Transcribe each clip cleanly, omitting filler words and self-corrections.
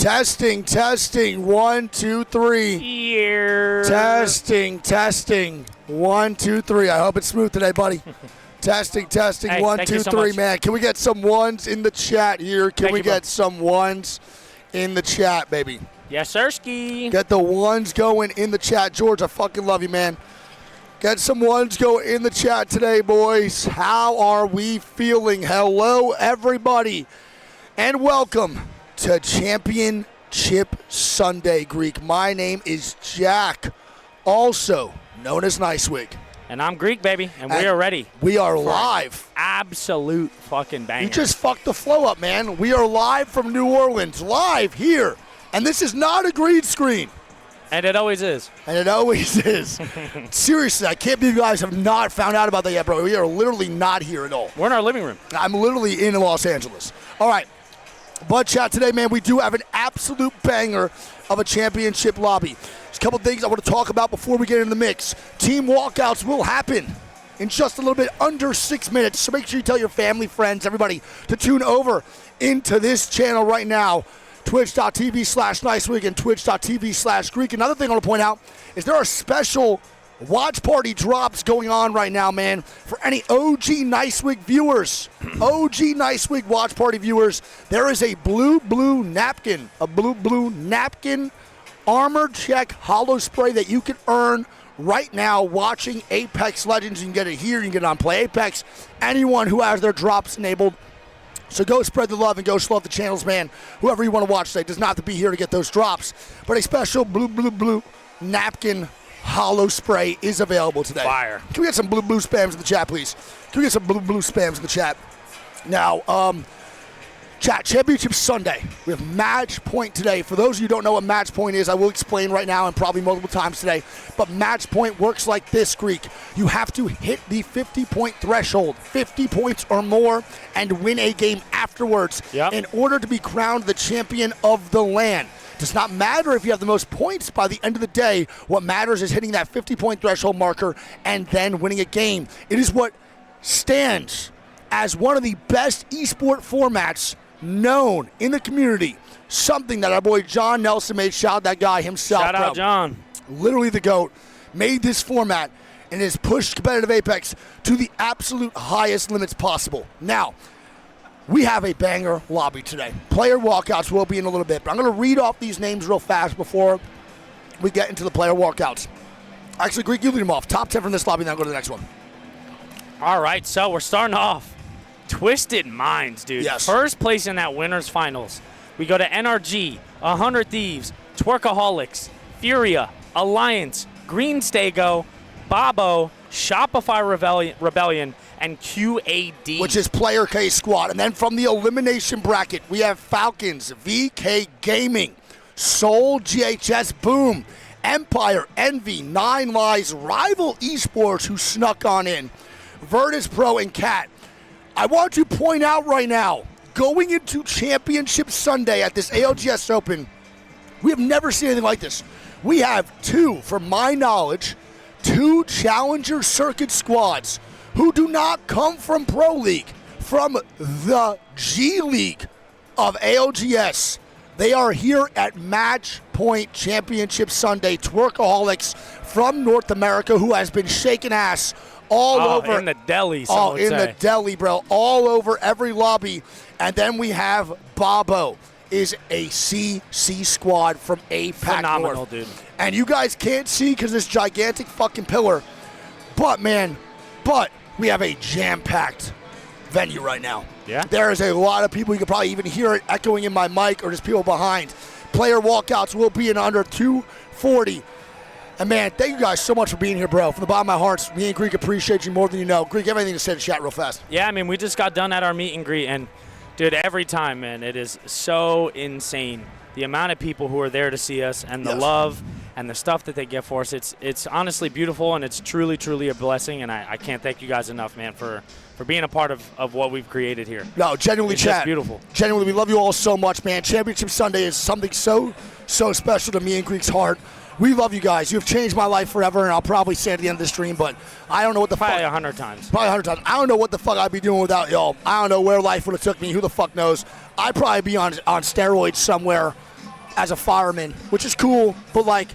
Testing, testing, 1, 2, 3. Yeah. Testing, 1, 2, 3. I hope it's smooth today, buddy. testing, Hey, 1, thank 2, you so 3, much. man. Can we get some ones in the chat here? Can Thank we you, bro. get some ones in the chat, baby? Yes, sirski. Get the ones going in the chat. George, I fucking love you, man. Get some ones going in the chat today, boys. How are we feeling? Hello, everybody, and welcome to Championship Sunday, Greek. My name is Jack, also known as NiceWigg. And I'm Greek, baby, and we are ready. We are live. Absolute fucking banger. You just fucked the flow up, man. We are live from New Orleans, live here. And this is not a green screen. And it always is. And it always is. Seriously, I can't believe you guys have not found out about that yet, bro. We are literally not here at all. We're in our living room. I'm literally in Los Angeles. All right. But chat today, man, we do have an absolute banger of a championship lobby. There's a couple things I want to talk about before we get in the mix. Team walkouts will happen in just a little bit under 6 minutes. So make sure you tell your family, friends, everybody to tune over into this channel right now. Twitch.tv/NiceWigg and Twitch.tv/Greek. Another thing I want to point out is there are special watch party drops going on right now, man, for any OG NiceWigg viewers. OG NiceWigg watch party viewers, there is a blue napkin, armor check hollow spray that you can earn right now watching Apex Legends. You can get it here, you can get it on Play Apex. Anyone who has their drops enabled. So go spread the love and go slow up the channels, man. Whoever you want to watch today does not have to be here to get those drops. But a special blue napkin hollow spray is available today. Fire. Can we get some blue spams in the chat, please? Can we get some blue spams in the chat? Now, chat, Championship Sunday. We have match point today. For those of you who don't know what match point is, I will explain right now and probably multiple times today. But match point works like this, Greek. You have to hit the 50-point threshold, 50 points or more, and win a game afterwards in order to be crowned the champion of the LAN. Does not matter if you have the most points by the end of the day. What matters is hitting that 50-point threshold marker and then winning a game. It is what stands as one of the best esport formats known in the community. Something that our boy John Nelson made. Shout out that guy himself. Shout out, John. Literally the GOAT. Made this format and has pushed competitive Apex to the absolute highest limits possible. Now, we have a banger lobby today. Player walkouts will be in a little bit, but I'm going to read off these names real fast before we get into the player walkouts. Actually, Greek, you lead them off. Top 10 from this lobby, then go to the next one. All right, so we're starting off. Twisted Minds, dude. Yes. First place in that winners finals. We go to NRG, 100 Thieves, Twerkaholics, Furia, Alliance, Green Stego, Bobo, Shopify Rebellion, and QAD. Which is Player K Squad. And then from the elimination bracket, we have Falcons, VK Gaming, Soul GHS Boom, Empire, Envy, Nine Lives, Rival Esports, who snuck on in, Virtus Pro, and Cat. I want to point out right now, going into Championship Sunday at this ALGS Open, we have never seen anything like this. We have from my knowledge, two Challenger Circuit squads who do not come from Pro League, from the G League of ALGS. They are here at Match Point Championship Sunday. Twerkaholics from North America, who has been shaking ass all over. In the deli, the deli, bro. All over every lobby. And then we have Bobo, is a CC squad from APAC Phenomenal, North. dude. And you guys can't see because this gigantic fucking pillar. But, man, we have a jam-packed venue right now. Yeah. There is a lot of people. You can probably even hear it echoing in my mic or just people behind. Player walkouts will be in under 240. And, man, thank you guys so much for being here, bro. From the bottom of my heart, me and Greek appreciate you more than you know. Greek, have anything to say in the chat real fast? Yeah, I mean, we just got done at our meet and greet, and, dude, every time, man, it is so insane. The amount of people who are there to see us and the love and the stuff that they get for us, it's honestly beautiful, and it's truly, truly a blessing, and I can't thank you guys enough, man, for being a part of what we've created here. No, genuinely, it's chat. just beautiful. Genuinely, we love you all so much, man. Championship Sunday is something so special to me and Greek's heart. We love you guys. You have changed my life forever, and I'll probably say it at the end of the stream, but I don't know what the fuck. Probably 100 times. Probably 100 times. I don't know what the fuck I'd be doing without y'all. I don't know where life would have took me. Who the fuck knows? I'd probably be on steroids somewhere as a fireman, which is cool, but like,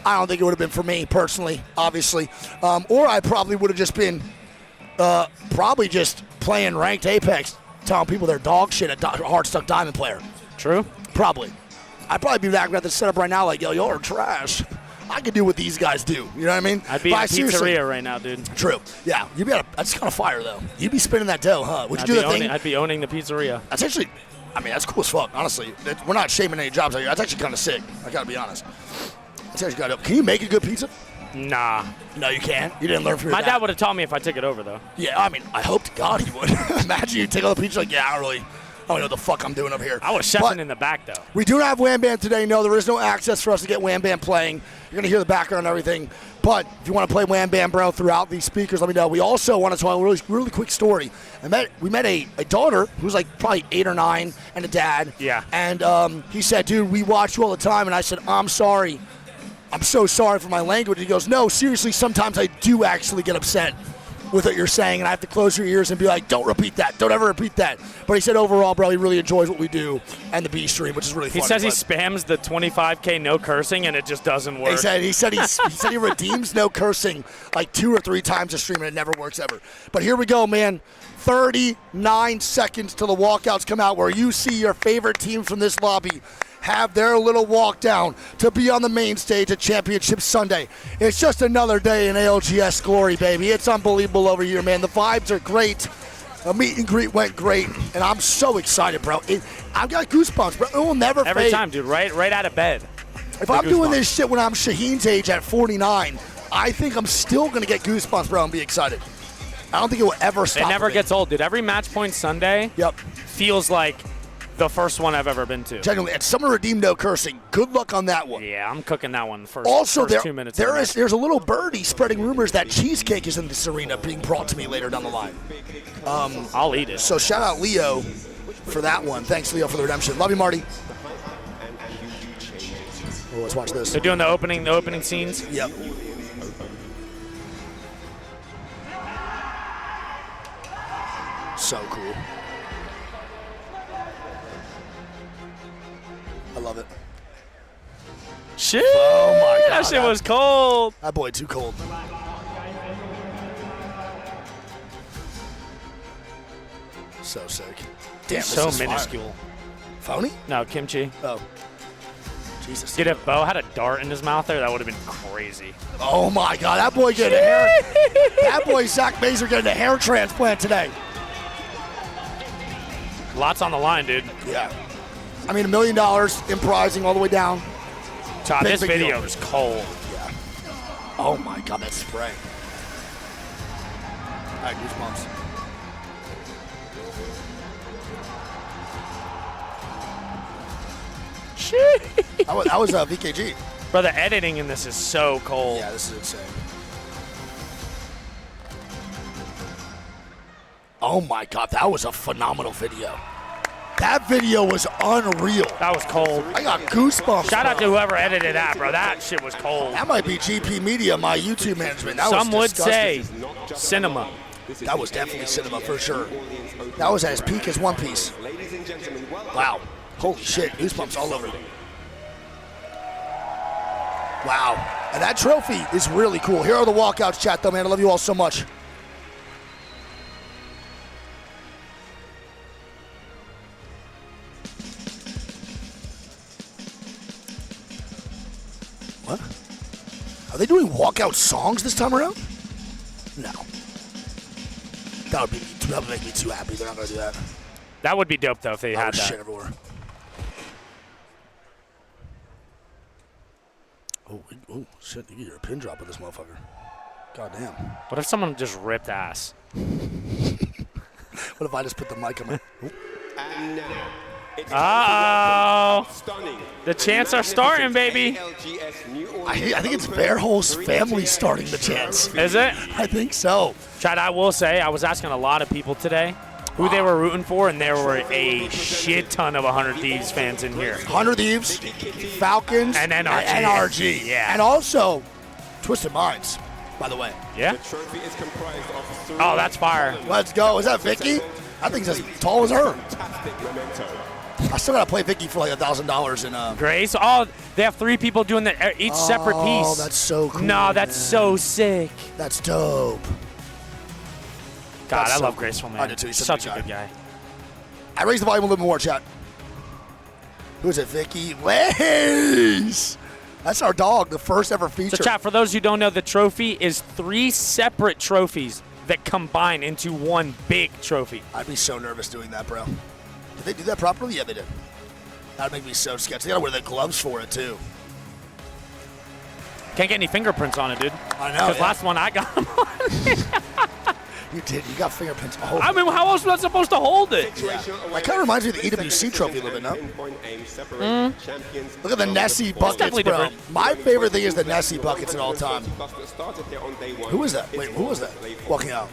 I don't think it would have been for me personally, obviously. Or I probably would have just been probably just playing ranked Apex, telling people they're dog shit at hard stuck diamond player. True. Probably. I'd probably be back at the setup right now like, yo, you're trash. I could do what these guys do. You know what I mean? I'd be in a pizzeria right now, dude. True. Yeah. You'd be that's kind of fire, though. You'd be spinning that dough, huh? Would you do the thing? I'd be owning the pizzeria. That's actually, I mean, that's cool as fuck, honestly. We're not shaming any jobs out here. That's actually kind of sick. I got to be honest. That's actually kind of, can you make a good pizza? Nah. No, you can't? You didn't learn from your My dad would have taught me if I took it over, though. Yeah, I mean, I hope to God he would. Imagine you take all the pizza like, yeah, I don't know what the fuck I'm doing up here. I was chefing in the back, though. We do not have Wham Bam today. No, there is no access for us to get Wham Bam playing. You're going to hear the background and everything. But if you want to play Wham Bam, bro, throughout these speakers, let me know. We also want to tell a really quick story. We met a daughter who's like probably 8 or 9 and a dad. Yeah. And he said, dude, we watch you all the time. And I said, I'm sorry. I'm so sorry for my language. He goes, no, seriously, sometimes I do actually get upset with what you're saying, and I have to close your ears and be like, don't repeat that. Don't ever repeat that. But he said overall, bro, he really enjoys what we do and the B stream, which is really fun. He says he spams the 25K no cursing, and it just doesn't work. He said he redeems no cursing like 2 or 3 times a stream, and it never works ever. But here we go, man. 39 seconds till the walkouts come out, where you see your favorite team from this lobby have their little walk down to be on the main stage at Championship Sunday. It's just another day in ALGS glory, baby. It's unbelievable over here, man. The vibes are great. The meet and greet went great, and I'm so excited, bro. I've got goosebumps, bro. It will never fade. Every time, dude, right out of bed. If I'm doing this shit when I'm Shaheen's age at 49, I think I'm still going to get goosebumps, bro, and be excited. I don't think it will ever stop. It never gets old, dude. Every match point Sunday feels like the first one I've ever been to. Genuinely, and Summer Redeem no cursing. Good luck on that one. Yeah, I'm cooking that one first. Also, first 2 minutes. There's a little birdie spreading rumors that cheesecake is in this arena being brought to me later down the line. I'll eat it. So shout out Leo for that one. Thanks, Leo, for the redemption. Love you, Marty. Oh, let's watch this. They're doing the opening scenes. Yep. So cool. I love it. Shit! Oh my God, that shit was cold. That boy too cold. So sick. Damn, so this is minuscule. Fire. Phony? No, kimchi. Oh. Jesus. Dude, if Bo had a dart in his mouth there, that would have been crazy. Oh my God, that boy getting a hair. That boy Zach Mazer getting a hair transplant today. Lots on the line, dude. Yeah. I mean, $1 million in prizing all the way down. Todd, this video is cold. Yeah. Oh my God, that spray. All right, goosebumps. Shit. That was VKG. Bro, the editing in this is so cold. Yeah, this is insane. Oh my God, that was a phenomenal video. That video was unreal. That was cold. I got goosebumps. Shout out to whoever edited that, bro. That shit was cold. That might be GP Media, my YouTube management. That Some was would say cinema. That was definitely cinema for sure. That was as peak as One Piece. Wow. Holy shit, goosebumps all over. Wow. And that trophy is really cool. Here are the walkouts, chat, though, man. I love you all so much. What? Are they doing walkout songs this time around? No. That would make me too happy. They're not going to do that. That would be dope, though, if they had that. Shit everywhere. Oh, shit. You get your pin drop with this motherfucker. God damn. What if someone just ripped ass? What if I just put the mic on my... And now, uh-oh. The chants are starting, baby. I think it's Bearhole's family starting the chants. Is it? I think so. Chad, I will say, I was asking a lot of people today who they were rooting for, and there were a shit ton of 100 Thieves fans in here. 100 Thieves, Falcons, and NRG. And NRG. Yeah. And also Twisted Minds, by the way. Yeah? Oh, that's fire. Let's go. Is that Vicky? I think it's as tall as her. I still gotta play Vicky for like $1,000 in Grace. Oh, they have 3 people doing each separate piece. Oh, that's so cool. No, that's so sick. That's dope. God, That's I so love cool. Graceful, man. I do too. He's Such a good guy. I raised the volume a little bit more, chat. Who is it? Vicky Lace. That's our dog, the first ever feature. So, chat, for those who don't know, the trophy is 3 separate trophies that combine into one big trophy. I'd be so nervous doing that, bro. Did they do that properly? Yeah, they did. That'd make me so scared. They gotta wear the gloves for it, too. Can't get any fingerprints on it, dude. I know. Because last one I got them on. You did. You got fingerprints all over. I mean, how else was I supposed to hold it? Yeah. That kind of reminds me of the EWC trophy a little bit, no? Look at the Nessie buckets, definitely bro. different. My favorite thing is the Nessie buckets at all time. Who is that? Wait, who was that? Walking out.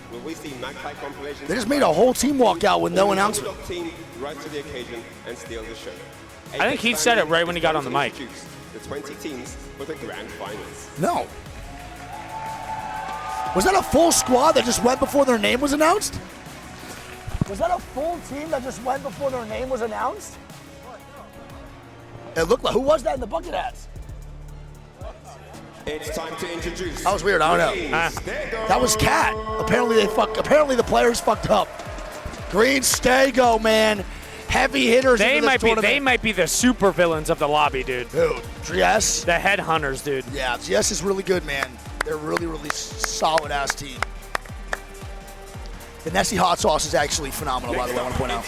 They just made a whole team walk out with no announcement. I think he said it right when he got on the mic. The 20 teams for the grand finals. No. Was that a full squad that just went before their name was announced? Was that a full team that just went before their name was announced? It looked like. Who was that in the bucket hats? It's time to introduce. That was weird. I don't know. That was Cat. Apparently the players fucked up. Green Stego, man. Heavy hitters. They into this tournament. they might be the super villains of the lobby, dude. Who? Dries? The headhunters, dude. Yeah, Dries is really good, man. They're really, really solid ass team. The Nessie hot sauce is actually phenomenal, by the way, I want to point out.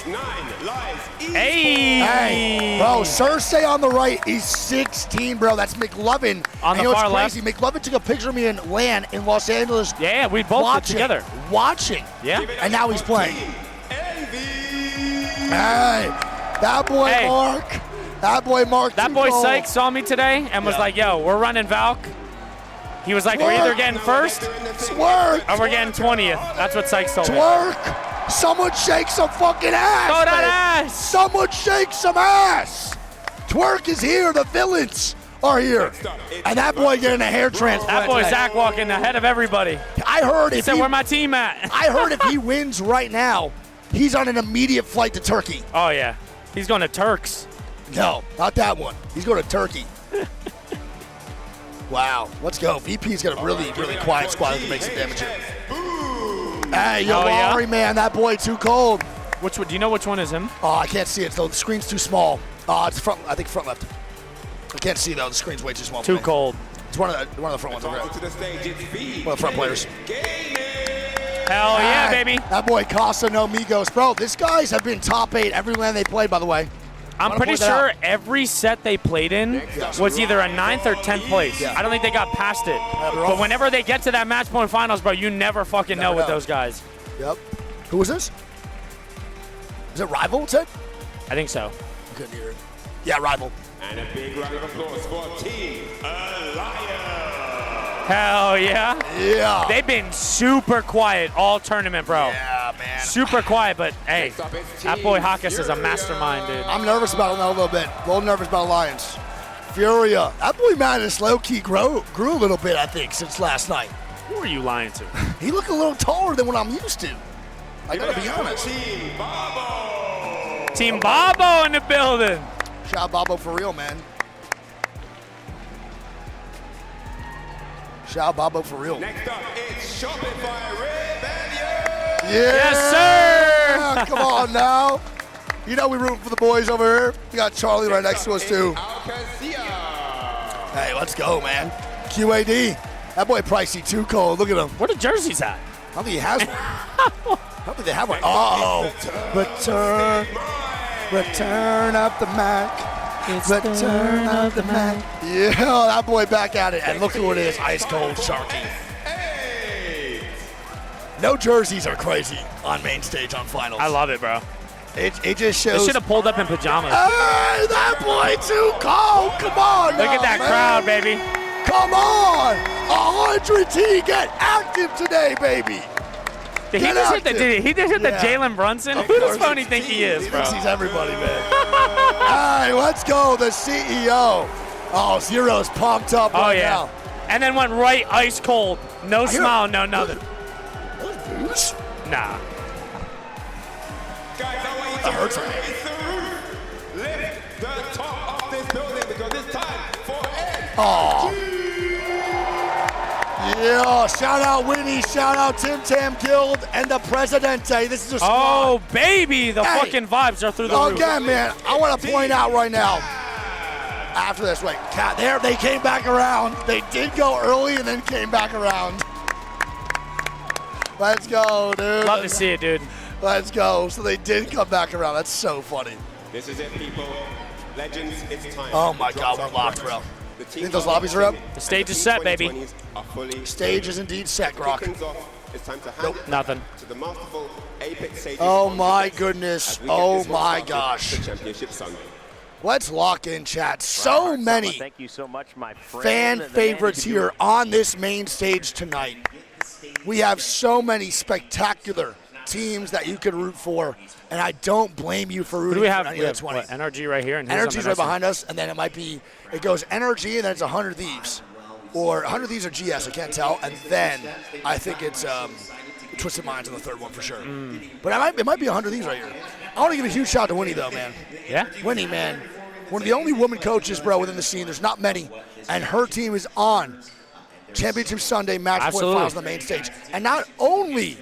Hey, bro, Cersei on the right, he's 16, bro. That's McLovin. On the far left. McLovin took a picture of me in LAN in Los Angeles. Yeah, we both did together. Watching. Yeah. And now he's playing. Hey, that boy Mark. That boy Mark. That boy Sykes saw me today and was like, yo, we're running Valk. He was like, we're either getting first Twerk. or we're getting 20th. That's what Sykes told me. Twerk. Someone shake some fucking ass. Throw that man. ass. Someone shake some ass. Twerk is here. The villains are here. And that boy getting a hair transplant. That boy today. Zach walking ahead of everybody. I heard He said, where my team at? I heard if he wins right now, he's on an immediate flight to Turkey. Oh, yeah. He's going to Turks. No, not that one. He's going to Turkey. Wow, let's go. VP's got a really, really quiet squad that can make some damage here. Hey, yo, Ari, man, that boy too cold. Which one? Do you know which one is him? Oh, I can't see it, though. The screen's too small. It's front. I think front left. I can't see, though. The screen's way too small. Too cold. It's one of the front ones over there. One of the front players. Hell yeah, baby. That boy Casa no Migos. Bro, these guys have been top 8 every LAN they played, by the way. I'm pretty sure every set they played in was either a 9th or 10th place. I don't think they got past it. But whenever they get to that match point finals, bro, you never fucking know with those guys. Yep. Who was this? Is it Rival, it said? I think so. Couldn't hear it. Yeah, Rival. And a big round of applause for Team Alliance. Hell yeah. Yeah. They've been super quiet all tournament, bro. Yeah, man. Super quiet, but hey, that boy Hawkes is a mastermind, dude. I'm nervous about him a little bit. A little nervous about Alliance. Furia. That boy Madness low-key grew a little bit, I think, since last night. Who are you lying to? He looked a little taller than what I'm used to. I gotta be honest. Team Babo. Team Babo in the building. Shout out Babo for real, man. Shout out Babo for real. Next up, it's Shopify Rebellion. Yeah. Yes, sir. Come on now. You know we root for the boys over here. We got Charlie right next to us too. Hey, let's go, man. QAD. That boy Pricey too cold. Look at him. Where the jerseys at? I don't think he has one. I don't think they have one. Oh, return up the Mac. Return up the Mac. Yeah, that boy back at it. And look who it is, ice cold Sharky. No jerseys are crazy on main stage on finals. I love it, bro. It just shows. They should have pulled up in pajamas. Hey, that boy too cold. Come on, Look at that crowd, baby. Come on, 100T, get active today, baby. Did he just hit the Jalen Brunson? Who does Phony think he is, bro? He sees everybody, man. All right, let's go. The CEO. Oh, Zero's pumped up right now. And then went right ice cold. No smile, no nothing. Booze? Nah. Guys, I want you That hurts. Oh. Yeah, shout out Winnie, shout out Tim Tam Guild and the Presidente. This is a squad. Oh, baby, the fucking vibes are through the roof. Again, man, I want to point out right now, after this, wait, there, they came back around. They did go early and then came back around. Let's go, dude. Love to see it, dude. Let's go. So they did come back around. That's so funny. This is it, people. Legends, it's time. Oh my God, we're locked, bro. Think those lobbies are up? The stage is set, baby. Stage is indeed set, Grok. It's time to hand Nope, nothing. to the masterful Apex Sages. Oh my goodness. Oh my gosh. The championship Sunday. Let's lock in, chat. So many Thank you so much, my fan friend. favorites here on this main stage tonight. We have so many spectacular teams that you could root for, and I don't blame you for Who rooting do we have? for any We of have the 20. what, NRG right here. And who's on NRG's the right next one? behind us, and then it goes NRG, and then it's 100 Thieves. Or 100 Thieves or GS, I can't tell. And then I think it's Twisted Minds on the third one for sure. But it might be 100 Thieves right here. I want to give a huge shout out to Winnie, though, man. Yeah? Winnie, man. One of the only woman coaches, bro, within the scene. There's not many. And her team is on Championship Sunday match point Absolutely. finals on the main stage. And not only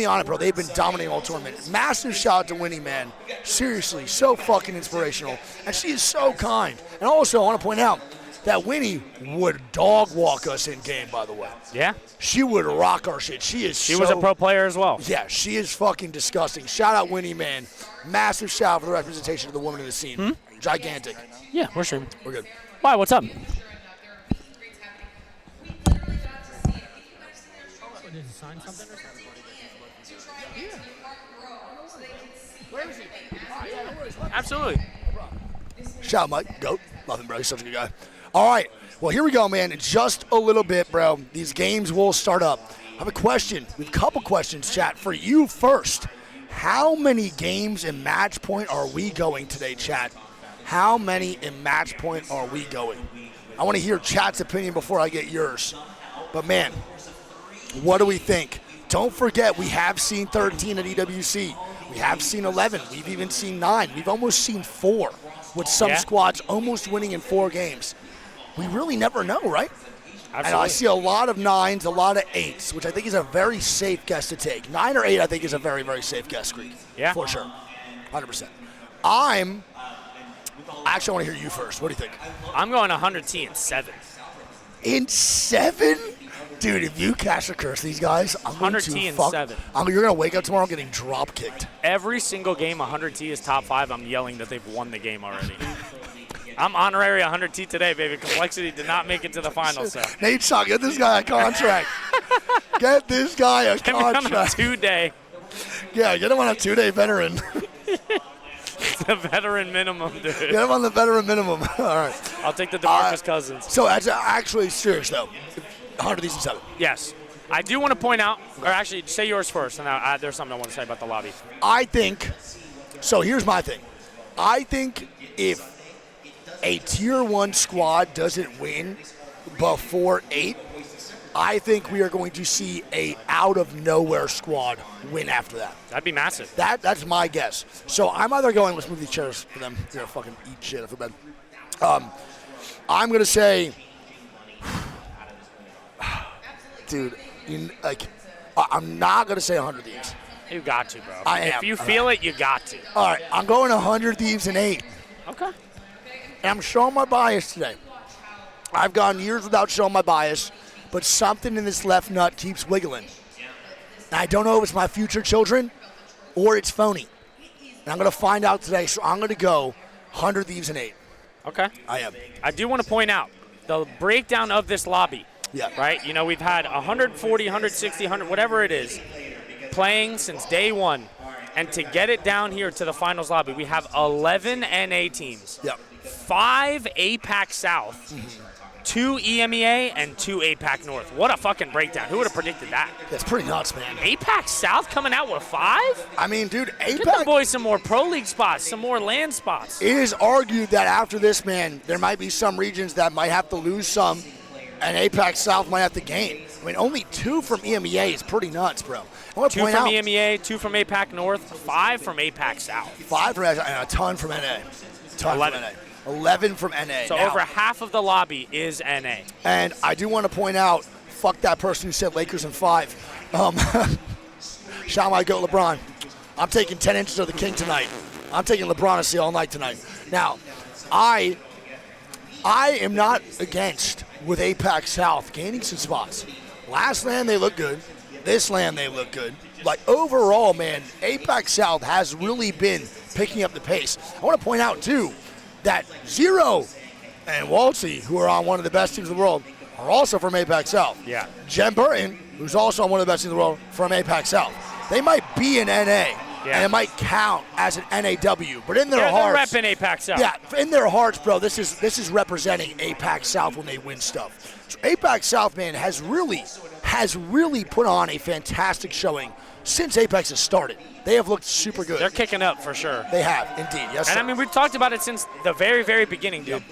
on it, bro, they've been dominating all tournament. Massive shout out to Winnie, man. Seriously, so fucking inspirational. And she is so kind. And also, I want to point out that Winnie would dog walk us in game, by the way. Yeah? She would rock our shit. She was a pro player as well. Yeah, she is fucking disgusting. Shout out Winnie, man. Massive shout out for the representation of the woman in the scene. Gigantic. Yeah, we're streaming. We're good. Why, what's up? Absolutely. Shout out Mike. Goat. Love him, bro. He's such a good guy. All right. Well, here we go, man. In just a little bit, bro, these games will start up. I have a question. We have a couple questions, chat, for you first. How many games in match point are we going today, chat? How many in match point are we going? I want to hear chat's opinion before I get yours. But, man, what do we think? Don't forget, we have seen 13 at EWC. We have seen 11. We've even seen 9. We've almost seen 4, with some squads almost winning in 4 games. We really never know, right? Absolutely. And I see a lot of 9s, a lot of 8s, which I think is a very safe guess to take. 9 or 8, I think, is a very, very safe guess, Greek. Yeah. For sure. 100%. Actually, I want to hear you first. What do you think? I'm going 100T in 7. In 7? Dude, if you cash a curse these guys, I'm going to 100T in fuck. 7. You're going to wake up tomorrow getting drop kicked. Every single game 100T is top 5. I'm yelling that they've won the game already. I'm honorary 100T today, baby. Complexity did not make it to the finals, so. Nate Shaw, get this guy a contract. Get this guy a Get me on a contract. 2-day. Yeah, get him on a 2-day veteran. It's the veteran minimum, dude. Get him on the veteran minimum. All right. I'll take the DeMarcus Cousins. So, actually, serious, though. 100 of these in 7. Yes. I do want to point out, or actually, say yours first, and there's something I want to say about the lobby. I think, so here's my thing. I think if a Tier 1 squad doesn't win before 8, I think we are going to see a out-of-nowhere squad win after that. That'd be massive. That's my guess. So I'm either going, let's move these chairs for them. They're gonna fucking eat shit. I feel bad. I'm going to say, dude, I'm not going to say 100 Thieves. You got to, bro. I am. If you feel it, you got to. All right, I'm going 100 Thieves in 8. Okay. And I'm showing my bias today. I've gone years without showing my bias, but something in this left nut keeps wiggling. And I don't know if it's my future children or it's phony. And I'm going to find out today, so I'm going to go 100 Thieves in 8. Okay. I am. I do want to point out the breakdown of this lobby. Yeah. Right? You know, we've had 140, 160, 100, whatever it is, playing since day one. And to get it down here to the finals lobby, we have 11 NA teams. Yep. 5 APAC South, 2 EMEA, and 2 APAC North. What a fucking breakdown. Who would have predicted that? That's pretty nuts, man. APAC South coming out with 5? I mean, dude, Get the APAC, boys some more Pro League spots, some more land spots. it is argued that after this, man, there might be some regions that might have to lose some, and APAC South might have to gain. I mean, only 2 from EMEA is pretty nuts, bro. I want to 2 point from out, EMEA, 2 from APAC North, 5 from APAC South. 5 from and a ton from NA. Ton 11. from NA. 11 from NA. So now, over half of the lobby is NA. And I do want to point out, fuck that person who said Lakers in 5. Shout my goat LeBron. I'm taking 10 inches of the king tonight. I'm taking LeBron to see all night tonight. Now, I am not against with APAC South gaining some spots. Last LAN they look good. This LAN they look good. Like overall, man, APAC South has really been picking up the pace. I want to point out too that Zero and Waltzy, who are on one of the best teams in the world, are also from APAC South. Yeah. Jen Burton, who's also on one of the best teams in the world, from APAC South. They might be in NA, and it might count as an NAW, but in their hearts, they're repping APAC South. Yeah, in their hearts, bro, this is representing APAC South when they win stuff. So APAC South, man, has really put on a fantastic showing since Apex has started. They have looked super good. They're kicking up for sure. They have, indeed. Yes, and sir. I mean, we've talked about it since the very, very beginning, dude.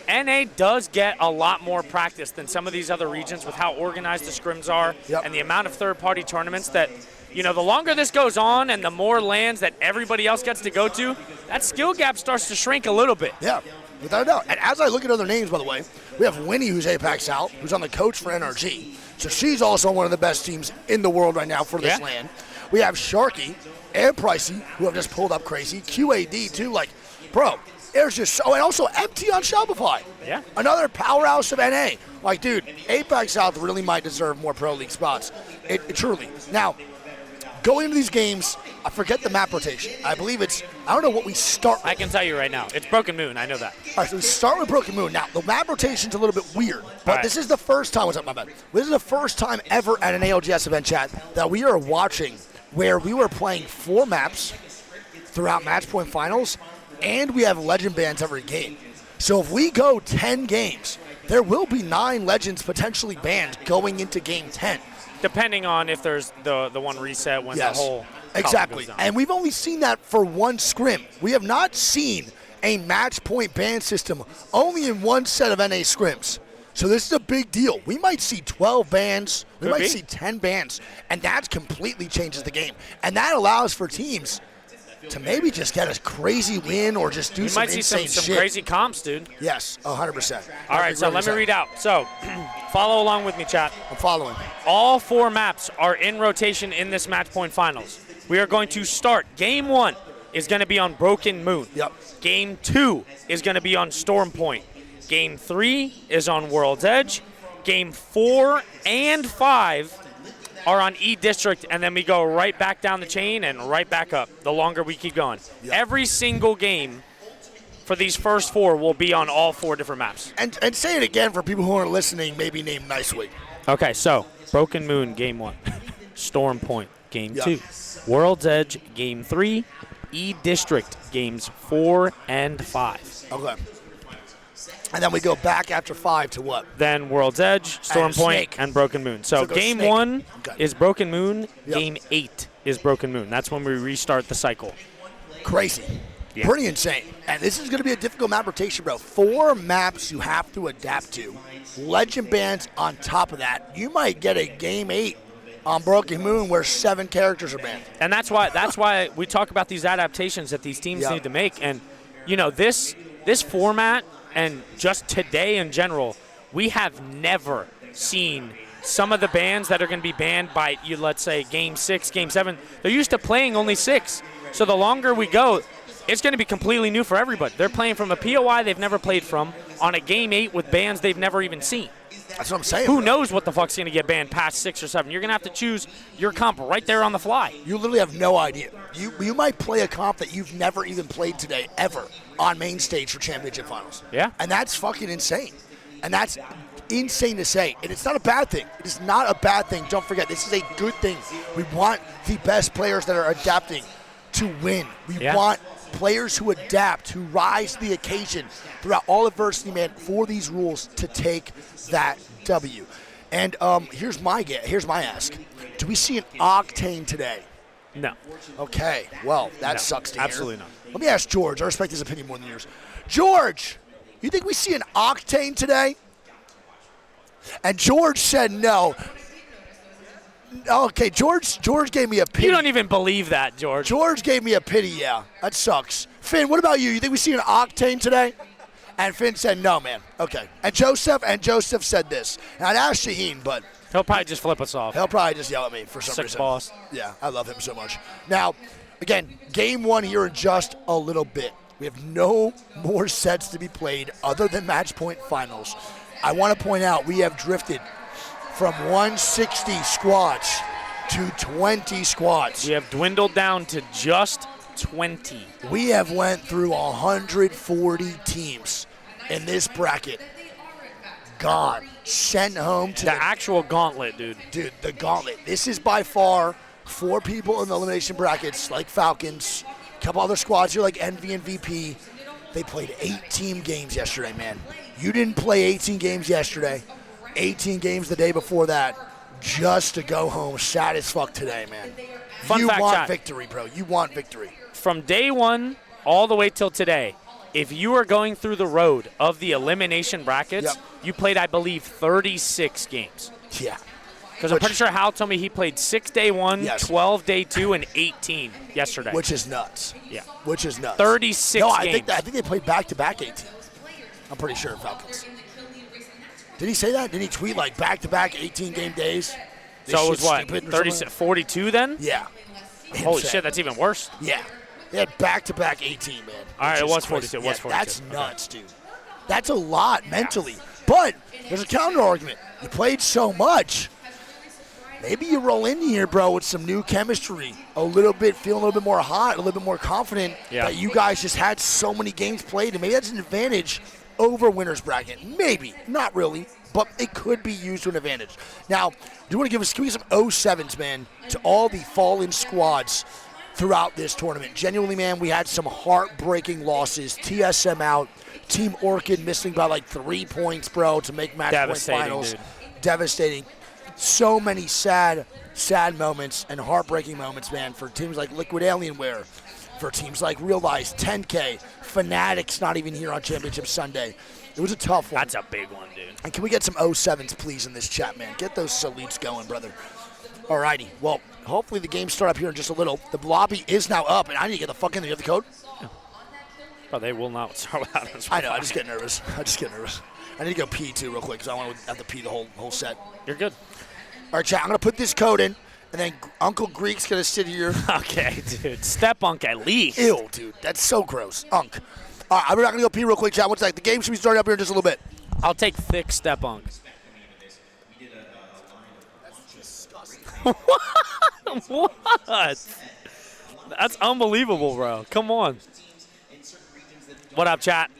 NA does get a lot more practice than some of these other regions with how organized the scrims are and the amount of third-party tournaments that, you know, the longer this goes on and the more lands that everybody else gets to go to, that skill gap starts to shrink a little bit. Yeah, without a doubt. And as I look at other names, by the way, we have Winnie, who's APAC South, who's on the coach for NRG. So she's also one of the best teams in the world right now for this land. We have Sharky and Pricey, who have just pulled up crazy. QAD, too. Like, bro, there's just so. And also MT on Shopify. Yeah. Another powerhouse of NA. Like, dude, APAC South really might deserve more Pro League spots. It truly. Now, going into these games, I forget the map rotation. I believe it's, I don't know what we start with. I can tell you right now. It's Broken Moon. I know that. All right, so we start with Broken Moon. Now, the map rotation's a little bit weird, but this is the first time, what's up, my bad? This is the first time ever at an ALGS event, chat, that we are watching where we were playing 4 maps throughout match point finals, and we have legend bans every game. So if we go 10 games, there will be 9 legends potentially banned going into game 10. Depending on if there's the one reset when the whole exactly. And we've only seen that for one scrim. We have not seen a match point ban system only in one set of NA scrims. So this is a big deal. We might see 12 bans. We might see 10 bans. And that completely changes the game. And that allows for teams to maybe just get a crazy win or just do some insane shit. You might see some crazy comps, dude. Yes, 100%. All right, so let me read out. So follow along with me, chat. I'm following. All 4 maps are in rotation in this match point finals. We are going to start. Game 1 is going to be on Broken Moon. Yep. Game 2 is going to be on Storm Point. Game 3 is on World's Edge. Game 4 and 5 are on E District, and then we go right back down the chain and right back up the longer we keep going. Yep. Every single game for these first 4 will be on all 4 different maps. And say it again for people who aren't listening, maybe name NiceWigg. Okay, so Broken Moon, Game 1. Storm Point, Game 2. World's Edge, Game 3. E District, Games 4 and 5. Okay. And then we go back after 5 to what? Then World's Edge, Storm Point, and Broken Moon. So Game 1 is Broken Moon. Yep. Game 8 is Broken Moon. That's when we restart the cycle. Crazy. Yeah. Pretty insane. And this is going to be a difficult map rotation, bro. 4 maps you have to adapt to. Legend bans on top of that. You might get a Game 8 on Broken Moon where 7 characters are banned. And that's why we talk about these adaptations that these teams need to make. And, you know, this format and just today in general, we have never seen some of the bans that are going to be banned by, let's say, Game 6, Game 7. They're used to playing only 6. So the longer we go, it's going to be completely new for everybody. They're playing from a POI they've never played from on a Game 8 with bans they've never even seen. That's what I'm saying. Who knows what the fuck's going to get banned past 6 or 7? You're going to have to choose your comp right there on the fly. You literally have no idea. You might play a comp that you've never even played today, ever, on main stage for championship finals. Yeah. And that's fucking insane. And that's insane to say. And it's not a bad thing. It is not a bad thing. Don't forget, this is a good thing. We want the best players that are adapting to win. We want players who adapt, who rise to the occasion throughout all adversity, man, for these rules to take that W. And here's my ask. Do we see an Octane today? No. Okay, well, that sucks to hear. Absolutely not. Let me ask George. I respect his opinion more than yours. George, you think we see an Octane today? And George said no. Okay, George gave me a pity. You don't even believe that, George. George gave me a pity, yeah. That sucks. Finn, what about you? You think we see an Octane today? And Finn said, no, man. Okay. And Joseph said this. And I'd ask Shaheen, but He'll probably just flip us off. he'll probably just yell at me for some Sick reason. boss. Yeah, I love him so much. Now, again, game one here in just a little bit. We have no more sets to be played other than match point finals. I want to point out we have drifted from 160 squads to 20 squads. We have dwindled down to just 20. We have went through 140 teams in this bracket. Gone. Sent home to The actual gauntlet, dude. Dude, the gauntlet. This is by far 4 people in the elimination brackets, like Falcons. A couple other squads here, like Envy and VP. They played 18 games yesterday, man. You didn't play 18 games yesterday. 18 games the day before that, just to go home sad as fuck today, man. Fun you fact, want chat. victory, bro. You want victory. From day one all the way till today, if you are going through the road of the elimination brackets, Yep. you played, I believe, 36 games. Yeah. Because I'm pretty sure Hal told me he played 6 day one, Yes. 12 day two, and 18 yesterday. Which is nuts. Yeah. Which is nuts. 36 No, I games. think they played back-to-back 18. I'm pretty sure Falcons. Did he say that? Did he tweet like back-to-back 18-game days? This So it was shit's what, stupid or 36, something? 42 then? Yeah. Holy Insane. shit, that's even worse. Yeah. They had back-to-back 18, man. All right, which it is was crazy. 42, it was Yeah, 42. That's Okay. nuts, dude. That's a lot mentally. But there's a counter-argument. You played so much. Maybe you roll in here, bro, with some new chemistry. A little bit, feeling a little bit more hot, a little bit more confident that you guys just had so many games played. And maybe that's an advantage over winner's bracket. Maybe. Not really. But it could be used to an advantage. Now, do you want to give us 07s, man, to all the fallen squads throughout this tournament? Genuinely, man, we had some heartbreaking losses. TSM out. Team Orchid missing by like 3 points, bro, to make match point finals. Dude. Devastating. So many sad moments and heartbreaking moments, man, for teams like Liquid Alienware, for teams like Realize, 10K, Fanatics not even here on Championship Sunday. It was a tough one. That's a big one, dude. And can we get some 07s, please, in this chat, man? Get those salutes going, brother. Alrighty. Well, hopefully the games start up here in just a little. The lobby is now up, and I need to get the fuck in there. You have the code? Oh, they will not start without us. I know. I just get nervous. I need to go pee, too, real quick, because I want to have to pee the whole set. You're good. All right, chat, I'm going to put this code in, and then Uncle Greek's going to sit here. Okay, dude. Step Unk at least. Ew, dude. That's so gross. Unk. All right, we're not going to go pee real quick, chat. One sec. The game should be starting up here in just a little bit. I'll take thick Step Unk. What? That's unbelievable, bro. Come on. What up, chat?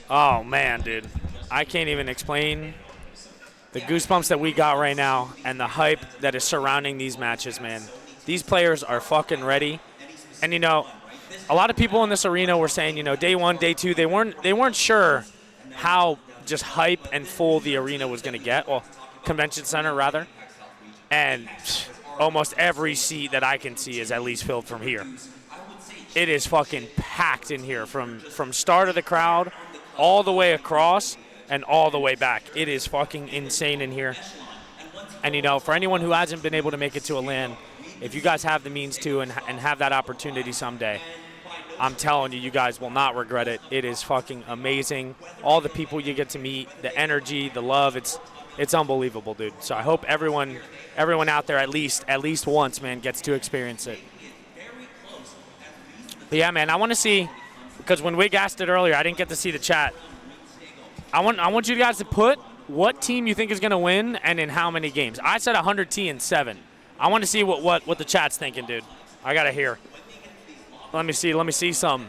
Oh, man, dude. I can't even explain the goosebumps that we got right now and the hype that is surrounding these matches, man. These players are fucking ready. And, you know, a lot of people in this arena were saying, you know, day one, day two, they weren't sure how just hype and full the arena was going to get. Well, convention center, rather. And almost every seat that I can see is at least filled from here. It is fucking packed in here from start of the crowd all the way across and all the way back. It is fucking insane in here. And, you know, for anyone who hasn't been able to make it to a LAN, if you guys have the means to and have that opportunity someday, I'm telling you, you guys will not regret it. It is fucking amazing. All the people you get to meet, the energy, the love, it's unbelievable, dude. So I hope everyone out there at least once, man, gets to experience it. But yeah, man, I want to see, because when Wig asked it earlier, I didn't get to see the chat. I want you guys to put what team you think is going to win and in how many games. I said 100T in 7. I want to see what the chat's thinking, dude. I got to hear. Let me see some.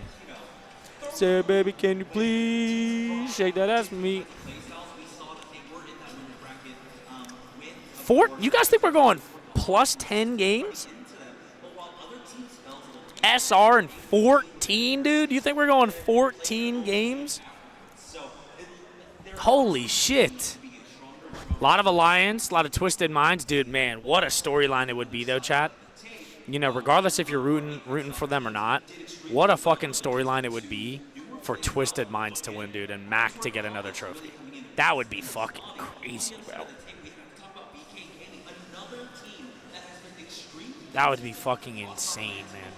Say, baby, can you please shake that ass for me? You guys think we're going plus 10 games? SR and 14, dude? You think we're going 14 games? Holy shit. A lot of Alliance, a lot of Twisted Minds. Dude, man, what a storyline it would be, though, chat. You know, regardless if you're rooting for them or not, what a fucking storyline it would be for Twisted Minds to win, dude, and Mac to get another trophy. That would be fucking crazy, bro. That would be fucking insane, man.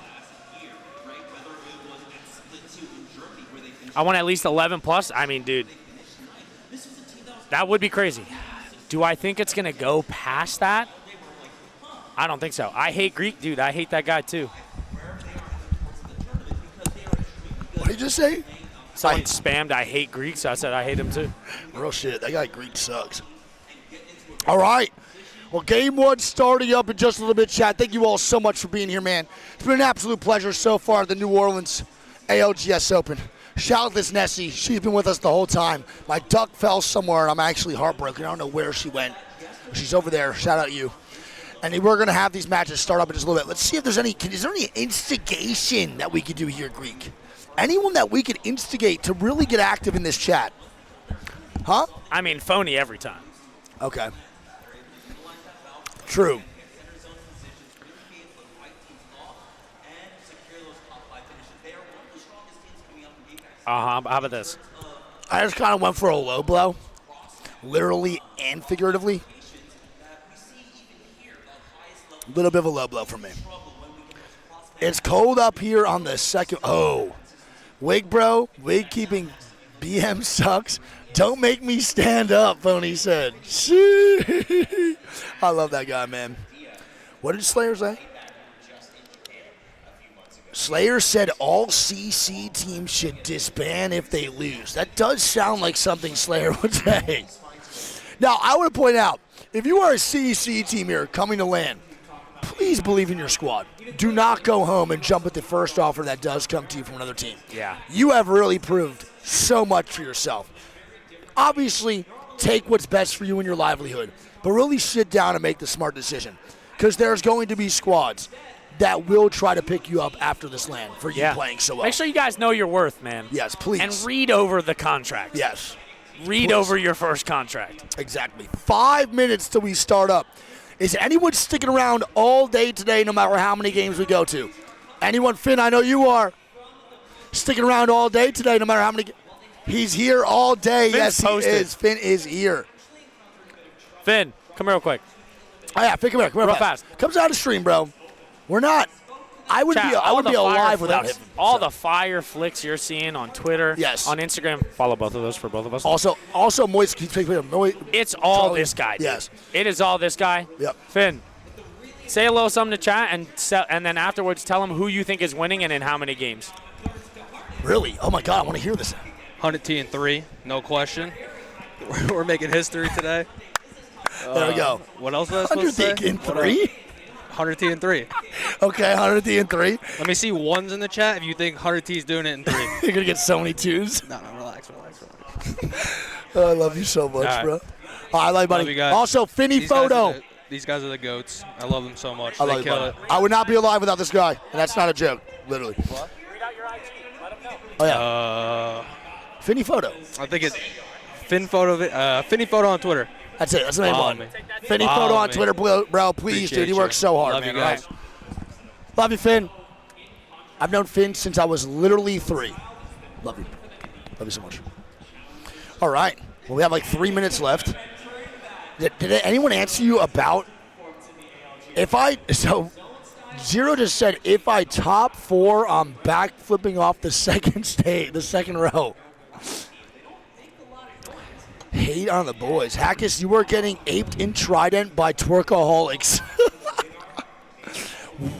I want at least 11 plus. I mean, dude, that would be crazy. Do I think it's going to go past that? I don't think so. I hate Greek, dude. I hate that guy, too. What did you just say? Someone spammed, I hate Greek, so I said I hate him, too. Real shit. That guy Greek sucks. All right. Well, game one starting up in just a little bit, chat. Thank you all so much for being here, man. It's been an absolute pleasure so far at the New Orleans ALGS Open. Shout out to this Nessie. She's been with us the whole time. My duck fell somewhere, and I'm actually heartbroken. I don't know where she went. She's over there. Shout out to you. And we're going to have these matches start up in just a little bit. Let's see if there's is there any instigation that we could do here, Greek? Anyone that we could instigate to really get active in this chat? Huh? I mean, phony every time. Okay. True. How about this? I just kind of went for a low blow, literally and figuratively. A little bit of a low blow for me. It's cold up here on the second. Oh, Wig bro, Wig keeping BM sucks. Don't make me stand up, Phony said. I love that guy, man. What did Slayer say? Slayer said all CC teams should disband if they lose. That does sound like something Slayer would say. Now, I want to point out, if you are a CC team here coming to LAN, please believe in your squad. Do not go home and jump at the first offer that does come to you from another team. Yeah. You have really proved so much for yourself. Obviously, take what's best for you and your livelihood, but really sit down and make the smart decision, because there's going to be squads that will try to pick you up after this LAN for you playing so well. Make sure you guys know your worth, man. Yes, please. And read over the contract. Yes. Read Please. over your first contract. Exactly. 5 minutes till we start up. Is anyone sticking around all day today, no matter how many games we go to? Anyone? Finn, I know you are. Sticking around all day today, no matter how many. He's here all day. Finn's yes, posted. he is. Finn is here. Finn, come here real quick. Oh, yeah, Finn, come here. Come here Real fast. fast. Comes out of stream, bro. We're not. I would Chat, be alive without him. All the fire flicks you're seeing on Twitter, Yes. on Instagram, follow both of those for both of us. Also, Moist keeps taking It's all Charlie. this guy, dude. Yes. It is all this guy. Yep. Finn, say a little something to chat, and then afterwards tell them who you think is winning and in how many games. Really? Oh, my God. I want to hear this. 100T and 3, no question. We're making history today. There we go. What else was I supposed to say? 100T in 3? 100T and 3. Okay, 100T in 3. Let me see ones in the chat if you think 100T's doing it in 3. You're going to get so many twos. No, relax. Oh, I love you so much, All right. bro. I love you, buddy. Love you guys. Also, Finny Photo. These guys are the GOATs. I love them so much. I They love you, kill buddy. it. I would not be alive without this guy, and that's not a joke, literally. Read out your IG. Let them know. Oh, yeah. Finny Photo. I think it's Finny Photo on Twitter. That's it. That's the main Follow one. me. Finny Follow Photo on me. Twitter, bro. Please, Appreciate dude. He works so hard, Love man. you guys. All right. Love you, Finn. I've known Finn since I was literally 3. Love you. Love you so much. All right. Well, we have like 3 minutes left. Did anyone answer you about so Zero just said if I top 4, I'm back flipping off the second row. Hate on the boys. Hackus, you were getting aped in Trident by Twerkaholics.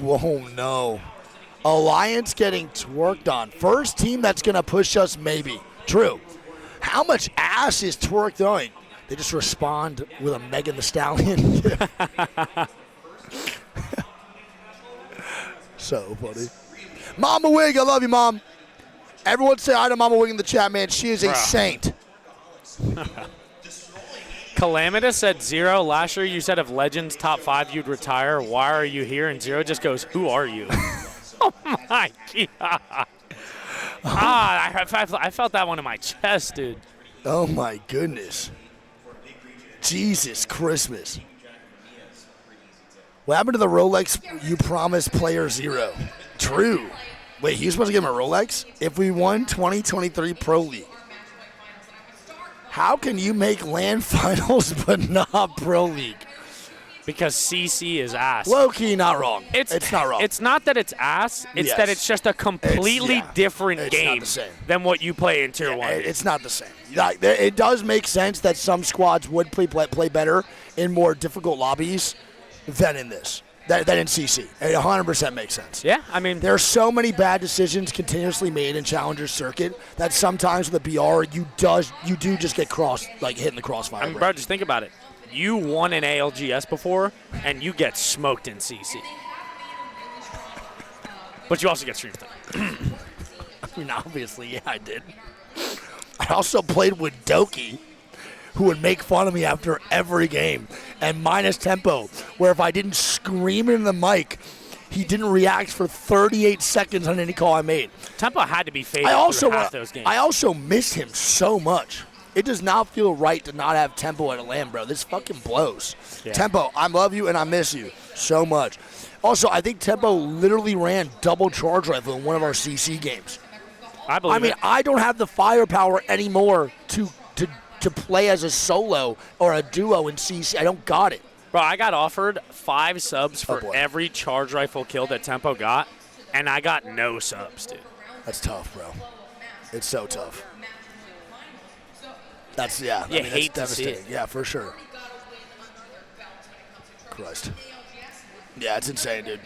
Whoa, no. Alliance getting twerked on. First team that's going to push us, maybe. True. How much ass is Twerk throwing? They just respond with a Megan Thee Stallion. So funny. Mama Wig, I love you, Mom. Everyone say hi to Mama Wig in the chat, man. She is a saint. Calamitous said, Zero, last year you said if Legends top 5 you'd retire. Why are you here? And Zero just goes, who are you? Oh, my God. I felt that one in my chest, dude. Oh, my goodness. Jesus Christmas. What happened to the Rolex you promised player 0? True. Wait, he was supposed to give him a Rolex? If we won 2023 Pro League. How can you make LAN finals but not Pro League? because CC is ass. Low-key, not wrong. It's not wrong. It's not that it's ass. It's that it's just a completely different game than what you play in Tier 1. It's not the same. Like, it does make sense that some squads would play better in more difficult lobbies than in this. Than in CC. It 100% makes sense. Yeah, I mean, there are so many bad decisions continuously made in Challenger Circuit that sometimes with a BR you do just get hit in the crossfire. I mean, bro, just think about it. You won an ALGS before, and you get smoked in CC. But you also get stream time. I mean, obviously, yeah, I did. I also played with Doki, who would make fun of me after every game, and minus tempo, where if I didn't scream in the mic, he didn't react for 38 seconds on any call I made. Tempo had to be faded through half those games. I also miss him so much. It does not feel right to not have Tempo at a LAN, bro. This fucking blows. Yeah. Tempo, I love you and I miss you so much. Also, I think Tempo literally ran double charge rifle in one of our CC games. I mean, I don't have the firepower anymore to play as a solo or a duo in CC. I don't got it. Bro, I got offered 5 subs for every charge rifle kill that Tempo got, and I got no subs, dude. That's tough, bro. It's so tough. That's, yeah. You hate to see it. Yeah, for sure. Christ. Yeah, it's insane, dude.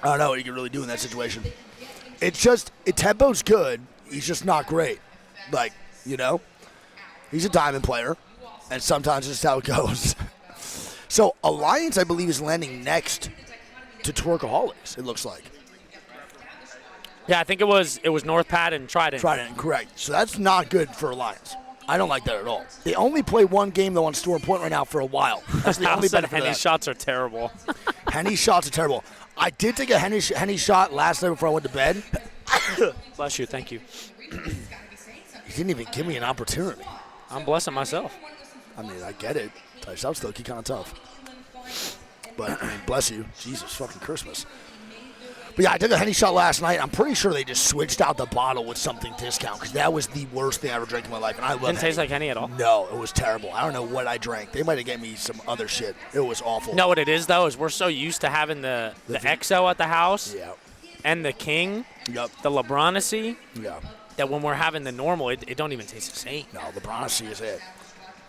I don't know what you can really do in that situation. It's just, Tempo's good. He's just not great. Like, you know? He's a diamond player, and sometimes that's how it goes. So Alliance, I believe, is landing next to Twerkaholics, it looks like. Yeah, I think it was Northpad and Trident. Trident, correct. So that's not good for Alliance. I don't like that at all. They only play one game, though, on Storm Point right now for a while. That's the only benefit of that. Henny shots are terrible. Henny shots are terrible. I did take a Henny shot last night before I went to bed. Bless you, thank you. He didn't even give me an opportunity. I'm blessing myself. I mean, I get it. Touchdown's still kind of tough. But, I mean, bless you. Jesus, fucking Christmas. But, yeah, I took a Henny shot last night. I'm pretty sure they just switched out the bottle with something discount because that was the worst thing I ever drank in my life. And I love Didn't taste like Henny at all? No, it was terrible. I don't know what I drank. They might have given me some other shit. It was awful. No, what it is, though, is we're so used to having the XO at the house and the King, the LeBronacy, that when we're having the normal, it don't even taste the same. No, LeBronacy is it.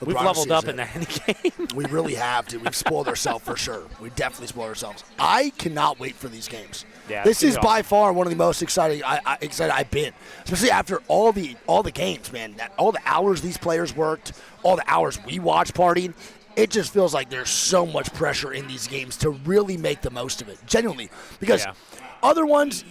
We've leveled up in the Henny game. We really have to. We've spoiled ourselves for sure. We definitely spoiled ourselves. I cannot wait for these games. Yeah, this is by far one of the most excited I've been, especially after all the games, man. All the hours these players worked, all the hours we watched partying. It just feels like there's so much pressure in these games to really make the most of it, genuinely. Because other lands,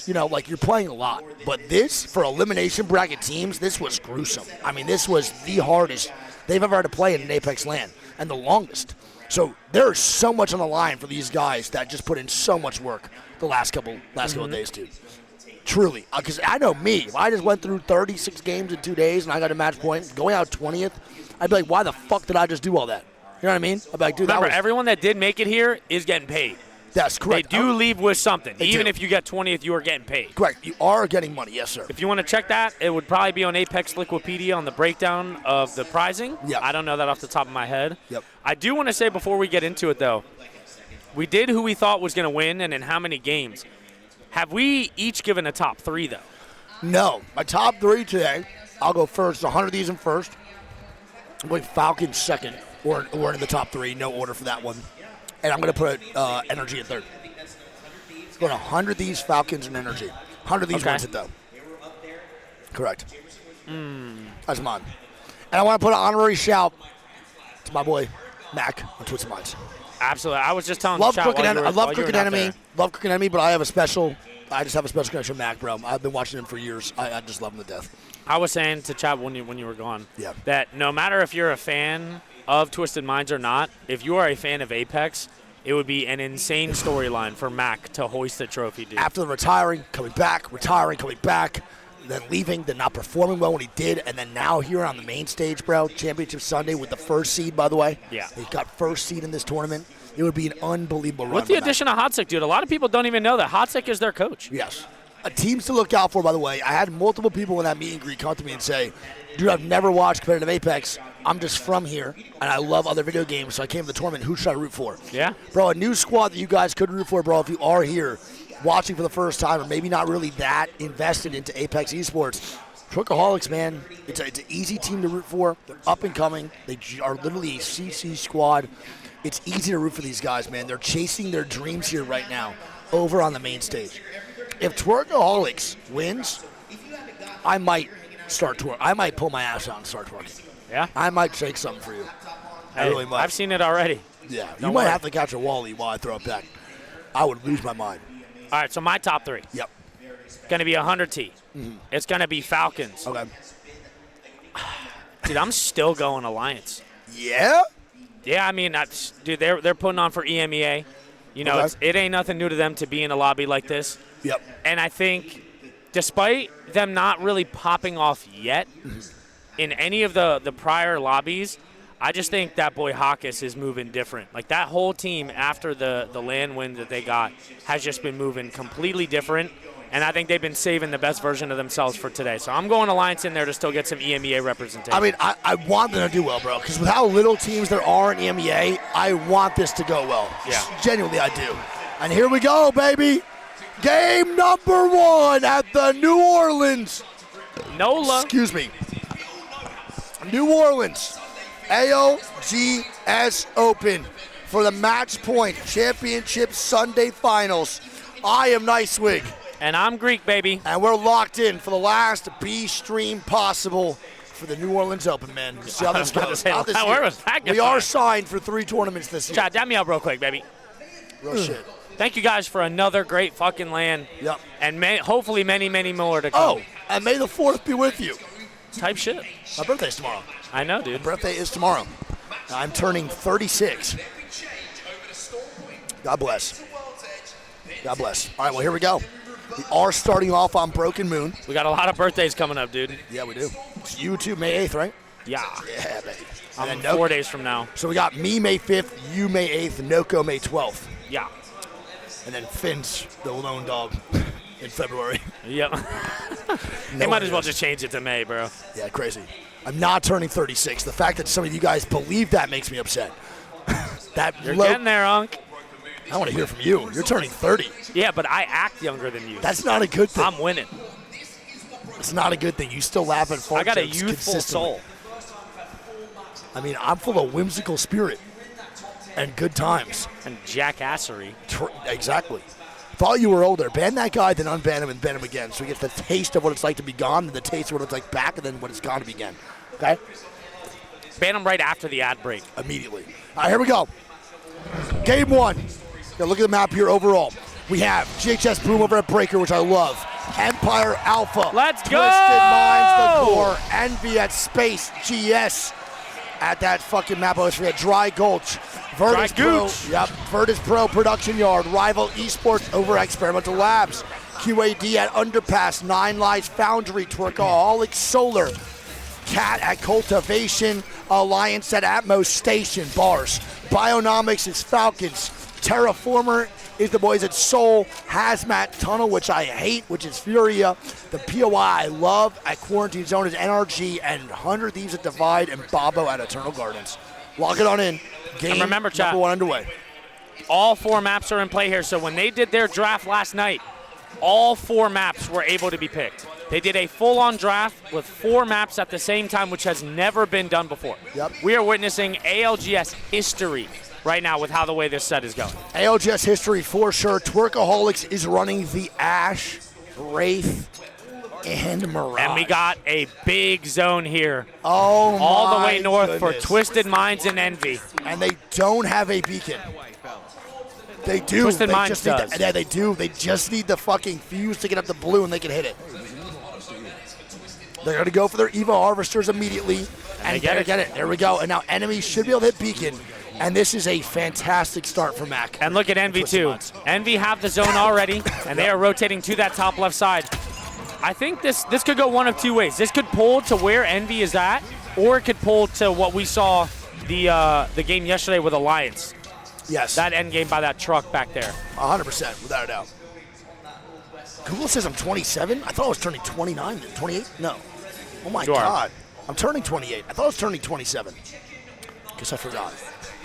you know, like you're playing a lot. But this, for elimination bracket teams, this was gruesome. I mean, this was the hardest they've ever had to play in an Apex LAN, and the longest. So there's so much on the line for these guys that just put in so much work the last couple of days, dude. Truly. Because I know me. If I just went through 36 games in 2 days and I got a match point, going out 20th, I'd be like, why the fuck did I just do all that? You know what I mean? I'd be like, dude, remember, everyone that did make it here is getting paid. That's correct. They do leave with something. Even if you get 20th, you are getting paid. Correct. You are getting money, yes, sir. If you want to check that, it would probably be on Apex Liquipedia on the breakdown of the pricing. Yeah. I don't know that off the top of my head. Yep. I do want to say before we get into it, though, we did who we thought was going to win and in how many games. Have we each given a top 3, though? No. My top 3 today, I'll go first. 100 of these in first. I'm going Falcon second, or in the top 3. No order for that one. And I'm going to put Energy in third. Going 100 these Falcons and Energy. 100 these wins it, though. Correct. That's mine. And I want to put an honorary shout to my boy, Mac, on Twitch Minds. Absolutely. I was just telling I love Cooking Enemy. Love Cooking Enemy, but I have a special connection with Mac, bro. I've been watching him for years. I just love him to death. I was saying to Chad when you were gone that no matter if you're a fan of Twisted Minds or not, if you are a fan of Apex, it would be an insane storyline for Mac to hoist the trophy, dude. After the retiring, coming back, then leaving, then not performing well when he did, and then now here on the main stage, bro, Championship Sunday with the first seed, by the way. Yeah. He got first seed in this tournament. It would be an unbelievable run. With the addition of Hotsick, dude, a lot of people don't even know that Hotsick is their coach. Yes. Teams to look out for, by the way. I had multiple people in that meet and greet come to me and say, dude, I've never watched competitive Apex. I'm just from here, and I love other video games, so I came to the tournament. Who should I root for? Yeah. Bro, a new squad that you guys could root for, bro, if you are here watching for the first time or maybe not really that invested into Apex esports. Workaholics, man, it's an easy team to root for. They're up and coming. They are literally a CC squad. It's easy to root for these guys, man. They're chasing their dreams here right now over on the main stage. If Twerkaholics wins, I might start twerking. I might pull my ass out and start twerking. Yeah? I might shake something for you. I really might. I've seen it already. Yeah, Don't you might worry. have to catch a Wally while I throw it back. I would lose my mind. All right, so my top 3. Yep. Going to be 100T. It's going to be Falcons. Okay. Dude, I'm still going Alliance. Yeah? Yeah, I mean, dude, they're putting on for EMEA. You know, Okay. it ain't nothing new to them to be in a lobby like this. Yep. And I think despite them not really popping off yet in any of the prior lobbies, I just think that boy Hawkus is moving different. Like that whole team after the LAN win that they got has just been moving completely different. And I think they've been saving the best version of themselves for today. So I'm going Alliance in there to still get some EMEA representation. I mean, I want them to do well, bro, because with how little teams there are in EMEA, I want this to go well. Yeah. Genuinely, I do. And here we go, baby. Game number 1 at the New Orleans. NOLA. Excuse me. New Orleans ALGS Open for the Match Point Championship Sunday Finals. I am NiceWigg. And I'm Greek, baby. And we're locked in for the last B stream possible for the New Orleans Open, man. We'll see how this about to goes. say, How this where year. was that We going? are signed for 3 tournaments this year. Chad, dab me up real quick, baby. Real shit. Thank you guys for another great fucking LAN. Yep. And hopefully many, many more to come. Oh, and may the 4th be with you. Type shit. My birthday's tomorrow. I know, dude. Birthday is tomorrow. I'm turning 36. God bless. God bless. All right, well, here we go. We are starting off on Broken Moon. We got a lot of birthdays coming up, dude. Yeah, we do. It's you too, May 8th, right? Yeah. Yeah, baby. I'm And then 4 days from now. So we got me May 5th, you May 8th, Noko May 12th. Yeah. And then Finn's the lone dog in February. Yep. They might as well just change it to May, bro. Yeah, crazy. I'm not turning 36. The fact that some of you guys believe that makes me upset. You're getting there, Unc. I want to hear from you. You're turning 30. Yeah, but I act younger than you. That's not a good thing. I'm winning. It's not a good thing. You still laugh at fart I got a jokes youthful consistently. soul. I mean, I'm full of whimsical spirit and good times. And jackassery. Exactly. Thought you were older. Ban that guy, then unban him and ban him again. So he gets the taste of what it's like to be gone, and the taste of what it's like back, and then what it's gone to be again. Okay? Ban him right after the ad break. Immediately. All right, here we go. Game 1. Now look at the map here overall. We have GHS Boom over at Breaker, which I love. Empire Alpha. Let's Twisted go! Minds, the core. Envy at Space GS at that fucking map. I always forget. Dry Gulch. Virtus Dry Pro. Gooch. Yep. Virtus Pro Production Yard. Rival Esports over at Experimental Labs. QAD at Underpass. Nine Lives Foundry. Twerkaholic Solar. Cat at Cultivation. Alliance at Atmos Station. Bars. Bionomics is Falcons. Terraformer is the boys at Soul. Hazmat Tunnel, which I hate, which is Furia. The POI I love at Quarantine Zone is NRG, and 100 Thieves at Divide, and Bobo at Eternal Gardens. Lock it on in. Game And remember, chat, number 1 underway. All 4 maps are in play here. So when they did their draft last night, all 4 maps were able to be picked. They did a full-on draft with 4 maps at the same time, which has never been done before. Yep. We are witnessing ALGS history right now with how the way this set is going. ALGS history for sure. Twerkaholics is running the Ash, Wraith, and Mirage. And we got a big zone here. Oh, all the my way north for goodness. Twisted Minds and Envy. And they don't have a beacon. They do. Twisted They Minds just need does. yeah, they do. They just need the fucking fuse to get up the blue, and they can hit it. They're going to go for their Evo Harvesters immediately. And they get it. There we go. And now enemies should be able to hit beacon. And this is a fantastic start for Mac. And look at Envy, Twisted too. Minds. Envy have the zone already, and they are rotating to that top left side. I think this could go one of 2 ways. This could pull to where Envy is at, or it could pull to what we saw the game yesterday with Alliance. Yes. That end game by that truck back there. 100%, without a doubt. Google says I'm 27. I thought I was turning 29 then. 28? No. Oh my You are. God. I'm turning 28. I thought I was turning 27. Guess I forgot.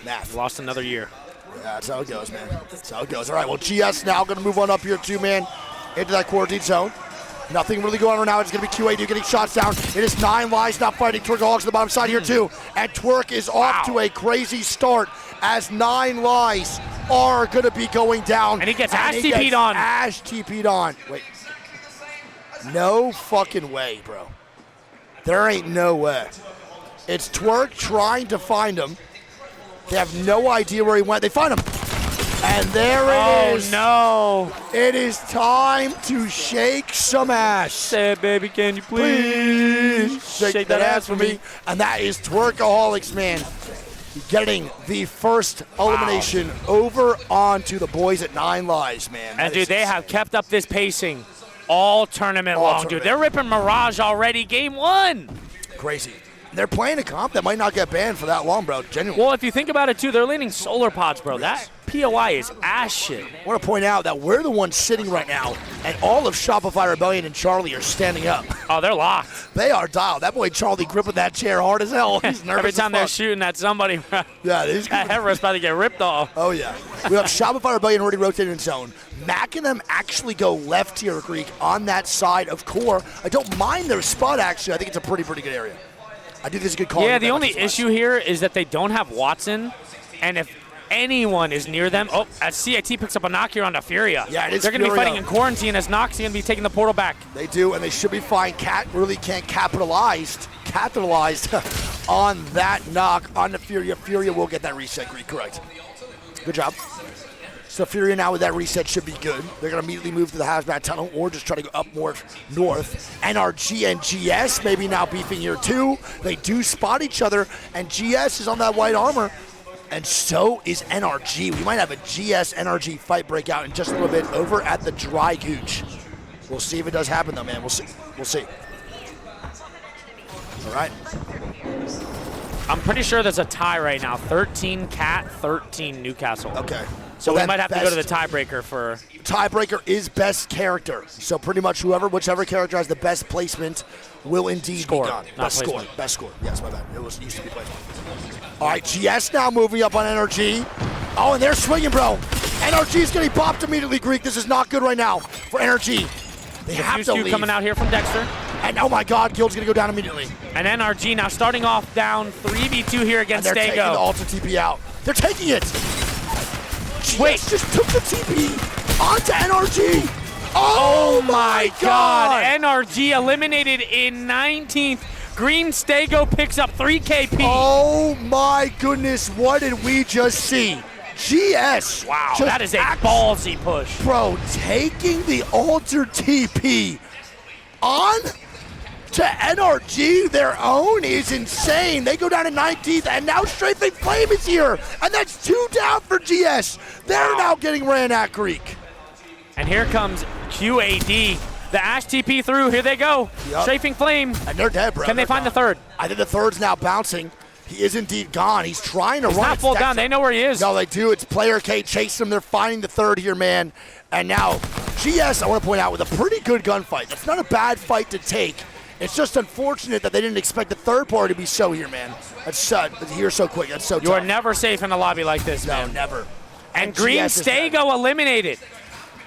Math. Lost another year. Yeah, that's how it goes, man. That's how it goes. All right, well, GS now going to move on up here too, man, into that quarantine zone. Nothing really going on right now. It's going to be QAD getting shots down. It is 9 Lives not fighting. Twerkaholics on the bottom side here too. And Twerk is off to a crazy start as 9 Lives are going to be going down. And he gets Ash TP'd on. Ash TP'd on. Wait. No fucking way, bro. There ain't no way. It's Twerk trying to find him. They have no idea where he went. They find him. And there it is. Oh, no. It is time to shake some ass. Say it, baby, can you please Shake that ass for me. And that is Twerkaholics, man. Getting the first elimination over onto the boys at 9 Lives, man. And, dude, they have kept up this pacing all tournament long, dude. They're ripping Mirage already. Game 1. Crazy. They're playing a comp that might not get banned for that long, bro. Genuinely. Well, if you think about it, too, they're leaning solar pods, bro. That POI is ass shit. I want to point out that we're the ones sitting right now, and all of Shopify Rebellion and Charlie are standing up. Oh, they're locked. They are dialed. That boy Charlie gripping that chair hard as hell. He's nervous. Every time as they're fuck. shooting at somebody, Yeah, he's that headrest about to get ripped off. Oh, yeah. We have Shopify Rebellion already rotated in zone. Mac and them actually go left here, Greek, on that side of core. I don't mind their spot, actually. I think it's a pretty good area. I do think it's a good call. Yeah, the only issue here is that they don't have Watson, and if anyone is near them, as CIT picks up a knock here on the Furia. Yeah, it is They're going to be Furia. fighting in quarantine as Nox going to be taking the portal back. They do, and they should be fine. Cat really can't capitalize on that knock on the Furia. Furia will get that reset, Greek, correct. Good job. So Furia now with that reset should be good. They're going to immediately move to the hazmat tunnel or just try to go up more north. NRG and GS maybe now beefing here too. They do spot each other, and GS is on that white armor, and so is NRG. We might have a GS-NRG fight break out in just a little bit over at the Dry Gooch. We'll see if it does happen though, man. We'll see. We'll see. All right. I'm pretty sure there's a tie right now. 13 Cat, 13 Newcastle. Okay. So Well, we might have to go to the best- tiebreaker for... Tiebreaker is best character. So pretty much whichever character has the best placement will indeed Score, be gone. not Best score. placement. Best score. Yes, my bad. It used to be placement. All right, GS now moving up on NRG. Oh, and they're swinging, bro. NRG's getting bopped immediately, Greek. This is not good right now for NRG. They have to leave. coming out here from Dexter. And oh my God, Guild's gonna go down immediately. And NRG now starting off down 3v2 here And against they're taking the Stego. Alter TP out. They're taking it. Wait. GS just took the TP onto NRG. Oh my God. NRG eliminated in 19th. Green Stego picks up 3 KP. Oh my goodness, what did we just see? GS. Wow, just that is a ballsy push. Bro, taking the Alter TP on to NRG, their own, is insane. They go down to 19th, and now Strafing Flame is here, and that's 2 down for GS. They're now getting ran at, Greek. And here comes QAD. The Ash TP through. Here they go. Yep. Strafing Flame. And they're dead, bro. Can they They're find the gone. third? I think the third's now bouncing. He is indeed gone. He's trying to He's run. not full It's down. Dexter. They know where he is. No, they do. It's player K chasing him. They're finding the third here, man. And now GS, I want to point out, with a pretty good gunfight. That's not a bad fight to take. It's just unfortunate that they didn't expect the third party to be so here, man. That's here so quick. That's so You are tough. never safe in a lobby like this, No, man. never. And Green GS is dead. Stego eliminated.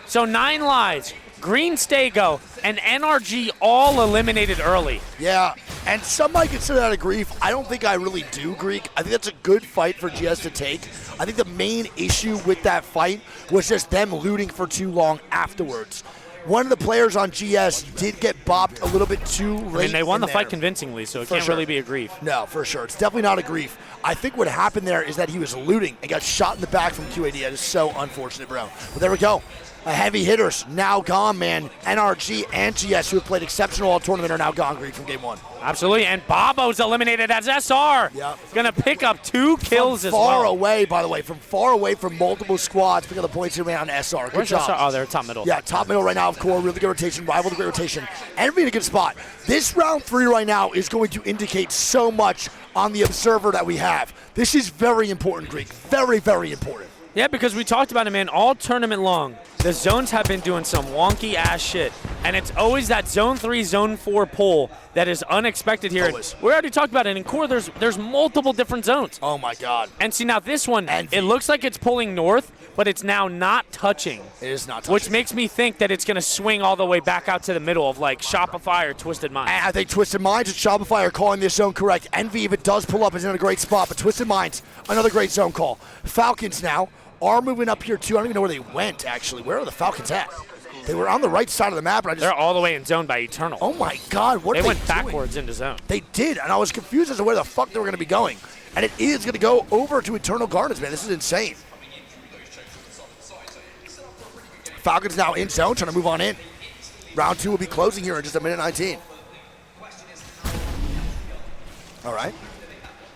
So 9 lives. Green Stego and NRG all eliminated early. Yeah, and some might consider that a grief. I don't think I really do, Greek. I think that's a good fight for GS to take. I think the main issue with that fight was just them looting for too long afterwards. One of the players on GS did get bopped a little bit too late. I mean, they won in the fight there. convincingly, so it For can't sure. really be a grief. No, for sure. It's definitely not a grief. I think what happened there is that he was looting and got shot in the back from QAD. That is so unfortunate, bro. But there we go. Heavy hitters now gone, man. NRG and GS, who have played exceptional all tournament, are now gone, Greek, from game 1. Absolutely, and Bobo's eliminated as SR. Yep. Gonna pick up 2 kills as far well. away, by the way, from far away from multiple squads. Pick up the points here, man, on SR. Good Where's job. SR? Oh, they're top middle. Yeah, top middle right now of core. Really good rotation. Rival the great rotation. Envy in a good spot. This round 3 right now is going to indicate so much on the observer that we have. This is very important, Greek. Very, very important. Yeah, because we talked about it, man, all tournament long. The zones have been doing some wonky-ass shit, and it's always that Zone 3, Zone 4 pull that is unexpected here. Always. We already talked about it. In core, there's multiple different zones. Oh, my God. And see, now this one, Envy. it looks like it's pulling north, but it's now not touching. It is not touching. Which makes me think that it's going to swing all the way back out to the middle of, like, Shopify or Twisted Minds. I think Twisted Minds and Shopify are calling this zone correct. Envy, if it does pull up, is in a great spot, but Twisted Minds, another great zone call. Falcons now are moving up here, too. I don't even know where they went, actually. Where are the Falcons at? They were on the right side of the map, but They're all the way in zone by Eternal. Oh, my God. What They are they went doing? backwards into zone. They did, and I was confused as to where the fuck they were going to be going. And it is going to go over to Eternal Gardens, man. This is insane. Falcons now in zone, trying to move on in. Round 2 will be closing here in just a minute 19. All right.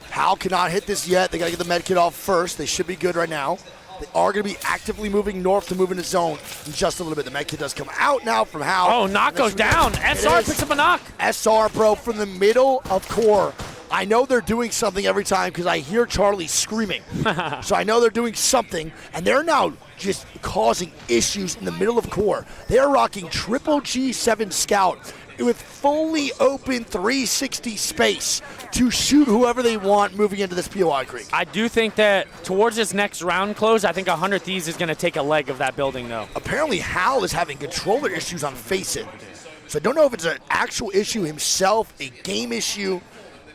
Hal cannot hit this yet. They got to get the med kit off first. They should be good right now. They are going to be actively moving north to move into zone in just a little bit. The med kit does come out now from Hal. Oh, knock goes down. SR picks up a knock. SR, bro, from the middle of core. I know they're doing something every time because I hear Charlie screaming. So I know they're doing something, and they're now just causing issues in the middle of core. They're rocking triple G7 Scout with fully open 360 space to shoot whoever they want moving into this POI Creek. I do think that towards this next round close, I think 100 Thieves is going to take a leg of that building, though. Apparently, Hal is having controller issues on Face It. So I don't know if it's an actual issue himself, a game issue,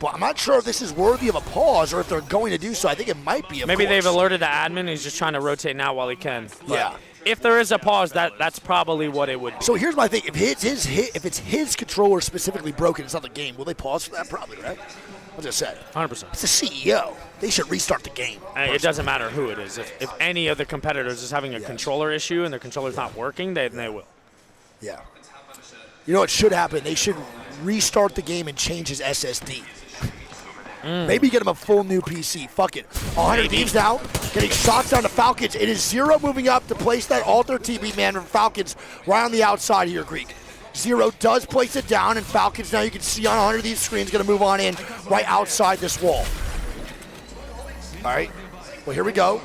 but I'm not sure if this is worthy of a pause or if they're going to do so. I think it might be a Maybe course. they've alerted the admin. He's just trying to rotate now while he can. But Yeah. if there is a pause, that's probably what it would be. So here's my thing. If it's his controller specifically broken, it's not the game, will they pause for that? Probably, right? I'll just say. 100%. It's the CEO. They should restart the game. It doesn't matter who it is. If any of the competitors is having a controller issue and their controller's not working, then they will. Yeah. You know what should happen? They should restart the game and change his SSD. Maybe get him a full new PC. Fuck it. 100 Thieves now, getting shots down to Falcons. It is Zero moving up to place that alter TB man from Falcons right on the outside here, Greek. Zero does place it down, and Falcons now you can see on 100 Thieves screens going to move on in right outside this wall. All right. Well, here we go.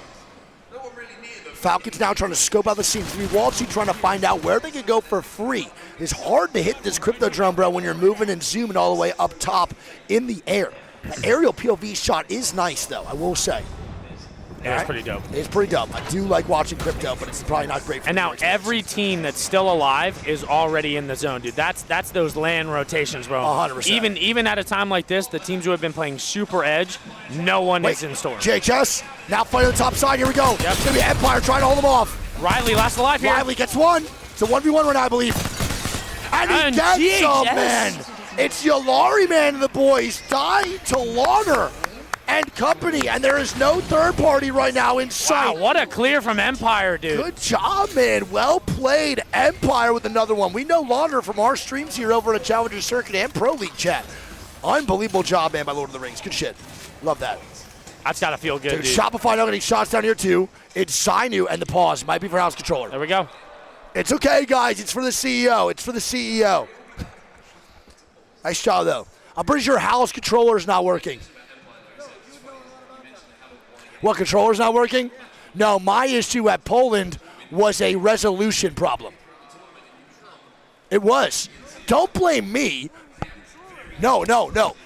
Falcons now trying to scope out the scene. Walshy trying to find out where they can go for free. It's hard to hit this crypto drum, bro, when you're moving and zooming all the way up top in the air. The aerial POV shot is nice, though, I will say. Yeah, it's pretty dope. It's pretty dope. I do like watching crypto, but it's probably not great for And now every team that's still alive is already in the zone, dude. That's those land rotations, bro. 100%. Even at a time like this, the teams who have been playing super edge, no one is in store. JHS now fighting on the top side. Here we go. Yep. It's going to be Empire trying to hold them off. Riley last alive here. Riley gets one. It's a 1v1 right now, I believe. And he gets GHS. some, man. It's Yolari, man, and the boys dying to Lauder and company, and there is no third party right now in sight. Wow, what a clear from Empire, dude. Good job, man. Well played. Empire with another one. We know Lauder from our streams here over at Challenger Circuit and Pro League chat. Unbelievable job, man, by Lord of the Rings. Good shit. Love that. That's got to feel good, dude. Shopify now getting shots down here, too. It's Zainu, and the pause might be for House Controller. There we go. It's okay, guys. It's for the CEO. It's for the CEO. Nice job, though. I'm pretty sure Hal's controller is not working. What, controller's not working? No, my issue at Poland was a resolution problem. It was. Don't blame me. No.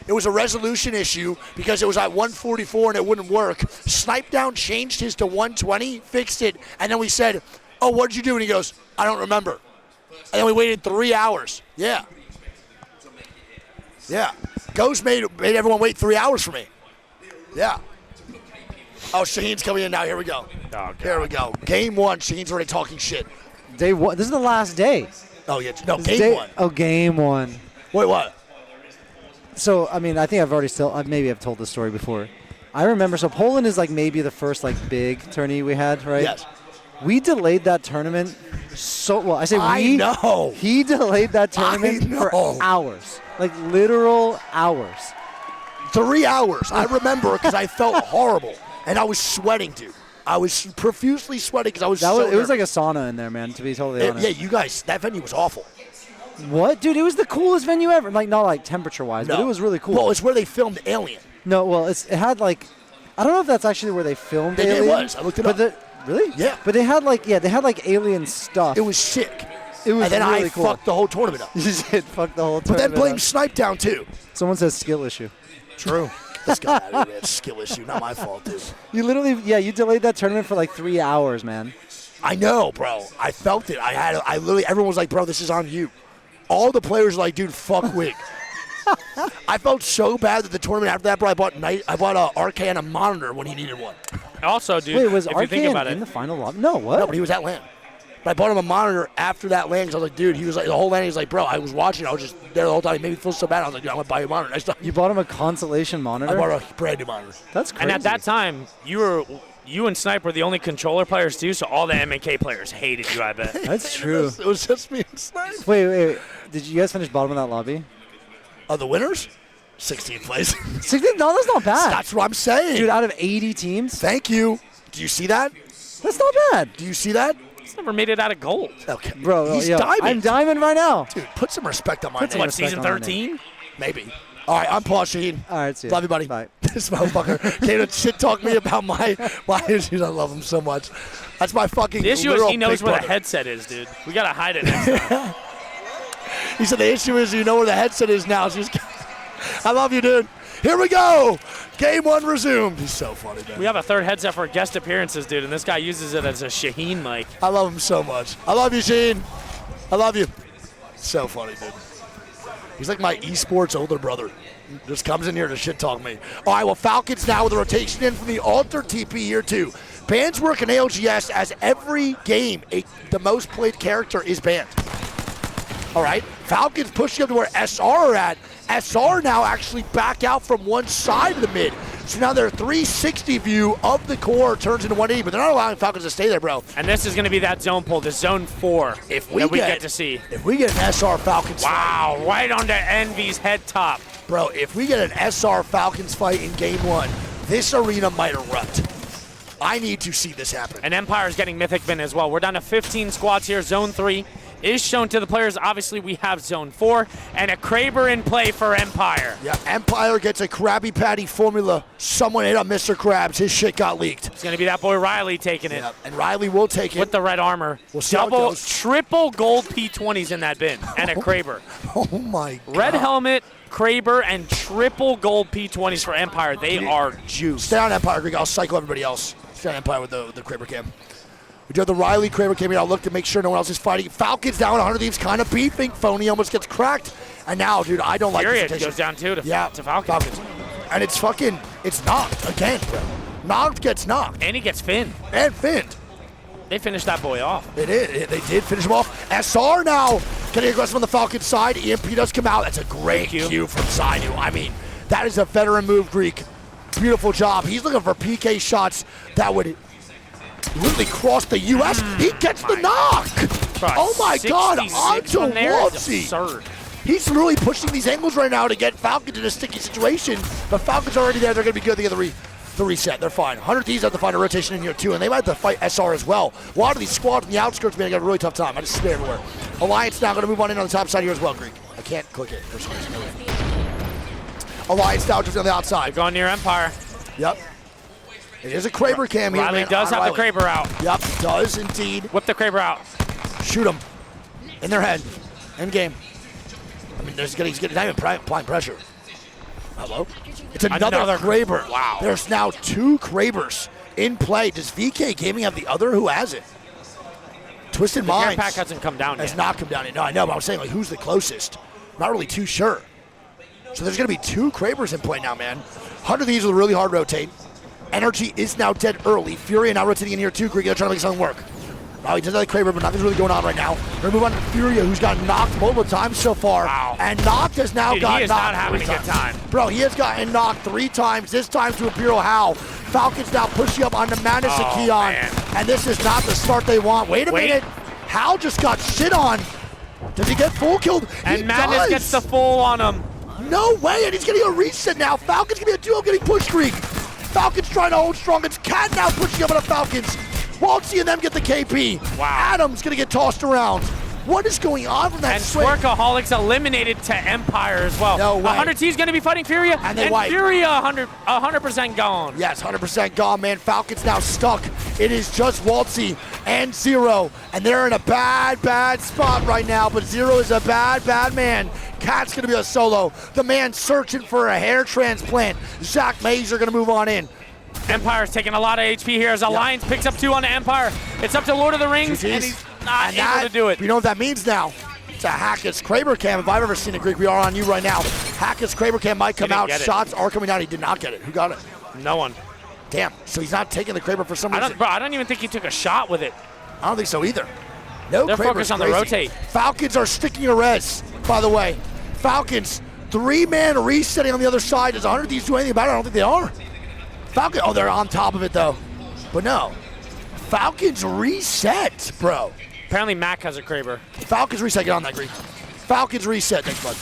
It was a resolution issue because it was at 144 and it wouldn't work. Snipe Down changed his to 120, fixed it, and then we said, oh, what did you do? And he goes, I don't remember. And then we waited 3 hours. Yeah. Ghost made everyone wait 3 hours for me. Yeah. Oh, Shaheen's coming in now. Here we go. Oh, Here we go. Game one. Shaheen's already talking shit. Day one. This is the last day. Oh, yeah. No, This is game one. Oh, game one. Wait, what? So, I mean, I think maybe I've told this story before. I remember, so Poland is like maybe the first like big tourney we had, right? Yes. We delayed that tournament so, well, I say we. I know. He delayed that tournament know. for hours. Like literal hours. 3 hours. I remember because I felt horrible. And I was sweating, dude. I was profusely sweating because I was It was like a sauna in there, man, to be totally honest. Yeah, you guys, that venue was awful. What? Dude, it was the coolest venue ever. Like, not like temperature-wise, but it was really cool. Well, it's where they filmed Alien. No, well, it had like, I don't know if that's actually where they filmed Alien. It was. I looked it up. But Really? Yeah. But they had like alien stuff. It was sick. It was And then really I cool. fucked the whole tournament up. You just did fuck the whole But then tournament blame up. Snipe down too. Someone says skill issue. True. This guy out of here, man. Skill issue, not my fault, dude. You literally, you delayed that tournament for like 3 hours, man. I know, bro. I felt it. I literally, everyone was like, bro, this is on you. All the players were like, dude, fuck Wig. I felt so bad that the tournament after that, bro, I bought RKN a monitor when he needed one. Also, dude, Wait, was if you think Arcane about in it, the final lobby? No, what? No, but he was at LAN. But I bought him a monitor after that LAN because I was like, dude, he was like, the whole LAN, he was like, bro, I was watching, I was just there the whole time. He made me feel so bad. I was like, dude, I'm going to buy you a monitor next time. You bought him a consolation monitor? I bought a brand new monitor. That's crazy. and at that time, you and Snipe were the only controller players too, so all the MK players hated you, I bet. That's true. It was just me and Snipe. Wait. Did you guys finish bottom of that lobby? The winners? 16th place. 16? No, that's not bad. That's what I'm saying. Dude, out of 80 teams? Thank you. Do you see that? That's not bad. Do you see that? He's never made it out of gold. Okay. Bro, he's yo, diamond. I'm diamond right now. Dude, put some respect on my Put some name. What, season respect on my 13? Maybe. All right, I'm Paul Sheen. All right, see ya. Love you, buddy. Bye. This motherfucker came to shit talk me about my issues. I love him so much. That's my fucking The issue is literal he knows big where brother. the headset is, dude. We gotta hide it next time. He said the issue is you know where the headset is now. So just, I love you, dude. Here we go. Game 1 resumed. He's so funny, man. We have a third headset for guest appearances, dude, and this guy uses it as a Shaheen mic. I love him so much. I love you, Sheen. I love you. So funny, dude. He's like my esports older brother. Just comes in here to shit talk me. All right, well, Falcons now with a rotation in from the Alter TP year 2. Bans work in ALGS as every game the most played character is banned. All right, Falcons pushing up to where SR are at. SR now actually back out from one side of the mid. So now their 360 view of the core turns into 180, but they're not allowing Falcons to stay there, bro. And this is going to be that zone pull, the zone 4 If we that we get- get to see. If we get an SR Falcons Wow, right onto Envy's head top. bro, if we get an SR Falcons fight in game 1, this arena might erupt. I need to see this happen. And Empire's getting Mythic Bin as well. We're down to 15 squads here. Zone 3 is shown to the players. Obviously, we have Zone 4 and a Kraber in play for Empire. Yeah, Empire gets a Krabby Patty formula. Someone hit on Mr. Krabs. His shit got leaked. It's going to be that boy Riley taking it. Yeah, and Riley will take it. With the red armor. We'll see how it Double, goes. triple gold P20s in that bin. And a Kraber. Oh my God. Red helmet, Kraber, and triple gold P20s for Empire. They are juiced. Stay on Empire, Greg. I'll cycle everybody else. Stay on Empire with the Kraber cam. We do have the Riley Kraber cam here. I'll look to make sure no one else is fighting. Falcons down 100 Thieves, kind of beefing. Phony almost gets cracked. And now, dude, I don't like this Furia rotation. goes down too to to Falcons. And it's knocked again, bro. Knocked gets knocked. And he gets Finn. And finned. They finished that boy off. They did finish him off. SR now getting aggressive on the Falcons side. EMP does come out. That's a great cue from Zainu. I mean, that is a veteran move, Greek. Beautiful job. He's looking for PK shots that would literally cross the U.S. He gets the knock. Bro, Oh my God, 66 onto from there is Wolfsy. absurd. He's really pushing these angles right now to get Falcons in a sticky situation. But Falcons are already there. They're going to be good. They get the reset. They're fine. 100 Thieves have to find a rotation in here too, and they might have to fight SR as well. A lot of these squads on the outskirts, man, got a really tough time. I just spit everywhere. Alliance now going to move on in on the top side here as well, Greek. I can't click it for some reason. Alliance now just on the outside. Going near Empire. Yep. It is a Kraber cam here, Riley man. does on have the Riley. Kraber out. Yep, does indeed. Whip the Kraber out. Shoot him in their head. End game. I mean, he's getting not even applying pressure. Hello? It's another Kraber. Wow. There's now 2 Krabers in play. Does VK Gaming have the other? Who has it? Twisted The care Minds pack hasn't come down has yet. not come down yet. No, I know, but I was saying, like, who's the closest? Not really too sure. So there's going to be 2 Krabers in play now, man. 100 of these will really hard rotate. Energy is now dead early. Furia now rotating in here too. Greek, they're trying to make something work. Wow, he does have the Kraber, but nothing's really going on right now. We're going to move on to Furia, who's got knocked multiple times so far. Wow. And knocked has now Dude, got he is knocked not having 3 a good times. time. Bro, he has gotten knocked 3 times, this time to Imperial Howl. Falcons now pushing up onto Madness and Keon. Man. And this is not the start they want. Wait a minute. Howl just got shit on. Does he get full killed? And He Madness does. gets the full on him. No way, and he's getting a reset now. Falcons gonna be a duo getting push Greek. Falcons trying to hold strong. It's Cat now pushing up on the Falcons. Won't see them get the KP. Wow. Adam's gonna get tossed around. What is going on from that And swing? Twerkaholics eliminated to Empire as well. No way. 100T is going to be fighting Furia, And they wipe. Furia 100% gone. Yes, 100% gone, man. Falcons now stuck. It is just Waltzy and Zero, and they're in a bad, bad spot right now, but Zero is a bad, bad man. Cat's going to be a solo. The man searching for a hair transplant. Zach Mays are going to move on in. Empire's taking a lot of HP here as Alliance picks up 2 on the Empire. It's up to Lord of the Rings, and he's not able to do it. You know what that means now? It's a Hackett's Kraber Cam. If I've ever seen a Greek, we are on you right now. Hackett's Kraber Cam might come out. Shots are coming out. He did not get it. Who got it? No one. Damn. So he's not taking the Kraber for some reason. I don't even think he took a shot with it. I don't think so either. No, They're Kraber's focused on the crazy. rotate. Falcons are sticking a res, by the way. Falcons, 3-man resetting on the other side. Does 100 Thieves do anything about it? I don't think they are. Falcon, oh, they're on top of it, though. But no. Falcons reset, bro. Apparently Mac has a Kraber. Falcons reset. Get on that, Green. Falcons reset. Thanks, bud.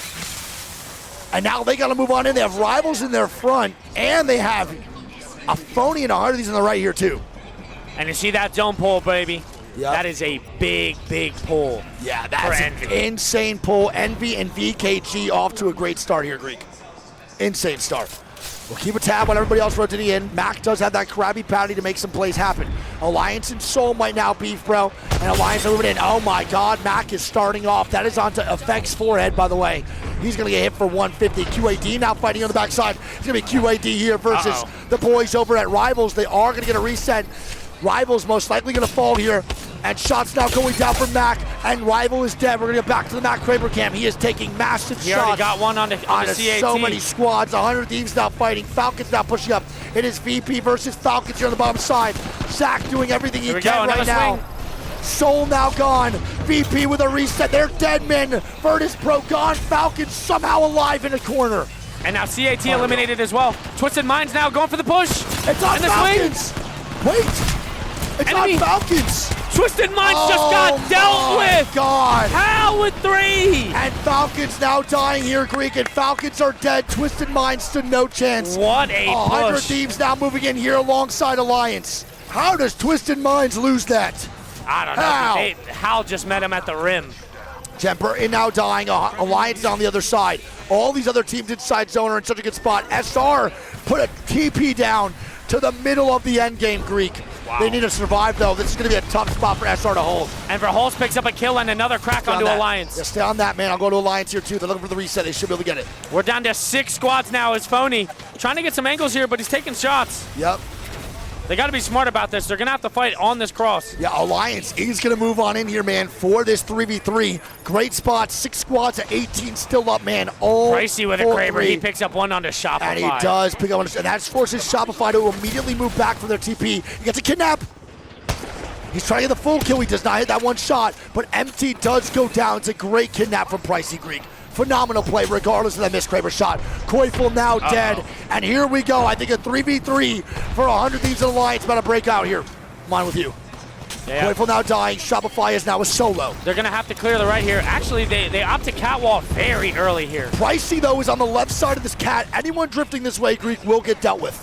And now they got to move on in. They have rivals in their front, and they have a phony and 100 Thieves on the right here, too. And you see that zone pull, baby? Yep. That is a big, big pull. Yeah, that's an insane pull. Envy and VKG off to a great start here, Greek. Insane start. We'll keep a tab on everybody else rotating in. Mac does have that Krabby Patty to make some plays happen. Alliance and Soul might now beef, bro. And Alliance are moving in. Oh my God, Mac is starting off. That is onto Effect's forehead, by the way. He's going to get hit for 150. QAD now fighting on the backside. It's going to be QAD here versus the boys over at Rivals. They are going to get a reset. Rivals most likely going to fall here. And shots now going down from Mac, and Rival is dead. We're going to get back to the Mac Kraber Cam. He is taking massive shots. He already got one on the CAT. So many squads. 100 Thieves now fighting. Falcons now pushing up. It is VP versus Falcons here on the bottom side. Zach doing everything he can right now. Soul now gone. VP with a reset. They're dead men. Virtus Pro gone. Falcons somehow alive in a corner. And now CAT eliminated as well. Twisted Minds now going for the push. It's on Falcons. Wait. It's on Falcons. Twisted Minds just got dealt with. God. How with 3? And Falcons now dying here, Greek, and Falcons are dead. Twisted Minds stood no chance. What a 100 push. Thieves now moving in here alongside Alliance. How does Twisted Minds lose that? I don't know. Hal just met him at the rim. Jen Burton now dying. Alliance on the other side. All these other teams inside zone are in such a good spot. SR put a TP down to the middle of the end game, Greek. Wow. They need to survive, though. This is going to be a tough spot for SR to hold. And Verholz picks up a kill and another crack onto Alliance. Yeah, stay on that, man. I'll go to Alliance here, too. They're looking for the reset. They should be able to get it. We're down to 6 squads now as Phony. Trying to get some angles here, but he's taking shots. Yep. They got to be smart about this. They're going to have to fight on this cross. Yeah, Alliance is going to move on in here, man, for this 3v3. Great spot. 6 squads at 18 still up, man. All Pricey with a Kraber. He picks up one onto Shopify. And he does pick up one. And that forces Shopify to immediately move back from their TP. He gets a kidnap. He's trying to get the full kill. He does not hit that one shot, but MT does go down. It's a great kidnap from Pricey Greek. Phenomenal play, regardless of that missed Kraber shot. Koifel now dead, and here we go. I think a 3v3 for 100 Thieves and Alliance about to break out here. I'm on with you. Yeah. Koifel now dying. Shopify is now a solo. They're going to have to clear the right here. Actually, they opt to catwalk very early here. Pricey, though, is on the left side of this cat. Anyone drifting this way, Greek, will get dealt with.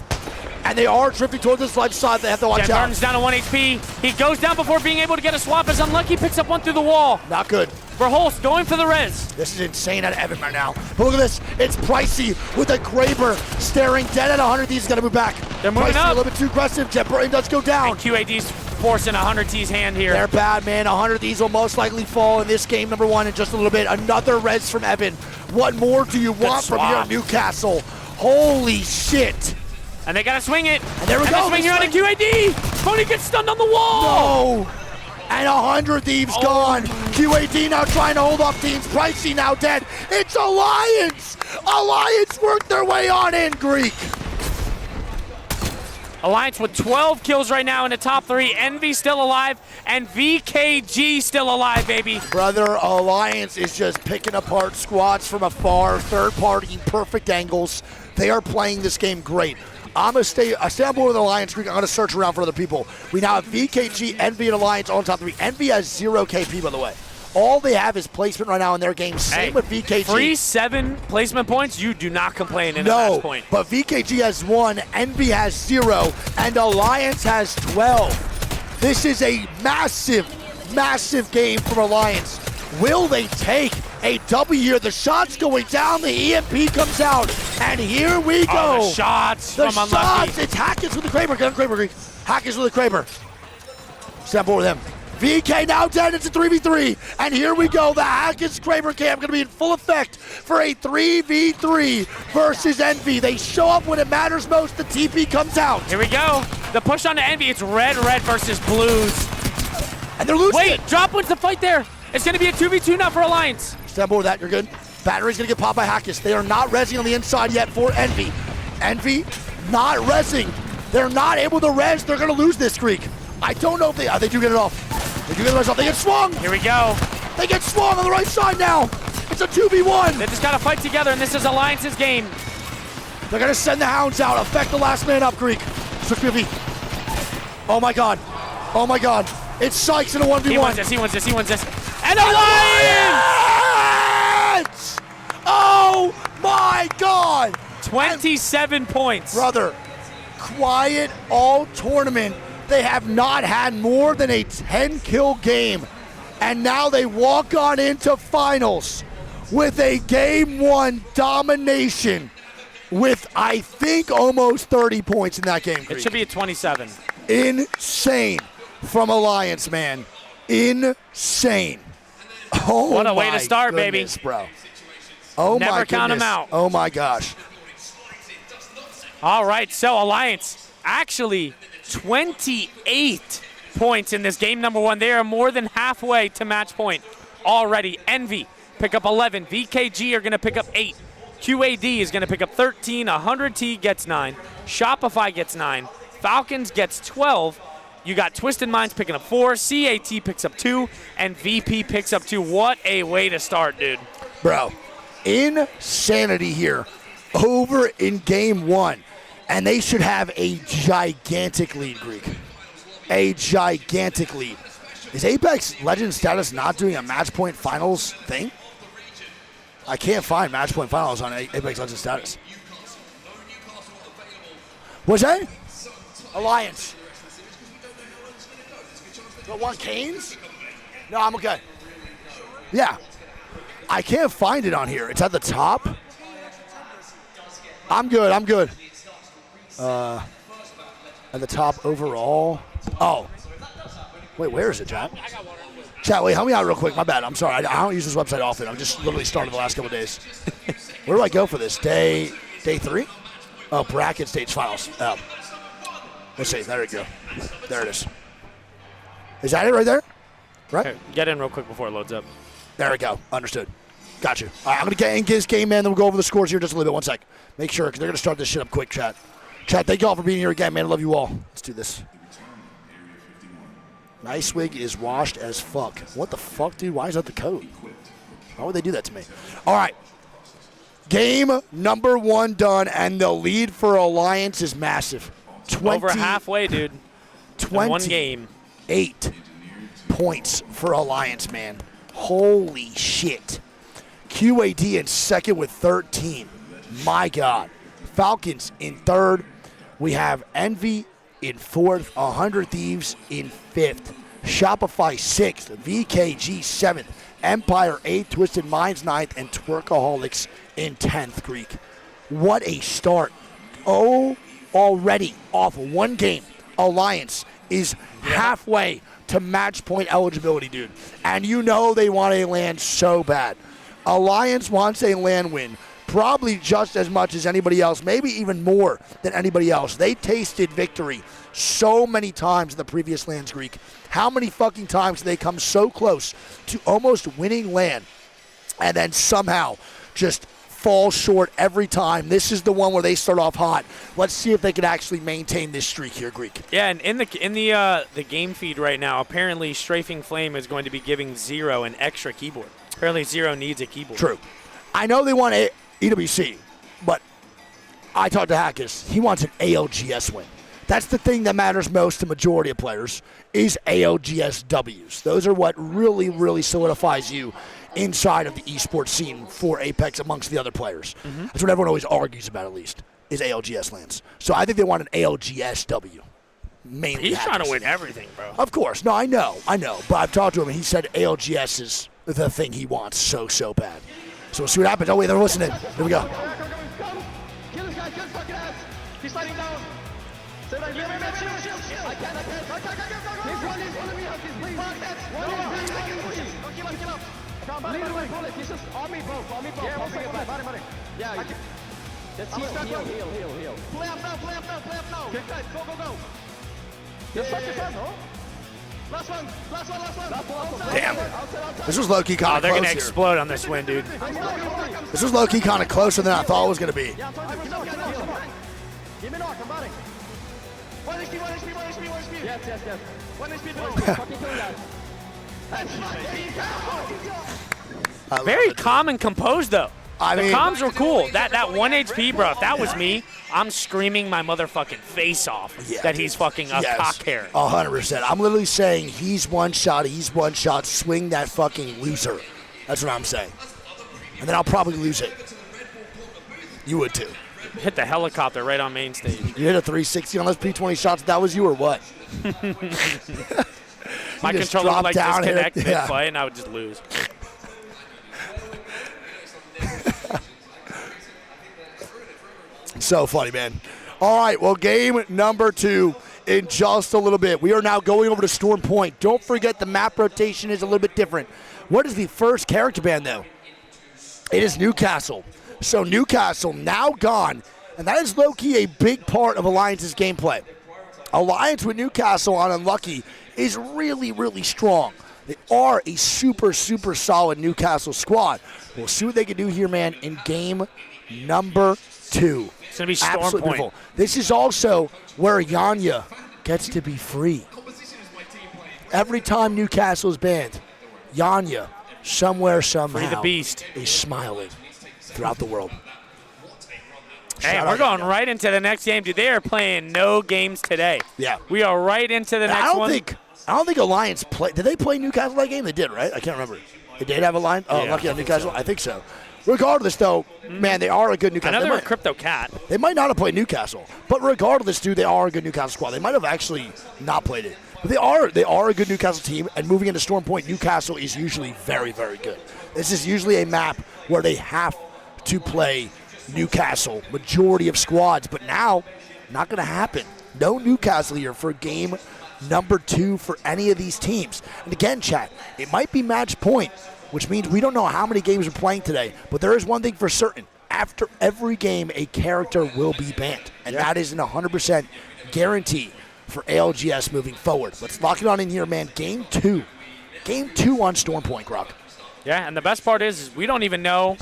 And they are drifting towards this left side. They have to watch out. Barton's down to 1 HP. He goes down before being able to get a swap. Is unlucky, picks up one through the wall. Not good. Verholz going for the res. This is insane out of Evan right now. But look at this. It's Pricey with a Kraber staring dead at 100 Thieves. Got to move back. They're moving up. A little bit too aggressive. Jet Burton does go down. And QAD's forcing 100 T's hand here. They're bad, man. 100 Thieves will most likely fall in this game number 1 in just a little bit. Another res from Evan. What more do you want from here at Newcastle? Holy shit. And they got to swing it. And there we go. Swing here on a QAD. Phony gets stunned on the wall. No. And 100 Thieves gone. QAD now trying to hold off teams. Pricey now dead. It's Alliance. Alliance worked their way on in, Greek. Alliance with 12 kills right now in the top 3. Envy still alive, and VKG still alive, baby. Brother, Alliance is just picking apart squads from afar, third party, perfect angles. They are playing this game great. I'm going to stay on board with Alliance Greek. I'm going to search around for other people. We now have VKG, Envy, and Alliance on top 3. Envy has 0 KP, by the way. All they have is placement right now in their game. Same with VKG. Free 7 placement points, you do not complain in the last point. But VKG has 1, Envy has 0, and Alliance has 12. This is a massive, massive game from Alliance. Will they take a W here? The shot's going down, the EMP comes out, and here we go. Oh, the shots The from shots, Unlucky. it's Hackers with the Kraber. Get on Kraber, Greek. Hackers with the Kraber. Step over them. VK now dead, it's a 3v3. And here we go, the Hackers Kraber camp gonna be in full effect for a 3v3 versus Envy. They show up when it matters most, the TP comes out. Here we go. The push on the Envy, it's red versus blues. And they're losing Wait, it. drop wins the fight there. It's gonna be a 2v2 now for Alliance. Step over that, you're good. Battery's gonna get popped by Hackers. They are not rezzing on the inside yet for Envy. Envy not rezzing. They're not able to res, they're gonna lose this Greek. I don't know if they do get it off. They do get it off, they get swung. Here we go. They get swung on the right side now. It's a 2v1. They just gotta fight together, and this is Alliance's game. They're gonna send the hounds out, affect the last man up, Greek. Switch POV. Oh my God. Oh my God. It's Sykes in a 1v1. He wins this. And Alliance! Oh my God. 27 points. Brother, quiet all tournament. They have not had more than a 10-kill game. And now they walk on into finals with a game 1 domination with, I think, almost 30 points in that game, It Greek. should be a 27. Insane from Alliance, man. Insane. Oh, What a way to my start, goodness, baby. bro. Oh, Never my count 'em goodness. out. Oh, my gosh. All right, so Alliance actually 28 points in this game number 1. They are more than halfway to match point already. Envy pick up 11. VKG are going to pick up 8. QAD is going to pick up 13. 100T gets 9. Shopify gets 9. Falcons gets 12. You got Twisted Minds picking up 4. CAT picks up 2. And VP picks up 2. What a way to start, dude. Bro, insanity here over in game 1. And they should have a gigantic lead, Greek. A gigantic lead. Is Apex Legends status not doing a match point finals thing? I can't find match point finals on Apex Legends status. What's that? Alliance. You want Canes? No, I'm okay. Yeah. I can't find it on here. It's at the top. I'm good. At the top overall. Oh. Wait, where is it, chat? Chat, wait, help me out real quick. My bad. I'm sorry. I don't use this website often. I've just literally started the last couple days. Where do I go for this? Day 3? Oh, bracket stage finals. Oh. Let's see. There we go. There it is. Is that it right there? Right? Here, get in real quick before it loads up. There we go. Understood. Got you. All right, I'm going to get in this game, man. Then we'll go over the scores here just a little bit. 1 sec. Make sure, because they're going to start this shit up quick, chat. Chat, thank you all for being here again, man. I love you all. Let's do this. NiceWigg is washed as fuck. What the fuck, dude? Why is that the code? Why would they do that to me? All right. Game number 1 done, and the lead for Alliance is massive. Over halfway, dude. In 1 game. 8 points for Alliance, man. Holy shit. QAD in second with 13. My God. Falcons in third. We have Envy in fourth. 100 Thieves in fifth. Shopify sixth. VKG seventh. Empire 8th. Twisted Minds 9th. And Twerkaholics in 10th, Greek. What a start. Oh, already off 1 game. Alliance is halfway to match point eligibility, dude. And you know they want a land so bad. Alliance wants a land win probably just as much as anybody else, maybe even more than anybody else. They tasted victory so many times in the previous lands, Greek. How many fucking times did they come so close to almost winning land and then somehow just fall short every time? This is the one where they start off hot. Let's see if they can actually maintain this streak here, Greek. Yeah, and in the game feed right now, apparently Strafing Flame is going to be giving Zero an extra keyboard. Apparently Zero needs a keyboard. True. I know they want a EWC, but I talked to Hackers. He wants an ALGS win. That's the thing that matters most to majority of players is ALGS Ws. Those are what really, really solidifies you inside of the esports scene for Apex amongst the other players. Mm-hmm. That's what everyone always argues about, at least, is ALGS lands. So I think they want an ALGS W. Mainly He's Hackers. trying to win everything, bro. Of course. No, I know. But I've talked to him, and he said ALGS is the thing he wants so bad. So we'll see what happens. Oh, wait, they're listening. Here we go. Kill this guy, kill his fucking ass. He's sliding down. Stay right here. I can't. He's running. Please. Kill him. Come on, bullet. He's just on me, bro. Yeah, body. Yeah, that's heal. Play up now. Kick that. Go. Just fuck your son, no? Last one. Damn. This was low-key kind of close They're going to here. explode on this win, dude. This was low-key kind of closer than I thought it was going to be. Give me knock, I'm batting. 1 HP. Yes. 1 HP below. Fucking kill that. Very calm and composed, though. I The mean, comms were cool. That 1 HP, bro, if that was me, I'm screaming my motherfucking face off that he's fucking a cockhair. 100%. I'm literally saying he's one shot, swing that fucking loser. That's what I'm saying. And then I'll probably lose it. You would too. Hit the helicopter right on main stage. You hit a 360 on those P20 shots, that was you or what? My just controller would drop like down, disconnect hit it. Yeah. mid-fight, and I would just lose. So funny, man. All right, well, game number 2 in just a little bit. We are now going over to Storm Point. Don't forget the map rotation is a little bit different. What is the first character ban, though? It is Newcastle. So Newcastle now gone, and that is low-key a big part of Alliance's gameplay. Alliance with Newcastle on Unlucky is really strong. They are a super solid Newcastle squad. We'll see what they can do here, man, in game number 2. It's going to be Storm Absolutely Point. beautiful. This is also where Yanya gets to be free. Every time Newcastle is banned, Yanya, somewhere, somehow, Free the beast. is smiling throughout the world. Hey, Shout we're out going Yanya. right into the next game, dude. They are playing no games today. Yeah. We are right into the And next one. I don't think Alliance played. Did they play Newcastle that game? They did, right? I can't remember. They did have a line. Oh, Yeah, lucky I on think Newcastle. so. I think so. Regardless, though, man, they are a good I Newcastle. know They they were might- Crypto Cat. They might not have played Newcastle, but regardless, dude, they are a good Newcastle squad. They might have actually not played it, but they are a good Newcastle team. And moving into Storm Point, Newcastle is usually very good. This is usually a map where they have to play Newcastle, majority of squads. But now, not going to happen. No Newcastle here for game number 2 for any of these teams. And again, chat, it might be match point, which means we don't know how many games we're playing today. But there is one thing for certain. After every game, a character will be banned. And that is an 100% guarantee for ALGS moving forward. Let's lock it on in here, man. Game 2. Game 2 on Storm Point, Grok. Yeah, and the best part is we don't even know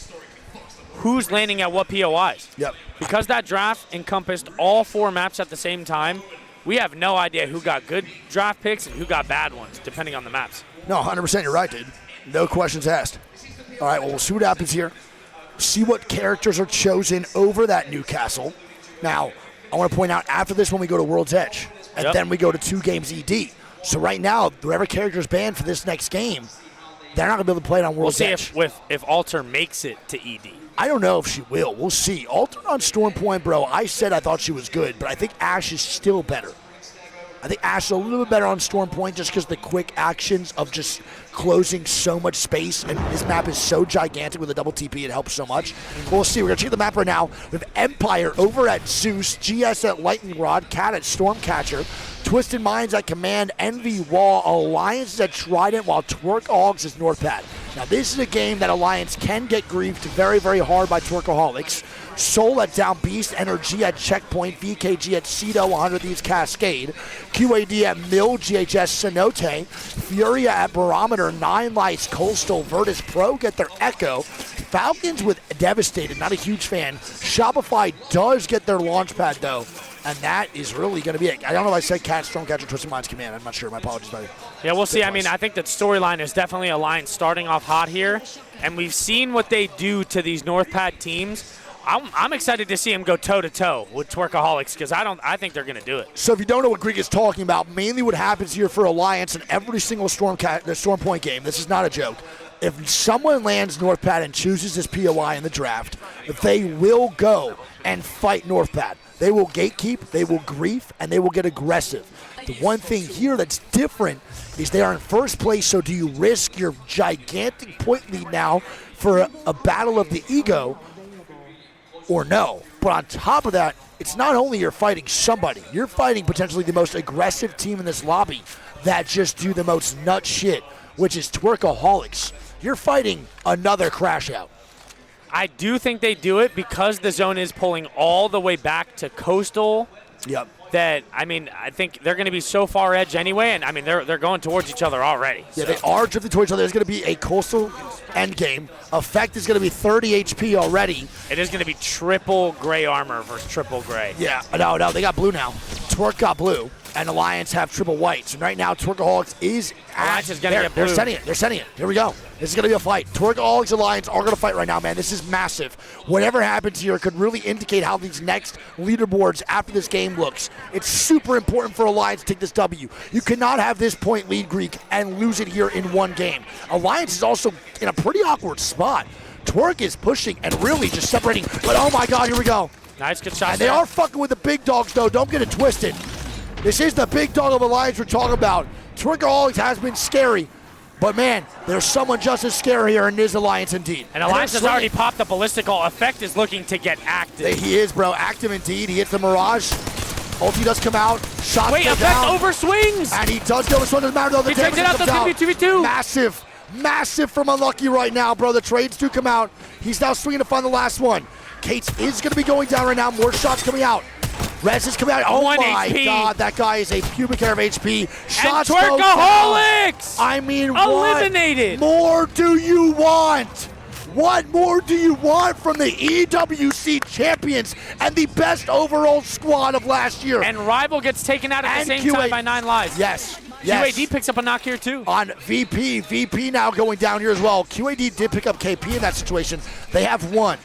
who's landing at what POIs. Yep. Because that draft encompassed all 4 maps at the same time, we have no idea who got good draft picks and who got bad ones, depending on the maps. No, 100% you're right, dude. No questions asked. All right, well, we'll see what happens here. See what characters are chosen over that Newcastle. Now, I want to point out after this when we go to World's Edge, and then we go to 2 games ED. So right now, whoever character is banned for this next game, they're not going to be able to play it on World's Edge. We'll see if Alter makes it to ED. I don't know if she will. We'll see. Alter on Storm Point, bro, I said I thought she was good, but I think Ashe is still better. I think Ashe is a little bit better on Storm Point just because the quick actions of just closing so much space, and this map is so gigantic with a double TP, it helps so much. We'll see. We're going to check the map right now. We have Empire over at Zeus, GS at Lightning Rod, Cat at Stormcatcher, Twisted Minds at Command, Envy Wall, Alliance is at Trident, while Twerk ALGS is Northpad. Now, this is a game that Alliance can get griefed very hard by Twerkaholics. Soul at Down Beast, Energy at Checkpoint, VKG at Cedo, 100 Thieves Cascade, QAD at Mill, GHS Cenote, Furia at Barometer, 9 Lights, Coastal, Virtus Pro get their Echo, Falcons with Devastated, not a huge fan. Shopify does get their Launchpad though, and that is really going to be it. I don't know if I said Cat, Stormcatcher, Twisted Minds Command. I'm not sure. My apologies, buddy. Yeah, we'll see. I mean, I think that storyline is definitely Alliance starting off hot here, and we've seen what they do to these Northpad teams. I'm excited to see him go toe-to-toe with Twerkaholics because I think they're going to do it. So if you don't know what Greek is talking about, mainly what happens here for Alliance in every single Storm Point game, this is not a joke, if someone lands North Pad and chooses this POI in the draft, they will go and fight North Pad. They will gatekeep, they will grief, and they will get aggressive. The one thing here that's different is they are in first place, so do you risk your gigantic point lead now for a battle of the ego or no? But on top of that, it's not only you're fighting somebody, you're fighting potentially the most aggressive team in this lobby that just do the most nut shit, which is Twerkaholics. You're fighting another crash out. I do think they do it because the zone is pulling all the way back to Coastal. Yep. That, I mean, I think they're going to be so far edge anyway, and I mean, they're going towards each other already. Yeah, they are drifting towards each other. There's going to be a Coastal end game. Effect is going to be 30 HP already. It is going to be triple gray armor versus triple gray. Yeah, no, they got blue now. Twerk got blue, and Alliance have triple white. So right now, Twerkaholics is Alliance is going to get blue. They're sending it. Here we go. This is going to be a fight. Twerkaholics Alliance are going to fight right now, man. This is massive. Whatever happens here could really indicate how these next leaderboards after this game looks. It's super important for Alliance to take this W. You cannot have this point lead, Greek, and lose it here in one game. Alliance is also in a pretty awkward spot. Twerk is pushing and really just separating. But oh my God, here we go. Nice, good shot. And they are fucking with the big dogs, though. Don't get it twisted. This is the big dog of Alliance we're talking about. Twerkaholics has been scary. But man, there's someone just as scary here, and it is Alliance indeed. And Alliance has already popped the ballistical. Effect is looking to get active. He is, bro. Active indeed. He hits the Mirage. Ulti does come out. Shots Wait, go Effect down. overswings. And he does go. This one doesn't matter though. The He takes it out. That's going to be 2v2. Massive from Unlucky right now, bro. The trades do come out. He's now swinging to find the last one. Cates is going to be going down right now. More shots coming out. Rez is coming out. Oh my HP. God, that guy is a pubic hair of HP. Shots and Twerkaholics! I mean, eliminated. What more do you want? What more do you want from the EWC champions and the best overall squad of last year? And Rival gets taken out at the same time by 9 lives. Yes. QAD picks up a knock here too. On VP. VP now going down here as well. QAD did pick up KP in that situation. They have one.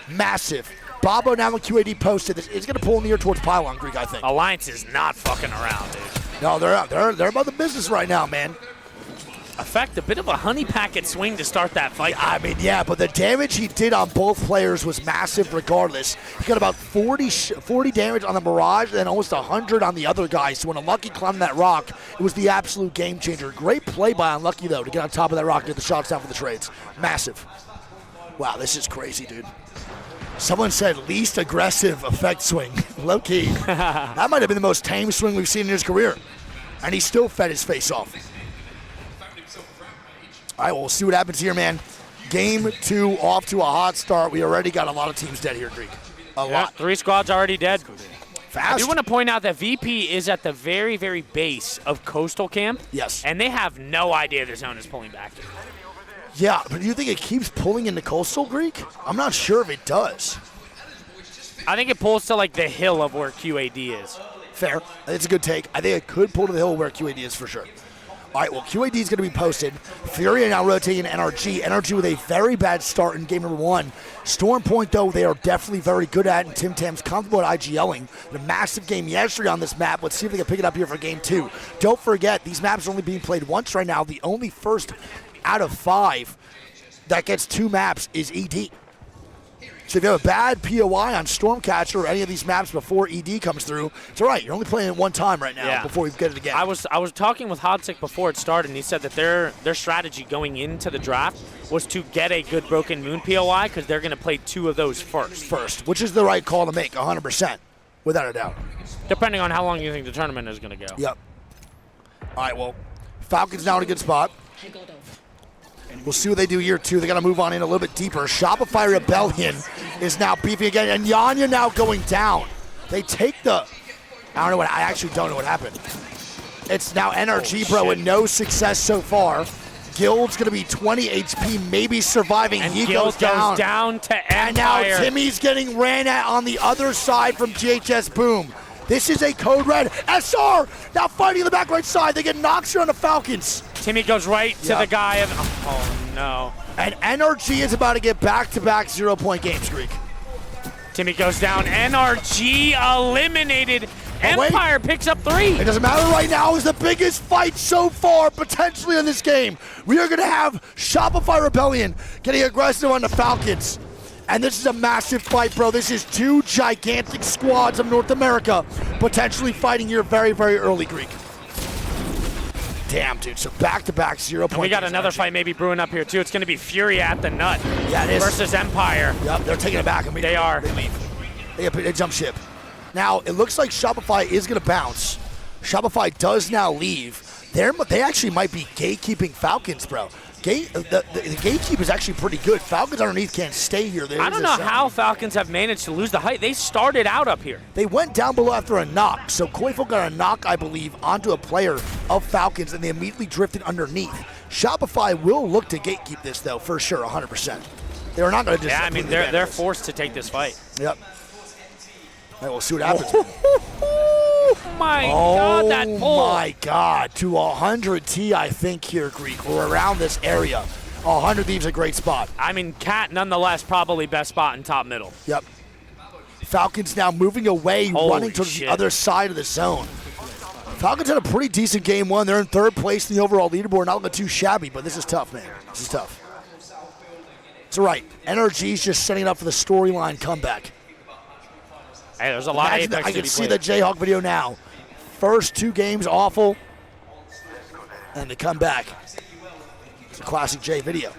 Massive. Bobo now when QAD posted this is going to pull in the air towards Pylon Greek, I think. Alliance is not fucking around, dude. No, they're about the business right now, man. Effect, a bit of a honey packet swing to start that fight. I mean, yeah, but the damage he did on both players was massive regardless. He got about 40 damage on the Mirage and then almost 100 on the other guy. So when Unlucky climbed that rock, it was the absolute game changer. Great play by Unlucky, though, to get on top of that rock and get the shots down for the trades. Massive. Wow, this is crazy, dude. Someone said least aggressive Effect swing. Low key. That might have been the most tame swing we've seen in his career. And he still fed his face off. All right, well, we'll see what happens here, man. Game 2 off to a hot start. We already got a lot of teams dead here, Greek. A lot. 3 squads already dead. Fast. I do want to point out that VP is at the very, very base of Coastal Camp. Yes. And they have no idea the zone is pulling back. Yeah, but do you think it keeps pulling into Coastal, Greek? I'm not sure if it does. I think it pulls to, like, the hill of where QAD is. Fair. It's a good take. I think it could pull to the hill where QAD is for sure. All right, well, QAD is going to be posted. Fury now rotating NRG. NRG with a very bad start in game number 1. Storm Point, though, they are definitely very good at, and Tim Tam's comfortable at IGLing. A massive game yesterday on this map. Let's see if they can pick it up here for game 2. Don't forget, these maps are only being played once right now. The only first out of 5 that gets 2 maps is ED. So if you have a bad POI on Stormcatcher or any of these maps before ED comes through, it's all right. You're only playing it one time right now before we get it again. I was talking with Hodsik before it started, and he said that their strategy going into the draft was to get a good Broken Moon POI because they're going to play 2 of those first. Which is the right call to make, 100%, without a doubt. Depending on how long you think the tournament is going to go. Yep. All right, well, Falcons now in a good spot. We'll see what they do here, too. They got to move on in a little bit deeper. Shopify Rebellion is now beefing again, and Yanya now going down. They take the... I actually don't know what happened. It's now NRG, bro, and no success so far. Guild's going to be 20 HP, maybe surviving. And he Guild goes down. To Empire. And now Timmy's getting ran at on the other side from GHS Boom. This is a code red. SR now fighting in the back right side. They get knocks here on the Falcons. Timmy goes right to the guy. Oh, no. And NRG is about to get back-to-back 0-point games, Greek. Timmy goes down. NRG eliminated. Empire picks up 3. It doesn't matter right now. It's the biggest fight so far, potentially, in this game. We are going to have Shopify Rebellion getting aggressive on the Falcons. And this is a massive fight, bro. This is 2 gigantic squads of North America potentially fighting here very, very early, Greek. Damn, dude. So back-to-back 0 point. We got another fight maybe brewing up here, too. It's going to be Fury at the Nut versus Empire. Yep, they're taking it back. They are. They leave. They jump ship. Now, it looks like Shopify is going to bounce. Shopify does now leave. They actually might be gatekeeping Falcons, bro. The gatekeep is actually pretty good. Falcons underneath can't stay here. I don't know how Falcons have managed to lose the height. They started out up here. They went down below after a knock. So Koifo got a knock, I believe, onto a player of Falcons, and they immediately drifted underneath. Shopify will look to gatekeep this, though, for sure, 100%. They are not going to just... Yeah, I mean, they're forced to take this fight. Yep. All right, we'll see what happens. Oh my God, that pull. Oh my God, to 100 T, I think here, Greek. We're around this area. 100 Thieves a great spot. I mean, Cat, nonetheless, probably best spot in top middle. Yep. Falcons now moving away, running towards the other side of the zone. Falcons had a pretty decent game 1. They're in 3rd place in the overall leaderboard. Not looking too shabby, but this is tough, man. This is tough. It's all right. NRG's just setting it up for the storyline comeback. Hey, there's a lot of Apex I can see the Jayhawk video now. First 2 games awful, and they come back. It's a classic J video.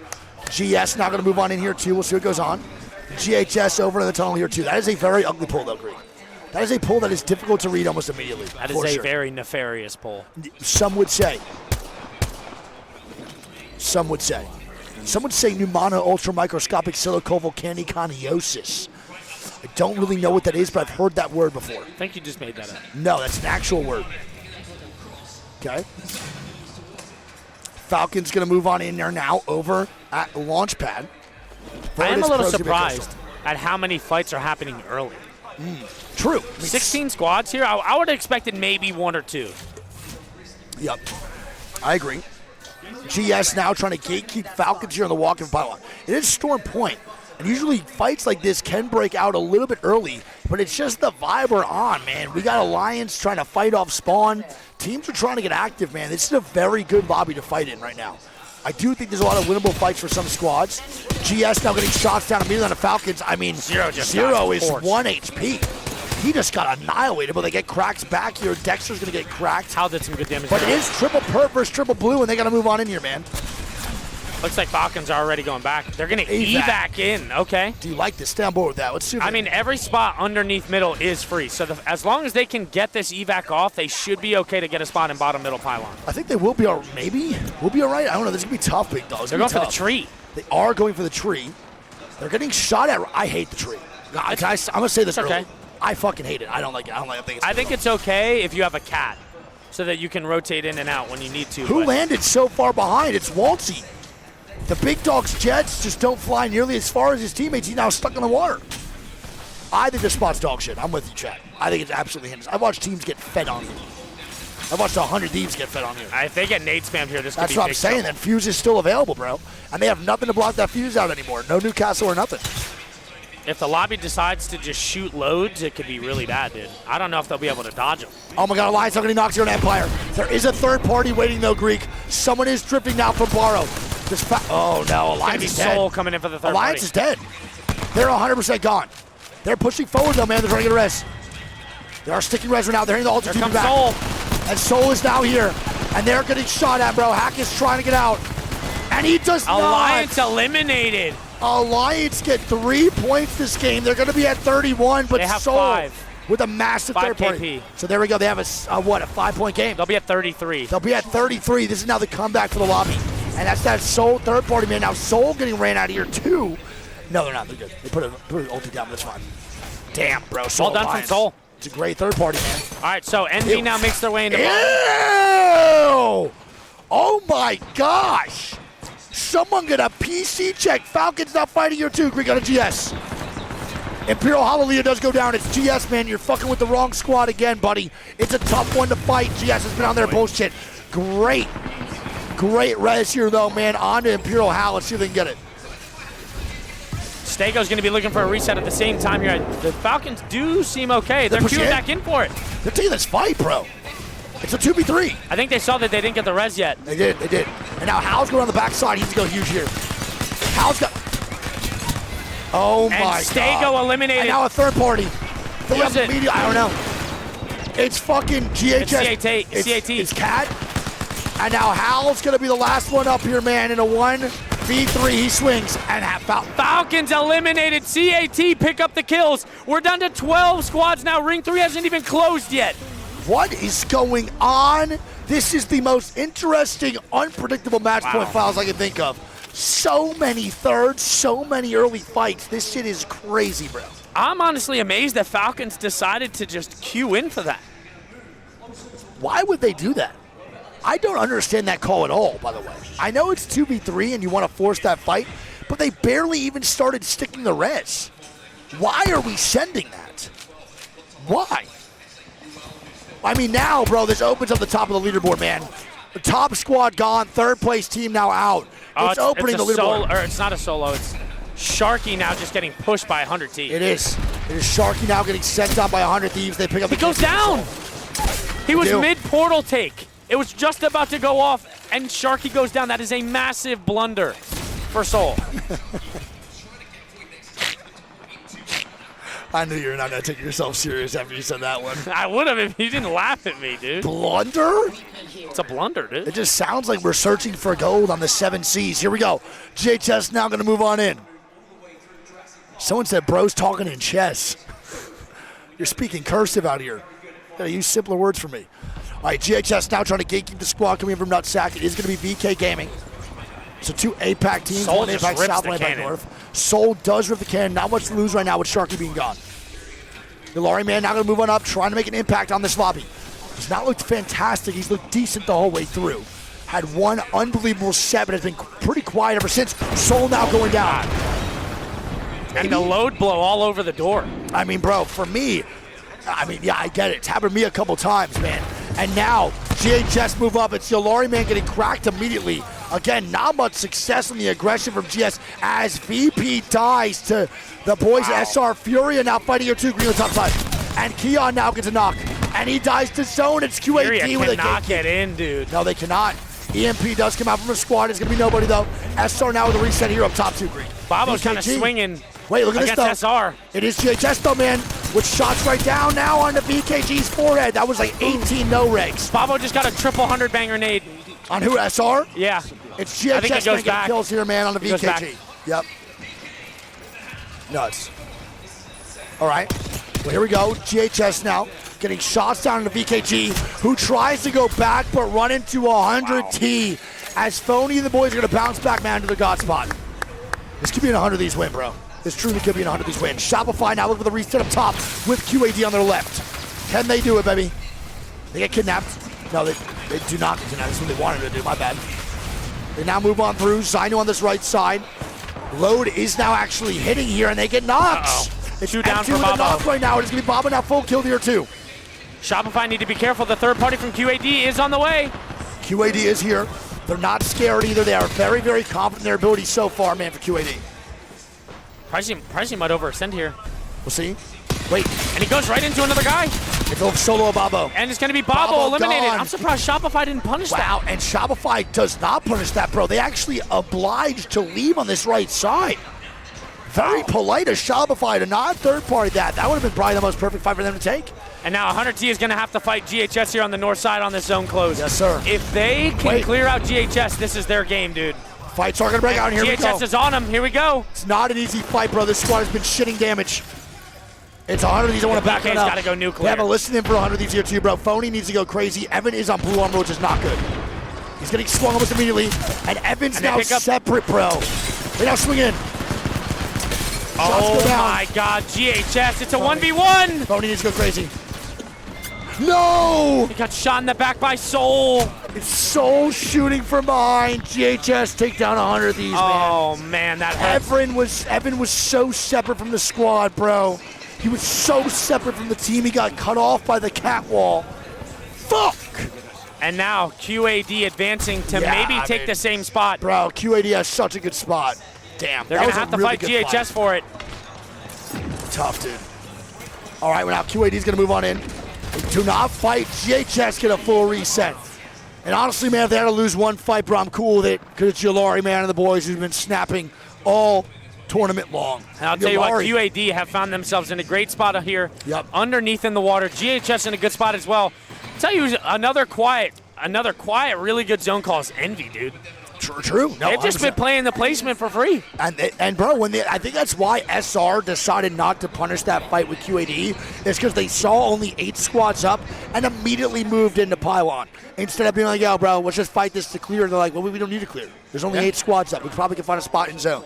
GS now going to move on in here too. We'll see what goes on. GHS over in the tunnel here too. That is a very ugly pull though, Greek. That is a pull that is difficult to read almost immediately. That is a very nefarious pull. Some would say. Some would say. Some would say pneumona ultramicroscopic silicovolcaniconiosis. I don't really know what that is, but I've heard that word before. I think you just made that up. No, that's an actual word. Okay. Falcons going to move on in there now over at Launchpad. I am a little surprised at how many fights are happening early. True. 16 squads here. I would have expected maybe 1 or 2. Yep. I agree. GS now trying to gatekeep Falcons here on the walk-in pylon. It is Storm Point. And usually fights like this can break out a little bit early, but it's just the vibe we're on, man. We got Alliance trying to fight off spawn. Teams are trying to get active, man. This is a very good lobby to fight in right now. I do think there's a lot of winnable fights for some squads. GS now getting shots down immediately on the Falcons. I mean, Zero is 1 HP. He just got annihilated, but they get cracks back here. Dexter's going to get cracked. Hal did some good damage. But it is triple perp versus triple blue, and they got to move on in here, man. Looks like Falcons are already going back. They're going to evac in. Okay. Do you like this? Stay on board with that. Let's see. I mean, every spot underneath middle is free. So as long as they can get this evac off, they should be okay to get a spot in bottom middle pylon. I think they will be all right. Maybe. We'll be all right. I don't know. This is going to be tough, big dogs. They're going for the tree. They are going for the tree. They're getting shot at. I hate the tree. I'm going to say this early. I fucking hate it. I don't like it. I think it's okay if you have a cat so that you can rotate in and out when you need to. Who landed so far behind? It's Waltzy. The big dog's jets just don't fly nearly as far as his teammates. He's now stuck in the water. I think this spot's dog shit. I'm with you, chat. I think it's absolutely heinous. I've watched teams get fed on here. I've watched 100 Thieves get fed on here. If they get nade spammed here, this could be big. That's what I'm saying. That fuse is still available, bro. And they have nothing to block that fuse out anymore. No Newcastle or nothing. If the lobby decides to just shoot loads, it could be really bad, dude. I don't know if they'll be able to dodge them. Oh my God, Alliance already knocks here on Empire. There is a third party waiting though, Greek. Someone is drifting now from Barrow. Oh no, Alliance is dead. Soul coming in for the third Alliance is dead. They're 100% gone. They're pushing forward though, man. They're trying to get a res. They are sticking res right now. They're hitting the altitude back. Soul. And Soul is now here. And they're getting shot at, bro. Hack is trying to get out. And he does not. Alliance eliminated. Alliance get 3 points this game. They're going to be at 31, but they have Soul 5 with a massive 5 third party. KP. So there we go. They have a 5-point game. They'll be at 33. They'll be at 33. This is now the comeback for the lobby. And that's that Soul third party, man. Now Soul getting ran out of here too. No, they're not. They're good. They put an ulti down, but that's fine. Damn, bro. Soul well done Alliance. from Soul. It's a great third party, man. All right, so Envy now makes their way into. Ew! Oh my gosh! Someone get a PC check. Falcons not fighting here too. Greek got a GS. Imperial Hallelujah does go down. It's GS, man. You're fucking with the wrong squad again, buddy. It's a tough one to fight. GS has been on their bullshit. Great res here, though, man. On to Imperial Hal. Let's see if they can get it. Stego's going to be looking for a reset at the same time here. The Falcons do seem okay. They're queuing back in for it. They're taking this fight, bro. It's a 2v3. I think they saw that they didn't get the res yet. They did. And now Hal's going on the backside. He needs to go huge here. Hal's got... Oh, my God. And Stego eliminated. And now a third party. Who is it? Media, I don't know. It's fucking GHS. It's CAT. It's Cat. And now Hal's going to be the last one up here, man. In a 1v3, he swings and Falcons eliminated. CAT pick up the kills. We're down to 12 squads now. Ring 3 hasn't even closed yet. What is going on? This is the most interesting, unpredictable match point files I can think of. So many thirds, so many early fights. This shit is crazy, bro. I'm honestly amazed that Falcons decided to just queue in for that. Why would they do that? I don't understand that call at all, by the way. I know it's 2v3 and you want to force that fight, but they barely even started sticking the res. Why are we sending that? Why? I mean, now, bro, this opens up the top of the leaderboard, man. The top squad gone, third place team now out. It's opening the leaderboard. It's not a solo, it's Sharky now just getting pushed by 100 Thieves. It is. It is Sharky now getting sent down by 100 Thieves. They pick up the goes down. He was mid-portal take. It was just about to go off, and Sharky goes down. That is a massive blunder for Soul. I knew you were not going to take yourself serious after you said that one. I would have if you didn't laugh at me, dude. Blunder? It's a blunder, dude. It just sounds like we're searching for gold on the 7 Cs. Here we go. GHS now going to move on in. Someone said bro's talking in chess. You're speaking cursive out here. You gotta use simpler words for me. All right, GHS now trying to gatekeep the squad coming in from Nutsack. It is going to be VK Gaming. So 2 APAC teams, Soul one just APAC rips South, the one APAC cannon. North. Soul does rip the cannon. Not much to lose right now with Sharky being gone. The Laurie man now going to move on up, trying to make an impact on this lobby. He's not looked fantastic. He's looked decent the whole way through. Had one unbelievable set, but has been pretty quiet ever since. Soul now going down. And the load blow all over the door. I mean, bro, for me, yeah, I get it. It's happened to me a couple times, man. And now, GHS move up. It's the Laurie man getting cracked immediately. Again, not much success on the aggression from GS as VP dies to the boys at SR. Furia now fighting here too, green on the top side. And Keon now gets a knock. And he dies to zone. It's QAD Furia with a cannot get in, dude. No, they cannot. EMP does come out from a squad. It's going to be nobody, though. SR now with a reset here up top 2 green. Bobo's kind of swinging. Wait, look at this, though. SR. It is GHS, though, man, with shots right down now on the VKG's forehead. That was like 18 no-regs. Bobo just got a triple 100-bang grenade. On who, SR? Yeah. It's GHS I think it goes back. kills here, man, on the It VKG. Yep. Nuts. All right. Well, here we go. GHS now getting shots down on the VKG, who tries to go back but run into 100T. As Phony and the boys are going to bounce back, man, to the God spot. This could be an 100 These win, bro. This truly could be an 100 These win. Shopify now looking for the reset up top with QAD on their left. Can they do it, baby? They get kidnapped. No, they do not get kidnapped. That's what they wanted to do. My bad. They now move on through. Zaino on this right side. Load is now actually hitting here, and they get knocks. It's 2 down for with a Bobo. knock right now. It's going to be Bobo now full kill here, too. Shopify need to be careful. The third party from QAD is on the way. QAD is here. They're not scared either. They are very, very confident in their abilities so far, man, for QAD. Pricing might overextend here. We'll see. Wait. And he goes right into another guy. It's a solo Bobo. And it's going to be Bobo eliminated. Gone. I'm surprised Shopify didn't punish that. Wow, and Shopify does not punish that, bro. They actually obliged to leave on this right side. Very polite of Shopify to not third-party that. That would have been probably the most perfect fight for them to take. And now 100T is going to have to fight GHS here on the north side on this zone close. Yes, sir. If they can clear out GHS, this is their game, dude. Fights are going to break out. Here we go. GHS is on him. Here we go. It's not an easy fight, bro. This squad has been shitting damage. It's 100 These. I want to back it up. Got to go nuclear. They have a listen in for 100 These here, too, bro. Phony needs to go crazy. Evan is on blue armor, which is not good. He's getting swung almost immediately. And Evan's now separate, bro. They now swing in. Oh my God, GHS, it's a 1v1! Phony needs to go crazy. No! He got shot in the back by Soul. It's Soul shooting from behind. GHS take down 100 These, man. Oh man, that hurts. Evan was so separate from the squad, bro. He was so separate from the team, he got cut off by the cat wall. Fuck! And now QAD advancing to maybe take the same spot. Bro, QAD has such a good spot. Damn, they're going to have to fight GHS for it. Tough, dude. All right, well, now QAD's going to move on in. Do not fight. GHS get a full reset. And honestly, man, if they had to lose one fight, bro, I'm cool with it because it's Yulari, man, and the boys who've been snapping all tournament long. And I'll tell you what, QAD have found themselves in a great spot here. Yep. Underneath in the water. GHS in a good spot as well. I'll tell you another quiet, really good zone call is Envy, dude. True. No, They've just been playing the placement for free. And bro, I think that's why SR decided not to punish that fight with QAD is because they saw only 8 squads up and immediately moved into pylon. Instead of being like, yo, bro, let's just fight this to clear. They're like, well, we don't need to clear. There's only 8 squads up. We probably can find a spot in zone.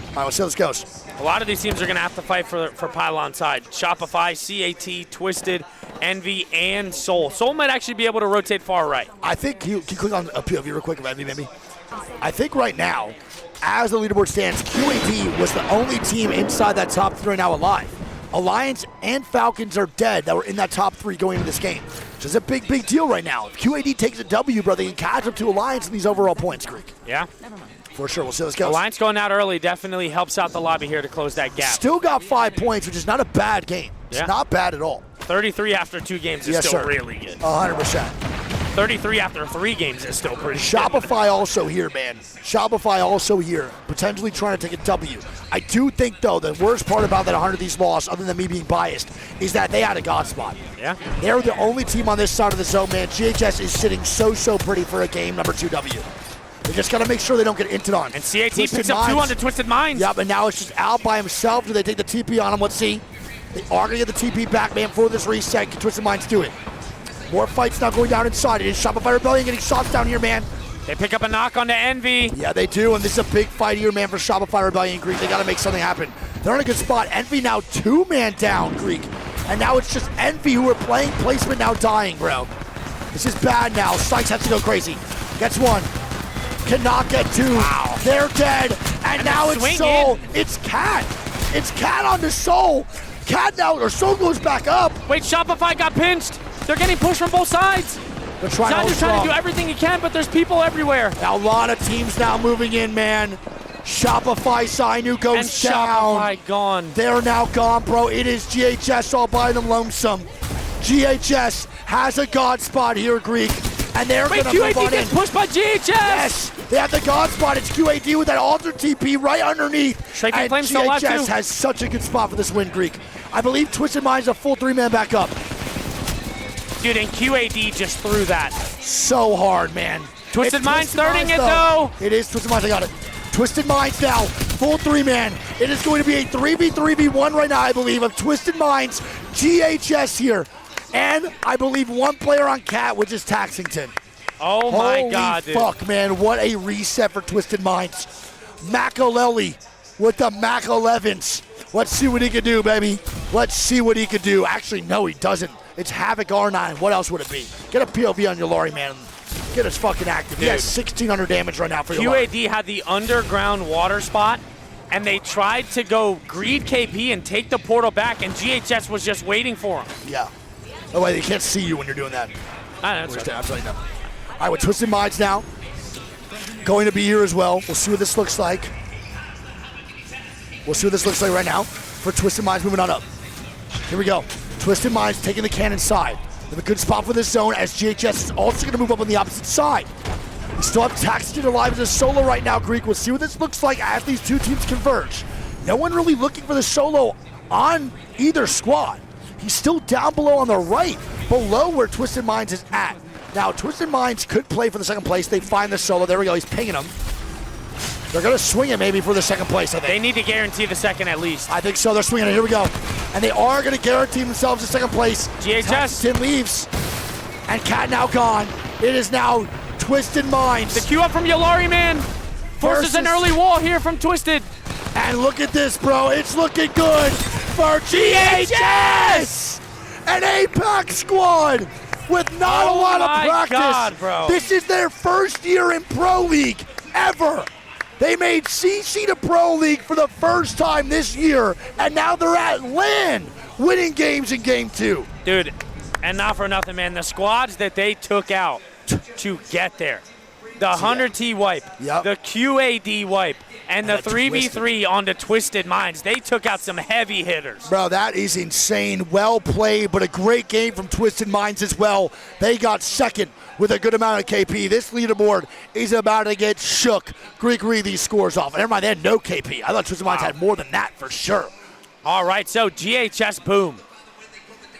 All right, let's see how this goes. A lot of these teams are going to have to fight for pylon side. Shopify, CAT, Twisted, Envy, and Soul. Soul might actually be able to rotate far right. I think, can you click on a POV real quick of Envy, maybe? I think right now, as the leaderboard stands, QAD was the only team inside that top 3 right now alive. Alliance and Falcons are dead that were in that top 3 going into this game, which is a big, big deal right now. If QAD takes a W, bro, they can catch up to Alliance in these overall points, Greek. Yeah. For sure. We'll see how this goes. Alliance going out early definitely helps out the lobby here to close that gap. Still got 5 points, which is not a bad game. It's not bad at all. 33 after 2 games is still really good. 100%. 33 after 3 games is still pretty Shopify good. also here, man. Shopify also here, potentially trying to take a W. I do think, though, the worst part about that 100 of these loss, other than me being biased, is that they had a god spot. Yeah. They're the only team on this side of the zone, man. GHS is sitting so pretty for a game number 2 W. They just got to make sure they don't get inted on. And CAT picks up 2 on the Twisted Minds. Yep, and now it's just Al by himself. Do they take the TP on him? Let's see. They are going to get the TP back, man, for this reset. Can Twisted Minds do it? More fights now going down inside. It is Shopify Rebellion getting shots down here, man. They pick up a knock on the Envy. Yeah, they do, and this is a big fight here, man, for Shopify Rebellion, Greek. They got to make something happen. They're in a good spot. Envy now 2-man down, Greek. And now it's just Envy who are playing placement now dying, bro. This is bad now. Sykes has to go crazy. Gets 1. Cannot get 2. Wow. They're dead. And now it's Soul. It's Cat. It's Cat on the Soul. Cat now, or Soul goes back up. Wait, Shopify got pinched. They're getting pushed from both sides. They're trying to do everything he can, but there's people everywhere. Now a lot of teams now moving in, man. Shopify Sainu goes and down. Shopify gone. They're now gone, bro. It is GHS all by them lonesome. GHS has a god spot here, Greek. And they're going to move on in. QAD gets pushed by GHS. Yes, they have the god spot. It's QAD with that alter TP right underneath. And GHS has such a good spot for this win, Greek. I believe Twisted Minds a full 3-man back up. Dude, and QAD just threw that. So hard, man. Twisted Minds starting it, though. It is Twisted Minds. I got it. Twisted Minds now, full 3-man. It is going to be a 3v3v1 right now, I believe, of Twisted Minds, GHS here. And I believe 1 player on Cat, which is Taxington. Oh, my God, dude. Holy fuck, man. What a reset for Twisted Minds. Makaleli with the Mac 11s. Let's see what he can do, baby. Let's see what he can do. Actually, no, he doesn't. It's Havoc R9. What else would it be? Get a POV on Yulari, man. Get us fucking active. Dude. He has 1,600 damage right now for Yulari. QAD had the underground water spot, and they tried to go greed KP and take the portal back, and GHS was just waiting for him. Yeah. Oh, wait, they can't see you when you're doing that. I know, that's right. I'm telling you now. All right, with Twisted Minds now, going to be here as well. We'll see what this looks like. We'll see what this looks like right now for Twisted Minds moving on up. Here we go. Twisted Minds taking the cannon side. They have a good spot for this zone as GHS is also going to move up on the opposite side. We still have Taxton alive as a solo right now, Greek. We'll see what this looks like as these 2 teams converge. No one really looking for the solo on either squad. He's still down below on the right, below where Twisted Minds is at. Now, Twisted Minds could play for the second place. They find the solo. There we go. He's pinging him. They're going to swing it maybe for the second place, I think. They need to guarantee the second at least. I think so. They're swinging it. Here we go. And they are going to guarantee themselves the second place. GHS. Tin leaves. And Cat now gone. It is now Twisted Minds. The queue up from Yulari, man. Forces an early wall here from Twisted. And look at this, bro. It's looking good for GHS. An Apex squad with not a lot of practice. God, bro. This is their first year in Pro League ever. They made CC to Pro League for the first time this year, and now they're at LAN, winning games in Game 2. Dude, and not for nothing, man. The squads that they took out to get there, the 100T wipe, Yep. the QAD wipe, and the And the 3v3 on the Twisted Minds. They took out some heavy hitters. Bro, that is insane. Well played, but a great game from Twisted Minds as well. They got second with a good amount of KP. This leaderboard is about to get shook. Greek read these scores off. Never mind, they had no KP. I thought Twisted Minds had more than that for sure. All right, so GHS Boom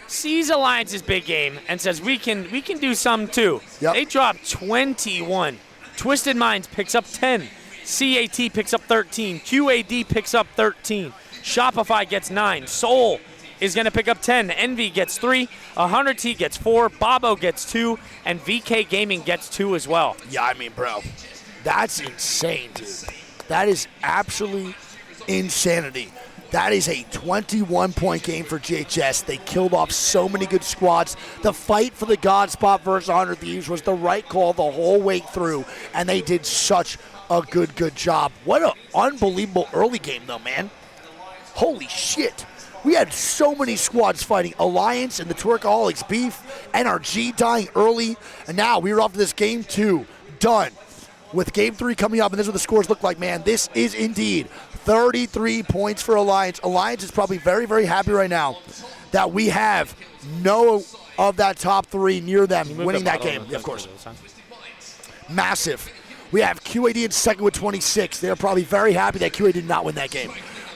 sees Alliance's big game and says we can do some too. Yep. They drop 21. Twisted Minds picks up 10. CAT picks up 13. QAD picks up 13. Shopify gets 9. Soul is going to pick up 10. Envy gets 3. 100T gets 4. Bobo gets 2. And VK Gaming gets 2 as well. Yeah, I mean, bro, that's insane, dude. That is absolutely insanity. That is a 21-point game for GHS. They killed off so many good squads. The fight for the God spot versus 100 Thieves was the right call the whole way through, and they did such a good job. What an unbelievable early game, though, man. Holy shit. We had so many squads fighting. Alliance and the Twerkaholics beef, NRG dying early, and now we're off to this game 2. Done. With game 3 coming up, and this is what the scores look like, man. This is indeed 33 points for Alliance. Alliance is probably very happy right now that we have no of that top 3 near them winning that game. Yeah, of course. Massive. We have QAD in second with 26. They're probably very happy that QAD did not win that game.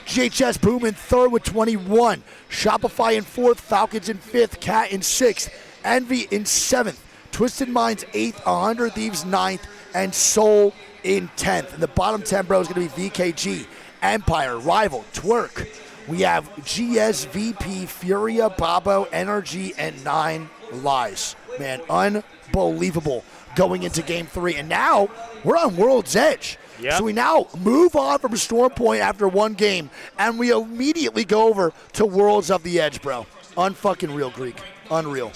GHS Boom in third with 21. Shopify in fourth. Falcons in fifth. Cat in sixth. Envy in seventh. Twisted Minds 8th. 100 Thieves 9th. And Soul in 10th. And the bottom 10, bro, is going to be VKG, Empire, Rival, Twerk. We have GSVP, Furia, Bobo, NRG, and 9 Lies. Man, unbelievable going into game 3. And now we're on World's Edge. Yep. So we now move on from Storm Point after one game, and we immediately go over to Worlds of the Edge, bro. Unfucking real, Greek. Unreal.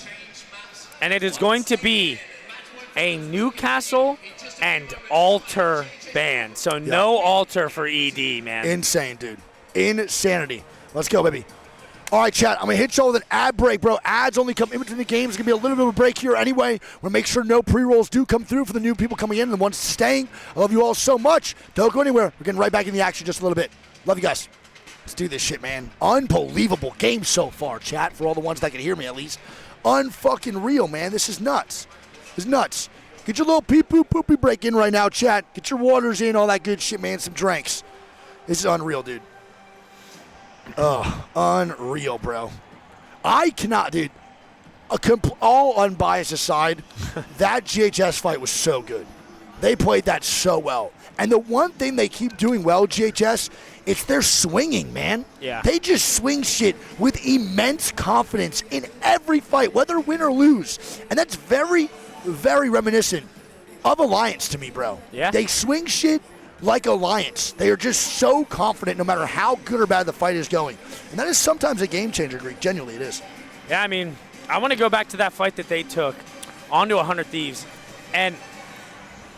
And it is going to be a Newcastle and Alter band. So no Alter for ED, man. Insane, dude. Insanity. Let's go, baby. All right, chat, I'm going to hit y'all with an ad break, bro. Ads only come in between the games. It's going to be a little bit of a break here anyway. We're going to make sure no pre-rolls do come through for the new people coming in and the ones staying. I love you all so much. Don't go anywhere. We're getting right back in the action just a little bit. Love you guys. Let's do this shit, man. Unbelievable game so far, chat, for all the ones that can hear me at least. Unfucking real, man. This is nuts. This is nuts. Get your little pee-poo-poopy break in right now, chat. Get your waters in, all that good shit, man. Some drinks. This is unreal, dude. Unreal, bro. I cannot, dude. All unbiased aside, that GHS fight was so good. They played that so well. And the one thing they keep doing well, GHS, it's their swinging, man. Yeah. They just swing shit with immense confidence in every fight, whether win or lose. And that's very, very reminiscent of Alliance to me, bro. Yeah. They swing shit like Alliance. They are just so confident no matter how good or bad the fight is going. And that is sometimes a game changer, Greek. Genuinely, it is. Yeah, I mean, I want to go back to that fight that they took onto 100 Thieves. And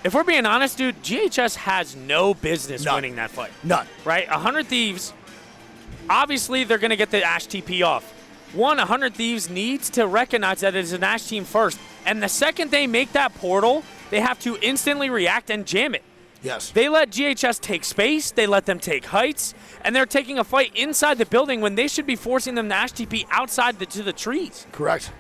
if we're being honest, dude, GHS has no business winning that fight. None. Right? 100 Thieves, obviously they're going to get the Ash TP off. 100 Thieves needs to recognize that it is an Ash team first. And the second they make that portal, they have to instantly react and jam it. Yes. They let GHS take space, they let them take heights, and they're taking a fight inside the building when they should be forcing them to Ash TP outside to the trees. Correct.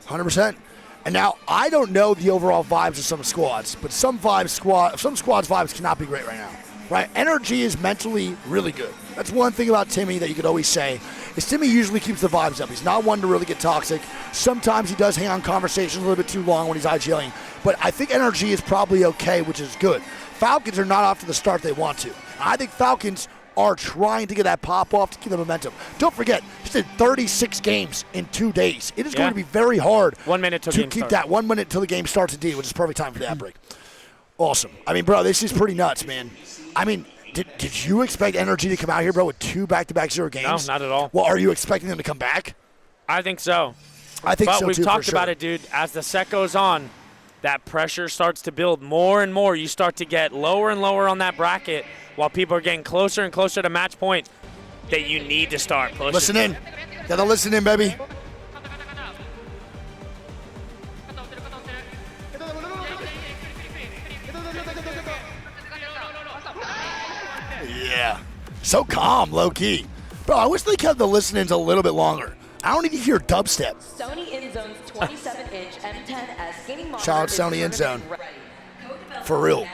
100%. And now, I don't know the overall vibes of some squads, but some squads' vibes cannot be great right now. Right? Energy is mentally really good. That's one thing about Timmy that you could always say, is Timmy usually keeps the vibes up. He's not one to really get toxic. Sometimes he does hang on conversations a little bit too long when he's IGLing. But I think Energy is probably okay, which is good. Falcons are not off to the start they want to. I think Falcons are trying to get that pop off to keep the momentum. Don't forget, he did 36 games in 2 days. It is going to be very hard 1 minute till to game keep starts. that 1 minute until the game starts indeed, which is perfect time for the ad break. Awesome. I mean, bro, this is pretty nuts, man. I mean, did you expect Energy to come out here, bro, with 2 back-to-back 0 games? No, not at all. Well, are you expecting them to come back? I think so. I think so, too, But we've for talked sure. about it, dude. As the set goes on, that pressure starts to build more and more. You start to get lower and lower on that bracket while people are getting closer and closer to match point that you need to start pushing. Listen in. Gotta listen in, baby. Yeah. So calm, low-key. Bro, I wish they kept the listen-ins a little bit longer. I don't need to hear dubstep. Sony InZone's 27-inch M10S gaming monitor. Shout out is Sony tournament InZone. ready. For real.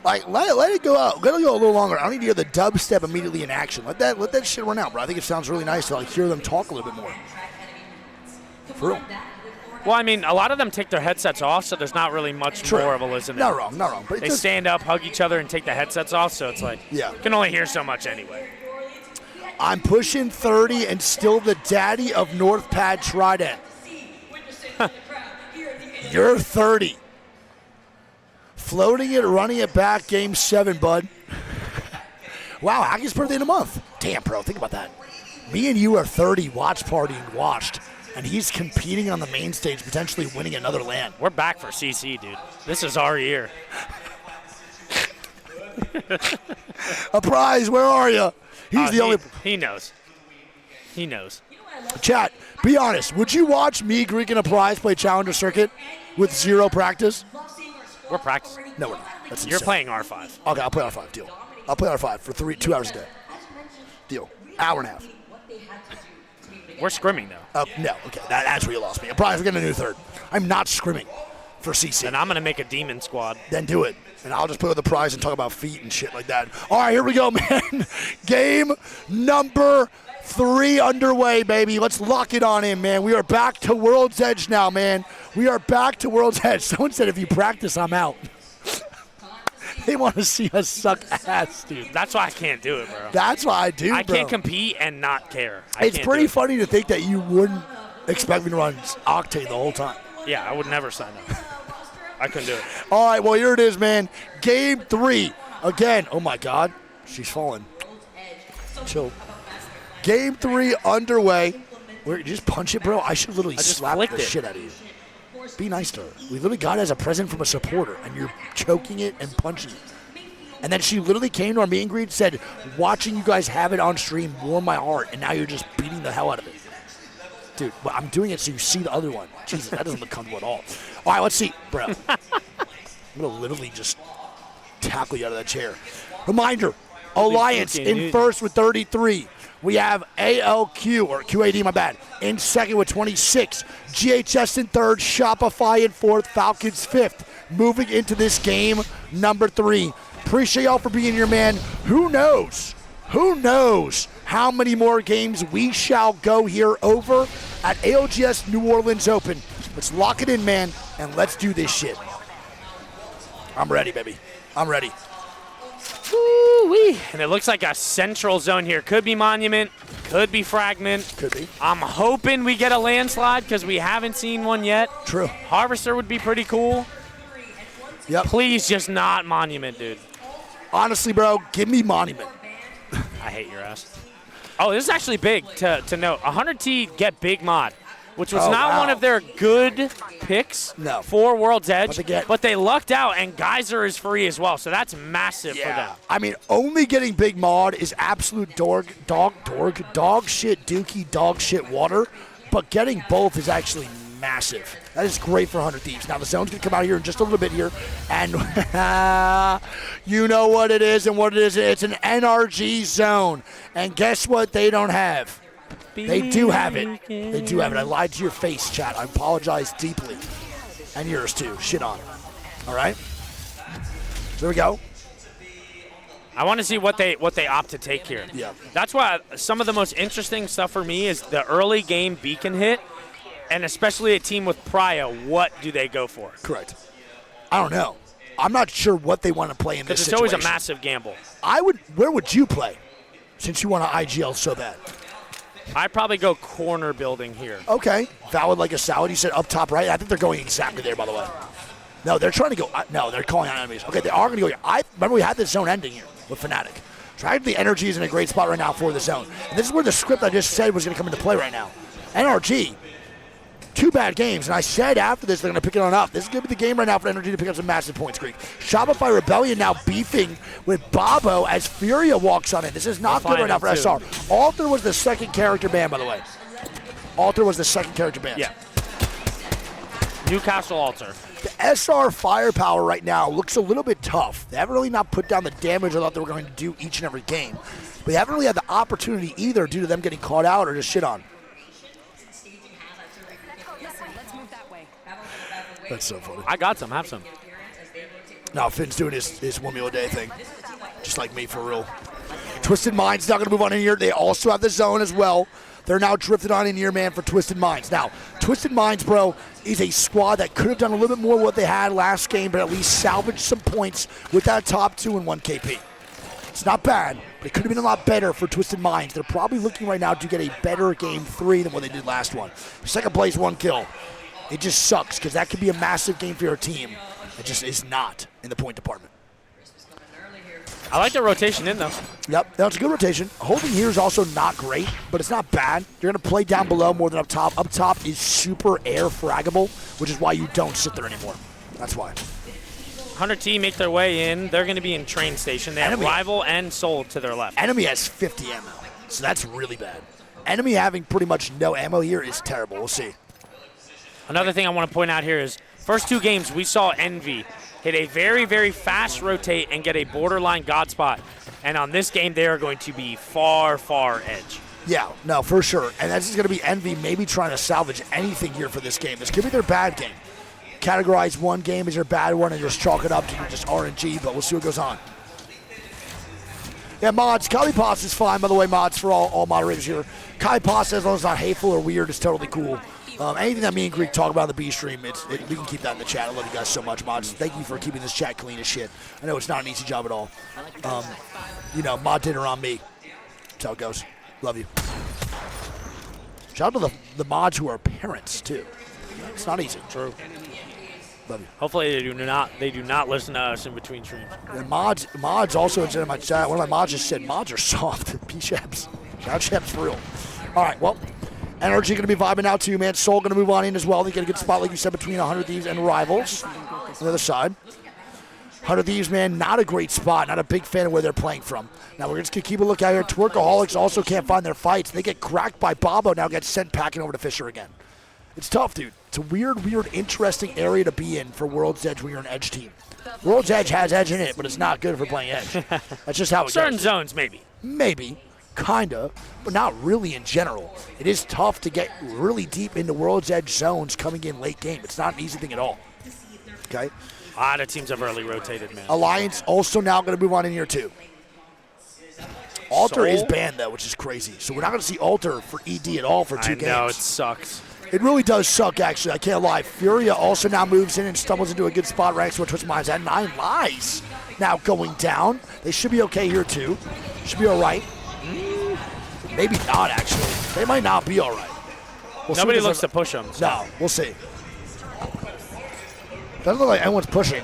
Like, let it go out. Let it go a little longer. I don't need to hear the dubstep immediately in action. Let that shit run out, bro. I think it sounds really nice to like hear them talk a little bit more. For real. Well, I mean, a lot of them take their headsets off, so there's not really much True. more of a listen. Not wrong. But They stand up, hug each other, and take the headsets off, so it's like, Yeah. you can only hear so much anyway. I'm pushing 30 and still the daddy of North Pad Trident. You're 30. Floating it, running it back, game 7, bud. Wow, Hackie's birthday in a month. Damn, bro, think about that. Me and you are 30, watch partying, washed, and he's competing on the main stage, potentially winning another LAN. We're back for CC, dude. This is our year. A prize, where are you? He's the only. He knows. He knows. Chat, be honest. Would you watch me, Greek, and a prize play Challenger Circuit with 0 practice? We're practicing. No, we're not. That's You're insane. playing R5. Okay, I'll play R5. Deal. I'll play R5 for 2 hours a day. Deal. Hour and a half. We're scrimming, though. No. Okay, that's where you lost me. A prize. We're getting a new third. I'm not scrimming for CC. And I'm going to make a demon squad. Then do it. And I'll just play with the prize and talk about feet and shit like that. All right, here we go, man. Game number 3 underway, baby. Let's lock it on in, man. We are back to World's Edge now, man. We are back to World's Edge. Someone said if you practice, I'm out. They want to see us suck ass, dude. That's why I can't do it, bro. That's why I do, I bro. can't compete and not care. It's pretty funny to think that you wouldn't expect me to run Octane the whole time. Yeah, I would never sign up. I couldn't do it. All right, well, here it is, man. Game 3. Again, oh, my God. She's falling. Chill. Game 3 underway. Where, you just punch it, bro? I should literally just slap flicked the it. shit out of you. Be nice to her. We literally got it as a present from a supporter, and you're choking it and punching it. And then she literally came to our meet and greet and said, watching you guys have it on stream warmed my heart, and now you're just beating the hell out of it. Dude, well, I'm doing it so you see the other one. Jesus, that doesn't look comfortable at all. All right, let's see, bro. I'm going to literally just tackle you out of that chair. Reminder, Alliance in first with 33. We have ALQ, or QAD, my bad, in second with 26. GHS in third, Shopify in fourth, Falcons fifth. Moving into this game, number 3. Appreciate y'all for being here, man. Who knows? Who knows how many more games we shall go here over at ALGS New Orleans Open. Let's lock it in, man, and let's do this shit. I'm ready, baby. I'm ready. Woo-wee. And it looks like a central zone here. Could be Monument, could be Fragment. Could be. I'm hoping we get a landslide because we haven't seen one yet. True. Harvester would be pretty cool. Yep. Please just not Monument, dude. Honestly, bro, give me Monument. I hate your ass. Oh, this is actually big to note. 100T get big mod, which was not one of their good picks for World's Edge, but they lucked out, and Geyser is free as well, so that's massive for them. I mean, only getting big mod is absolute dog shit dookie, dog shit water, but getting both is actually massive. That is great for 100 Thieves. Now, the zone's going to come out here in just a little bit here, and you know what it is and what it is. It's an NRG zone, and guess what they don't have? They do have it. They do have it. I lied to your face, chat. I apologize deeply. And yours, too. Shit on. All right? There we go. I want to see what they opt to take here. Yeah. That's why some of the most interesting stuff for me is the early game beacon hit, and especially a team with Prio, what do they go for? Correct. I don't know. I'm not sure what they want to play in this situation. Because it's always a massive gamble. Where would you play, since you want to IGL so bad? I'd probably go corner building here. Okay. Valid like a salad. You said up top right. I think they're going exactly there, by the way. No, they're trying to go. No, they're calling out enemies. Okay, they are going to go here. I remember we had this zone ending here with Fnatic. So I think the energy is in a great spot right now for the zone. And this is where the script I just said was going to come into play right now. NRG, 2 bad games, and I said after this they're going to pick it on up. This is going to be the game right now for NRG to pick up some massive points, Greek. Shopify Rebellion now beefing with Bobo as Furia walks on it. This is not good right now for SR. Alter was the second character ban, by the way. Alter was the second character ban. Yeah. Newcastle Alter. The SR firepower right now looks a little bit tough. They haven't really not put down the damage I thought they were going to do each and every game. But they haven't really had the opportunity either due to them getting caught out or just shit on. That's so funny. I got some. Have some. No, Finn's doing his 1 meal a day thing. Just like me, for real. Twisted Mind's not going to move on in here. They also have the zone as well. They're now drifted on in here, man, for Twisted Minds. Now, Twisted Minds, bro, is a squad that could have done a little bit more what they had last game, but at least salvaged some points with that top 2 and 1 KP. It's not bad, but it could have been a lot better for Twisted Minds. They're probably looking right now to get a better game 3 than what they did last one. Second place, 1 kill. It just sucks because that could be a massive game for your team. It just is not in the point department. I like the rotation in, though. Yep, that's a good rotation. Holding here is also not great, but it's not bad. You're going to play down below more than up top. Up top is super air fraggable, which is why you don't sit there anymore. That's why. 100T make their way in. They're going to be in train station. They have Rival and Soul to their left. Enemy has 50 ammo, so that's really bad. Enemy having pretty much no ammo here is terrible. We'll see. Another thing I want to point out here is first 2 games we saw Envy hit a very, very fast rotate and get a borderline god spot. And on this game, they are going to be far, far edge. Yeah, no, for sure. And that's just going to be Envy maybe trying to salvage anything here for this game. This could be their bad game. Categorize one game as your bad one and just chalk it up to just RNG, but we'll see what goes on. Yeah, mods. Kali Pasta is fine, by the way, mods, for all moderators here. Kali Pasta, as long as it's not hateful or weird, is totally cool. Anything that me and Greek talk about in the B stream, we can keep that in the chat. I love you guys so much, mods. Thank you for keeping this chat clean as shit. I know it's not an easy job at all. You know, mod dinner on me. That's how it goes. Love you. Shout out to the mods who are parents too. It's not easy. True. Love you. Hopefully they do not listen to us in between streams. And mods also in my chat. One of my mods just said mods are soft. P-Shaps. Shout out Shaps for real. All right, well. Energy going to be vibing out too, man. Soul going to move on in as well. They get a good spot, like you said, between 100 Thieves and Rivals on the other side. 100 Thieves, man, not a great spot. Not a big fan of where they're playing from. Now we're just going to keep a look out here. Twerkaholics also can't find their fights. They get cracked by Bobo, now gets sent packing over to Fisher again. It's tough, dude. It's a weird, interesting area to be in for World's Edge when you're an Edge team. World's Edge has Edge in it, but it's not good for playing Edge. That's just how it goes. Certain zones, maybe. Maybe. Kinda, but not really in general. It is tough to get really deep into World's Edge zones coming in late game. It's not an easy thing at all. Okay? A lot of teams have early rotated, man. Alliance also now going to move on in here too. Alter Soul? is banned though, which is crazy. So we're not going to see Alter for ED at all for 2 games. I know, it sucks. It really does suck, actually. I can't lie. Furia also now moves in and stumbles into a good spot. Ranks where Twitch Minds at 9 lives now going down. They should be okay here too. Should be all right. Maybe not, actually. They might not be all right. Nobody looks to push them. So. No, we'll see. Doesn't look like anyone's pushing.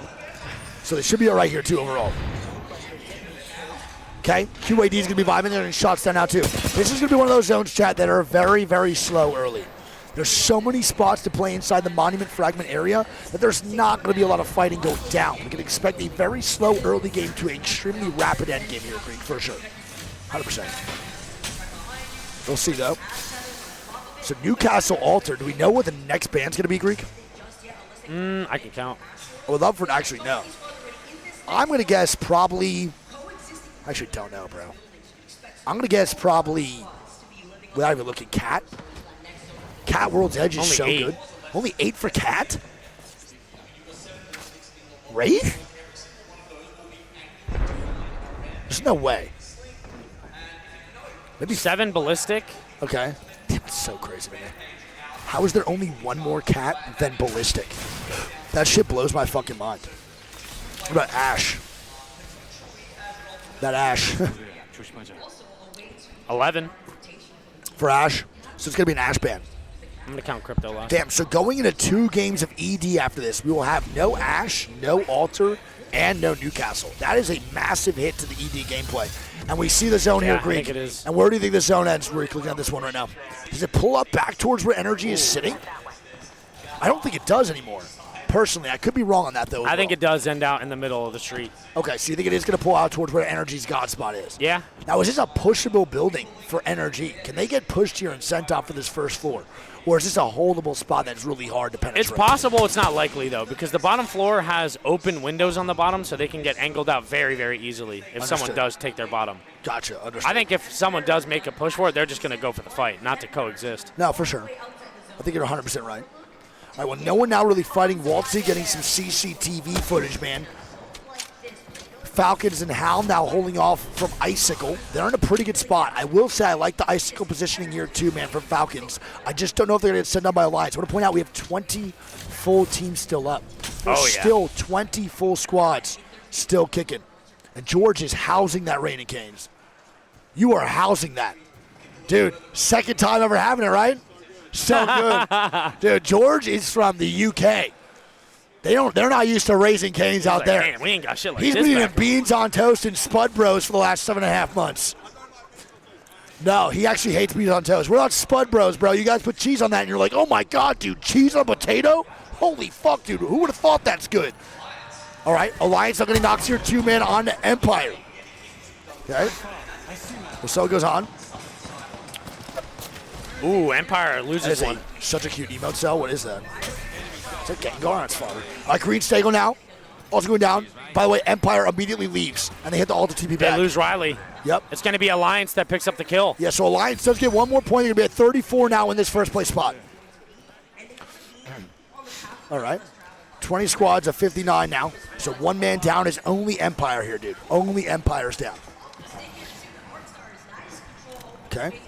So they should be all right here, too, overall. Okay, QAD is going to be vibing there and shots down now, too. This is going to be one of those zones, chat, that are very, very slow early. There's so many spots to play inside the Monument Fragment area that there's not going to be a lot of fighting going down. We can expect a very slow early game to an extremely rapid end game here, Greek, for sure. 100%. We'll see, though. So Newcastle Alter. Do we know what the next band's going to be, Greek? I can count. I would love for it to actually know. I'm going to guess probably... I actually don't know, bro. I'm going to guess probably, without even looking, Cat. Cat World's Edge is Only so 8. good. Only 8 for Cat? Wraith? There's no way. Maybe 7 Ballistic. Okay. Damn, it's so crazy, man. How is there only one more Cat than Ballistic? That shit blows my fucking mind. What about Ash? That Ash. 11. For Ash. So it's going to be an Ash ban. I'm going to count Crypto last. Damn, so going into 2 games of ED after this, we will have no Ash, no Alter, and no Newcastle. That is a massive hit to the ED gameplay. And we see the zone here, Greek. I think it is. And where do you think the zone ends, Greek, looking at this one right now? Does it pull up back towards where energy is sitting? I don't think it does anymore. personally. I could be wrong on that, though. I think it does end out in the middle of the street. Okay, so you think it is going to pull out towards where Energy's God spot is? Yeah. Now, is this a pushable building for Energy? Can they get pushed here and sent out for this first floor? Or is this a holdable spot that's really hard to penetrate? It's possible. It's not likely, though, because the bottom floor has open windows on the bottom, so they can get angled out very, very easily if someone does take their bottom. Gotcha. Understood. I think if someone does make a push for it, they're just going to go for the fight, not to coexist. No, for sure. I think you're 100% right. All right, well, no one now really fighting Waltzy, getting some CCTV footage, man. Falcons and Hal now holding off from Icicle. They're in a pretty good spot. I will say I like the Icicle positioning here too, man, from Falcons. I just don't know if they're going to get sent down by Alliance. I want to point out we have 20 full teams still up. There's still 20 full squads still kicking. And George is housing that Rain Canes. You are housing that. Dude, second time ever having it, right? So good. Dude, George is from the UK. They're not used to raising canes out there. Man, we ain't got shit like He's this. been eating back beans on toast and Spud Bros for the last 7.5 months. No, he actually hates beans on toast. We're not Spud Bros, bro. You guys put cheese on that and you're like, oh my God, dude, cheese on a potato? Holy fuck, dude. Who would have thought that's good? All right, Alliance not getting knocks here. 2-man on to Empire. Okay. Well, so it goes on. Ooh, Empire loses one. Such a cute emote cell. What is that? It's a Gengar on its father. All right, Green Stagel now. Also going down. By the way, Empire immediately leaves, and they hit the Alta TP back. They lose Riley. Yep. It's going to be Alliance that picks up the kill. Yeah, so Alliance does get one more point. They're going to be at 34 now in this first place spot. All right. 20 squads of 59 now. So one man down is only Empire here, dude. Only Empire's down. Okay.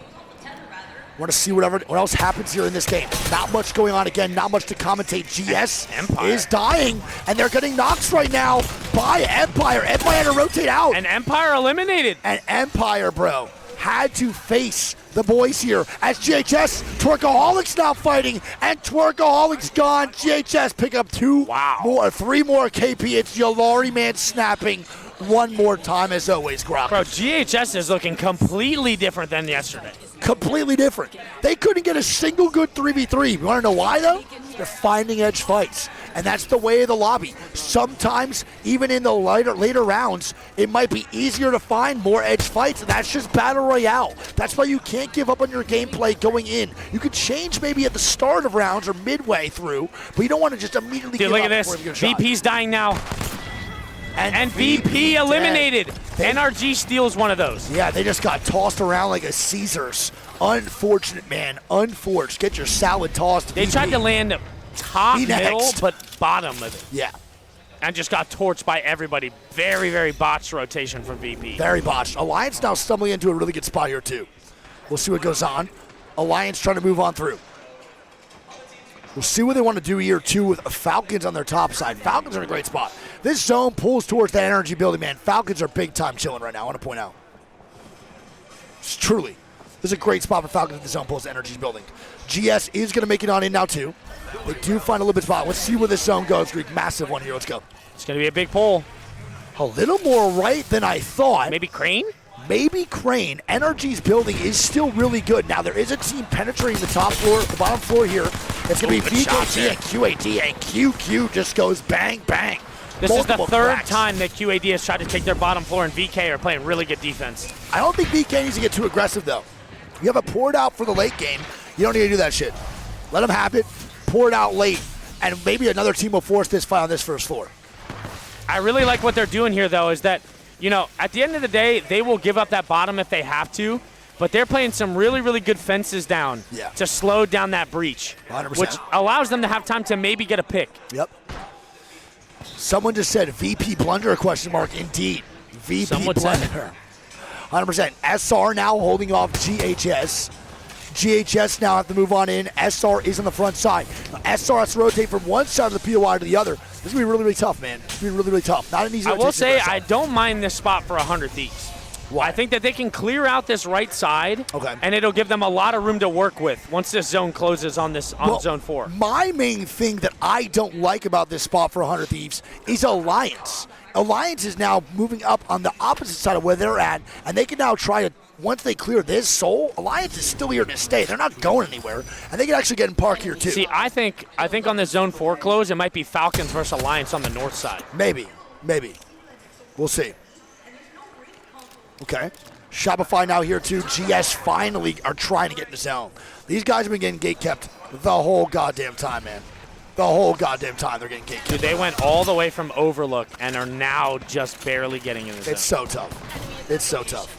Want to see what else happens here in this game. Not much going on again. Not much to commentate. GS Empire is dying, and they're getting knocks right now by Empire. Empire had to rotate out. And Empire eliminated. And Empire, bro, had to face the boys here as GHS, Twerkaholics now fighting, and Twerkaholics gone. GHS pick up three more KP. It's Yalari man snapping one more time as always, Grop. Bro, GHS is looking completely different than yesterday. Completely different. They couldn't get a single good 3v3. You want to know why, though? They're finding edge fights, and that's the way of the lobby. Sometimes, even in the later rounds, it might be easier to find more edge fights, and that's just Battle Royale. That's why you can't give up on your gameplay going in. You could change maybe at the start of rounds or midway through, but you don't want to just immediately give look up at this. before you get a shot. VP's dying now. And VP eliminated. NRG steals one of those. Yeah, they just got tossed around like a Caesars. Unfortunate, man. Unfortunate. Get your salad tossed. They tried to land top middle, but bottom of it. Yeah. And just got torched by everybody. Very, very botched rotation from VP. Very botched. Alliance now stumbling into a really good spot here, too. We'll see what goes on. Alliance trying to move on through. We'll see what they want to do here, too, with Falcons on their top side. Falcons are in a great spot. This zone pulls towards that energy building, man. Falcons are big-time chilling right now, I want to point out. It's truly. This is a great spot for Falcons if the zone pulls to energy building. GS is going to make it on in now, too. They do find a little bit spot. Let's see where this zone goes. Greek, massive one here. Let's go. It's going to be a big pull. A little more right than I thought. Maybe Crane? Maybe Crane. Energy's building is still really good. Now, there is a team penetrating the top floor, the bottom floor here. It's going to be VKT and QAD, and QQ just goes bang, bang. This is the third time that QAD has tried to take their bottom floor, and VK are playing really good defense. I don't think VK needs to get too aggressive, though. You have it poured out for the late game. You don't need to do that shit. Let them have it, pour it out late, and maybe another team will force this fight on this first floor. I really like what they're doing here, though, is that, you know, at the end of the day, they will give up that bottom if they have to, but they're playing some really, really good fences down to slow down that breach, 100%. which allows them to have time to maybe get a pick. Yep. Someone just said VP blunder, question mark. Indeed. VP Someone blunder. 100%. SR now holding off GHS. GHS now have to move on in. SR is on the front side. Now, SR has to rotate from one side of the POI to the other. This is going to be really, really tough, man. It's going to be really, really tough. Not an easy rotation. I will say I don't mind this spot for 100 Thieves. Why? I think that they can clear out this right side, and it'll give them a lot of room to work with once this zone closes on Zone 4. My main thing that I don't like about this spot for 100 Thieves is Alliance. Alliance is now moving up on the opposite side of where they're at, and they can now try to once they clear this, Seoul, Alliance is still here to stay. They're not going anywhere, and they can actually get in park here too. See, I think on the Zone 4 close, it might be Falcons versus Alliance on the north side. Maybe. We'll see. Okay. Shopify now here too. GS finally are trying to get in the zone. These guys have been getting gate kept the whole goddamn time, man. The whole goddamn time they're getting gate kept. Dude, they went all the way from Overlook and are now just barely getting in the zone. It's so tough. It's so tough.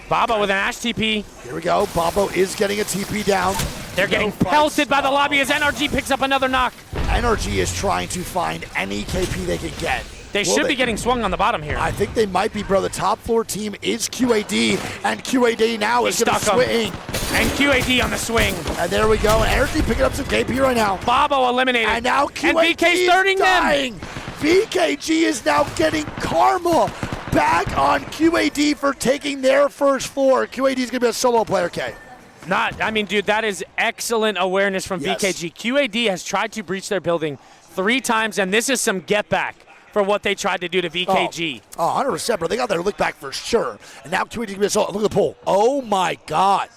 Babo with an Ash TP. Here we go. Babo is getting a TP down. They're getting pelted by the lobby as NRG picks up another knock. NRG is trying to find any KP they can get. They should be getting swung on the bottom here. I think they might be, bro. The top floor team is QAD, and QAD now is going to swing. And QAD on the swing. And there we go. And NRG picking up some KP right now. Babo eliminated. And now QAD and VK's turning dying. them. VKG is now getting karma back on QAD for taking their first floor. QAD is going to be a solo player, K. Dude, that is excellent awareness from VKG. QAD has tried to breach their building 3 times, and this is some get back for what they tried to do to VKG. Oh, 100%, bro. They got their look back for sure. And now QAD is going to be a solo. Look at the pull. Oh, my God.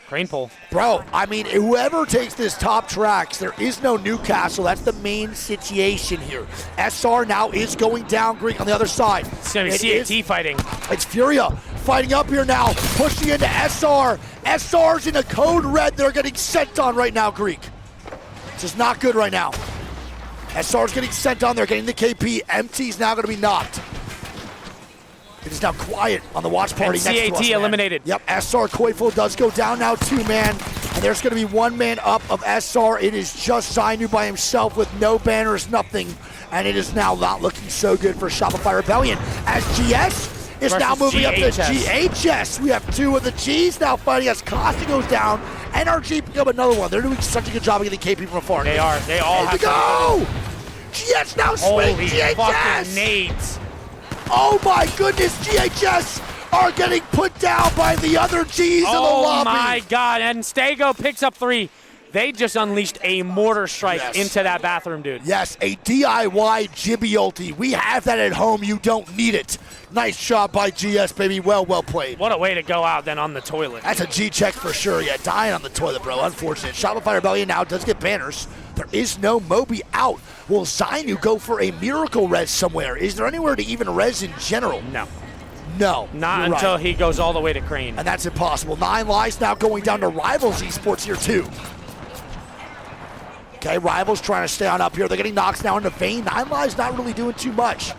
Crane pull. Bro, I mean, whoever takes this top tracks, there is no Newcastle. That's the main situation here. SR now is going down, Greek, on the other side. It's going to be CAT fighting. It's Furia fighting up here now, pushing into SR. SR's in a code red. They're getting sent on right now, Greek. This is not good right now. SR's getting sent on. They're getting the KP. MT's now going to be knocked. It is now quiet on the watch party and next to us, CAT eliminated. Yep, SR Koiful does go down now, 2-man. And there's going to be 1 man up of SR. It is just Zainu by himself with no banners, nothing. And it is now not looking so good for Shopify Rebellion as GS is now moving up to GHS. We have 2 of the Gs now fighting as Costa goes down. NRG pick up another one. They're doing such a good job of getting KP from afar. They are. They all have to go. GS now swing GHS. Fucking nades. Oh my goodness, GHS are getting put down by the other Gs in the lobby. Oh my God, and Stego picks up 3. They just unleashed a mortar strike into that bathroom, dude. Yes, a DIY Jibby ulti. We have that at home, you don't need it. Nice job by GS, baby, well played. What a way to go out then on the toilet. That's a G check for sure, yeah, dying on the toilet, bro, unfortunate. Shopify Rebellion now does get banners. There is no Moby out. Will Zainu go for a miracle res somewhere? Is there anywhere to even res in general? No. No. Not until he goes all the way to Crane. And that's impossible. 9 Lives now going down to Rivals Esports here too. Okay, Rivals trying to stay on up here. They're getting knocks now into Vayne. 9 Lives not really doing too much.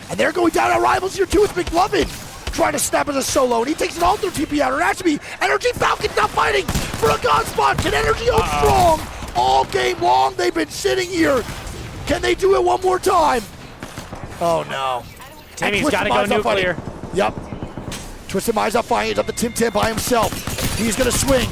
And they're going down to Rivals here too with McLovin. Trying to snap as a solo, and he takes an all-through TP out. And actually, Energy Falcons now fighting for a god spot. Can Energy hold strong all game long? They've been sitting here. Can they do it one more time? Oh no. Timmy's got to go nuclear. Yep. Twisted Mind's up fighting. It's up to Tim by himself. He's going to swing,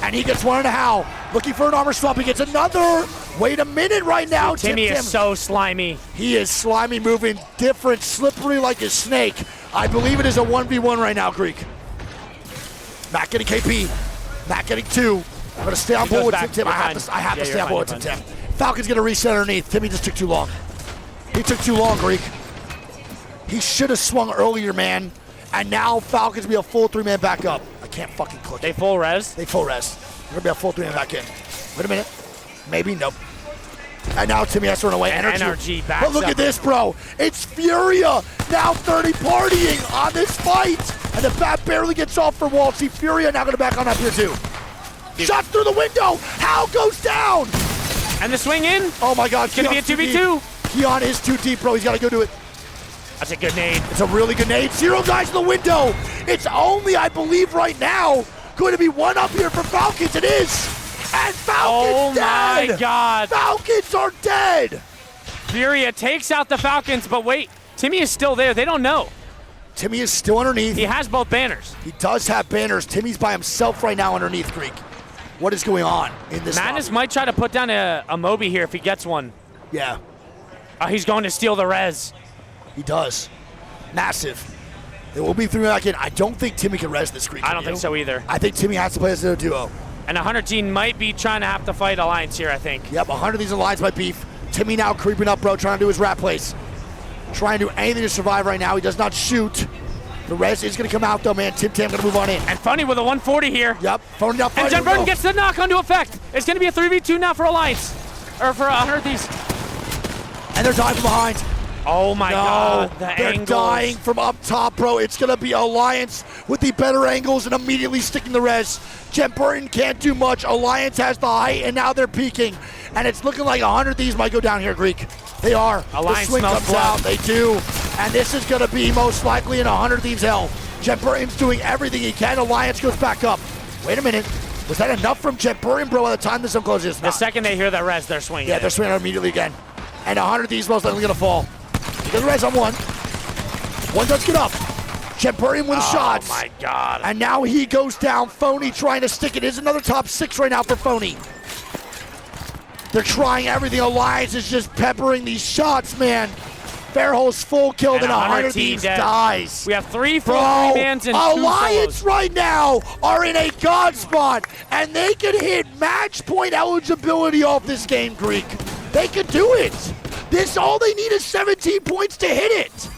and he gets 1 and a howl. Looking for an armor swap. He gets another. Wait a minute right now. Timmy is so slimy. He is slimy, moving different, slippery like a snake. I believe it is a 1v1 right now, Greek. Matt getting KP. Matt getting 2. I'm going to stay on board with Tim. I have to stay on board with Tim. Falcon's going to reset underneath. Timmy just took too long. He took too long, Greek. He should have swung earlier, man. And now Falcons be a full 3-man back up. I can't fucking click. They full res? They full res. They're going to be a full 3-man back in. Wait a minute. Maybe. Nope. And now Timmy has to run away. NRG backs But look at this, bro. It's Furia now 30 partying on this fight. And the Fat barely gets off for Walt. See, Furia now going to back on up here, too. Shots through the window. Hal goes down. And the swing in. Oh, my God. It's going to be a 2v2. Keon is too deep, bro. He's got to go do it. That's a good nade. It's a really good nade. 0 guys in the window. It's only, I believe, right now, going to be 1 up here for Falcons. It is. And Falcons dead. Oh, my God. Falcons are dead. Furia takes out the Falcons, but wait. Timmy is still there. They don't know. Timmy is still underneath. He has both banners. He does have banners. Timmy's by himself right now underneath, Greek. What is going on in this Madness lobby? might try to put down a Moby here if he gets one. Yeah. He's going to steal the res. He does. Massive. It will be 3 back in. I don't think Timmy can res this, Greek. I don't think so either. I think Timmy has to play as a duo. And 100 team might be trying to have to fight Alliance here, I think. Yep, 100 of these Alliance might beef. Timmy now creeping up, bro, trying to do his rat plays. Trying to do anything to survive right now. He does not shoot. The res is going to come out, though, man. Tim Tam going to move on in. And Funny with a 140 here. Yep. Phone down. And Jen Burton gets the knock onto effect. It's going to be a 3v2 now for Alliance. Or for 100 Thieves. And they're dying from behind. Oh my God, the they're angles. dying from up top, bro. It's going to be Alliance with the better angles and immediately sticking the res. Jen Burton can't do much. Alliance has the height, and now they're peaking. And it's looking like 100 Thieves might go down here, Greek. They are. Alliance the swing smells comes blood. out. They do. And this is going to be most likely in 100 Thieves hell. Jen Burton's doing everything he can. Alliance goes back up. Wait a minute. Was that enough from Jen Burton, bro, by the time this one closes? The second they hear that res, they're swinging. Yeah, they're swinging immediately again. And 100 Thieves most likely going to fall. He does res on one. One does get up. Jen Burton with shots. Oh my God. And now he goes down. Phony trying to stick it. Is another top 6 right now for Phony. They're trying everything. Alliance is just peppering these shots, man. Fairhole's full kill, then 100 Thieves dies. We have 3 full Bro, 3-mans and 2 Alliance solos. right now are in a god spot, and they could hit match point eligibility off this game, Greek. They could do it. This, all they need is 17 points to hit it.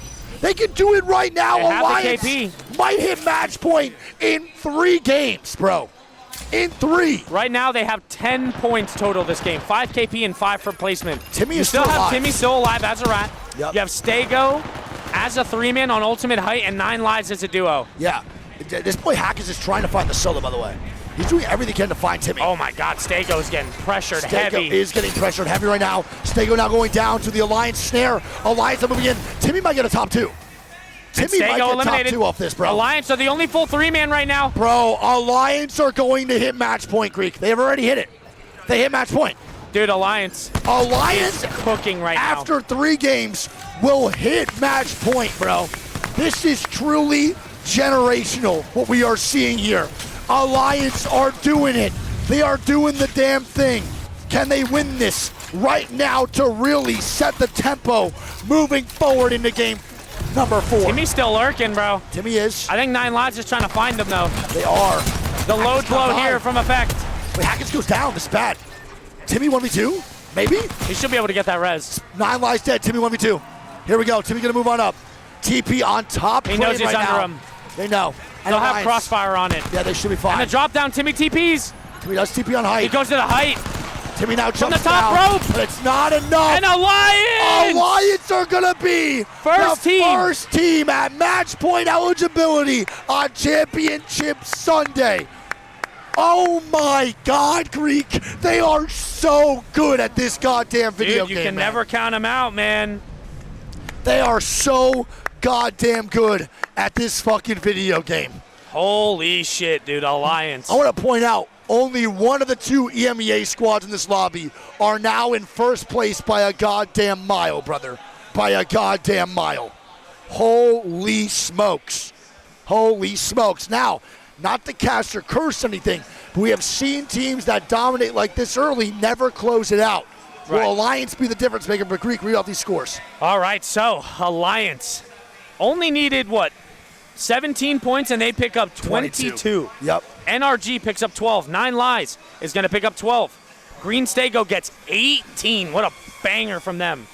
They can do it right now. They have the Alliance KP. might hit match point in 3 games, bro. In 3. Right now they have 10 points total this game. 5 KP and 5 for placement. Timmy you is still still have alive. Timmy still alive as a rat. Yep. You have Stego as a 3-man on ultimate height and 9 lives as a duo. Yeah. This boy Hackers is trying to find the solo, by the way. He's doing everything he can to find Timmy. Oh my God, Stego's getting pressured Stego heavy. is getting pressured heavy right now. Stego now going down to the Alliance snare. Alliance are moving in. Timmy might get a top 2. Timmy might get eliminated. top 2 off this, bro. Alliance are the only full 3-man right now. Bro, Alliance are going to hit match point, Greek. They have already hit it. They hit match point. Dude, Alliance Alliance, cooking right now. after 3 games, will hit match point, bro. This is truly generational, what we are seeing here. Alliance are doing it. They are doing the damn thing. Can they win this right now to really set the tempo moving forward into game number 4? Timmy's still lurking, bro. Timmy is. I think 9 lives is trying to find him, though. They are. The load blow here from effect. Wait, Hackett goes down. This is bad. Timmy 1v2? Maybe? He should be able to get that res. 9 lives dead. Timmy 1v2. Here we go. Timmy gonna move on up. TP on top. He knows he's right under now. him. They know. And They'll have Alliance- crossfire on it. Yeah, they should be fine. And the drop down, Timmy TPs. Timmy does TP on He height. goes to the height. Timmy now From jumps the top down, rope. but it's not enough. And Alliance! Alliance are gonna be First the team. first team at match point eligibility on Championship Sunday. Oh my God, Greek! They are so good at this goddamn video Dude, you game. can man. never count them out, man. They are so goddamn good at this fucking video game. Holy shit, dude, Alliance. I want to point out, only one of the 2 EMEA squads in this lobby are now in first place by a goddamn mile, brother. By a goddamn mile. Holy smokes. Holy smokes. Now, not to cast or curse anything, but we have seen teams that dominate like this early never close it out. Right. Will Alliance be the difference maker? But Greek, read off these scores. All right, so Alliance only needed, what, 17 points, and they pick up 22. Yep. NRG picks up 12. 9 Lies is going to pick up 12. Green Stego gets 18. What a banger from them.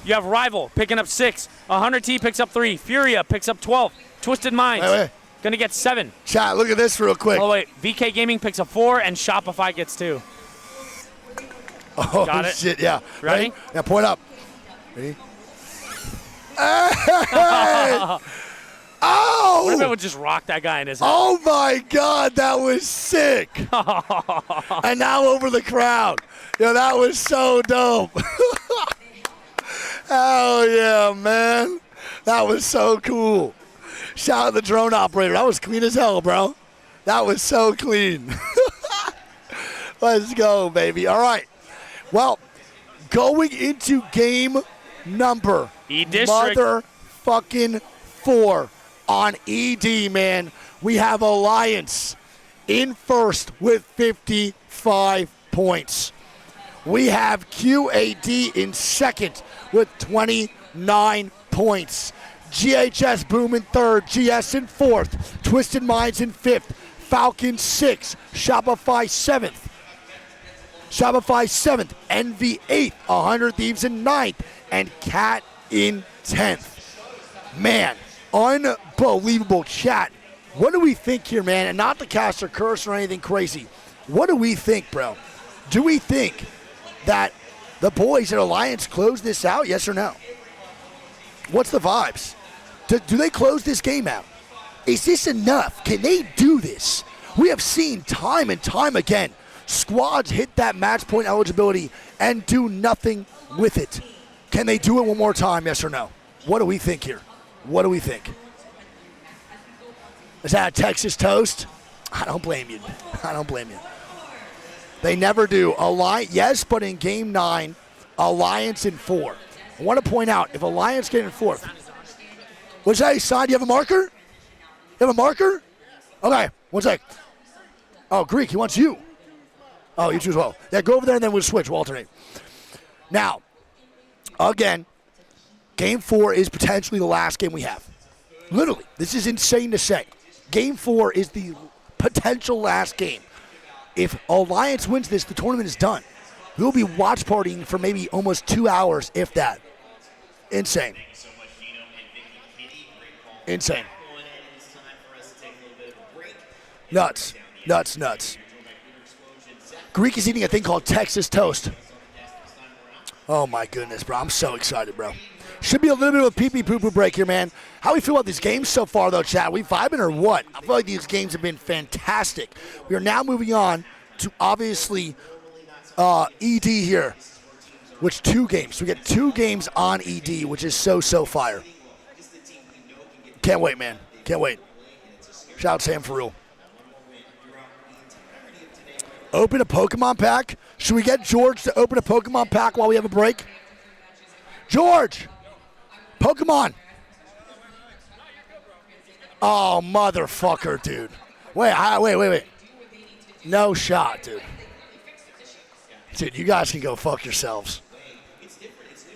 You have Rival picking up 6. 100T picks up 3. Furia picks up 12. Twisted Minds Wait. going to get 7. Chat, look at this real quick. Oh, wait. VK Gaming picks up 4, and Shopify gets 2. Oh, Got it. shit, yeah. Ready? Yeah, point up. Ready? Hey! Oh! What if it would just rock that guy in his head? Oh my God, that was sick! And now over the crowd. Yo, that was so dope. Hell yeah, man. That was so cool. Shout out the drone operator. That was clean as hell, bro. That was so clean. Let's go, baby. All right. Well, going into game number E-District. motherfucking 4 on ED, man. We have Alliance in first with 55 points. We have QAD in second with 29 points. GHS Boom in third, GS in fourth, Twisted Minds in fifth, Falcon 6th, Shopify 7th. Shopify 7th, Envy 8th, 100 Thieves in 9th, and Cat in 10th. Man, Unbelievable. Chat. What do we think here, man? And not to cast a curse or anything crazy. What do we think, bro? Do we think that the boys at Alliance close this out, yes or no? What's the vibes? Do they close this game out? Is this enough? Can they do this? We have seen time and time again squads hit that match point eligibility and do nothing with it. Can they do it one more time, yes or no? What do we think here? What do we think? Is that a Texas toast? I don't blame you. I don't blame you. They never do. Alliance, yes, but in Game 9, Alliance in 4. I want to point out, if Alliance get in 4th. What's that, Son? Do you have a marker? You have a marker? Okay, one sec. Oh, Greek, he wants you. Oh, you too as well. Yeah, go over there and then we'll switch. We'll alternate. Now, again, Game 4 is potentially the last game we have. Literally, this is insane to say. Game 4 is the potential last game. If Alliance wins this, the tournament is done. We'll be watch partying for maybe almost 2 hours, if that. Insane. Insane. Nuts. Nuts, nuts. Greek is eating a thing called Texas toast. Oh my goodness, bro. I'm so excited, bro. Should be a little bit of a pee-pee poo-poo break here, man. How we feel about these games so far, though, chat? We vibing or what? I feel like these games have been fantastic. We are now moving on to, obviously, ED here, which 2 games. We get 2 games on ED, which is so fire. Can't wait, man. Can't wait. Shout out Sam for real. Open a Pokemon pack? Should we get George to open a Pokemon pack while we have a break? George! Pokemon! Oh, motherfucker, dude. Wait. No shot, dude. Dude, you guys can go fuck yourselves.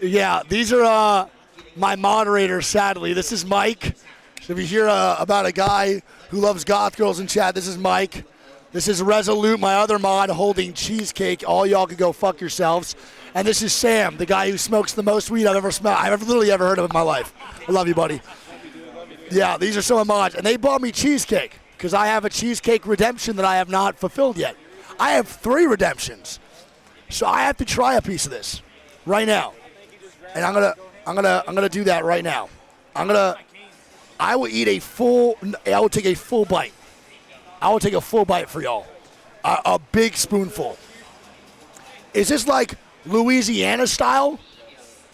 Yeah, these are my moderators, sadly. This is Mike. So if you hear about a guy who loves goth girls in chat, this is Mike. This is Resolute, my other mod, holding cheesecake. All y'all can go fuck yourselves. And this is Sam, the guy who smokes the most weed I've literally ever heard of in my life. I love you, buddy. Yeah, these are some of my mods. And they bought me cheesecake because I have a cheesecake redemption that I have not fulfilled yet. I have 3 redemptions. So I have to try a piece of this right now. And I'm gonna do that right now. I will take a full bite. I will take a full bite for y'all. A big spoonful. Is this like Louisiana style?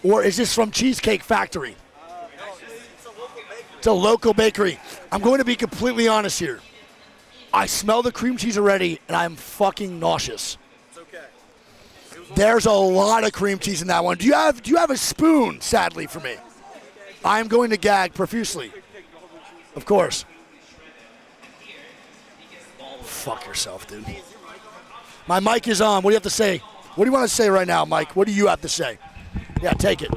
Or is this from Cheesecake Factory? It's a local bakery. I'm going to be completely honest here. I smell the cream cheese already, and I'm fucking nauseous. It's okay. There's a lot of cream cheese in that one. Do you have a spoon, sadly, for me? I'm going to gag profusely. Of course. Fuck yourself, dude. My mic is on. What do you have to say? What do you want to say right now, Mike? What do you have to say? Yeah, take it.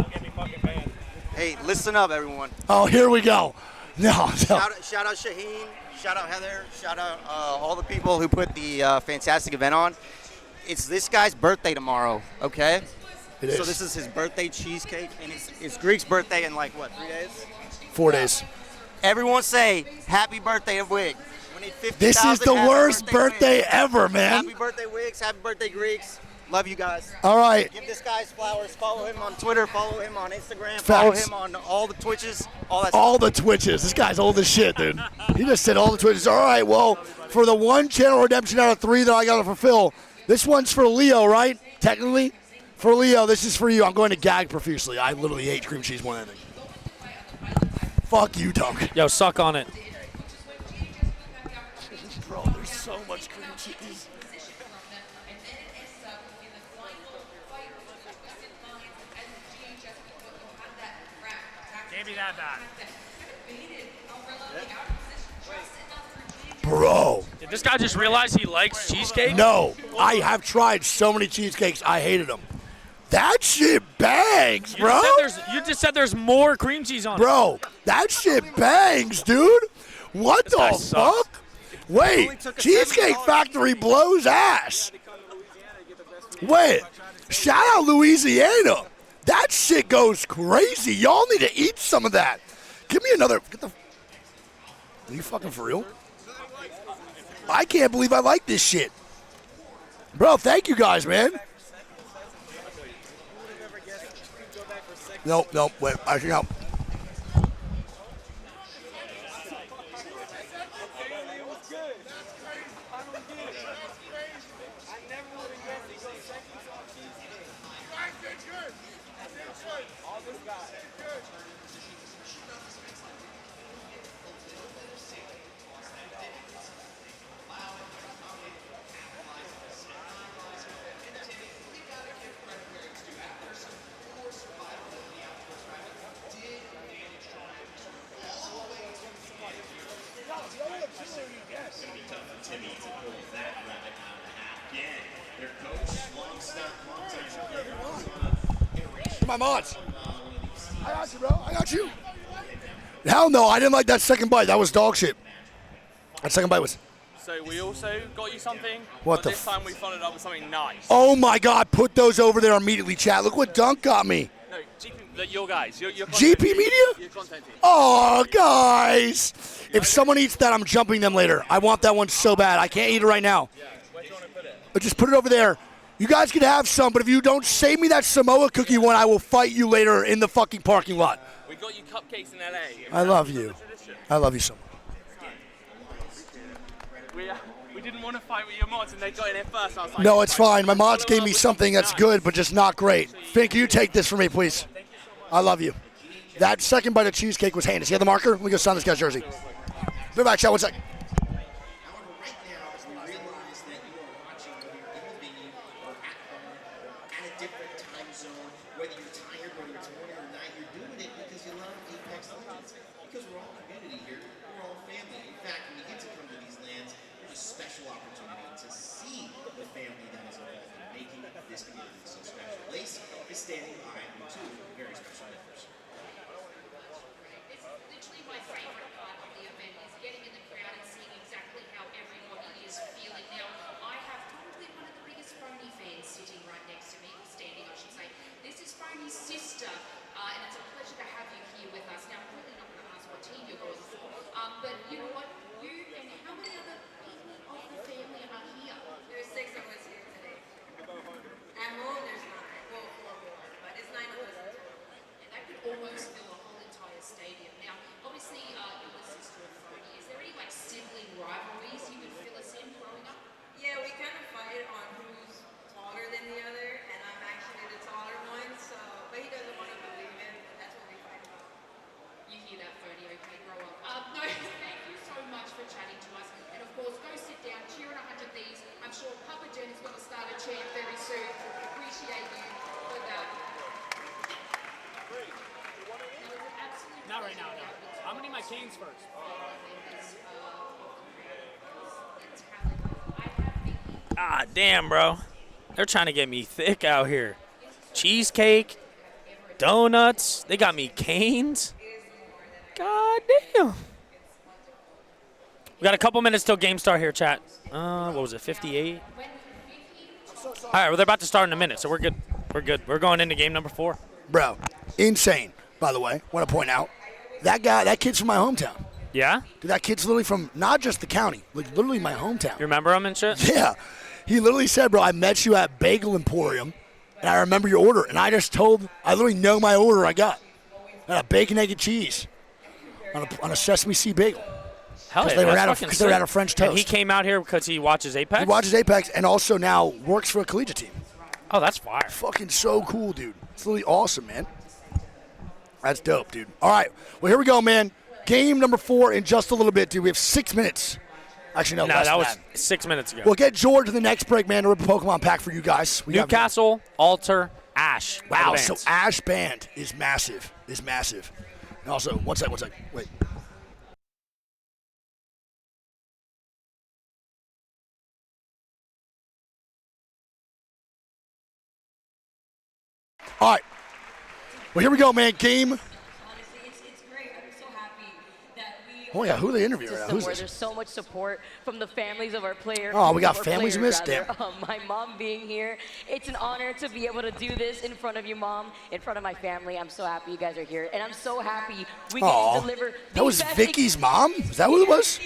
Hey, listen up, everyone. Oh, here we go. No. Shout out Shaheen. Shout out Heather. Shout out all the people who put the fantastic event on. It's this guy's birthday tomorrow, okay? It is. So this is his birthday cheesecake, and it's Greek's birthday in like, what, 3 days? 4 days. Everyone say, happy birthday, Wig. We need 50,000. This is the worst birthday ever, man. Happy birthday, Wigs. Happy birthday, Greeks. Love you guys. All right. Give this guy his flowers. Follow him on Twitter. Follow him on Instagram. Follow him on all the Twitches. All the Twitches. This guy's old as shit, dude. He just said all the Twitches. All right, well, for the 1 channel redemption out of 3 that I got to fulfill, this one's for Leo, right? Technically? For Leo, this is for you. I'm going to gag profusely. I literally hate cream cheese more than anything. Fuck you, Dunk. Yo, suck on it. Bro, there's so much cream cheese. Can't be that bad. Bro. Did this guy just realize he likes cheesecake? No. I have tried so many cheesecakes. I hated them. That shit bangs, bro. You just said there's more cream cheese on it. Bro, that shit bangs, dude. What the fuck? Wait, Cheesecake Factory blows ass. Wait, shout out Louisiana. That shit goes crazy. Y'all need to eat some of that. Give me another. Get the. Are you fucking for real? I can't believe I like this shit. Bro, thank you guys, man. Nope, wait. Actually, no. My mods. I got you, bro. I got you. Hell no, I didn't like that second bite. That was dog shit. That second bite was. So we also got you something. What but the this time we followed up with something nice. Oh my God! Put those over there immediately, chat. Look what Dunk got me. No, your guys. Your GP Media? Your content team. Oh, guys! If someone eats that, I'm jumping them later. I want that one so bad. I can't eat it right now. Yeah. Where do you want to put it? But just put it over there. You guys can have some, but if you don't save me that Samoa cookie one, I will fight you later in the fucking parking lot. We got you cupcakes in LA. I love you. I love you so much. We didn't want to fight with your mods, and they got in it first. I was like, No, it's fine. My mods gave me something that's good, but just not great. Fink, you take this for me, please. I love you. That second bite of cheesecake was heinous. You have the marker? Let me go sign this guy's jersey. Be back, chat. 1 sec. Not right now, no. I'm gonna need my canes first. Ah, damn, bro. They're trying to get me thick out here. Cheesecake, donuts. They got me canes. God damn. We got a couple minutes till game start here, chat. What was it, 58? All right, well, they're about to start in a minute, so we're good. We're good. We're going into game number 4. Bro, insane, by the way. Want to point out, that kid's from my hometown. Yeah? Dude, that kid's literally from not just the county, like literally my hometown. You remember him and shit? Yeah. He literally said, bro, I met you at Bagel Emporium, and I remember your order. And I literally know my order I got. I got a bacon, egg, and cheese on a sesame seed bagel. Hell yeah, Because they were out of French toast. And he came out here because he watches Apex? He watches Apex and also now works for a collegiate team. Oh, that's fire. Fucking so cool, dude. It's literally awesome, man. That's dope, dude. All right. Well, here we go, man. Game number 4 in just a little bit, dude. We have 6 minutes. Actually, no, less that than was that. 6 minutes ago. We'll get George to the next break, man, to rip a Pokemon pack for you guys. Newcastle, Alter, Ash. Wow, so Ash Band is massive. And also, one sec. Wait. All right. Well, here we go, man. Game. Honestly, it's great. I'm so happy that we Oh, yeah, who are they interviewing right now? Who's where this? there's so much support from the families of our players. Oh, we got families in this? Damn. My mom being here. It's an honor to be able to do this in front of you, Mom, in front of my family. I'm so happy you guys are here. And I'm so happy we get to deliver that was Vicky's mom? Is that who it was?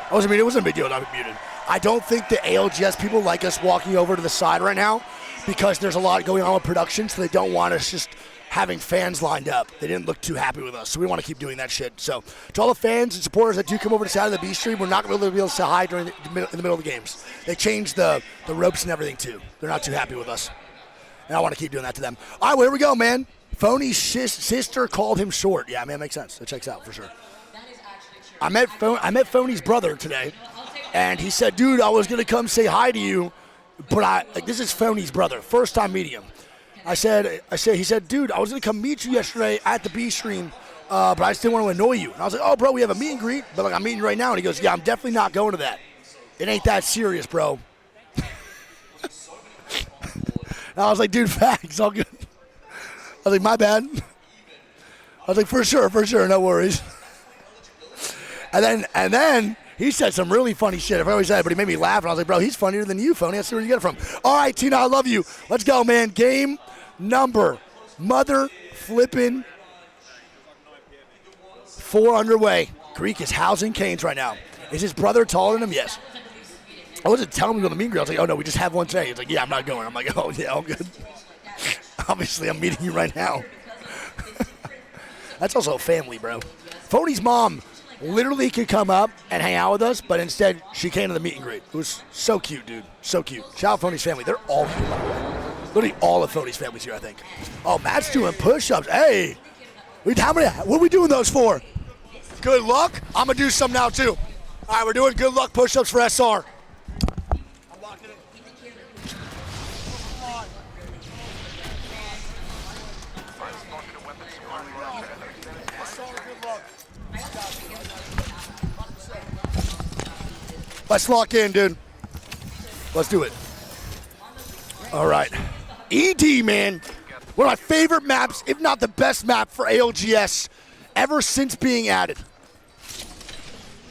It wasn't a big deal. Not muted. I don't think the ALGS people like us walking over to the side right now because there's a lot going on with production, so they don't want us just having fans lined up. They didn't look too happy with us, so we want to keep doing that shit. So to all the fans and supporters that do come over to the side of the B stream, we're not going to be able to say hi in the middle of the games. They changed the ropes and everything too. They're not too happy with us, and I want to keep doing that to them. All right, well, here we go, man. Phony's sister called him short. Yeah, man, that makes sense. That checks out for sure. I met Phony's brother today, and he said, dude, I was going to come say hi to you, but this is Phony's brother, first time meeting him. He said, dude, I was going to come meet you yesterday at the B stream, but I just didn't want to annoy you. And I was like, oh, bro, we have a meet and greet, but I'm meeting you right now. And he goes, yeah, I'm definitely not going to that. It ain't that serious, bro. And I was like, dude, facts, all good. I was like, my bad. I was like, for sure, no worries. And then he said some really funny shit. I've always said it, but he made me laugh. And I was like, bro, he's funnier than you, Phony. Let's see where you get it from. All right, Tina, I love you. Let's go, man. Game number mother flipping 4 underway. Greek is housing Canes right now. Is his brother taller than him? Yes. I wasn't telling him to go to meet and greet. I was like, oh, no, we just have one today. He's like, yeah, I'm not going. I'm like, oh, yeah, all good. Obviously, I'm meeting you right now. That's also a family, bro. Phony's mom literally could come up and hang out with us, but instead she came to the meet and greet. It was so cute, dude. So cute. Shout out Phony's family. They're all here, by the way. Literally all of Phony's family's here, I think. Oh, Matt's doing push-ups. Hey, what are we doing those for? Good luck? I'm going to do some now, too. All right, we're doing good luck push-ups for SR. I'm locking it. Let's lock in, dude. Let's do it. All right. ED, man. One of my favorite maps, if not the best map for ALGS ever since being added.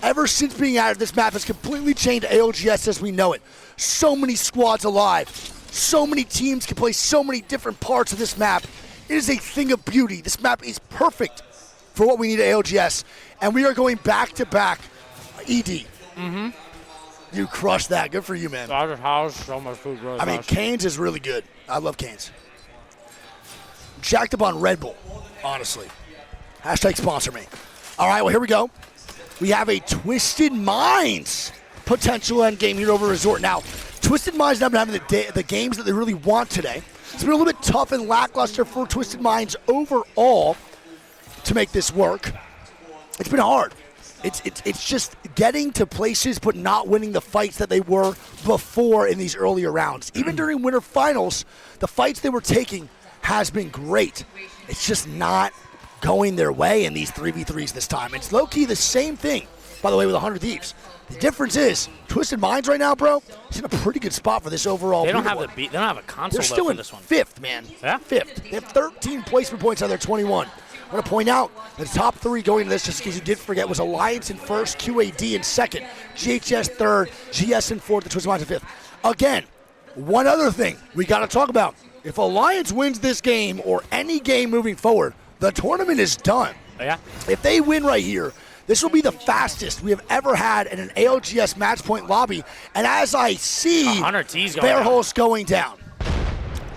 Ever since being added, this map has completely changed ALGS as we know it. So many squads alive. So many teams can play so many different parts of this map. It is a thing of beauty. This map is perfect for what we need at ALGS. And we are going back-to-back ED. Mm-hmm. You crushed that. Good for you, man. Dodger's house, so much food. I mean, Canes is really good. I love Canes. Jacked up on Red Bull, honestly. Hashtag sponsor me. All right, well, here we go. We have a Twisted Minds potential end game here over Resort. Now, Twisted Minds haven't been having the games that they really want today. It's been a little bit tough and lackluster for Twisted Minds overall to make this work. It's been hard. It's just getting to places but not winning the fights that they were before in these earlier rounds. Even during winter finals, the fights they were taking has been great. It's just not going their way in these 3v3s this time. It's low-key the same thing, by the way, with 100 Thieves. The difference is, Twisted Minds right now, bro, is in a pretty good spot for this overall. They don't have they don't have a console. They're still in this one. 5th, man. Yeah? 5th. They have 13 placement points out of their 21. I want to point out the top 3 going into this, just in case you did forget, was Alliance in 1st, QAD in 2nd, GHS 3rd, GS in 4th, and Twisted Minds in 5th. Again, one other thing we got to talk about. If Alliance wins this game or any game moving forward, the tournament is done. Yeah. If they win right here, this will be the fastest we have ever had in an ALGS match point lobby. And as I see, 100 T's Bearhulse going down.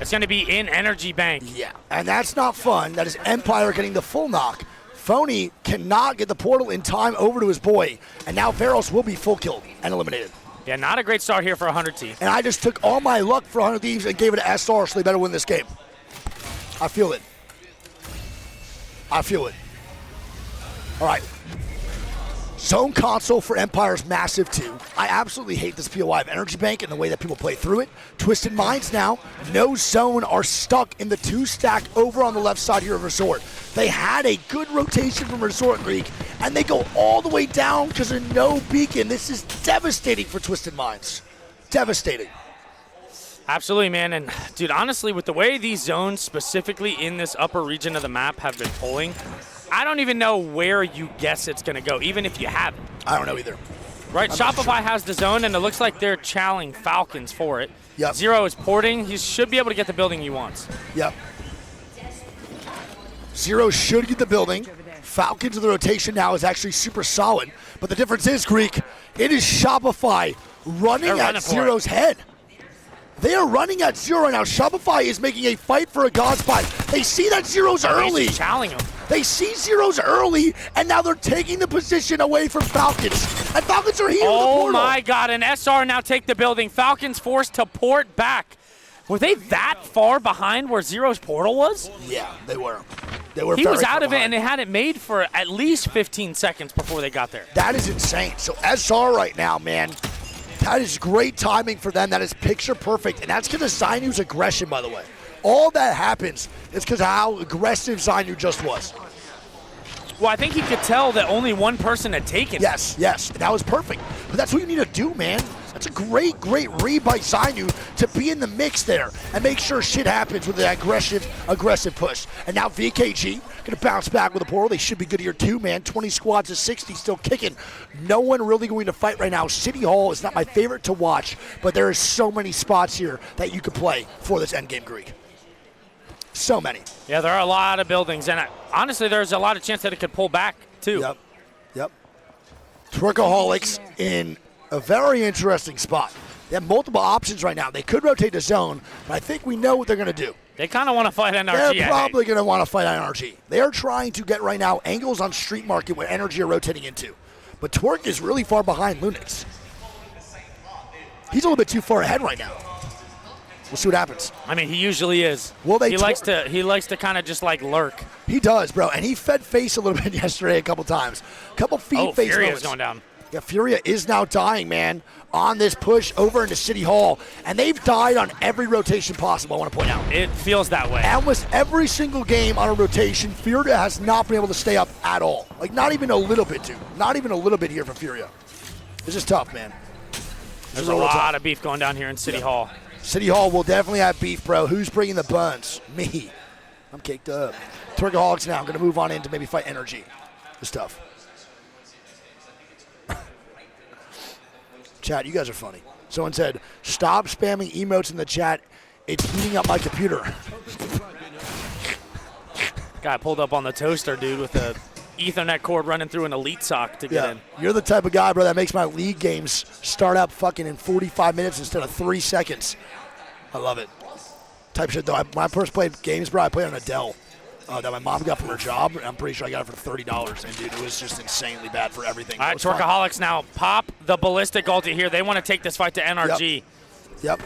It's going to be in Energy Bank. Yeah, and that's not fun. That is Empire getting the full knock. Phony cannot get the portal in time over to his boy, and now Bearhulse will be full killed and eliminated. Yeah, not a great start here for 100 T. And I just took all my luck for 100 Thieves and gave it to SR, so they better win this game. I feel it. I feel it. All right. Zone console for Empire is massive too. I absolutely hate this POI of Energy Bank and the way that people play through it. Twisted Minds now, no zone, are stuck in the 2-stack over on the left side here of Resort. They had a good rotation from Resort Greek, and they go all the way down because of no beacon. This is devastating for Twisted Minds. Devastating. Absolutely, man. And, dude, honestly, with the way these zones specifically in this upper region of the map have been pulling, I don't even know where you guess it's going to go, even if you have it. I don't know either. Right, Shopify has the zone, and it looks like they're challenging Falcons for it. Yep. Zero is porting. He should be able to get the building he wants. Yep. Zero should get the building. Falcons in the rotation now is actually super solid. But the difference is, Greek, it is Shopify running at Zero's head. They are running at Zero right now. Shopify is making a fight for a god spot. They see that Zero's early. Challenging him. They see Zero's early, and now they're taking the position away from Falcons. And Falcons are here with the portal. Oh my God, and SR now take the building. Falcons forced to port back. Were they that far behind where Zero's portal was? Yeah, they were. They were. He very was out far of it, behind. and they had it made for at least 15 seconds before they got there. That is insane. So SR right now, man, that is great timing for them. That is picture perfect, and that's because of Zainu's aggression, by the way. All that happens is because of how aggressive Zainu just was. Well, I think he could tell that only one person had taken it. Yes, yes, that was perfect. But that's what you need to do, man. That's a great read by Zainu to be in the mix there and make sure shit happens with the aggressive push. And now VKG going to bounce back with a portal. They should be good here too, man. 20 squads to 60, still kicking. No one really going to fight right now. City Hall is not my favorite to watch, but there are so many spots here that you could play for this endgame Greek. So many. Yeah, there are a lot of buildings, and honestly, there's a lot of chance that it could pull back too. Yep. Twerkaholics in a very interesting spot. They have multiple options right now. They could rotate the zone, but I think we know what they're going to do. They kind of want to fight NRG. They're probably going to want to fight NRG. They are trying to get right now angles on Street Market where NRG are rotating into. But Twerk is really far behind Lunix. He's a little bit too far ahead right now. We'll see what happens. I mean, he usually is. Well, he likes to kind of just like lurk. He does, bro. And he fed face a little bit yesterday a couple times. A couple feed face Furia's moments. going down. Yeah, Furia is now dying, man, on this push over into City Hall. And they've died on every rotation possible, I want to point out. It feels that way. Almost every single game on a rotation, Furia has not been able to stay up at all. Like, not even a little bit, dude. Not even a little bit here for Furia. This is tough, man. There's a lot of beef going down here in City Hall. City Hall will definitely have beef, bro. Who's bringing the buns? Me. I'm caked up. Twerkaholics now. I'm going to move on in to maybe fight NRG. It's tough. Chat, you guys are funny. Someone said, stop spamming emotes in the chat. It's heating up my computer. Guy pulled up on the toaster, dude, with a Ethernet cord running through an elite sock to get in. You're the type of guy, bro, that makes my league games start up fucking in 45 minutes instead of 3 seconds. I love it. Type shit, though. When I first played games, bro, I played on a Dell that my mom got from her job. And I'm pretty sure I got it for $30. And, dude, it was just insanely bad for everything. All right, Twerkaholics now pop the ballistic ulti here. They want to take this fight to NRG. Yep.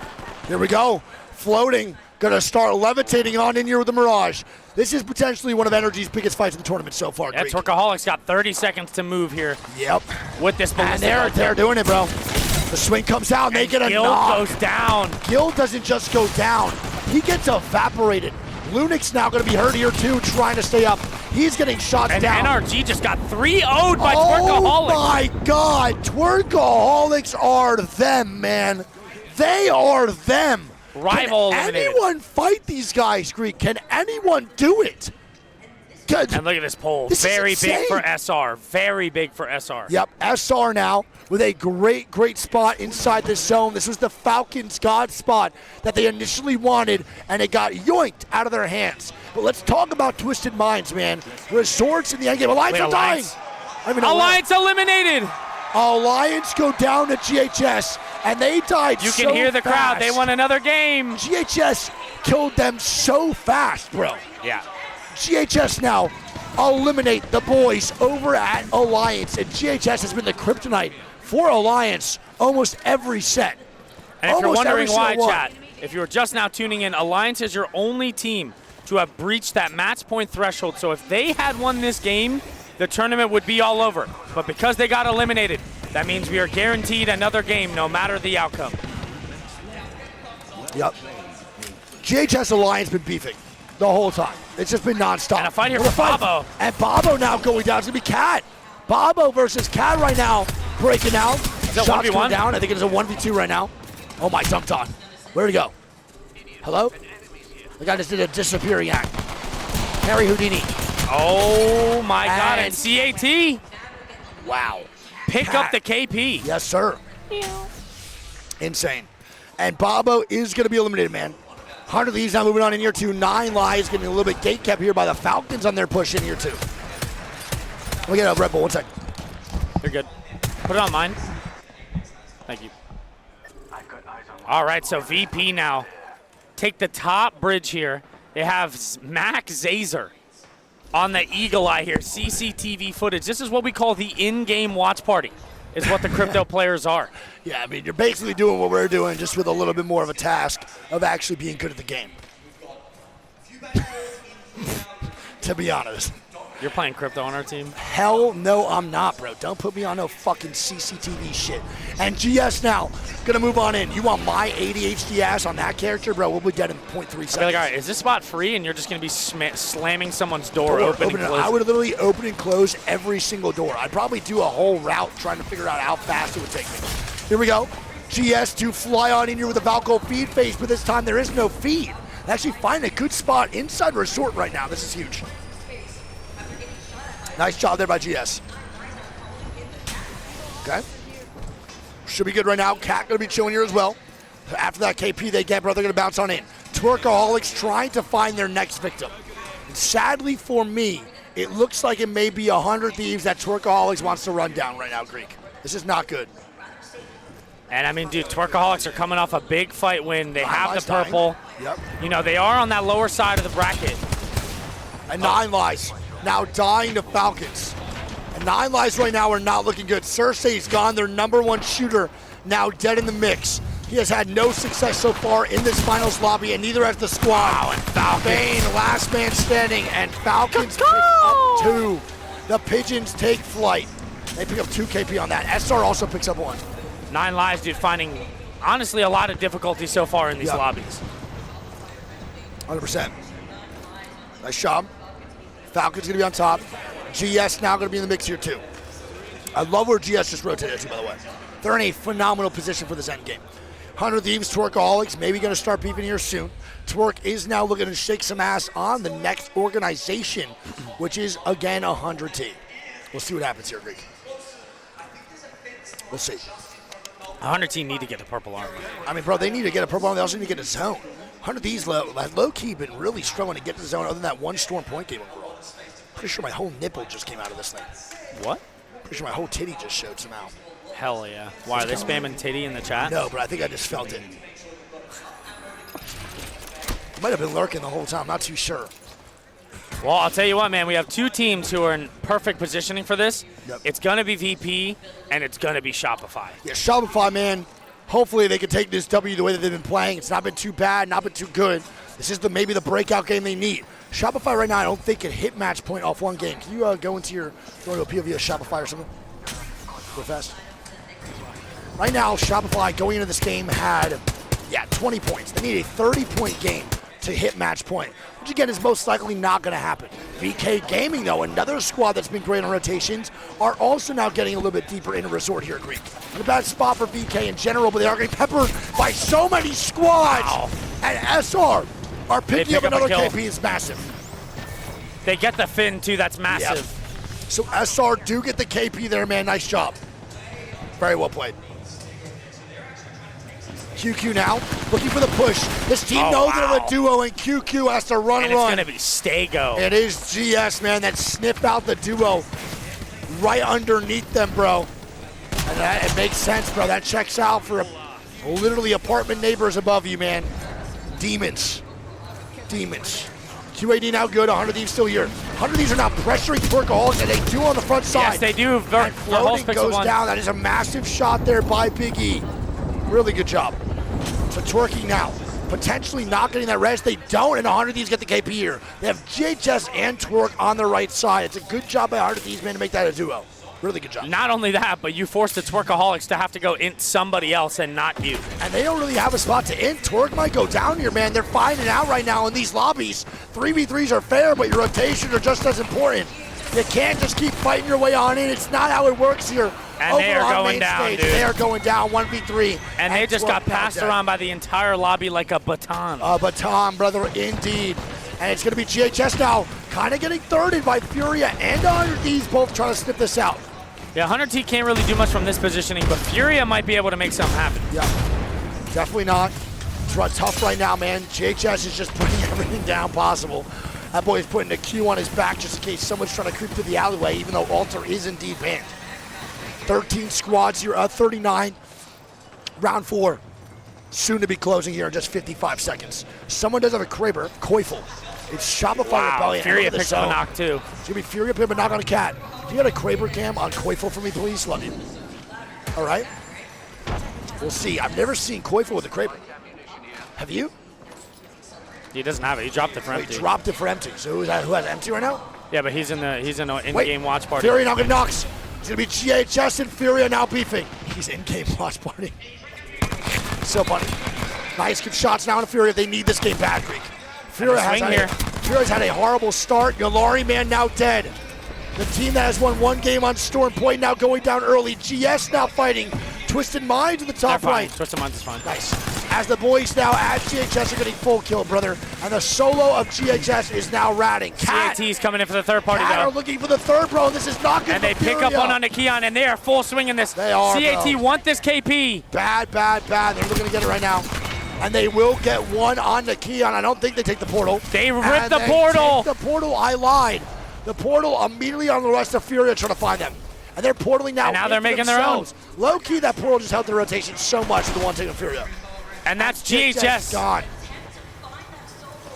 Here we go. Floating. Going to start levitating on in here with the Mirage. This is potentially one of NRG's biggest fights of the tournament so far. Yeah, Twerkaholics got 30 seconds to move here. Yep. With this ballistic and they're doing it, bro. The swing comes out, and they get a knock. Guild goes down. Guild doesn't just go down. He gets evaporated. Lunix now going to be hurt here, too, trying to stay up. He's getting shots down. And NRG just got 3-0'd by Twerkaholics. Oh, my God. Twerkaholics are them, man. They are them. Rival eliminated. Can anyone fight these guys, Greek? Can anyone do it? And look at this pole. Very big for SR. Very big for SR. Yep, SR now with a great spot inside this zone. This was the Falcons' God spot that they initially wanted, and it got yoinked out of their hands. But let's talk about Twisted Minds, man. Resorts in the endgame. Alliance are dying. Alliance eliminated. Alliance go down to GHS, and they died so fast. You can hear the crowd. They want another game. GHS killed them so fast, bro. Yeah. GHS now eliminate the boys over at Alliance, and GHS has been the kryptonite for Alliance almost every set. And if you're wondering why, chat, if you're just now tuning in, Alliance is your only team to have breached that match point threshold. So if they had won this game, the tournament would be all over. But because they got eliminated, that means we are guaranteed another game no matter the outcome. Yep. GHS Alliance been beefing the whole time. It's just been nonstop. And a fight here for Bobo. And Bobo now going down. It's going to be Cat. Bobo versus Cat right now. Breaking out. Is that Shots 1v1? going down. I think it is a 1v2 right now. Oh, my dunked on. Where'd he go? Hello? The guy just did a disappearing act. Harry Houdini. Oh my God, and CAT. Wow. Pick up the KP. Yes, sir. Insane. And Bobo is going to be eliminated, man. 100 Thieves now moving on in year 2. 9 Lives getting a little bit gate kept here by the Falcons on their push in year 2. Let me get a Red Bull, 1 sec. You're good. Put it on mine. Thank you. All right, so VP now. Take the top bridge here. They have Mac Zazer on the Eagle Eye here. CCTV footage. This is what we call the in-game watch party, is what the crypto players are. Yeah, I mean, you're basically doing what we're doing, just with a little bit more of a task of actually being good at the game. To be honest. You're playing crypto on our team? Hell no, I'm not, bro. Don't put me on no fucking CCTV shit. And GS now, gonna move on in. You want my ADHD ass on that character, bro? We'll be dead in 0.3 seconds. I'll be like, all right, is this spot free? And you're just gonna be slamming someone's door open and closing. I would literally open and close every single door. I'd probably do a whole route trying to figure out how fast it would take me. Here we go. GS to fly on in here with a Valco feed phase, but this time there is no feed. They actually find a good spot inside Resort right now. This is huge. Nice job there by GS. Okay. Should be good right now. Cat going to be chilling here as well. After that KP they get, bro, they're going to bounce on in. Twerkaholics trying to find their next victim. And sadly for me, it looks like it may be 100 Thieves that Twerkaholics wants to run down right now, Greek. This is not good. And I mean, dude, Twerkaholics are coming off a big fight win. They have the purple. Yep. You know, they are on that lower side of the bracket. And 9 Lives now dying to Falcons. And 9 Lives right now are not looking good. Cersei's gone, their #1 shooter, now dead in the mix. He has had no success so far in this finals lobby, and neither has the squad. Wow, and Falcons. Bane, last man standing, and Falcons pick up 2. The Pigeons take flight. They pick up 2 KP on that. SR also picks up 1. 9 Lives, dude, finding, honestly, a lot of difficulty so far in these lobbies. 100%. Nice job. Falcons going to be on top. GS now going to be in the mix here, too. I love where GS just rotated to, by the way. They're in a phenomenal position for this end game. 100 Thieves, Twerkaholics, maybe going to start beefing here soon. Twerk is now looking to shake some ass on the next organization, which is, again, 100T. We'll see what happens here, Greek. We'll see. 100T need to get the purple armor. I mean, bro, they need to get a purple armor. They also need to get a zone. 100 Thieves low-key been really struggling to get to the zone other than that one Storm point game overall. Pretty sure my whole nipple just came out of this thing. What? Pretty sure my whole titty just showed somehow. Hell yeah. Why, are they spamming titty in the chat? No, but I think I just felt it. Might have been lurking the whole time, not too sure. Well, I'll tell you what, man. We have 2 teams who are in perfect positioning for this. Yep. It's going to be VP, and it's going to be Shopify. Yeah, Shopify, man. Hopefully they can take this W the way that they've been playing. It's not been too bad, not been too good. This is maybe the breakout game they need. Shopify right now, I don't think can hit match point off one game. Can you go into your POV of Shopify or something? Real fast. Right now, Shopify going into this game had, 20 points. They need a 30-point game to hit match point, which again is most likely not going to happen. VK Gaming, though, another squad that's been great on rotations, are also now getting a little bit deeper in a Resort here, Greek. In a bad spot for VK in general, but they are getting peppered by so many squads. Wow. And SR are picking up another kill. KP. It's massive. They get the fin, too. That's massive. Yep. So SR do get the KP there, man. Nice job. Very well played. QQ now, looking for the push. This team knows they're a duo, and QQ has to run. It's going to be Stego. It is GS, man, that sniffed out the duo right underneath them, bro. And it makes sense, bro. That checks out for literally apartment neighbors above you, man. Demons. QAD now good, 100 Thieves still here. 100 Thieves are now pressuring Twerkaholics, and they do on the front side. Yes, they do. And floating goes down. That is a massive shot there by Big E. Really good job. So twerking now, potentially not getting that res. They don't, and 100 Thieves get the KP here. They have JHS and Twerk on the right side. It's a good job by 100 Thieves, man, to make that a duo. Really good job. Not only that, but you forced the Twerkaholics to have to go int somebody else and not you. And they don't really have a spot to int. Twerk might go down here, man. They're finding out right now in these lobbies. 3v3s are fair, but your rotations are just as important. You can't just keep fighting your way on in. It's not how it works here. And over they are on going main down, stage. dude. They are going down 1v3. And they just got passed dead. around by the entire lobby like a baton. A baton, brother, indeed. And it's going to be GHS now, kind of getting thirded by Furia and 100Ds, both trying to snip this out. Yeah, 100T can't really do much from this positioning, but Furia might be able to make something happen. Yeah, definitely not. It's tough right now, man. GHS is just putting everything down possible. That boy is putting a Q on his back just in case someone's trying to creep through the alleyway, even though Alter is indeed banned. 13 squads here, 39. Round 4. Soon to be closing here in just 55 seconds. Someone does have a Kraber, Koifel. It's Shopify Rebellion. Furia picks up a knock too. It's gonna be Furia picking up a knock on a cat. Can you get a Kraber cam on Koifel for me, please? Love you. All right. We'll see. I've never seen Koifel with a Kraber. Have you? He doesn't have it. He dropped it for empty. He dropped it for empty. So who has empty right now? Yeah, but he's in the in-game watch party. Furia now gonna knocks. It's gonna be GHS and Furia now beefing. He's in-game watch party. So funny. Nice good shots now on Furia. They need this game bad, Greek. Furia's had a horrible start. Yolari man now dead. The team that has won one game on Storm Point now going down early. GS now fighting. Twisted Minds in the top right. Twisted Minds is fine. Nice. As the boys now at GHS are getting full kill, brother. And the solo of GHS is now ratting. CAT's coming in for the third party, Cat though. are looking for the third, bro. This is not good. And they pick up one on the Keon, and they are full swinging this. They are, CAT bro. want this KP. Bad. They're looking to get it right now. And they will get one on the Keon. I don't think they take the portal. They rip the portal. Take the portal, I lied. The portal immediately on the rest of Furia trying to find them. And they're portaling now. And now they're making their own. Low key, that portal just helped the rotation so much to the one taking Furia. And that's GHS. Gone.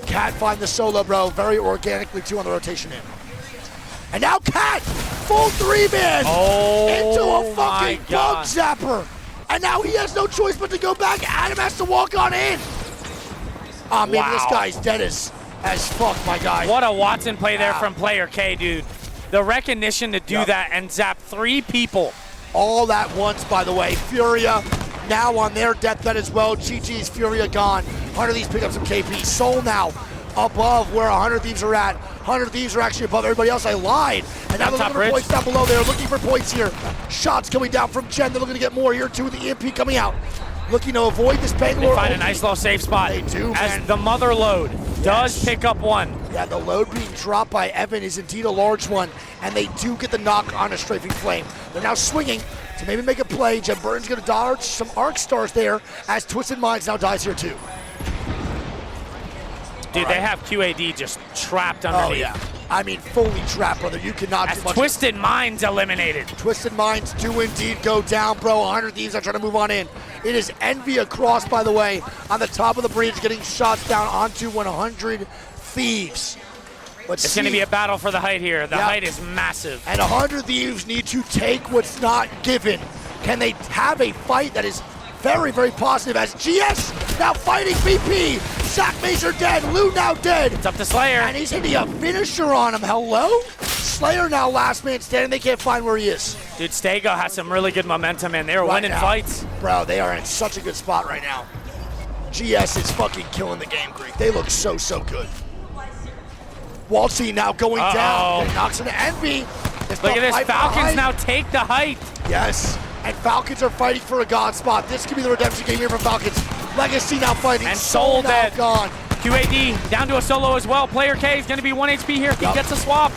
Cat find the solo, bro. Very organically, too, on the rotation in. And now Cat, full 3-man into a fucking bug zapper. And now he has no choice but to go back. Adam has to walk on in. Maybe this guy's dead as fuck, my guy. What a Watson play there from player K, dude. The recognition to do that and zap 3 people. All at once, by the way. Furia now on their deathbed as well. GG's Furia gone. 100 Thieves pick up some KP. Soul now above where 100 Thieves are at. 100 Thieves are actually above everybody else. I lied. And now they're looking for points down below. They're looking for points here. Shots coming down from Jen. They're looking to get more here too with the EMP coming out. Looking to avoid this Bangalore. They find a nice little safe spot. They do, as the mother load does pick up one. Yeah, the load being dropped by Evan is indeed a large one, and they do get the knock on a strafing flame. They're now swinging to maybe make a play. Jen Burton's going to dodge some arc stars there as Twisted Minds now dies here too. Dude, they have QAD just trapped underneath. Oh, yeah. I mean, fully trapped, brother. You cannot do much. Twisted Minds eliminated. Twisted Minds do indeed go down, bro. 100 Thieves are trying to move on in. It is Envy across, by the way, on the top of the bridge, getting shots down onto 100 Thieves. It's going to be a battle for the height here. The height is massive. And 100 Thieves need to take what's not given. Can they have a fight that is very, very positive as GS now fighting BP. Sack Mazer dead. Lou now dead. It's up to Slayer. And he's hitting a finisher on him. Hello? Slayer now last man standing. They can't find where he is. Dude, Stego has some really good momentum, and they're winning fights. Bro, they are in such a good spot right now. GS is fucking killing the game, Greek. They look so, so good. Waltzy now going down. And knocks into Envy. Look at this. Falcons now take the height. Yes. And Falcons are fighting for a god spot. This could be the redemption game here for Falcons. Legacy now fighting. And Soul now dead. Gone. QAD down to a solo as well. Player K is going to be 1 HP here. He gets a swap.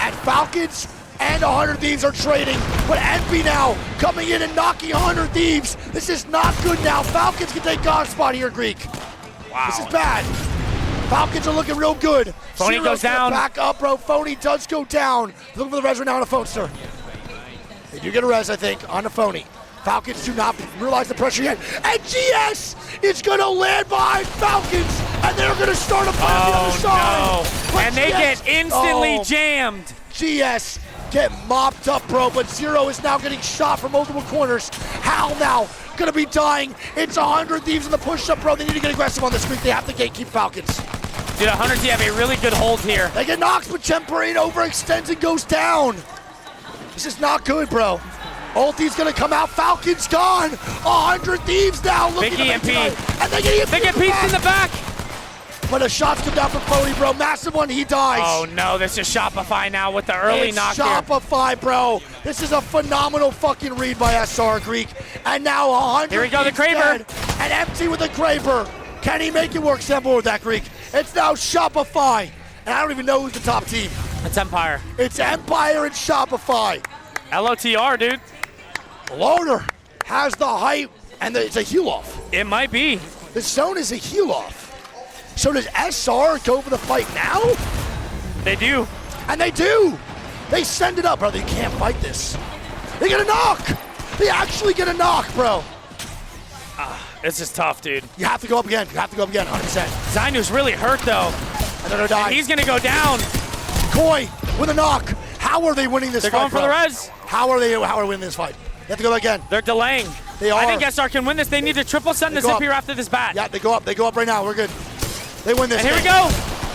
And Falcons and 100 Thieves are trading. But Envy now coming in and knocking 100 Thieves. This is not good now. Falcons can take god spot here, Greek. Wow. This is bad. Falcons are looking real good. Phony goes down. Back up, bro. Phony does go down. Looking for the res right now on a phone, sir. They do get a res, I think, on the Phony. Falcons do not realize the pressure yet. And GS is going to land behind Falcons, and they're going to start a fight on the other side. No. And they get instantly jammed. GS get mopped up, bro, but Zero is now getting shot from multiple corners. Hal now going to be dying. It's 100 Thieves in the push-up, bro. They need to get aggressive on this week. They have to gatekeep Falcons. Dude, 100 T have a really good hold here. They get knocked, but Chemperine overextends and goes down. This is not good, bro. Ulti's gonna come out. Falcons gone. 100 Thieves now looking Big EMP. And they get EMP. They get pieced in the back. But a shot's come down from Fody, bro. Massive one, he dies. Oh no, this is Shopify now with the early It's knock here. Shopify, bro. This is a phenomenal fucking read by SR Greek. And now 100. Here we go, the keeps Kraber. dead, and empty with the Kraber. Can he make it work? Stand forward with that, Greek. It's now Shopify. And I don't even know who's the top team. It's Empire. It's Empire and Shopify. LOTR, dude. Loader has the height, and it's a heal off. It might be. The zone is a heal off. So does SR go for the fight now? They do. And they do. They send it up, bro. They can't fight this. They get a knock. They actually get a knock, bro. This is tough, dude. You have to go up again. You have to go up again, 100%. Zainu's really hurt, though. Another die. And he's going to go down. Koi with a knock. How are they winning this They're fight, going for bro? the res. How are they winning this fight? You have to go again. They're delaying. They are. I think SR can win this. They need to triple send They the go zip up. here after this bat. Yeah, they go up. They go up right now. We're good. They win this. And here we game. go.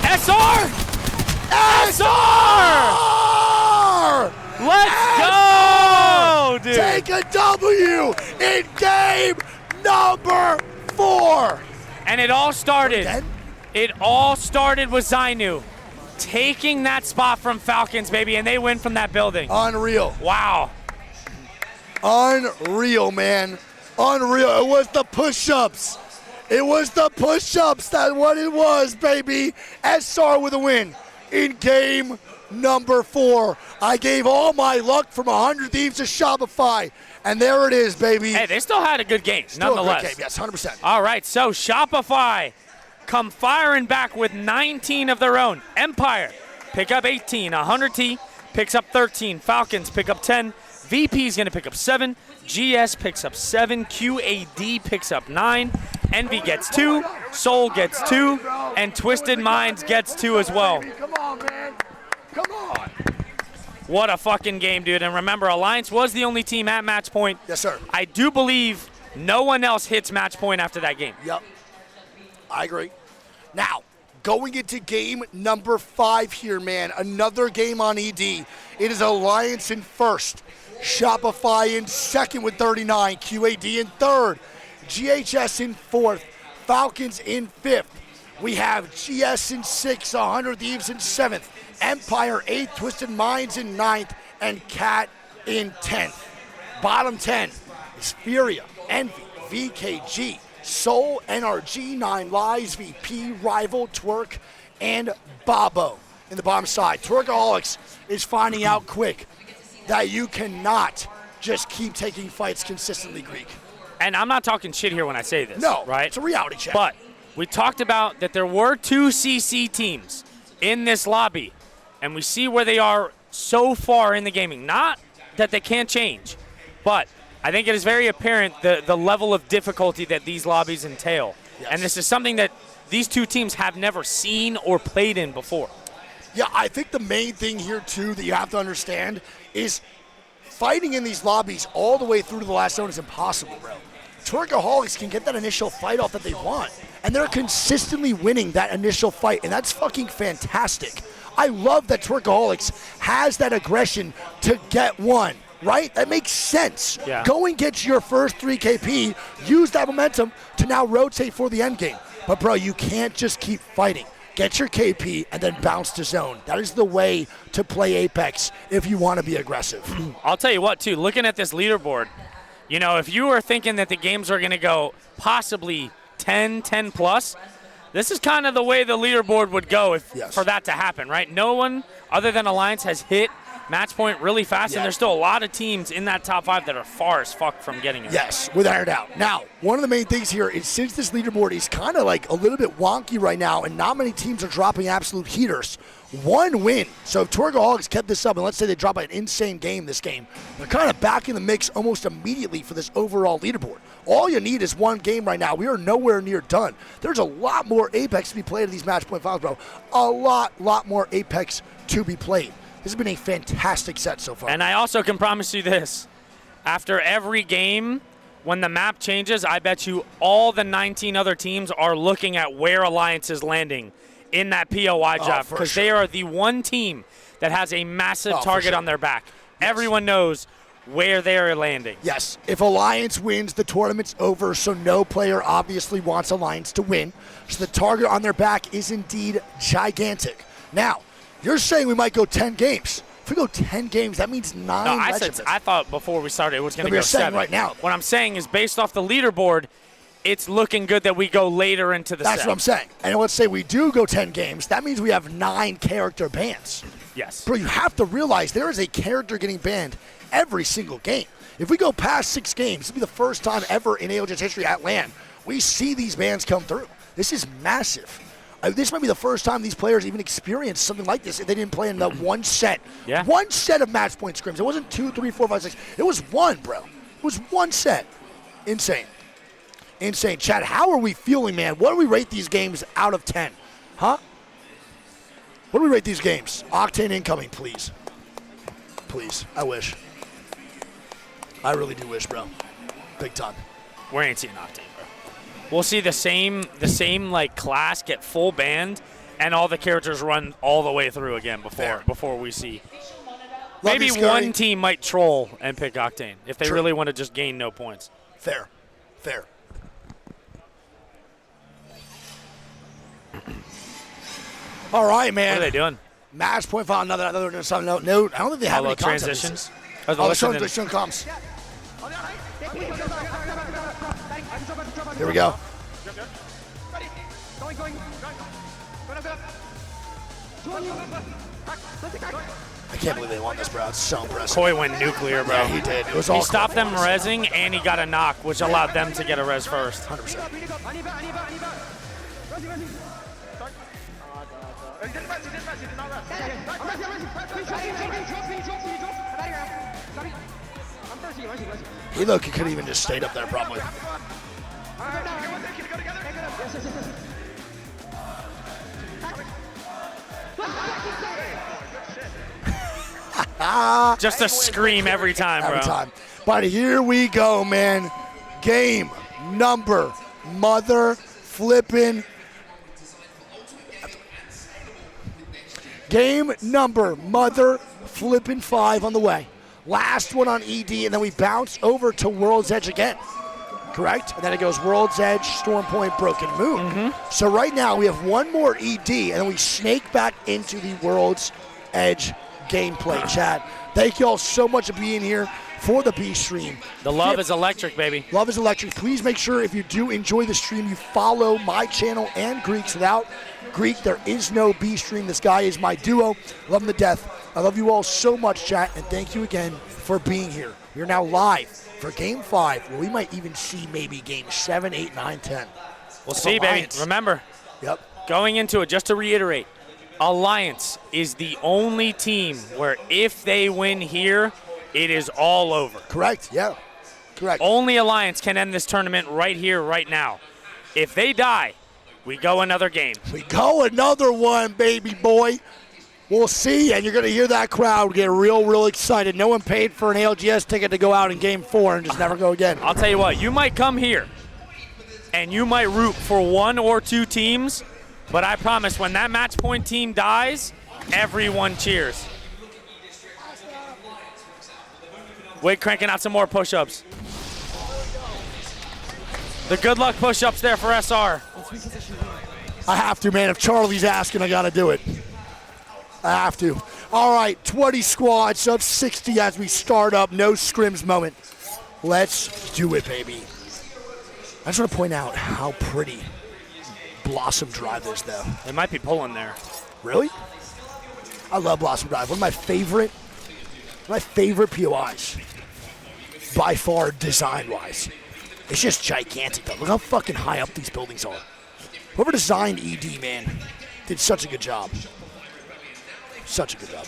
SR! SR! Let's go, dude. Take a W in game number 4. And it all started. Again? It all started with Zainu taking that spot from Falcons, baby, and they win from that building. Unreal. Wow. Unreal, man. Unreal. It was the push-ups. It was the push-ups. That's what it was, baby. SR with a win in game number 4. I gave all my luck from 100 Thieves to Shopify, and there it is, baby. Hey, they still had a good game, Still a good nonetheless. game, yes, 100%. All right, so Shopify come firing back with 19 of their own. Empire pick up 18. 100T picks up 13. Falcons pick up 10. VP is going to pick up 7. GS picks up 7. QAD picks up 9. Envy gets 2. Soul gets 2. And Twisted Minds gets 2 as well. Come on, man. Come on. What a fucking game, dude. And remember, Alliance was the only team at match point. Yes, sir. I do believe no one else hits match point after that game. Yep. I agree. Now, going into game number 5 here, man. Another game on ED. It is Alliance in first. Shopify in second with 39. QAD in third. GHS in fourth. Falcons in fifth. We have GS in 6th. 100 Thieves in 7th. Empire 8th. Twisted Minds in 9th. And Cat in 10th. Bottom 10 is Furia, Envy, VKG, Soul, NRG, 9 Lives, VP, Rival, Twerk, and Bobo in the bottom side. Twerkaholics is finding out quick that you cannot just keep taking fights consistently, Greek. And I'm not talking shit here when I say this. No, right? it's a reality check. But we talked about that there were 2 CC teams in this lobby, and we see where they are so far in the gaming. Not that they can't change, but I think it is very apparent the level of difficulty that these lobbies entail. Yes. And this is something that these 2 teams have never seen or played in before. Yeah, I think the main thing here, too, that you have to understand is fighting in these lobbies all the way through to the last zone is impossible, bro. Twerkaholics can get that initial fight off that they want, and they're consistently winning that initial fight, and that's fucking fantastic. I love that Twerkaholics has that aggression to get one, right? That makes sense. Yeah. Go and get your first 3 KP, use that momentum to now rotate for the end game. But, bro, you can't just keep fighting. Get your KP and then bounce to zone. That is the way to play Apex if you want to be aggressive. I'll tell you what, too, looking at this leaderboard, you know, if you were thinking that the games are going to go possibly 10 plus, this is kind of the way the leaderboard would go for that to happen, right? No one other than Alliance has hit match point really fast, and there's still a lot of teams in that top 5 that are far as fuck from getting it. Yes, without a doubt. Now, one of the main things here is since this leaderboard is kind of like a little bit wonky right now and not many teams are dropping absolute heaters, 1 win. So if Twerkaholics kept this up, and let's say they drop an insane game this game, they're kind of back in the mix almost immediately for this overall leaderboard. All you need is 1 game right now. We are nowhere near done. There's a lot more Apex to be played in these match point finals, bro. A lot more Apex to be played. This has been a fantastic set so far. And I also can promise you this. After every game, when the map changes, I bet you all the 19 other teams are looking at where Alliance is landing in that POI job, because they are the one team that has a massive target on their back. Yes. Everyone knows where they're landing. Yes. If Alliance wins, the tournament's over, so no player obviously wants Alliance to win. So the target on their back is indeed gigantic. Now, you're saying we might go 10 games. If we go 10 games, that means 9 No, legends. I thought before we started it was going to we're go saying 7. right now. What I'm saying is based off the leaderboard, it's looking good that we go later into the set. That's what I'm saying. And let's say we do go 10 games, that means we have 9 character bans. Yes. Bro, you have to realize there is a character getting banned every single game. If we go past 6 games, this will be the first time ever in ALGS history at LAN we see these bans come through. This is massive. This might be the first time these players even experienced something like this if they didn't play in that one set. Yeah. One set of match point scrims. It wasn't 2, 3, 4, 5, 6. It was one, bro. It was one set. Insane. Insane. Chad, how are we feeling, man? What do we rate these games out of 10? Huh? What do we rate these games? Octane incoming, please. Please. I wish. I really do wish, bro. Big time. We ain't seeing Octane, bro. We'll see the same like class get full banned, and all the characters run all the way through again before we see. Maybe one team might troll and pick Octane if they really want to just gain no points. Fair. Fair. All right, man. What are they doing? Match point file, another note. I don't think they have any transitions. Transition comes. Here we go. I can't believe they won this, bro. It's so impressive. Koi went nuclear, bro. Yeah, he did. It was all he stopped them rezzing, and he got a knock, which allowed them to get a res first. 100%. He looked, he could even just stayed up there probably. Just a scream every time, bro. Every time. But here we go, man. Game number mother flippin'. Game number mother flippin' 5 on the way. Last one on ED, and then we bounce over to World's Edge again. Correct? And then it goes World's Edge, Storm Point, Broken Moon. So right now we have one more ED, and then we snake back into the World's Edge gameplay. Chat, thank you all so much for being here for the B stream. The love is electric, baby. Love is electric. Please make sure if you do enjoy the stream, you follow my channel and Greek's. Without Greek, there is no B stream. This guy is my duo. Love him to death. I love you all so much, chat, and thank you again for being here. We're now live for Game 5, where we might even see maybe Game 7, 8, 9, 10. We'll see, baby. Remember, going into it, just to reiterate, Alliance is the only team where if they win here, it is all over. Correct, yeah. Correct. Only Alliance can end this tournament right here, right now. If they die, we go another game. We go another one, baby boy. We'll see, and you're going to hear that crowd get real excited. No one paid for an ALGS ticket to go out in Game 4 and just never go again. I'll tell you what, you might come here, and you might root for 1 or 2 teams, but I promise when that match point team dies, everyone cheers. Wig cranking out some more push-ups. The good luck push-ups there for SR. I have to, man. If Charlie's asking, I got to do it. I have to. All right, 20 squads of 60 as we start up. No scrims moment. Let's do it, baby. I just want to point out how pretty Blossom Drive is, though. They might be pulling there. Really? I love Blossom Drive. One of my favorite POIs. By far, design-wise. It's just gigantic, though. Look how fucking high up these buildings are. Whoever designed ED, man, did such a good job. Such a good job.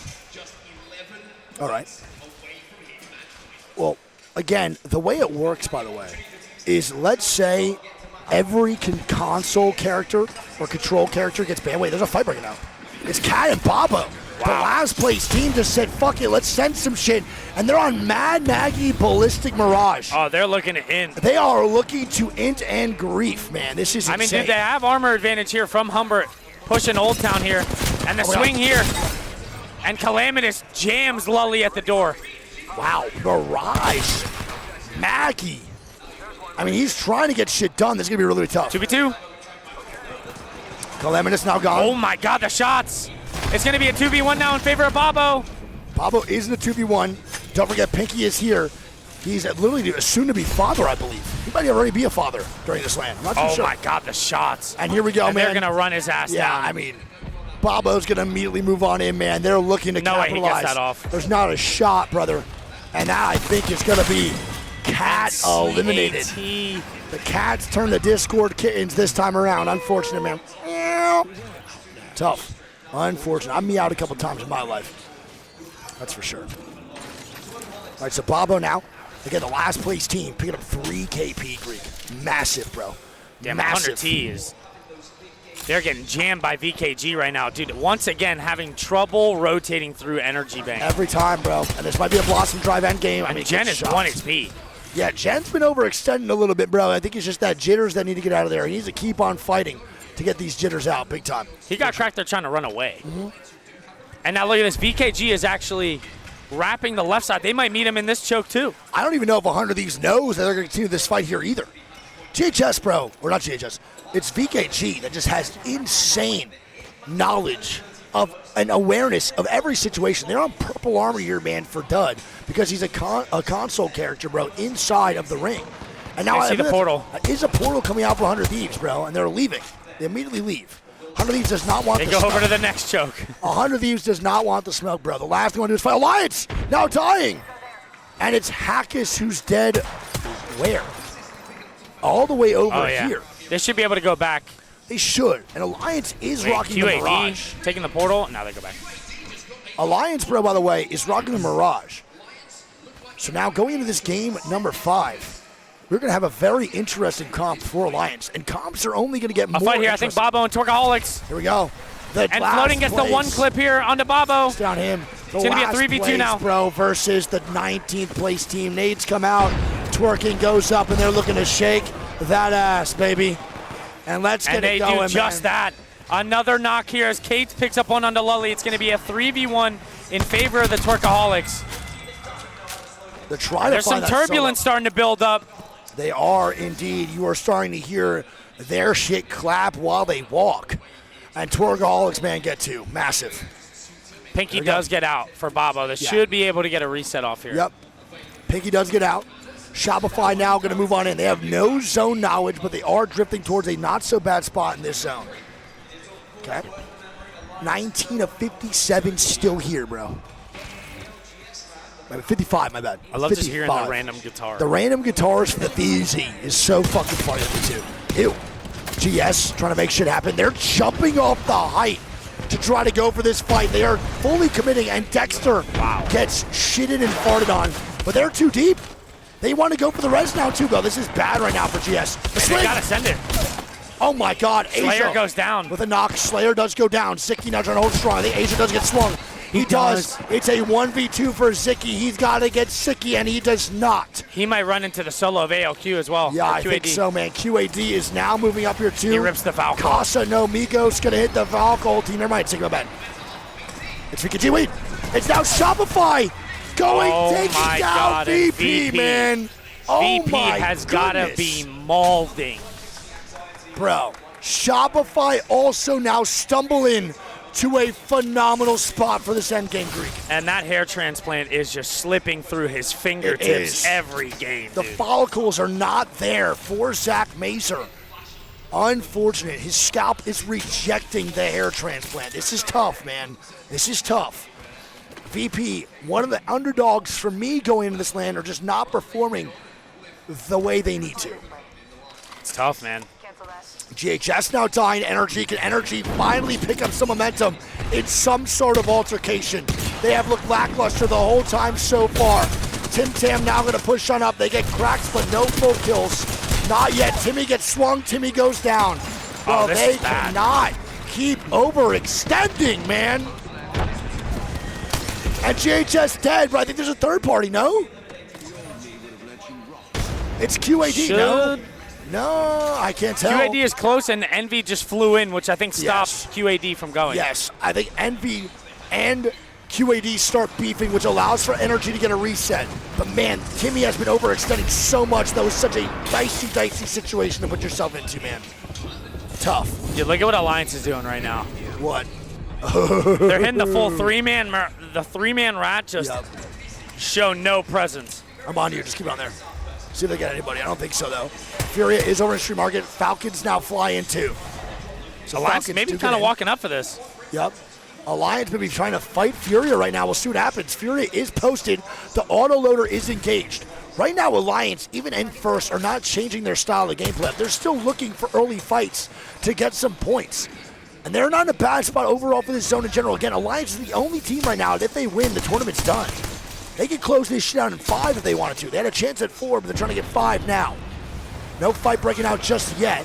All right. Well, again, the way it works, by the way, is let's say every console character or control character gets banned. Wait, there's a fight breaking out. It's Cat and Babo. The last place team just said, fuck it, let's send some shit. And they're on Mad Maggie Ballistic Mirage. Oh, they're looking to int. They are looking to int and grief, man. This is insane. I mean, dude, they have armor advantage here from Humbert, pushing Old Town here. And the swing here. And Calamitous jams Lully at the door. Wow, Mirage. Maggie. I mean, he's trying to get shit done. This is going to be really tough. 2v2. Calamitous now gone. Oh my god, the shots. It's going to be a 2v1 now in favor of Bobo. Bobo is in the 2v1. Don't forget, Pinky is here. He's literally a soon-to-be father, I believe. He might already be a father during this land. I'm not too sure. Oh my god, the shots. And here we go, and man. They're going to run his ass down. Yeah, I mean, Bobo's going to immediately move on in, man. They're looking to capitalize. No way he gets that off. There's not a shot, brother. And that, I think, is going to be Cat eliminated. The Cats turn the Discord kittens this time around. Unfortunate, man. Tough. Unfortunate. I've meowed a couple times in my life. That's for sure. All right, so Bobo now. Again, the last place team picking up 3 KP, Greek. Massive, bro. Damn, massive. 100T is. They're getting jammed by VKG right now. Dude, once again, having trouble rotating through Energy Bank. Every time, bro. And this might be a Blossom Drive end game. I mean, Jen is 1 HP. Yeah, Jen's been overextending a little bit, bro. I think it's just that jitters that need to get out of there. He needs to keep on fighting to get these jitters out big time. He got cracked there trying to run away. And now look at this. VKG is actually wrapping the left side. They might meet him in this choke, too. I don't even know if 100 of these knows that they're going to continue this fight here either. GHS, bro. Or not GHS. It's VKG that just has insane knowledge of an awareness of every situation. They're on purple armor here, man, for Dud because he's a console character, bro, inside of the ring. And now I see the portal. Is a portal coming out for 100 Thieves, bro, and they're leaving. They immediately leave. 100 Thieves does not want the smoke. They go over to the next choke. 100 Thieves does not want the smoke, bro. The last thing they want to do is fight Alliance. Now dying. And it's Hackus who's dead where? All the way over here. They should be able to go back. They should. And Alliance is rocking QAD, the Mirage. taking the portal. Now they go back. Alliance, bro, by the way, is rocking the Mirage. So now going into this game number 5, we're going to have a very interesting comp for Alliance. And comps are only going to get more fight here. I think Bobo and Torkaholics. Here we go. And Floating gets the 1 clip here onto Bobo. It's down him. It's going to be a 3v2 now. Bro, versus the 19th place team. Nades come out. Twerking goes up, and they're looking to shake that ass, baby. And let's get it going, And they do just that. Another knock here as Kate picks up one onto Lully. It's going to be a 3v1 in favor of the Twerkaholics. They're trying There's to find some turbulence starting to build up. They are indeed. You are starting to hear their shit clap while they walk. And Twerkaholics, man, get 2. Massive. Pinky does get out for Bobo. They should be able to get a reset off here. Yep. Pinky does get out. Shopify now going to move on in. They have no zone knowledge, but they are drifting towards a not-so-bad spot in this zone. Okay. 19 of 57 still here, bro. 55, my bad. I love 55. just hearing the random guitar. The random guitars for the Theezy is so fucking funny to me, too. Ew. GS trying to make shit happen. They're jumping off the height to try to go for this fight. They are fully committing, and Dexter gets shitted and farted on. But they're too deep. They want to go for the res now, too, though. This is bad right now for GS. They got to send it. Oh, my God. Slayer Asia goes down. with a knock. Slayer does go down. Zicky now trying to hold strong. I think Asia does get swung. He does. It's a 1v2 for Zicky. He's got to get Zicky, and he does not. He might run into the solo of ALQ as well. Yeah, I think so, man. QAD is now moving up here, too. He rips the Falco. Casa, no. Migos going to hit the Falco ulti. Never mind. Take my bad. It's VKG. Wait. It's now Shopify taking down VP, man. VP has got to be molding. Bro, Shopify also now stumbling to a phenomenal spot for this endgame, Greek. And that hair transplant is just slipping through his fingertips every game, The follicles are not there for Zach Mazer. Unfortunate. His scalp is rejecting the hair transplant. This is tough, man. This is tough. VP, one of the underdogs for me going into this land, are just not performing the way they need to. It's tough, man. GHS now dying. Energy. Can Energy finally pick up some momentum in some sort of altercation? They have looked lackluster the whole time so far. Tim Tam now going to push on up. They get cracks, but no full kills. Not yet. Timmy gets swung. Timmy goes down. Well, they cannot keep overextending, man. And GHS dead, but I think there's a third party, no? It's QAD, no? No, I can't tell. QAD is close, and Envy just flew in, which I think stops QAD from going. Yes, I think Envy and QAD start beefing, which allows for energy to get a reset. But man, Kimmy has been overextending so much. That was such a dicey situation to put yourself into, man. Tough. Dude, look at what Alliance is doing right now. What? They're hitting the full three-man rat, just show no presence. I'm on here, just keep it on there. See if they get anybody. I don't think so, though. Furia is over in Street Market. Falcons now fly in, too. So Alliance Falcons maybe do kind get of in. walking up for this. Yep. Alliance may be trying to fight Furia right now. We'll see what happens. Furia is posted. The autoloader is engaged. Right now, Alliance, even in first, are not changing their style of gameplay. They're still looking for early fights to get some points. And they're not in a bad spot overall for this zone in general. Again, Alliance is the only team right now that if they win, the tournament's done. They could close this shit out in 5 if they wanted to. They had a chance at 4, but they're trying to get 5 now. No fight breaking out just yet.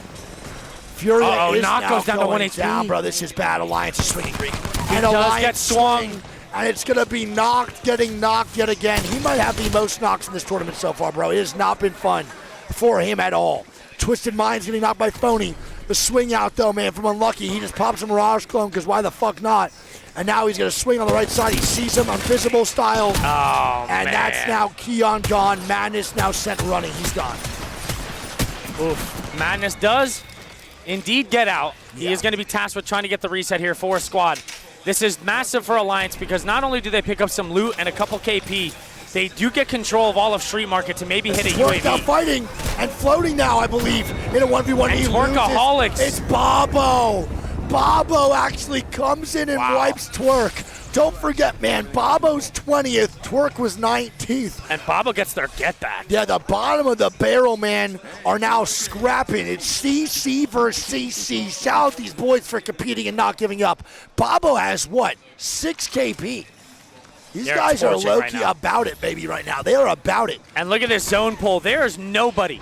Furia is knock now goes down to going 1 HP. down, bro. This is bad. Alliance is swinging Greek. And does Alliance get swung. swing, and it's going to be knocked, getting knocked yet again. He might have the most knocks in this tournament so far, bro. It has not been fun for him at all. Twisted Mind's getting knocked by Phony. The swing out, though, man, from Unlucky. He just pops a Mirage clone, because why the fuck not? And now he's going to swing on the right side. He sees him, invisible style. And man. that's now Keon gone. Madness now sent running. He's gone. Oof. Madness does indeed get out. He is going to be tasked with trying to get the reset here for Squad. This is massive for Alliance because not only do they pick up some loot and a couple KP, they do get control of all of Street Market to maybe hit a Twerk now UAV. fighting and floating now, I believe, in a 1v1. And He Twerkaholics. loses. It's Bobo. Bobo actually comes in and wipes Twerk. Don't forget, man, Bobo's 20th. Twerk was 19th. And Bobo gets their get back. Yeah, the bottom of the barrel, man, are now scrapping. It's CC versus CC. Shout out these boys for competing and not giving up. Bobo has, what, 6 KP? These They're guys are torching right low-key now. about it, baby, right now. They are about it. And look at this zone pull. There is nobody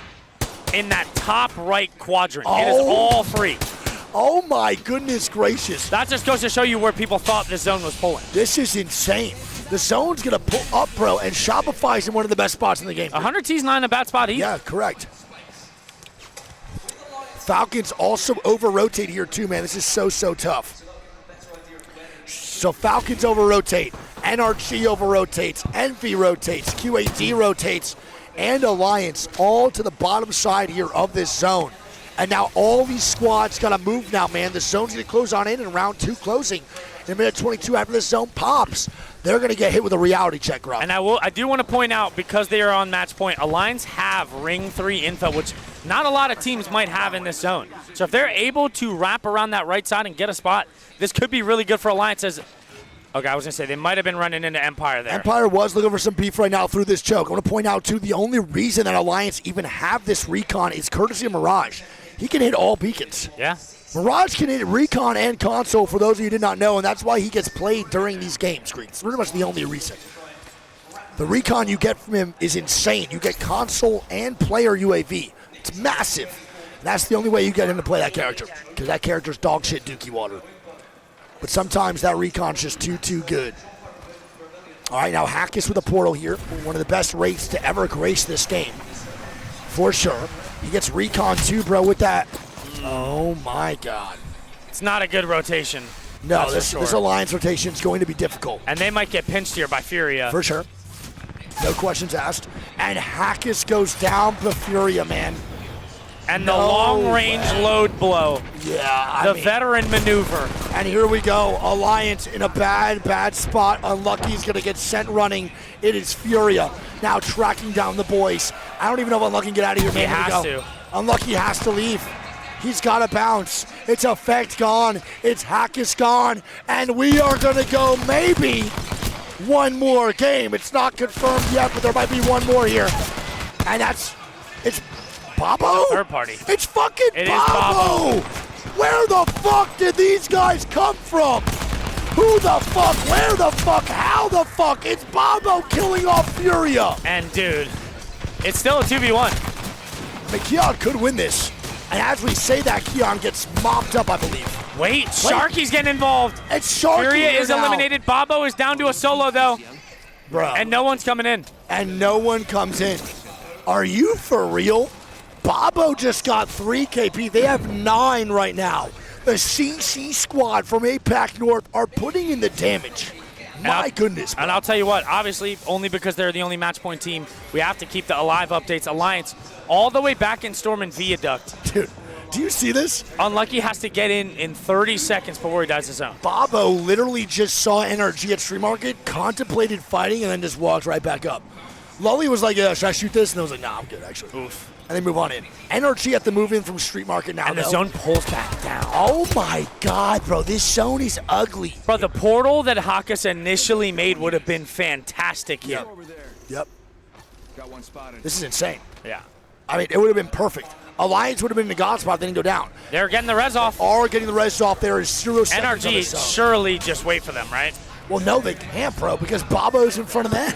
in that top right quadrant. It is Oh. all free. Oh, my goodness gracious. That just goes to show you where people thought this zone was pulling. This is insane. The zone's going to pull up, bro, and Shopify's in one of the best spots in the game. 100T's not in a bad spot either. Yeah, correct. Falcons also over-rotate here, too, man. This is so tough. So Falcons over-rotate. NRG over-rotates. Envy rotates. QAD rotates. And Alliance all to the bottom side here of this zone. And now all these squads got to move now, man. The zone's going to close on in round 2 closing. In a minute 22 after this zone pops, they're going to get hit with a reality check, Rob. And I do want to point out, because they are on match point, Alliance have Ring 3 info, which not a lot of teams might have in this zone. So if they're able to wrap around that right side and get a spot, this could be really good for Alliance. Okay, I was going to say, they might have been running into Empire there. Empire was looking for some beef right now through this choke. I want to point out, too, the only reason that Alliance even have this recon is courtesy of Mirage. He can hit all beacons. Yeah. Mirage can hit recon and console, for those of you who did not know, and that's why he gets played during these games. It's pretty much the only reason. The recon you get from him is insane. You get console and player UAV. It's massive. That's the only way you get him to play that character, because that character's dog shit dookie water. But sometimes that recon's just too good. All right, now Hackus with a portal here. One of the best rates to ever grace this game, for sure. He gets recon too, bro, with that. Oh, my God. It's not a good rotation. No, That's for this sure. Alliance rotation is going to be difficult. And they might get pinched here by Furia. For sure. No questions asked. And Hackus goes down to Furia, man. And the No long-range way. load blow. Yeah, The veteran maneuver. And here we go. Alliance in a bad spot. Unlucky's going to get sent running. It is Furia now tracking down the boys. I don't even know if Unlucky can get out of here, man. He Here we has go. to. Unlucky has to leave. He's got to bounce. It's Effect gone. It's Hackus gone. And we are going to go maybe one more game. It's not confirmed yet, but there might be one more here. And it's Bobo? Third party. It's fucking It is Bobo. Bobo. Where the fuck did these guys come from? Who the fuck? Where the fuck? How the fuck? It's Bobo killing off Furia. And, dude, it's still a 2v1. Keon could win this. And as we say that, Keon gets mopped up, I believe. Wait, Sharky's getting involved. It's Sharky Furia here is now. eliminated. Bobo is down to a solo, though. Bro. And no one's coming in. And no one comes in. Are you for real? Bobo just got 3 KP. They have 9 right now. The CC squad from APAC North are putting in the damage. My goodness. Bro. And I'll tell you what, obviously, only because they're the only match point team, we have to keep the Alive updates. Alliance all the way back in Storm and Viaduct. Dude, do you see this? Unlucky has to get in 30 seconds before he dies his own. Bobo literally just saw NRG at Street Market, contemplated fighting, and then just walked right back up. Lully was like, yeah, should I shoot this? And I was like, nah, I'm good, actually. Oof. And they move on in. NRG have to move in from Street Market now. And the zone pulls back down. Oh my God, bro. This zone is ugly. Bro, the portal that Hakas initially made would have been fantastic here. Yep. This is insane. Yeah. I mean, it would have been perfect. Alliance would have been in the God spot, they didn't go down. They're getting the res off. Are getting the res off. There is 0 seconds on the zone. NRG surely just wait for them, right? Well, no, they can't, bro, because Bobo's in front of them.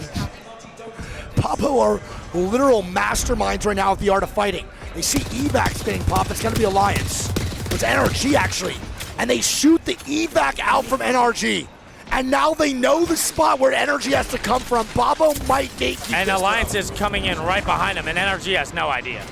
Bobo are literal masterminds right now with the art of fighting. They see evacs getting popped. It's going to be Alliance. It's NRG, actually. And they shoot the evac out from NRG. And now they know the spot where NRG has to come from. Bobo might gatekeep And this, Alliance bro. is coming in right behind him, and NRG has no idea.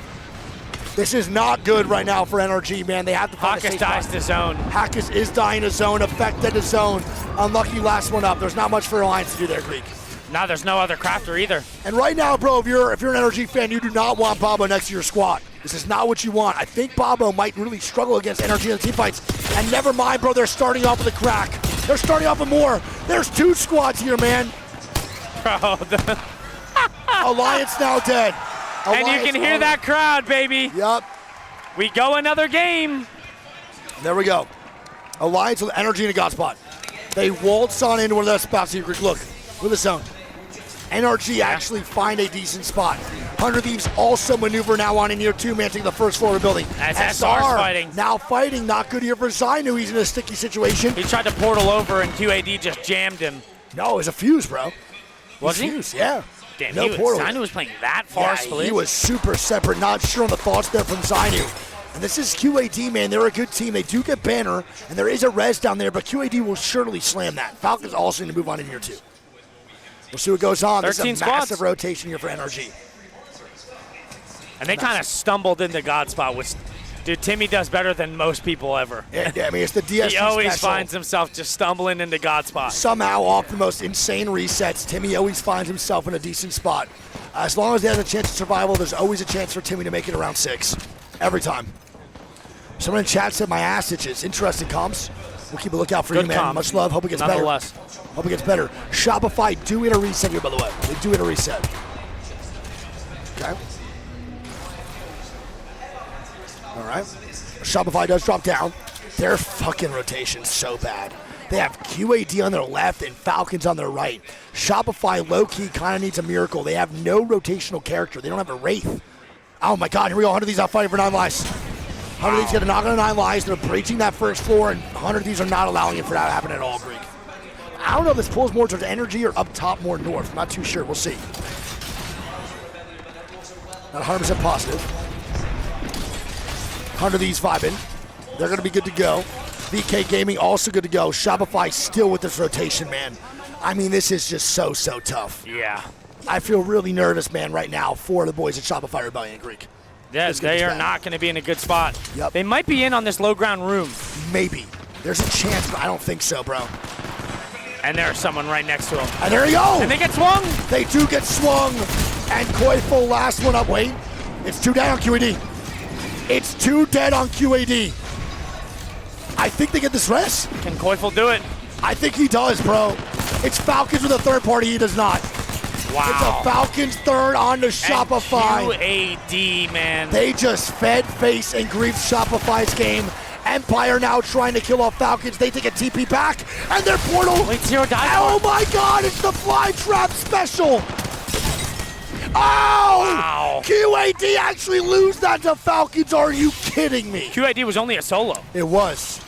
This is not good right now for NRG, man. They have to find a Hakas safe dies spot. to zone. Hakas is dying to zone. Affected to zone. Unlucky last one up. There's not much for Alliance to do there, Greek. Now there's no other crafter either. And right now, bro, if you're an NRG fan, you do not want Bobo next to your squad. This is not what you want. I think Bobo might really struggle against NRG in the team fights. And never mind, bro, they're starting off with a crack. They're starting off with more. There's 2 squads here, man. Bro, Alliance now dead. and you can hear that crowd, baby. Yep. We go another game. There we go. Alliance with NRG in a God spot. They waltz on into one of their spots here. Look at the zone. NRG actually find a decent spot. 100 Thieves also maneuver now on in year 2, man, taking the first floor of the building. As SR's fighting. Now fighting, not good here for Zainu. He's in a sticky situation. He tried to portal over and QAD just jammed him. No, it was a fuse, bro. Was he? Fuse, yeah. Damn, no portal. Zainu was playing that far split. He was super separate, not sure on the thoughts there from Zainu. And this is QAD, man. They're a good team. They do get banner, and there is a res down there, but QAD will surely slam that. Falcons also need to move on in year 2. We'll see what goes on. This is a 13 squads. massive rotation here for NRG. And they kind of stumbled into God spot, which, dude, Timmy does better than most people ever. Yeah, I mean, it's the DSC He always special. finds himself just stumbling into God spot. Somehow, off the most insane resets, Timmy always finds himself in a decent spot. As long as he has a chance of survival, there's always a chance for Timmy to make it around 6. Every time. Someone in chat said my ass itches. Interesting comms. We'll keep a lookout for Good you, man. comms. Much love. Hope it gets better. Nonetheless. Hope it gets better. Shopify do it a reset here, by the way. They do it a reset. Okay. All right. Shopify does drop down. Their fucking rotation's so bad. They have QAD on their left and Falcons on their right. Shopify low-key kind of needs a miracle. They have no rotational character. They don't have a Wraith. Oh my God, here we go. 100 of these out fighting for 9 lives. 100 of these get a knock on 9 lives. They're breaching that first floor, and 100 of these are not allowing it for that to happen at all, Greek. I don't know if this pulls more towards energy or up top more north. I'm not too sure. We'll see. Not 100% positive. 100 of these vibing. They're going to be good to go. VK Gaming also good to go. Shopify still with this rotation, man. I mean, this is just so tough. Yeah. I feel really nervous, man, right now for the boys at Shopify Rebellion, Greek. Yes, they are not going to be in a good spot. Yep. They might be in on this low ground room. Maybe. There's a chance, but I don't think so, bro. And there's someone right next to him. And there you go. And they get swung. They do get swung. And Koiful last one up. Wait. It's 2 down on QAD. It's 2 dead on QAD. I think they get this rest. Can Koiful do it? I think he does, bro. It's Falcons with a third party. He does not. Wow. It's a Falcons third on to Shopify. And QAD, man. They just fed face and grief Shopify's game. Empire now trying to kill off Falcons. They take a TP back, and their portal. Wait, 0 dive. Oh my God! It's the fly trap special. Oh! Wow. QAD actually lose that to Falcons. Are you kidding me? QAD was only a solo. It was.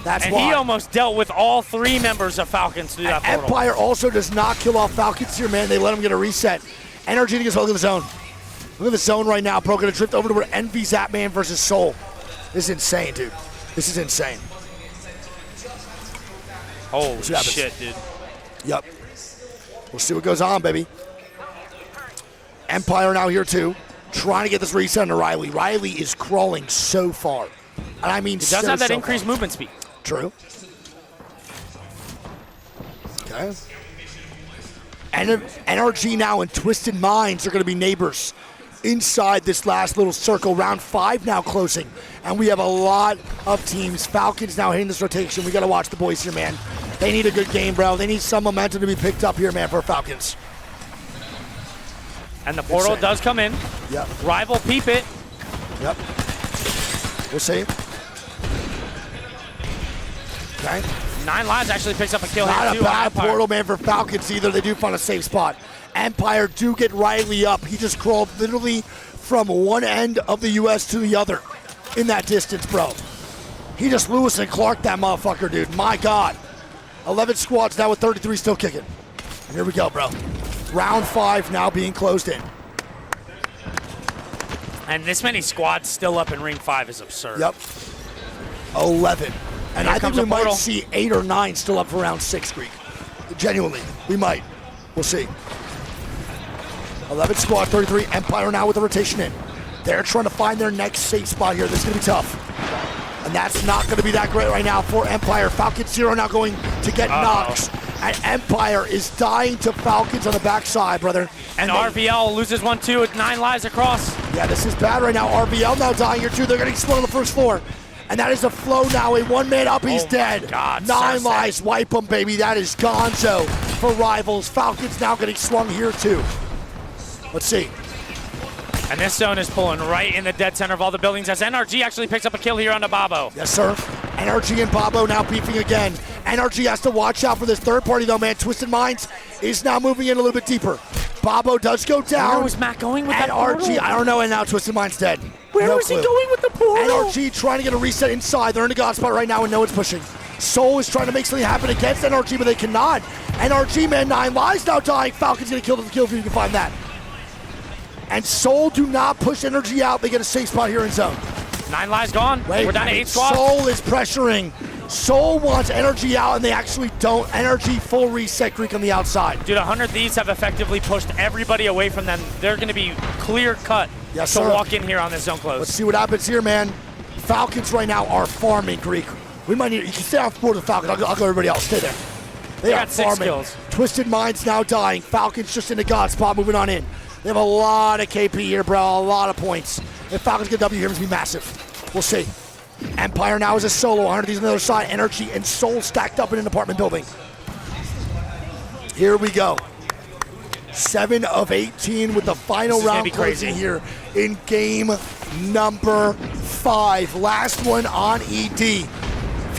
That's And why. he almost dealt with all 3 members of Falcons through that portal. Empire also does not kill off Falcons here, man. They let him get a reset. Energy gets look at the zone. Look at the zone right now, bro. Gonna drift over to where Envy's at, man, versus Soul. This is insane, dude. This is insane. Holy shit, dude. Yep. We'll see what goes on, baby. Empire now here, too. Trying to get this reset into Riley. Riley is crawling so far. And I mean, He does have that increased movement speed. True. Okay. NRG now and Twisted Minds are going to be neighbors inside this last little circle. Round 5 now closing. And we have a lot of teams. Falcons now hitting this rotation. We got to watch the boys here, man. They need a good game, bro. They need some momentum to be picked up here, man, for Falcons. And the portal does come in. Yep. Rival peep it. Yep. We'll see. Okay. 9 Lives actually picks up a kill Not here, a too. bad portal, man, for Falcons either. They do find a safe spot. Empire do get Riley up. He just crawled literally from one end of the U.S. to the other in that distance, bro. He just Lewis and Clark that motherfucker, dude. My God. 11 squads now with 33 still kicking. And here we go, bro. Round 5 now being closed in. And this many squads still up in Ring 5 is absurd. Yep. 11. And Here I think comes we a might portal. see 8 or 9 still up for round 6, Greek. Genuinely. We might. We'll see. 11 squad, 33. Empire now with the rotation in. They're trying to find their next safe spot here. This is going to be tough. And that's not going to be that great right now for Empire. Falcon 0 now going to get Nox. And Empire is dying to Falcons on the backside, brother. And RVL loses 1-2 with 9 lives across. Yeah, this is bad right now. RVL now dying here too. They're getting split on the first floor. And that is a flow now. A 1 man up, he's dead. God, 9 Cersei. lives, wipe him, baby. That is gonzo for Rivals. Falcons now getting swung here too. Let's see. And this zone is pulling right in the dead center of all the buildings as NRG actually picks up a kill here on the Babo. Yes, sir. NRG and Babo now beefing again. NRG has to watch out for this third party though, man. Twisted Minds is now moving in a little bit deeper. Babo does go down. Where was Matt going with that NRG, portal? I don't know, and now Twisted Minds dead. Where was he going with the portal? NRG trying to get a reset inside. They're in the god spot right now and no one's pushing. Soul is trying to make something happen against NRG, but they cannot. NRG, man, 9 lives now dying. Falcon's gonna kill the kill if you can find that. And Soul do not push NRG out. They get a safe spot here in zone. 9 lives gone. Wait, We're down to 8 squads. Soul is pressuring. Soul wants NRG out, and they actually don't. NRG full reset Greek on the outside. Dude, 100 Thieves have effectively pushed everybody away from them. They're going to be clear cut to sir. walk in here on this zone close. Let's see what happens here, man. Falcons right now are farming Greek. We might need. You can stay off board of the Falcons. I'll go everybody else. Stay there. They are got 6 farming. kills. Twisted Minds now dying. Falcons just in the god spot, moving on in. They have a lot of KP here, bro. A lot of points. If Falcons get a W here, it's going to be massive. We'll see. Empire now is a solo. 100 Thieves on the other side. Energy and Soul stacked up in an apartment building. Here we go. 7 of 18 with the final This is gonna round be closing crazy. here in game number 5. Last one on ED.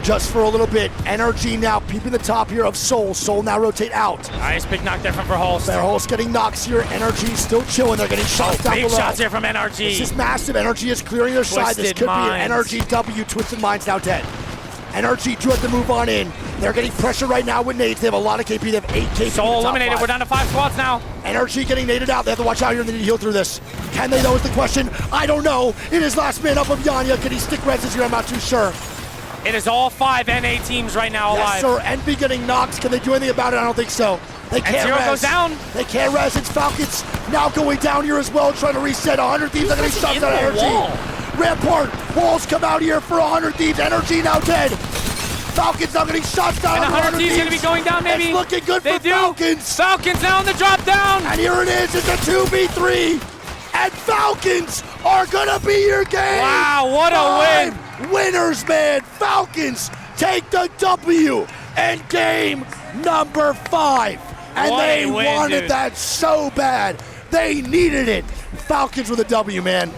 Just for a little bit. NRG now peeping the top here of Soul. Soul now rotate out. Nice big knock there from Verholst. Verholst getting knocks here. NRG still chilling. They're getting shots down Big below. shots here from NRG. This is massive. NRG is clearing their side. This Twisted could Minds. be an NRG W. Twisted Minds now dead. NRG do have to move on in. They're getting pressure right now with nades. They have a lot of KP. They have 8 KP. Soul in the top eliminated. 5. We're down to 5 squads now. NRG getting naded out. They have to watch out here. They need to heal through this. Can they though is the question. I don't know. It is last man up of Yanya. Can he stick reses here? I'm not too sure. It is all 5 NA teams right now Yes, alive. sir. Envy getting knocked. Can they do anything about it? I don't think so. They can't Zero res. goes down. They can't res. It's Falcons now going down here as well, trying to reset. 100 Thieves are getting shots in out the of energy. wall. Rampart walls come out here for 100 Thieves. Energy now dead. Falcons now getting shots down. And 100 Thieves going to be going down maybe. It's looking good They for do. Falcons. Falcons now on the drop down. And here it is. It's a 2v3. And Falcons are going to be your game. Wow, what a win. 5 winners, man. Falcons take the W in game number 5. And What they a win, wanted dude. that so bad. They needed it. Falcons with a W, man.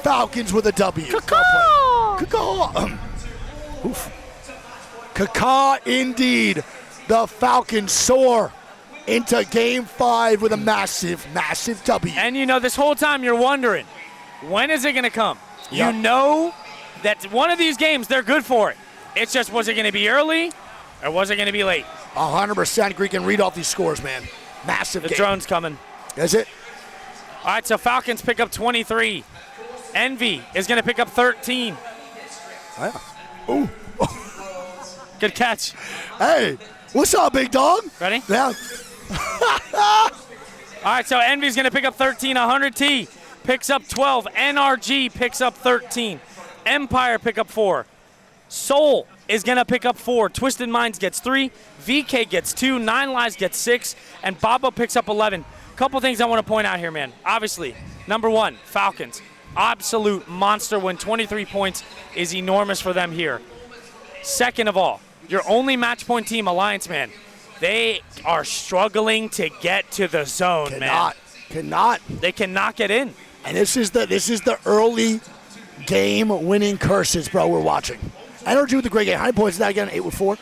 Falcons with a W. Caw-caw. Oof. Caw indeed. The Falcons soar into game 5 with a massive, massive W. And you know, this whole time you're wondering, when is it going to come? Yep. You know that one of these games, they're good for it. It's just, was it going to be early or was it going to be late? 100% Greek can read off these scores, man. Massive The game. drone's coming. Is it? All right, so Falcons pick up 23. Envy is going to pick up 13. Yeah. Ooh. Good catch. Hey, what's up, big dog? Ready? Yeah. All right, so Envy's going to pick up 13. 100T picks up 12. NRG picks up 13. Empire pick up 4. Soul is going to pick up 4. Twisted Minds gets 3. VK gets 2. 9 Lives gets 6. And Babo picks up 11. Couple things I want to point out here, man. Obviously, number 1, Falcons. Absolute monster win. 23 points is enormous for them here. Second of all, your only match point team, Alliance, man, they are struggling to get to the zone, man. Cannot. They cannot get in. And this is the early game winning curses, bro, we're watching. Energy with a great game. How many points is that again? 8 with 4?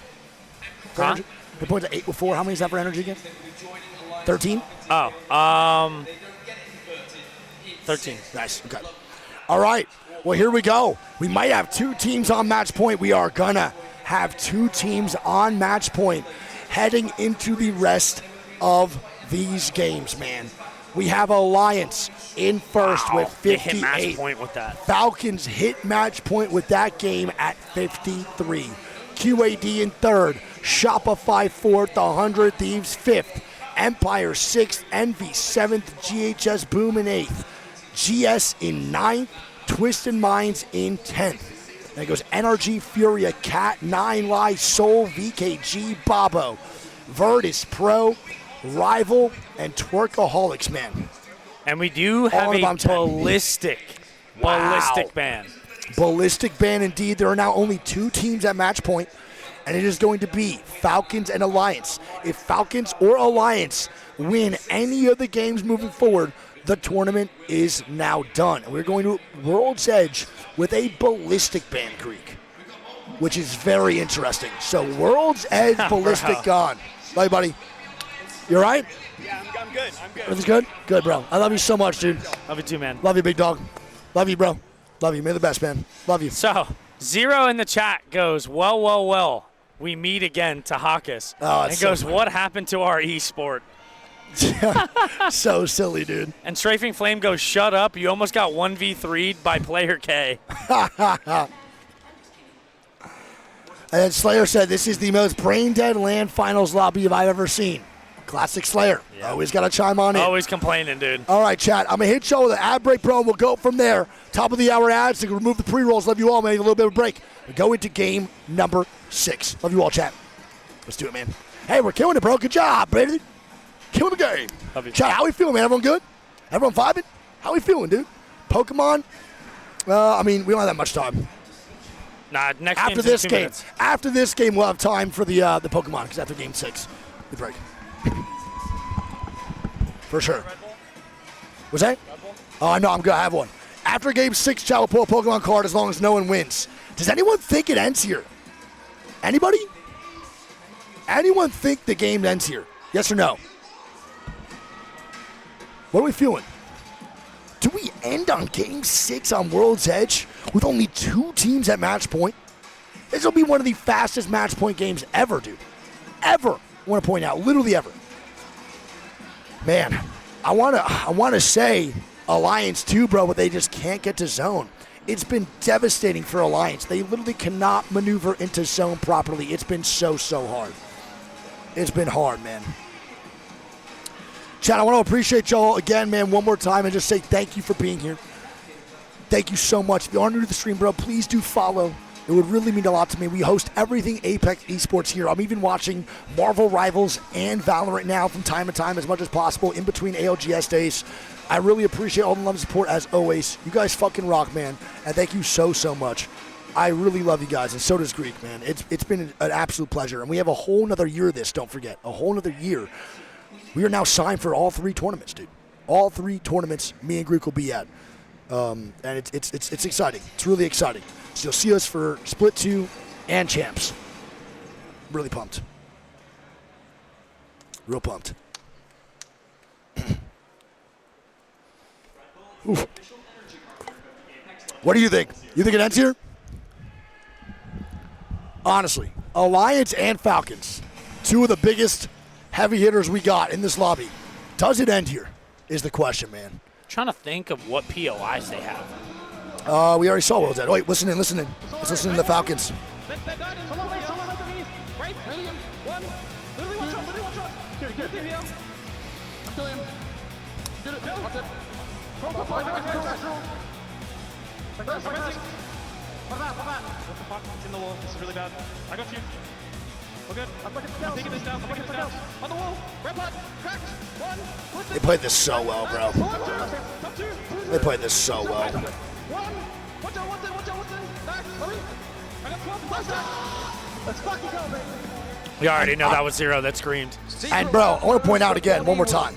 Huh? The points at 8 with 4. How many is that for Energy again? 13? Oh, 13. Nice. Okay. All right. Well, here we go. We might have 2 teams on match point. We are gonna have 2 teams on match point heading into the rest of these games, man. We have Alliance in first with 58. They hit match point with that. Falcons hit match point with that game at 53. QAD in third. Shopify fourth. 100 Thieves fifth. Empire sixth. Envy seventh. GHS Boom in eighth. GS in ninth. Twisted Minds in 10th. Then it goes NRG, Furia, Cat, 9 Lives, Soul, VKG, Babo, Virtus Pro, Rival, and Twerkaholics, man. And we do have a ballistic ban. Ballistic ban indeed. There are now only 2 teams at match point, and it is going to be Falcons and Alliance. If Falcons or Alliance win any of the games moving forward, the tournament is now done. And we're going to World's Edge with a ballistic ban, Greek, which is very interesting. So World's Edge ballistic gone. Love you, buddy. You all right? Yeah, I'm good. Everything's good? Good, bro. I love you so much, dude. Love you too, man. Love you, big dog. Love you, bro. Love you. May the best, man. Love you. So, Zero in the chat goes, well. We meet again to Hawkus. Oh, and goes, what happened to our esport? So silly, dude. And Strafing Flame goes, shut up. You almost got 1v3'd by player K. And then Slayer said, this is the most brain-dead LAN finals lobby I've ever seen. Classic Slayer. Yeah. Always got to chime on in. Always complaining, dude. All right, chat. I'm going to hit y'all with an ad break, bro, and we'll go from there. Top of the hour ads to remove the pre-rolls. Love you all, man. A little bit of a break. We go into game number 6. Love you all, chat. Let's do it, man. Hey, we're killing it, bro. Good job, baby. Killing the game. Love you. Chat, how we feeling, man? Everyone good? Everyone vibing? How we feeling, dude? Pokemon? I mean, we don't have that much time. Nah, next after this game. Minutes. After this game, we'll have time for the Pokemon, because after game 6, we break. For sure. What's that? Oh, no, I'm good. I have one. After game 6, chat will pull a Pokemon card as long as no one wins. Does anyone think it ends here? Anybody? Anyone think the game ends here? Yes or no? What are we feeling? Do we end on game 6 on World's Edge with only 2 teams at match point? This will be one of the fastest match point games ever, dude. Ever. I want to point out, literally ever. Man, I want to say Alliance too, bro, but they just can't get to zone. It's been devastating for Alliance. They literally cannot maneuver into zone properly. It's been so hard. It's been hard, man. Chad, I want to appreciate y'all again, man, one more time and just say thank you for being here. Thank you so much. If you are new to the stream, bro, please do follow. It would really mean a lot to me. We host everything Apex Esports here. I'm even watching Marvel Rivals and Valorant now from time to time as much as possible in between ALGS days. I really appreciate all the love and support as always. You guys fucking rock, man. And thank you so much. I really love you guys, and so does Greek, man. It's been an absolute pleasure. And we have a whole nother year of this, don't forget. A whole nother year. We are now signed for all 3 tournaments, dude. All 3 tournaments me and Greek will be at. And it's exciting. It's really exciting. So you'll see us for Split 2 and Champs. Really pumped. Real pumped. What do you think? You think it ends here? Honestly, Alliance and Falcons, 2 of the biggest heavy hitters we got in this lobby. Does it end here is the question, man. I'm trying to think of what POIs they have. We already saw what was that. Oh, wait, listen in. Let's listen to the Falcons. What the fuck? It's in the wall. This is really bad. I got you. We're good. I'm taking this down. On the wall. Red blood. Cracked. One. They played this so well, bro. Top two. They played this so well. One. Watch out. Back. Hurry. I got 12. Let's fucking go, baby. We already know that was 0 that screamed. And, bro, I want to point out again, one more time.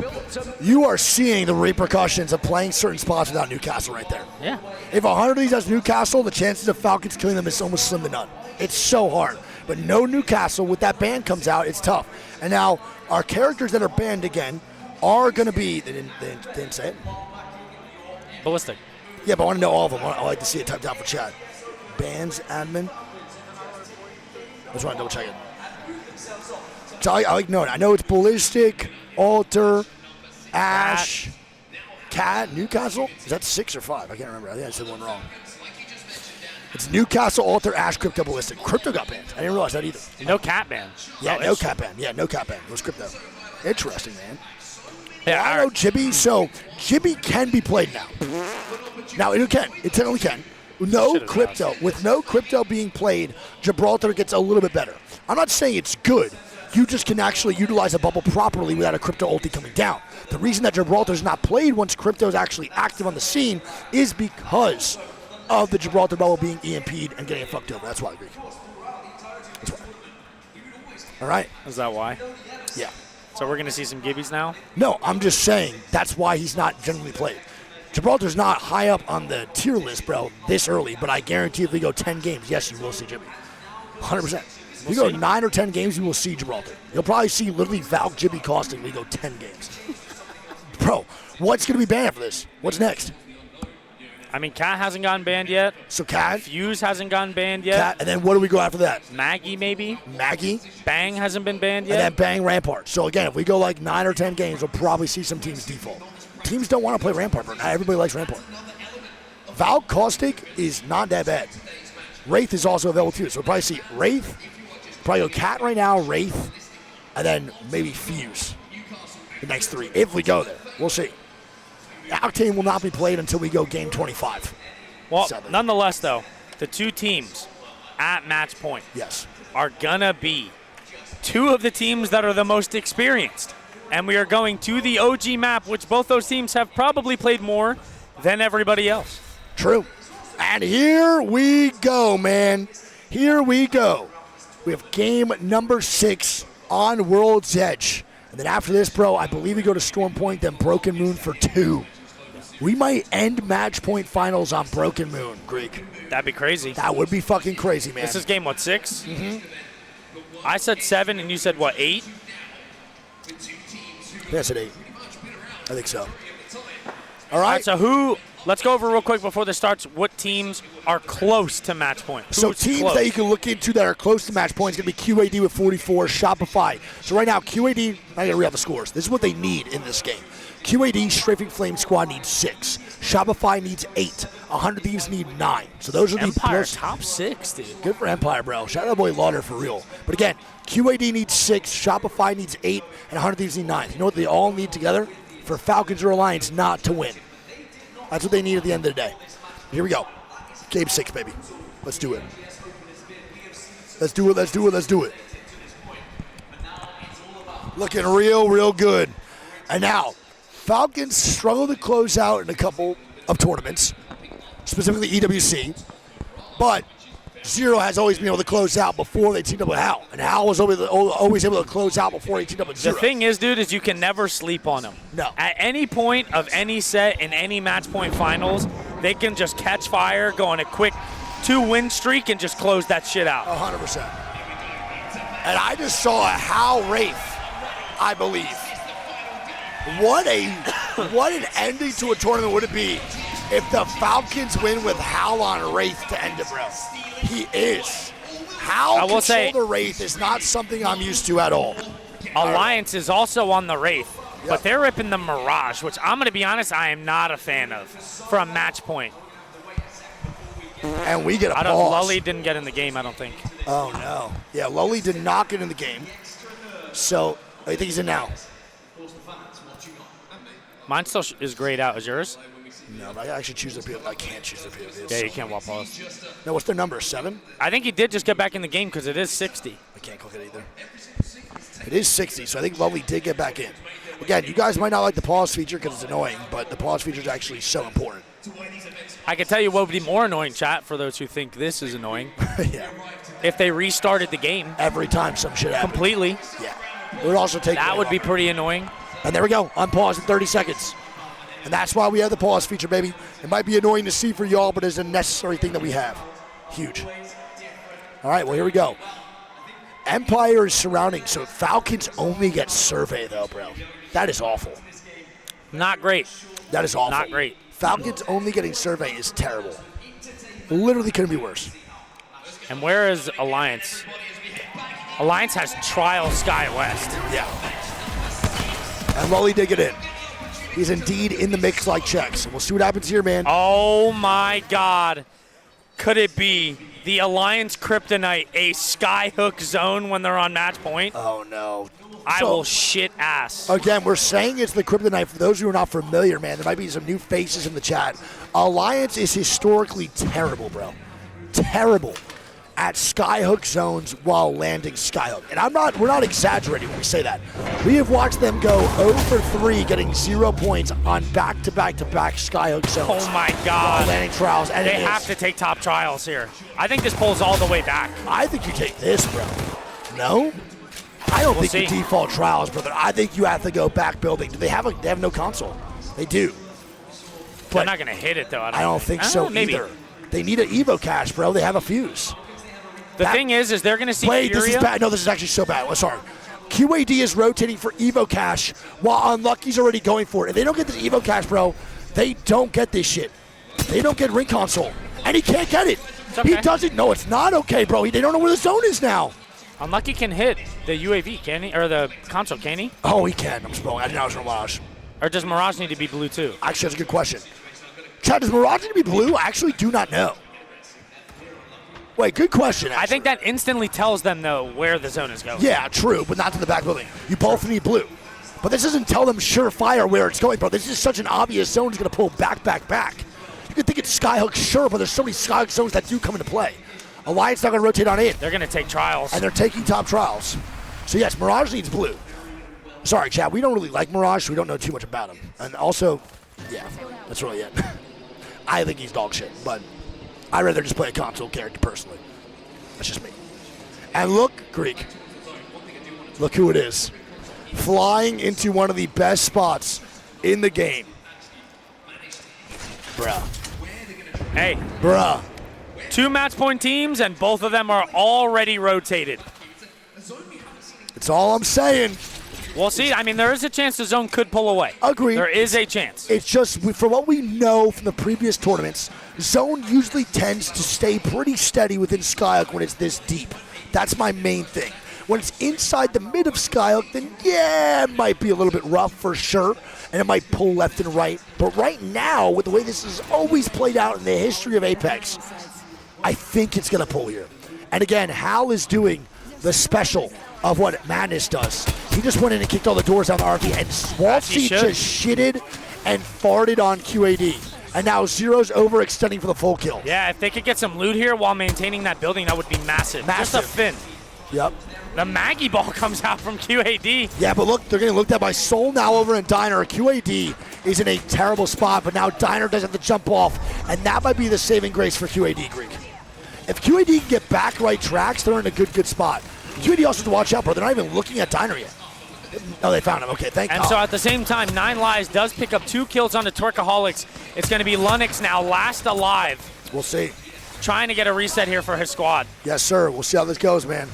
You are seeing the repercussions of playing certain spots without Newcastle right there. Yeah. If 100 of these has Newcastle, the chances of Falcons killing them is almost slim to none. It's so hard. But no Newcastle, with that ban comes out, it's tough. And now, our characters that are banned again are going to be, they didn't say it? Ballistic. Yeah, but I want to know all of them. I like to see it typed out for chat. Bans, admin. I just want to double check it. So I like knowing. I know it's Ballistic, Alter, Ash, Cat, Newcastle. Is that 6 or 5? I can't remember. I think I said one wrong. It's Newcastle, Alter, Ash, Crypto, Ballistic. Crypto got banned. I didn't realize that either. No cat ban. Yeah, no cat ban. Yeah, no cat ban. It was Crypto. Interesting, man. Yeah, I know Jibby. So Jibby can be played now. Now it can. It technically can. No crypto. With no crypto being played, Gibraltar gets a little bit better. I'm not saying it's good. You just can actually utilize a bubble properly without a crypto ulti coming down. The reason that Gibraltar is not played once crypto is actually active on the scene is because of the Gibraltar bubble being EMP'd and getting fucked over. That's why I agree. That's why. All right? Is that why? Yeah. So we're going to see some Gibbies now? No, I'm just saying that's why he's not generally played. Gibraltar's not high up on the tier list, bro, this early, but I guarantee if we go 10 games, yes, you will see Jibby. 100%. If you go 9 or 10 games, you will see Gibraltar. You'll probably see literally Valk Jibby costing if we go 10 games. Bro, what's going to be banned for this? What's next? I mean, Cat hasn't gotten banned yet. So Cat? Fuse hasn't gotten banned yet. Cat, and then what do we go after that? Maggie, maybe. Maggie. Bang hasn't been banned yet. And then Bang Rampart. So again, if we go like 9 or 10 games, we'll probably see some teams default. Teams don't want to play Rampart, but not everybody likes Rampart. Valk Caustic is not that bad. Wraith is also available too, so we'll probably see Wraith, probably go Cat right now, Wraith, and then maybe Fuse. The next 3, if we go there. We'll see. Octane will not be played until we go game 25. Well, nonetheless, though, the 2 teams at match point are going to be 2 of the teams that are the most experienced. And we are going to the OG map, which both those teams have probably played more than everybody else. True. And here we go, man. Here we go. We have game number 6 on World's Edge. And then after this, bro, I believe we go to Storm Point, then Broken Moon for 2. We might end match point finals on Broken Moon, Greek. That'd be crazy. That would be fucking crazy, man. This is game, what, 6? Mm-hmm. I said 7, and you said, what, 8? Yeah, I said 8. I think so. All right. So let's go over real quick before this starts, what teams are close to match point. So teams that you can look into that are close to match point is going to be QAD with 44, Shopify. So right now, QAD, I got to read out the scores. This is what they need in this game. QAD, Strafing Flame Squad needs 6. Shopify needs 8. 100 Thieves need 9. So those are the Empire top 6, dude. Good for Empire, bro. Shout out to boy Lauder for real. But again, QAD needs 6, Shopify needs 8, and 100 Thieves need 9. You know what they all need together? For Falcons or Alliance not to win. That's what they need at the end of the day. Here we go. Game 6, baby. Let's do it. Let's do it, let's do it, let's do it. Looking real, real good. And now, Falcons struggle to close out in a couple of tournaments, specifically EWC, but Zero has always been able to close out before they teamed up with Hal, and Hal was always able to close out before he teamed up with Zero. The thing is, dude, is you can never sleep on them. No. At any point of any set in any match point finals, they can just catch fire, go on a quick 2-win streak, and just close that shit out. 100%. And I just saw a Hal Wraith, I believe. What an ending to a tournament would it be if the Falcons win with Hal on Wraith to end it, bro. He is. Hal control the Wraith is not something I'm used to at all. Alliance is also on the Wraith, but they're ripping the Mirage, which I'm going to be honest, I am not a fan of for a match point. And we get a pause. Lully didn't get in the game, I don't think. Oh, no. Yeah, Lully did not get in the game. So, I think he's in now. Mine still is grayed out. Is yours? No, but I actually choose their POV. I can't choose their POV. Yeah, you can't walk pause. No, what's their number? 7? I think he did just get back in the game because it is 60. I can't click it either. It is 60, so I think Lovely did get back in. Again, you guys might not like the pause feature because it's annoying, but the pause feature is actually so important. I can tell you what would be more annoying, chat, for those who think this is annoying. Yeah. If they restarted the game Every time some shit happens. completely, Yeah. It would also take that would be pretty annoying. And there we go. Unpause in 30 seconds. And that's why we have the pause feature, baby. It might be annoying to see for y'all, but it's a necessary thing that we have. Huge. All right, well, here we go. Empire is surrounding, so Falcons only get survey, though, bro. That is awful. Not great. That is awful. Not great. Falcons only getting survey is terrible. Literally couldn't be worse. And where is Alliance? Alliance has Trial Sky West. Yeah. And Lully did get in. He's indeed in the mix like checks. We'll see what happens here, man. Oh my God. Could it be the Alliance Kryptonite a skyhook zone when they're on match point? Oh, no. I will shit ass. Again, we're saying it's the Kryptonite. For those who are not familiar, man, there might be some new faces in the chat. Alliance is historically terrible, bro. Terrible at skyhook zones while landing skyhook. And we're not exaggerating when we say that. We have watched them go 0 for 3, getting 0 points on back-to-back-to-back skyhook zones. Oh my God. While landing trials. And they have to take top trials here. I think this pulls all the way back. I think you take this, bro. No? I don't think you default trials, brother. I think you have to go back building. They have no console. They do. But they're not going to hit it, though. I don't think so maybe. either. They need an Evo cache, bro. They have a fuse. The thing is they're going to see Wait, Furia. This is bad. No, this is actually so bad. Oh, sorry. QAD is rotating for Evo cache while Unlucky's already going for it. If they don't get this Evo cache, bro, they don't get this shit. They don't get ring console. And he can't get it. Okay. He doesn't. No, it's not okay, bro. They don't know where the zone is now. Unlucky can hit the UAV, can he? Or the console, can he? Oh, he can. I'm spelling. I didn't know it was Mirage. Or does Mirage need to be blue, too? Actually, that's a good question. Chad, does Mirage need to be blue? I actually do not know. Wait, good question, actually. I think that instantly tells them, though, where the zone is going. Yeah, true, but not to the back building. You both need blue. But this doesn't tell them surefire where it's going, bro. This is such an obvious zone. It's going to pull back. You could think it's Skyhook, sure, but there's so many Skyhook zones that do come into play. Alliance not going to rotate on in. They're going to take trials. And they're taking top trials. So, yes, Mirage needs blue. Sorry, Chad, we don't really like Mirage, so we don't know too much about him. And also, yeah, that's really it. I think he's dog shit, but I'd rather just play a console character personally. That's just me. And look, Greek. Look who it is. Flying into one of the best spots in the game. Bruh. Hey. Bruh. 2 match point teams, and both of them are already rotated. That's all I'm saying. We'll see. I mean, there is a chance the zone could pull away. Agreed. There is a chance. It's just, from what we know from the previous tournaments, zone usually tends to stay pretty steady within Skyhook when it's this deep. That's my main thing. When it's inside the mid of Skyhook, then yeah, it might be a little bit rough for sure, and it might pull left and right. But right now, with the way this has always played out in the history of Apex, I think it's going to pull here. And again, Hal is doing the special of what Madness does. He just went in and kicked all the doors down the RV, and Swaltsy just shitted and farted on QAD. And now Zero's overextending for the full kill. Yeah, if they could get some loot here while maintaining that building, that would be massive. Just a fin. Yep. The Maggie ball comes out from QAD. Yeah, but look, they're getting looked at by Soul now over in Diner. QAD is in a terrible spot, but now Diner does have to jump off, and that might be the saving grace for QAD, Greek. If QAD can get back right tracks, they're in a good spot. QAD also has to watch out, bro. They're not even looking at Diner yet. Oh, they found him. Okay, thank God. And so at the same time, 9 Lives does pick up 2 kills on the Twerkaholics. It's going to be Lunix now, last alive. We'll see. Trying to get a reset here for his squad. Yes, sir. We'll see how this goes, man.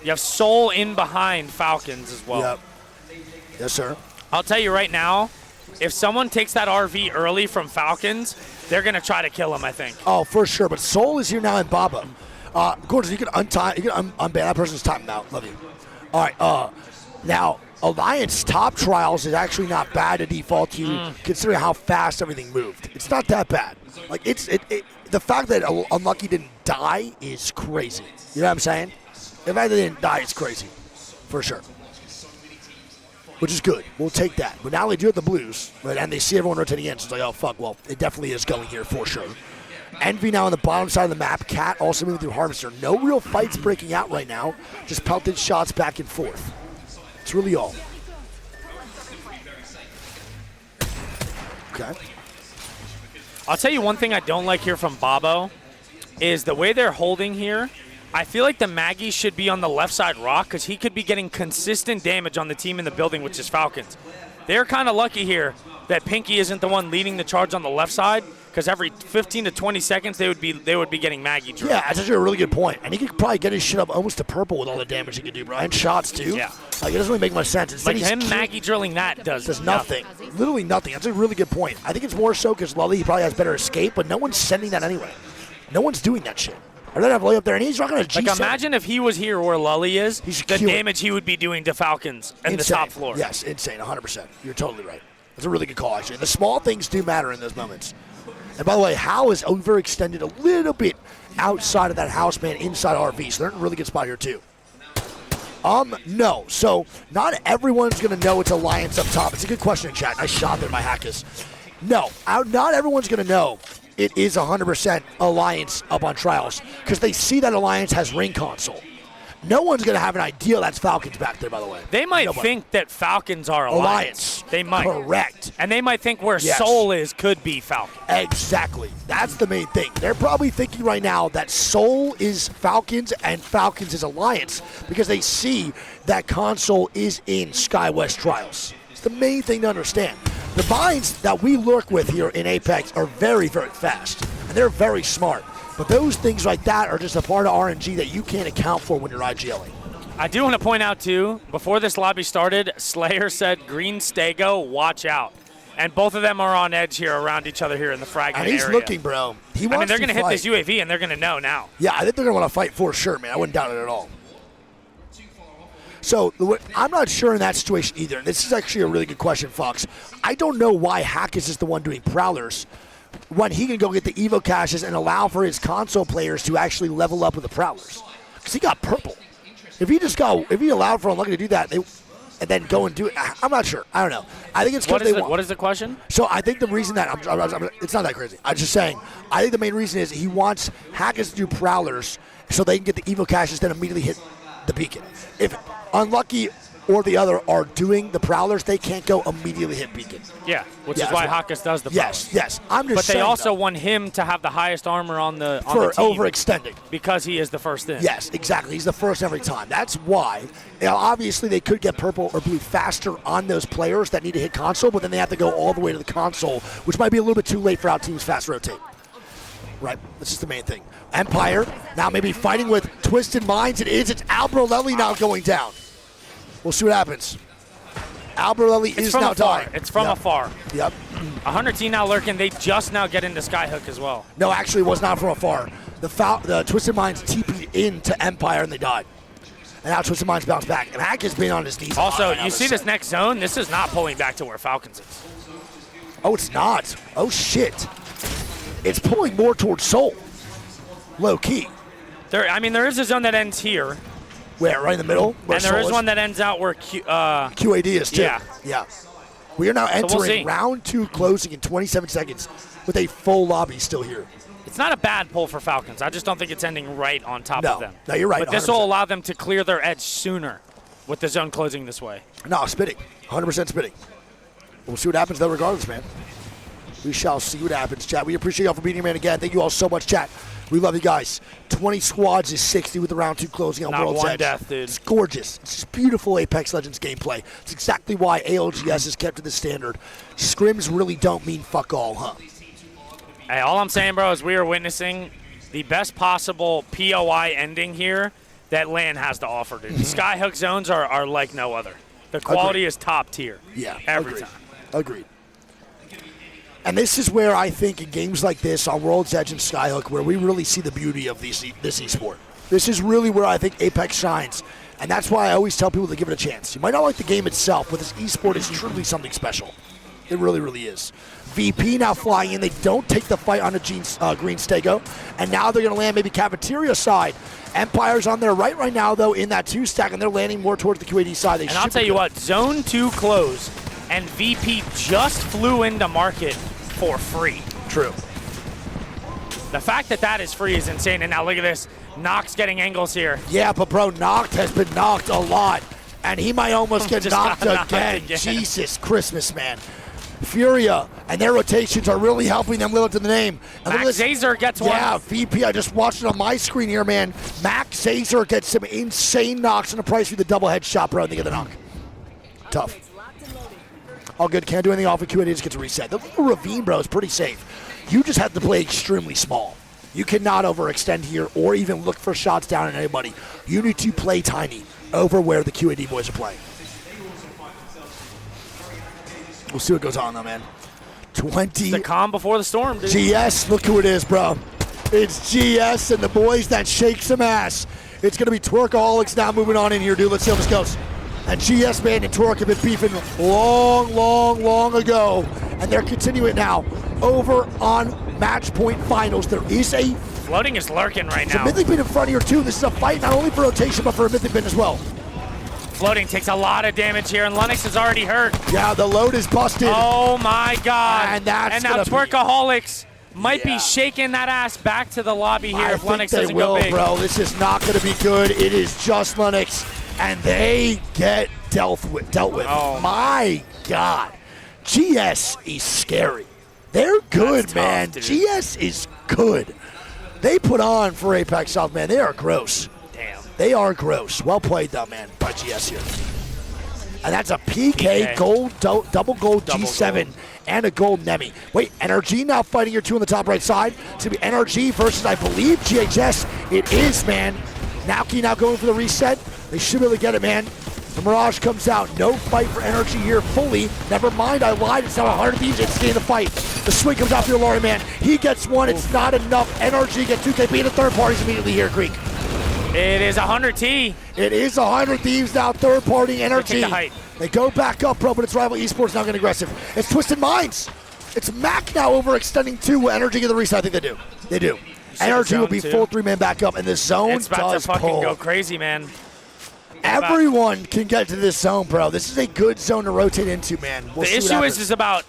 You have Soul in behind Falcons as well. Yep. Yes, sir. I'll tell you right now, if someone takes that RV early from Falcons, they're going to try to kill him, I think. Oh, for sure. But Soul is here now in Baba. Gordon, you can unban that person's time now. Love you. All right. Now, Alliance top trials is actually not bad to default to, considering how fast everything moved. It's not that bad. Like the fact that Unlucky didn't die is crazy. You know what I'm saying? The fact that they didn't die is crazy, for sure. which is good. We'll take that. But now they do have the blues, right? And they see everyone rotating in. So it's like, oh, fuck, well, it definitely is going here for sure. Envy now on the bottom side of the map. Cat also moving through Harvester. No real fights breaking out right now. Just pelted shots back and forth. It's really all. Okay. I'll tell you one thing I don't like here from Bobo is the way they're holding here. I feel like the Maggie should be on the left side rock because he could be getting consistent damage on the team in the building, which is Falcons. They're kind of lucky here that Pinky isn't the one leading the charge on the left side because every 15 to 20 seconds they would be getting Maggie drilled. Yeah, that's actually a really good point. And he could probably get his shit up almost to purple with all the damage he could do, bro. And shots, too. Yeah. Like, it doesn't really make much sense. Instead, Like him Maggie drilling that does nothing. Literally nothing. That's a really good point. I think it's more so because Lully probably has better escape, but no one's sending that anyway. No one's doing that shit. Or they have Lully up there, and he's not going to G7. Like, imagine if he was here where Lully is, the queuing. damage he would be doing to Falcons and the top floor. Yes, insane, 100%. You're totally right. That's a really good call, actually. The small things do matter in those moments. And by the way, Hal is overextended a little bit outside of that house, man, inside RV. So they're in a really good spot here, too. No. So not everyone's going to know it's Alliance up top. It's a good question in chat. Nice shot there by Hackus. No, not everyone's going to know it is 100% Alliance up on Trials because they see that Alliance has ring console. No one's going to have an idea that's Falcons back there, by the way. They might think that Falcons are Alliance. They might. Correct. And they might think where Soul is could be Falcons. Exactly. That's the main thing. They're probably thinking right now that Soul is Falcons and Falcons is Alliance because they see that console is in SkyWest Trials. It's the main thing to understand. The binds that we lurk with here in Apex are very, very fast, and they're very smart. But those things like that are just a part of RNG that you can't account for when you're IGLing. I do want to point out, too, before this lobby started, Slayer said, Green Stego, watch out. And both of them are on edge here around each other here in the fragment And he's area. looking, bro. He wants they're going to hit fight. this UAV, and they're going to know now. Yeah, I think they're going to want to fight for sure, man. I wouldn't doubt it at all. So I'm not sure in that situation either. This is actually a really good question, Fox. I don't know why Hackus is the one doing Prowlers when he can go get the Evo caches and allow for his console players to actually level up with the Prowlers. Because he got purple. If he allowed for Unlucky to do that, and then go and do it, I'm not sure. I don't know. I think it's because they want. What is the question? So I think the reason that it's not that crazy. I'm just saying. I think the main reason is he wants Hackus to do Prowlers so they can get the Evo caches, then immediately hit the beacon. If Unlucky or the other are doing the Prowlers, they can't go immediately hit beacon. Yeah, which is why Hackus does the Prowlers. Yes. I'm just But saying, they also though, want him to have the highest armor on the team. for overextending. Because he is the first in. Yes, exactly. He's the first every time. That's why. Obviously, they could get purple or blue faster on those players that need to hit console, but then they have to go all the way to the console, which might be a little bit too late for our team's fast rotate. Right, this is the main thing. Empire now maybe fighting with Twisted Minds. It's Albrolelli now going down. We'll see what happens. Albrolelli is now dying. It's from afar. Yep. 100 team now lurking. They just now get into Skyhook as well. No, actually, it was not from afar. The Twisted Minds TP'd into Empire and they died. And now Twisted Minds bounced back. And Hack has been on his knees. Also, you see this next zone? This is not pulling back to where Falcons is. Oh, it's not. Oh, shit. It's pulling more towards Soul. Low key. There is a zone that ends here. Where? Right in the middle? And there is one that ends out where QAD is, too. Yeah. We are now entering round 2 closing in 27 seconds with a full lobby still here. It's not a bad pull for Falcons. I just don't think it's ending right on top of them. No, you're right. But this 100%. will allow them to clear their edge sooner with the zone closing this way. No, spitting. 100% spitting. We'll see what happens, though, regardless, man. We shall see what happens, chat. We appreciate y'all for being here, man, again. Thank you all so much, chat. We love you guys. 20 squads is 60 with the round 2 closing on World's Edge. Not one death, dude. It's gorgeous. It's just beautiful Apex Legends gameplay. It's exactly why ALGS is kept to the standard. Scrims really don't mean fuck all, huh? Hey, all I'm saying, bro, is we are witnessing the best possible POI ending here that LAN has to offer, dude. The Skyhook zones are like no other. The quality is top tier. Yeah, every time. Agreed. And this is where I think in games like this on World's Edge and Skyhook where we really see the beauty of this esport. This is really where I think Apex shines. And that's why I always tell people to give it a chance. You might not like the game itself, but this esport is truly something special. It really, really is. VP now flying in. They don't take the fight on a Green Stego. And now they're going to land maybe Cafeteria side. Empire's on their right now, though, in that 2-stack, and they're landing more towards the QAD side. And I'll tell you what, Zone 2 close, and VP just flew into market for free. True. The fact that that is free is insane. And now look at this. Nox getting angles here. Yeah, but bro, Noct has been knocked a lot. And he might almost get knocked got knocked again. again. Jesus Christmas, man. Furia and their rotations are really helping them live up to the name. And Max Zazer gets one. Yeah, VP, I just watched it on my screen here, man. Max Zazer gets some insane knocks on the price for the double headshot, bro, and they get the knock. Tough. All good, can't do anything off of QAD, just gets a reset. The little ravine, bro, is pretty safe. You just have to play extremely small. You cannot overextend here or even look for shots down on anybody. You need to play tiny over where the QAD boys are playing. We'll see what goes on, though, man. 20. The calm before the storm, dude. GS, look who it is, bro. It's GS and the boys that shake some ass. It's going to be Twerkaholics now moving on in here, dude. Let's see how this goes. And GS, man, and Twerk have been beefing long ago. And they're continuing it now over on Match Point Finals. There is a... Floating is lurking right now. It's a Mythic Bin in front of you, too. This is a fight not only for rotation, but for a Mythic Bin as well. Floating takes a lot of damage here, and Lennox is already hurt. Yeah, the load is busted. Oh, my God. And that's now Twerkaholics might be shaking that ass back to the lobby here if Lennox doesn't go big. Bro. This is not going to be good. It is just Lennox, and they get dealt with. Oh, my God. GS is scary. They're good, tough, man. dude. GS is good. They put on for Apex South, man. They are gross. Damn. They are gross. Well played, though, man, by GS here. And that's a PK gold, double gold G7 and a gold Nemi. Wait, NRG now fighting here, two on the top right side. It's going to be NRG versus, I believe, GHS. It is, man. Naoki now going for the reset. They should be able to get it, man. The Mirage comes out. No fight for NRG here fully. Never mind, I lied. It's now 100 Thieves. It's staying in the fight. The swing comes out for Lori, man. He gets one. It's not enough. NRG get 2KP, and the third party's immediately here, Greek. It is 100T. It is 100 Thieves now, third party NRG. The height. They go back up, bro, but it's Rival Esports now getting aggressive. It's Twisted Minds. It's Mac now overextending two. NRG get the reset. I think they do. They do. NRG will be full 3-man back up, and the zone It's about does to fucking pull. go crazy, man. Everyone can get to this zone, bro. This is a good zone to rotate into, man. We'll The issue is about,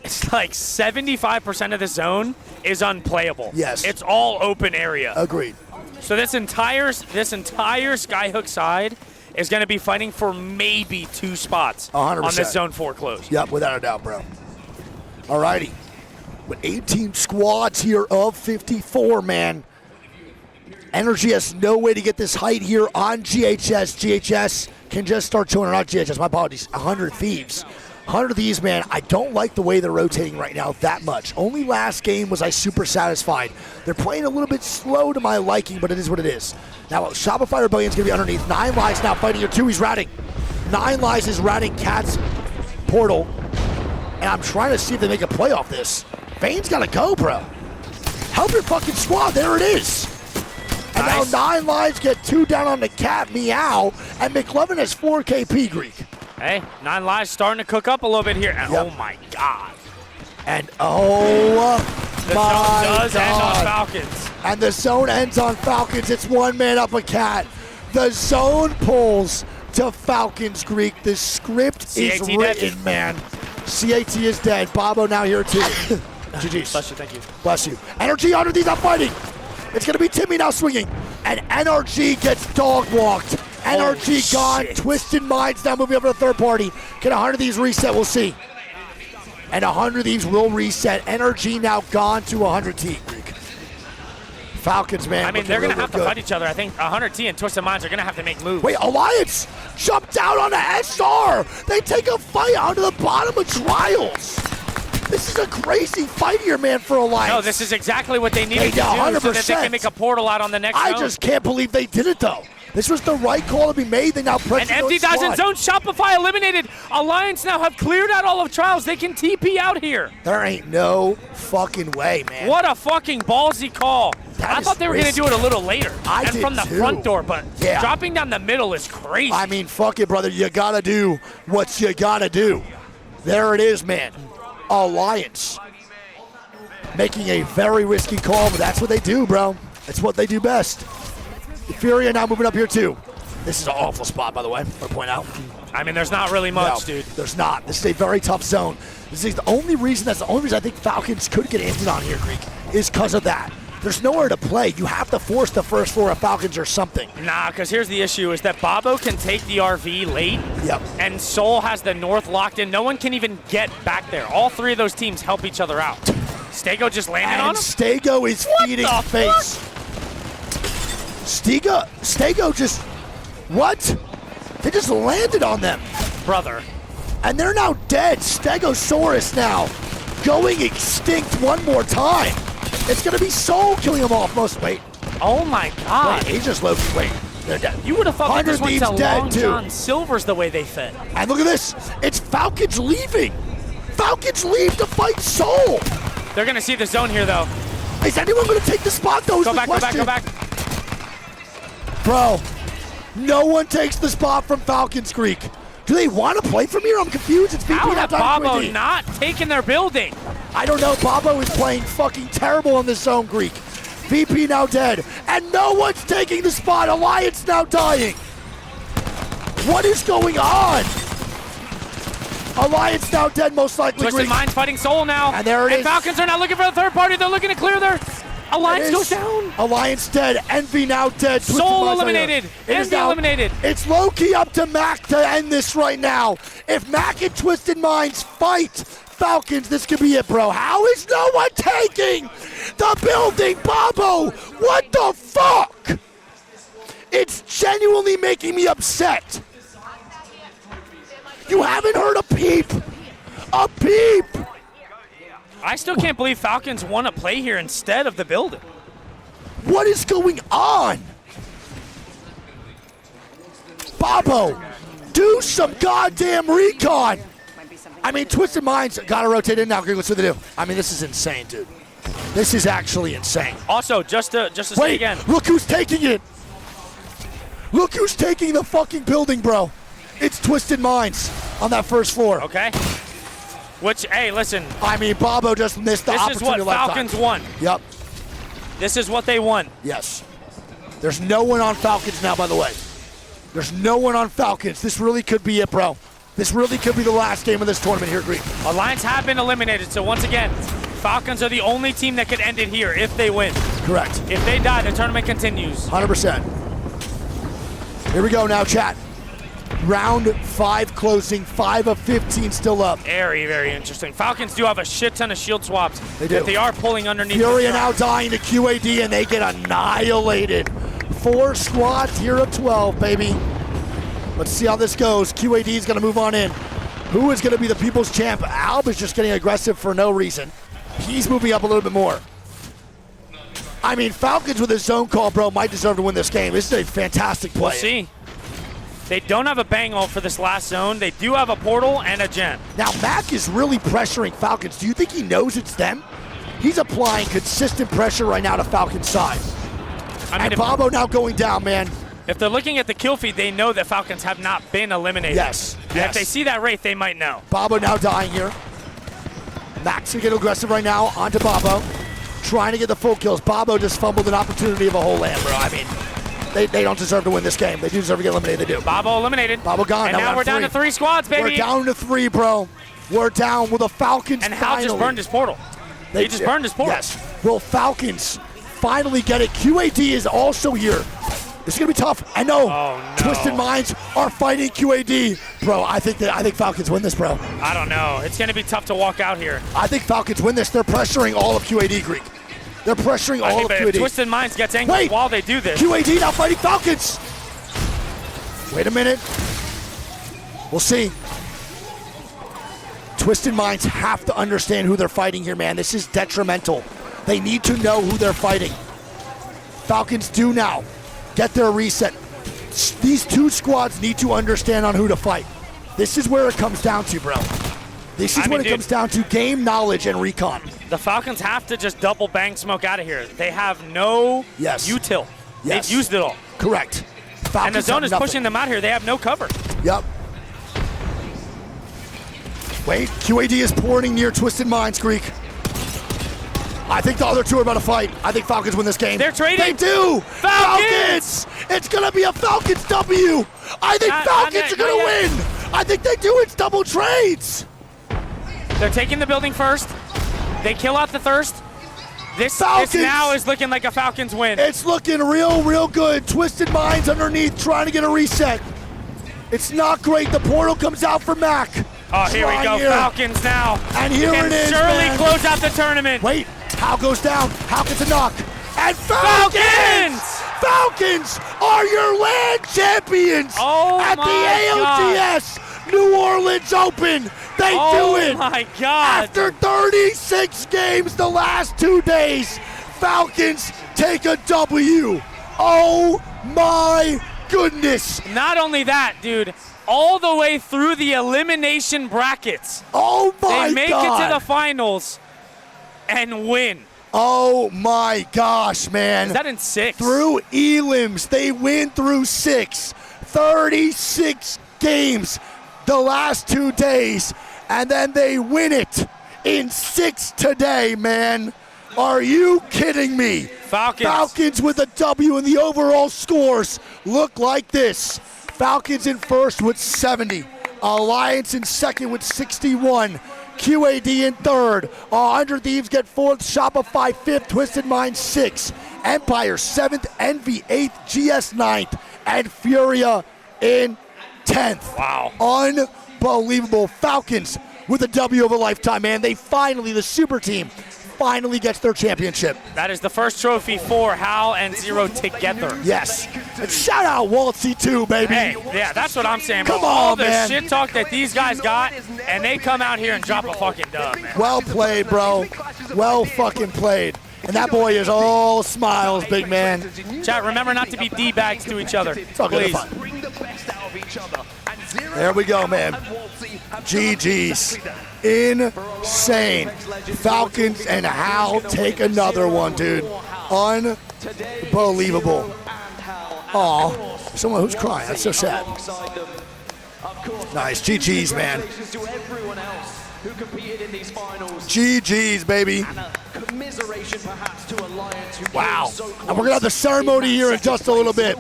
it's like 75% of the zone is unplayable. Yes. It's all open area. Agreed. So this entire Skyhook side is going to be fighting for maybe 2 spots 100%. on this zone 4 close. Yep, without a doubt, bro. Alrighty. With 18 squads here of 54, man. Energy has no way to get this height here on GHS. GHS can just start showing, or not GHS, my apologies, 100 Thieves. 100 Thieves, man, I don't like the way they're rotating right now that much. Only last game was I super satisfied. They're playing a little bit slow to my liking, but it is what it is. Now, Shopify Rebellion's going to be underneath. 9 Lives now fighting here, 2. He's ratting. 9 Lives is ratting Cat's portal, and I'm trying to see if they make a play off this. Vane's got to go, bro. Help your fucking squad. There it is. And Nice. now 9 Lives get 2 down on the Cat, Meow, and McLovin has 4 KP, Greek. Hey, 9 Lives starting to cook up a little bit here. And Yep. oh my God. And oh The my zone does end on God. Falcons. And the zone ends on Falcons. It's 1 man up a Cat. The zone pulls to Falcons, Greek. The script is CAT written, dead. man. CAT is dead. Bobo now here too. GG's. Bless you, thank you. Bless you. NRG under these up fighting. It's going to be Timmy now swinging. And NRG gets dog walked. NRG gone. shit. Twisted Minds now moving over to the third party. Can 100 of these reset? We'll see. And 100 of these will reset. NRG now gone to 100T. Falcons, man. I mean, looking they're going to real have to good. fight each other. I think 100T and Twisted Minds are going to have to make moves. Wait, Alliance jumped out on the SR. They take a fight onto the bottom of Trials. This is a crazy fight here, man, for Alliance. No, this is exactly what they needed Hey, to do so that they 100%. can make a portal out on the next I zone. just can't believe they did it, though. This was the right call to be made. They now press And empty dies in zone. Shopify eliminated. Alliance now have cleared out all of Trials. They can TP out here. There ain't no fucking way, man. What a fucking ballsy call. That I is thought they were going to risky. do it a little later. I and did from the too. front door, but Yeah. dropping down the middle is crazy. I mean, fuck it, brother. You gotta do what you gotta do. There it is, man. Alliance making a very risky call, but that's what they do, bro. That's what they do best. The Furia now moving up here, too. This is an awful spot, by the way, I want to point out. I mean, there's not really much, No, dude. There's not. This is a very tough zone. This is the only reason, that's the only reason I think Falcons could get inted on here, Greek, is because of that. There's nowhere to play. You have to force the first floor of Falcons or something. Nah, because here's the issue, is that Bobo can take the RV late, Yep. and Seoul has the north locked in. No one can even get back there. All three of those teams help each other out. Stego just landed on And him? Stego is feeding the face. Stego just, what? They just landed on them. Brother. And they're now dead. Stegosaurus now going extinct one more time. It's going to be Soul killing them off most. Wait, Oh my God. wait, he just loaded. Wait, they're dead. You would have thought they just went to Hunter Deep's dead, Long too. John Silver's the way they fit. And look at this. It's Falcons leaving. Falcons leave to fight Soul. They're going to see the zone here, though. Is anyone going to take the spot, though? Is Go the back, go back, question. go back. Bro, no one takes the spot from Falcons Creek. Do they want to play from here? I'm confused. It's VP How now have time Bobo 20. not taken their building? I don't know. Bobo is playing fucking terrible in this zone, Greek. VP now dead. And no one's taking the spot. Alliance now dying. What is going on? Alliance now dead, most likely. Twisted Greek. Minds fighting Soul now. And there it is. Falcons are now looking for the third party. They're looking to clear their... Alliance It goes is. down. Alliance dead. Envy now dead. Twisted Soul Minds now eliminated. dead. It is Envy now- eliminated. It's low-key up to Mac to end this right now. If Mac and Twisted Minds fight Falcons, this could be it, bro. How is no one taking the building, Bobo? What the fuck? It's genuinely making me upset. You haven't heard a peep. A peep. I still can't believe Falcons want to play here instead of the building. What is going on? Bobo, do some goddamn recon. I mean, Twisted Minds gotta rotate in now. Greg, what's what they do? I mean, this is insane, dude. This is actually insane. Also, just to say Wait, again, look who's taking it. Look who's taking the fucking building, bro. It's Twisted Minds on that first floor. okay? Which, hey, listen, I mean, Bobo just missed the this is opportunity. what lifetime. Falcons won. Yep. This is what they won. Yes. There's no one on Falcons now, by the way. There's no one on Falcons. This really could be it, bro. This really could be the last game of this tournament here, Greek. Alliance have been eliminated, so once again, Falcons are the only team that could end it here if they win. Correct. If they die, the tournament continues. 100%. Here we go now, chat. Round 5 closing, 5 of 15 still up. Very, very interesting. Falcons do have a shit ton of shield swaps. They do. If they are pulling underneath. Furia the now trap. dying to QAD, and they get annihilated. 4 squads here of 12, baby. Let's see how this goes. QAD is going to move on in. Who is going to be the people's champ? Alb is just getting aggressive for no reason. He's moving up a little bit more. I mean, Falcons with his zone call, bro, might deserve to win this game. This is a fantastic play. We'll see. They don't have a bang ult for this last zone. They do have a portal and a gen. Now, Mac is really pressuring Falcons. Do you think he knows it's them? He's applying consistent pressure right now to Falcons' side. I mean, And Bobo now going down, man. if they're looking at the kill feed, they know that Falcons have not been eliminated. Yes, And yes. if they see that rate, they might know. Bobo now dying here. Max gonna get aggressive right now onto Bobo. Trying to get the full kills. Bobo just fumbled an opportunity of a whole land, bro. I mean, they don't deserve to win this game. They do deserve to get eliminated, they do. Bobo eliminated. Bobo gone. And now we're down to 3 squads, baby. We're down to 3, bro. We're down with the Falcons And Hal just finally. burned his portal. He just burned his portal. Yes. Will Falcons finally get it? QAD is also here. This is gonna be tough. I know. Oh, no. Twisted Minds are fighting QAD, bro. I think Falcons win this, bro. I don't know. It's going to be tough to walk out here. I think Falcons win this. They're pressuring all of QAD, Greek. They're pressuring I all think of that if QAD. Twisted Minds gets angry Wait. while they do this. QAD now fighting Falcons. Wait a minute. We'll see. Twisted Minds have to understand who they're fighting here, man. This is detrimental. They need to know who they're fighting. Falcons do now get their reset. These 2 squads need to understand on who to fight. This is where it comes down to, bro. This is what it comes down to, game knowledge and recon. The Falcons have to just double bang smoke out of here. They have no util. Yes. They've used it all. Correct. Falcons And the zone have is nothing. pushing them out here. They have no cover. Yep. Wait, QAD is porting near Twisted Minds, Greek. I think the other two are about to fight. I think Falcons win this game. They're trading. They do. Falcons! It's going to be a Falcons W. I think Falcons are going to win. I think they do. It's double trades. They're taking the building first. They kill out the thirst. This now is looking like a Falcons win. It's looking real good. Twisted Minds underneath trying to get a reset. It's not great. The portal comes out for Mac. Oh, here we go. Falcons now. And here it is, surely man. close out the tournament. Wait, Hal goes down. Hal gets a knock. And Falcons! Falcons are your land champions at the ALGS New Orleans Open. They do it. Oh my God. After 36 games the last 2 days, Falcons take a W. Oh my goodness. Not only that, dude, all the way through the elimination brackets. Oh my God. They make it to the finals and win. Oh my gosh, man. Is that in 6? Through elims, they win through 6. 36 games the last 2 days, and then they win it in 6 today, man. Are you kidding me? Falcons with a W, and the overall scores look like this. Falcons in first with 70. Alliance in second with 61. QAD in third. 100 Thieves get fourth. Shopify fifth. Twisted Minds sixth. Empire seventh. Envy eighth. GS ninth. And Furia in 10th. Wow. Unbelievable. Falcons with a W of a lifetime, man. They finally, the super team, finally gets their championship. That is the first trophy for Hal and Zero together. Yes. And shout out Waltzy too, baby. Hey, yeah, that's what I'm saying. Come bro. on, all the man. shit talk that these guys got, and they come out here and drop a fucking dub, man. Well played, bro. Well fucking played. And that boy is all smiles, big man. Chat, remember not to be D-bags to each other. It's all good. Please. There we go, man. GG's. Insane. Falcons and Hal take another one, dude. Unbelievable. Aw, someone who's crying. That's so sad. Nice. GG's, man. GG's, baby. Wow. And we're going to have the ceremony here in just a little bit.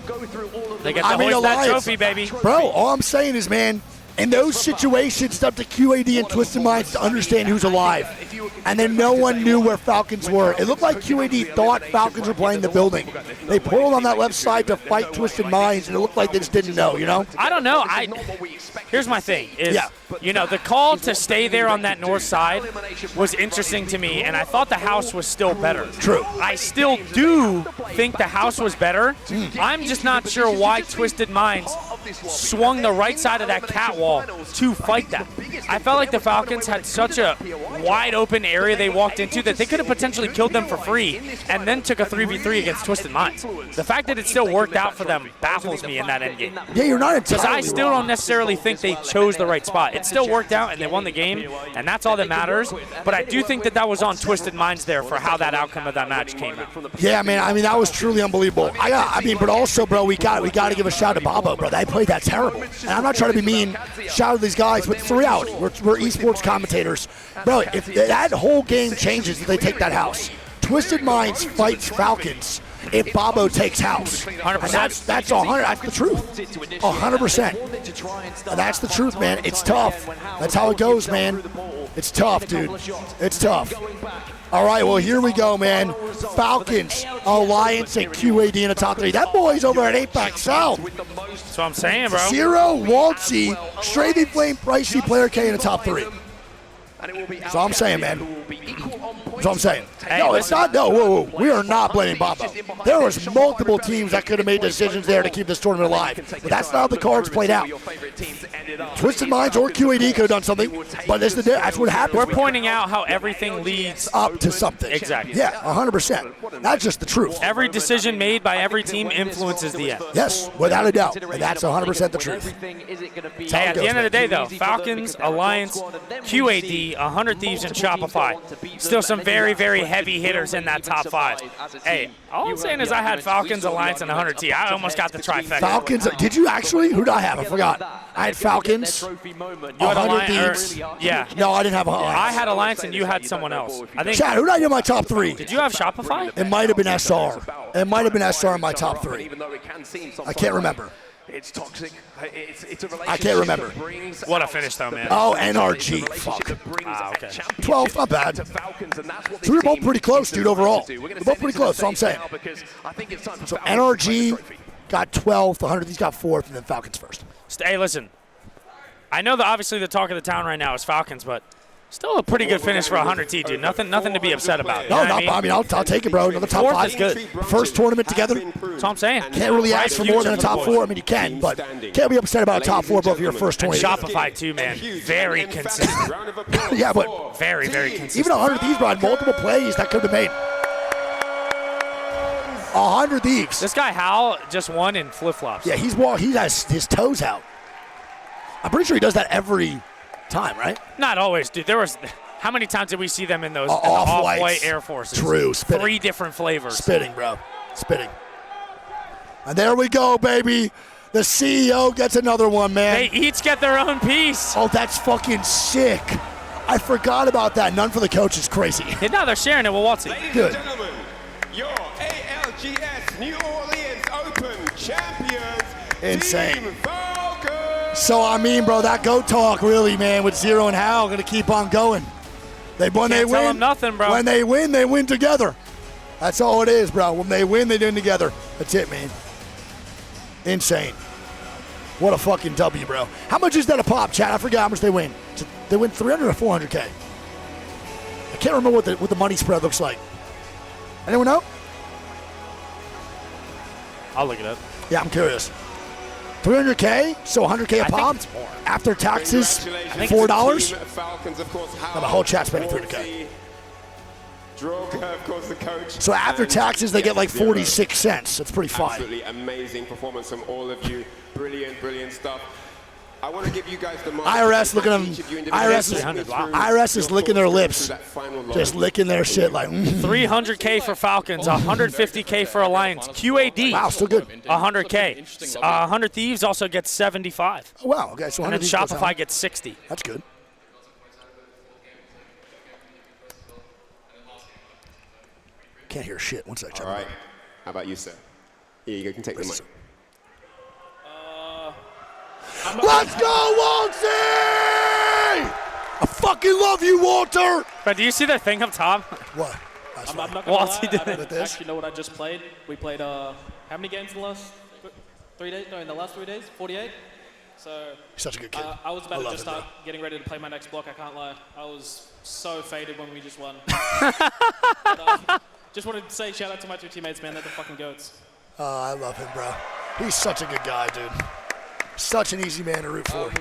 They get to hoist that trophy, baby. Bro, all I'm saying is, man, in those situations, it's up to QAD and Twisted Minds to understand who's alive. And then no one knew where Falcons were. It looked like QAD thought Falcons were playing the building. They pulled on that left side to fight Twisted Minds, and it looked like they just didn't know, you know? I don't know. Here's my thing. You know, the call to stay there on that north side was interesting to me, and I thought the house was still better. True. I still do think the house was better. I'm just not sure why Twisted Minds swung the right side of that catwall to fight that. I felt like the Falcons had such a wide open area they walked into that they could have potentially killed them for free and then took a 3v3 against Twisted Minds. The fact that it still worked out for them baffles me in that endgame. Yeah, you're not Because I still don't necessarily think they chose the right spot. It still worked out and they won the game, and that's all that matters. But I do think that that was on Twisted Minds there for how that outcome of that match came out. Yeah, man. I mean, that was truly unbelievable. But also, bro, we got to give a shout to Bobo, bro. They played that terrible. And I'm not trying to be mean. Shout out to these guys, but it's the reality. We're esports commentators, bro. If that whole game changes, if they take that house, Twisted Minds fights Falcons if Bobo takes house. 100%. And that's 100. That's the truth. 100%. That's the truth, man. It's tough. That's how it goes, man. It's tough, dude. It's tough. All right, well, here we go, man. Falcons, Alliance, and QAD in the top 3. That boy's over at Apex South. That's what I'm saying, bro. Zero, Waltzy, Stravey Flame, Pricey, Player K in the top 3. That's all I'm saying, man. That's all I'm saying. No, it's not. No, whoa. We are not blaming Bobo. There was multiple teams that could have made decisions there to keep this tournament alive. But that's not how the cards played out. Twisted Minds or QAD could have done something, but that's what happens. We're pointing out how everything leads up to something. Exactly. Yeah, 100%. That's just the truth. Every decision made by every team influences the end. Yes, without a doubt. And that's 100% the truth. Hey, at the end of the day, though, Falcons, Alliance, QAD, 100 Thieves, and Shopify. Still some very, very heavy heavy hitters in that top 5. Hey, all I'm saying is I had Falcons, Alliance, and 100T. I almost got the trifecta. Falcons. Did you actually? Who did I have? I forgot. I had Falcons. You had Alliance. Yeah. No, I didn't have Alliance. I had Alliance, and you had someone else. I think. Chad, who did I do in my top 3? Did you have Shopify? It might have been SR. It might have been SR in my top 3. I can't remember. It's toxic. It's a relationship. I can't remember. What a finish, though, man. Oh, NRG. Fuck. Okay. 12, not bad. So we're both pretty close, dude, overall. We're both pretty close, so I'm saying. So NRG got 12th, 100, he's got 4th, and then Falcons first. Hey, listen. I know that obviously the talk of the town right now is Falcons, but still a pretty good finish for 100T, dude. Nothing to be upset about. No, I mean, I'll take it, bro. Another top 4th 5 is good. First tournament together. That's all I'm saying. Can't really ask for more than a top 4. I mean, you can, but can't be upset about a top 4 above your first And tournament. Shopify, too, man. Very consistent. Yeah, but Very, very consistent. even 100 Thieves, bro, had multiple plays that could have made 100 Thieves. This guy, Hal, just won in flip-flops. Yeah, he has his toes out. I'm pretty sure he does that every time, right? Not always, dude. How many times did we see them in those Off-whites. off-white Air Forces? True, spitting. 3 different flavors. Spitting, bro. Spitting. And there we go, baby. The CEO gets another one, man. They each get their own piece. Oh, that's fucking sick. I forgot about that. None for the coach is crazy. Yeah, no, they're sharing it with Waltzy. Good. Ladies and gentlemen, your ALGS New Orleans Open champions, Insane. Team Falcons. So, I mean, bro, that GOAT talk really, man, with Zero and Hal going to keep on going. When they Can't tell win, them nothing, bro. When they win together. That's all it is, bro. When they win together. That's it, man. Insane. What a fucking W, bro. How much is that a pop, Chad? I forgot how much they win. They win 300 or 400K. I can't remember what the money spread looks like. Anyone know? I'll look it up. Yeah, I'm curious. 300K, so 100K a I think pop. it's more. After taxes, Congratulations $4. to Team Falcons, of course. Now the whole chat's spending 300K. Droga, of course, the coach. So after and taxes, they get like Zero. 46 cents. That's pretty fine. Absolutely amazing performance from all of you. Brilliant stuff. I want to give you guys the mark. IRS looking at them. Each of you individually. IRS is licking their lips. That final line. Just licking their shit like, 300K for Falcons, 150K for Alliance. QAD, wow, still good. 100K. 100 Thieves also gets 75. Oh, wow, okay, so And then 100 goes Shopify out. gets 60. That's good. Can't hear shit. One sec. All right. How about you, sir? Here you go. You can take the mic. Let's go, Walter! I fucking love you, Walter! But do you see that thing up top? What? That's I'm fine. not gonna Waltzy lie, did I it. didn't With this? actually know what I just played. We played how many games in the last 3 days? No, in the last 3 days? 48. So You're such a good kid. I was about I to love just it, start getting ready to play my next block. I can't lie. I was so faded when we just won. But, just wanted to say shout out to my 2 teammates, man. They're the fucking goats. Oh, I love him, bro. He's such a good guy, dude. Such an easy man to root for.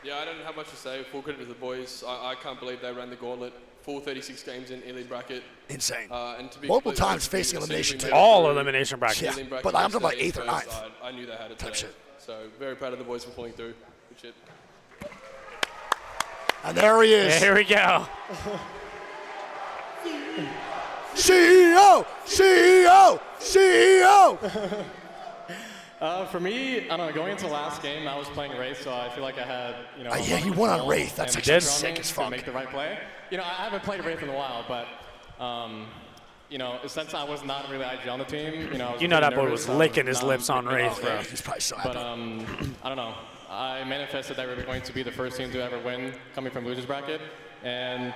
Yeah, I don't have much to say. Full credit to the boys. I can't believe they ran the gauntlet. Full 36 games in elite bracket. Insane. And to be Multiple completely times honest with facing you, elimination, seeing too. we made it All through elimination brackets. Yeah, elite bracket but I'm talking about yesterday 8th or first, 9th. I knew they had it Type today. shit. So very proud of the boys for pulling through. Good shit. And there he is. Here we go. CEO! CEO! CEO! For me, I don't know. Going into the last game, I was playing Wraith, so I feel like I had, Yeah, he won on Wraith. That's and actually did. sick as to fuck. make the right play. I haven't played Wraith in a while, but since I was not really IG on the team, I was You know pretty that boy nervous was licking on, his lips on Wraith, oh, bro. yeah. He's probably so happy. But I don't know. I manifested that we were going to be the first team to ever win, coming from losers bracket, and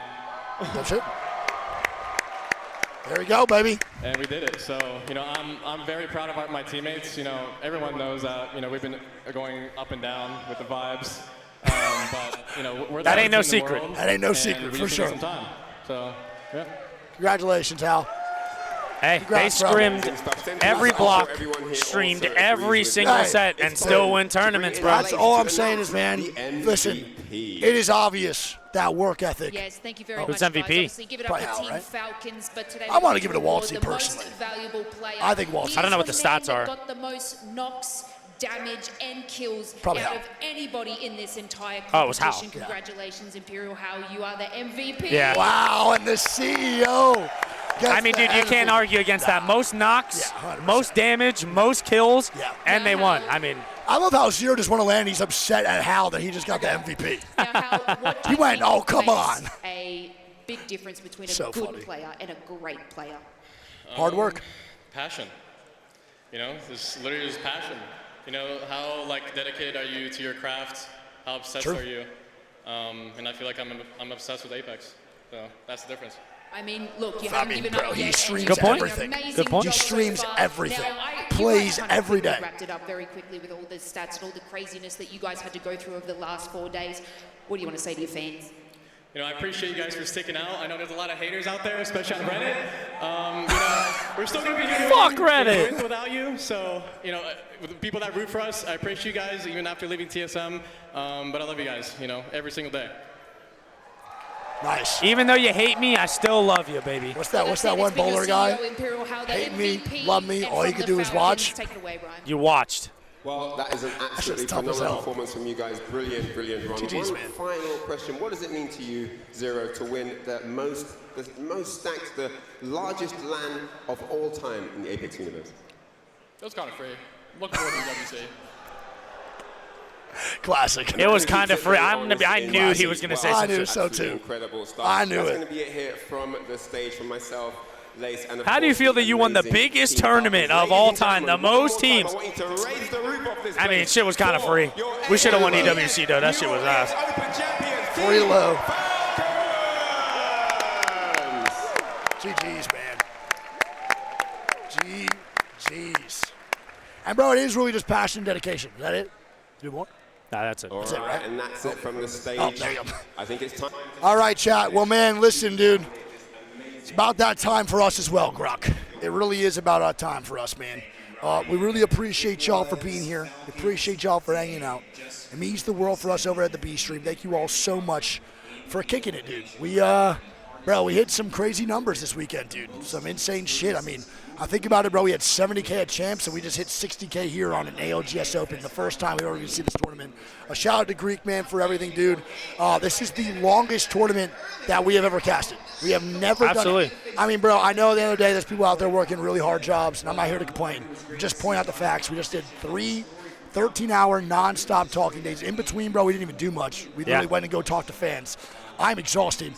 That's it. There we go, baby. and we did it. So I'm very proud of my teammates. Everyone knows that we've been going up and down with the vibes, but we're the That ain't no best team in the secret. world, That ain't no and secret, we for just need sure. some time. So yeah. Congratulations, Hal. Hey, they Congrats, bro. scrimmed every block, streamed every single Hey, set, and still win tournaments, bro. That's all I'm saying is, man, listen, it is obvious that work ethic. Yes, thank you very Who's much, MVP? guys. Obviously, give it up Probably for Hal, Team right? Falcons, but today I we're wanna give it to looking for Waltzy the personally. most valuable player. I think Waltzy. He I don't know is what the the man stats that are. got the most knocks damage and kills Probably out Hal. of anybody in this entire Oh, it was Hal. competition. Congratulations, Imperial Hal. You are the MVP. Yeah. Wow, and the CEO. I mean, dude, you can't argue against that. Most knocks, Yeah, 100%. most damage, most kills, and they won. I mean, I love how Zero just want to land. He's upset at Hal that he just got the MVP. Now, Hal, what do He you went, think "Oh, come makes on." A big difference between a So good funny. player and a great player. Hard work. Passion. You know, this literally is passion. You know, how like dedicated are you to your craft? How obsessed True. are you? And I feel like I'm obsessed with Apex. So that's the difference. I mean, look, you I haven't mean, given bro, up he yet, and streams you've done an everything. amazing Good point. He job so streams far. everything. Now, Plays you guys kind of every quickly day. wrapped it up very quickly with all the stats and all the craziness that you guys had to go through over the last 4 days. What do you want to say to your fans? You know, I appreciate you guys for sticking out. I know there's a lot of haters out there, especially on Reddit. You know, we're still gonna be doing Fuck Reddit. with without you. So, you know, with the people that root for us, I appreciate you guys even after leaving TSM. But I love you guys. You know, every single day. Nice. even though you hate me, I still love you, baby. What's that? What's that one bowler guy? Hate me, love me, all you can do is watch. Take it away, Brian. You watched. Well, that is an absolutely tough as phenomenal hell. performance from you guys. Brilliant, brilliant run. GG's, One man. final question. What does it mean to you, Zero, to win the most stacked, the largest LAN of all time in the Apex universe? It was kind of free. Looking forward to WC. Classic. It was kind of free. I knew he was going to say I something. knew so Absolutely too. Incredible stuff. I knew That's it. going to be it here from the stage from myself, Lace, and of How do you course feel the that you won the amazing biggest team tournament partners. of all Ladies and time, the gentlemen, one most more time, teams? I want you to raise the roof off this I mean, place shit was kind of for free. your We should have won ALGS EWC, though. That shit was ass. Open champions, Free Team low. Falcons. GG's, man. GG's. And, bro, it is really just passion and dedication. Is that it? Do more? Nah, that's it. All it, right, right? and that's it from the stage. Oh, there you go. I think it's time. All right, chat. Well, man, listen, dude. It's about that time for us as well, Gruck. It really is about our time for us, man. We really appreciate y'all for being here. We appreciate y'all for hanging out. It means the world for us over at the B Stream. Thank you all so much for kicking it, dude. We hit some crazy numbers this weekend, dude. Some insane shit. I mean, I think about it, bro. We had 70K at Champs, and we just hit 60K here on an ALGS Open, the first time we ever going to see this tournament. A shout out to Greek, man, for everything, dude. This is the longest tournament that we have ever casted. We have never Absolutely. done it. I mean, bro, I know the other day there's people out there working really hard jobs, and I'm not here to complain. Just point out the facts. We just did 3 13-hour non-stop talking days. In between, bro, we didn't even do much. We literally went and go talk to fans. I'm exhausted.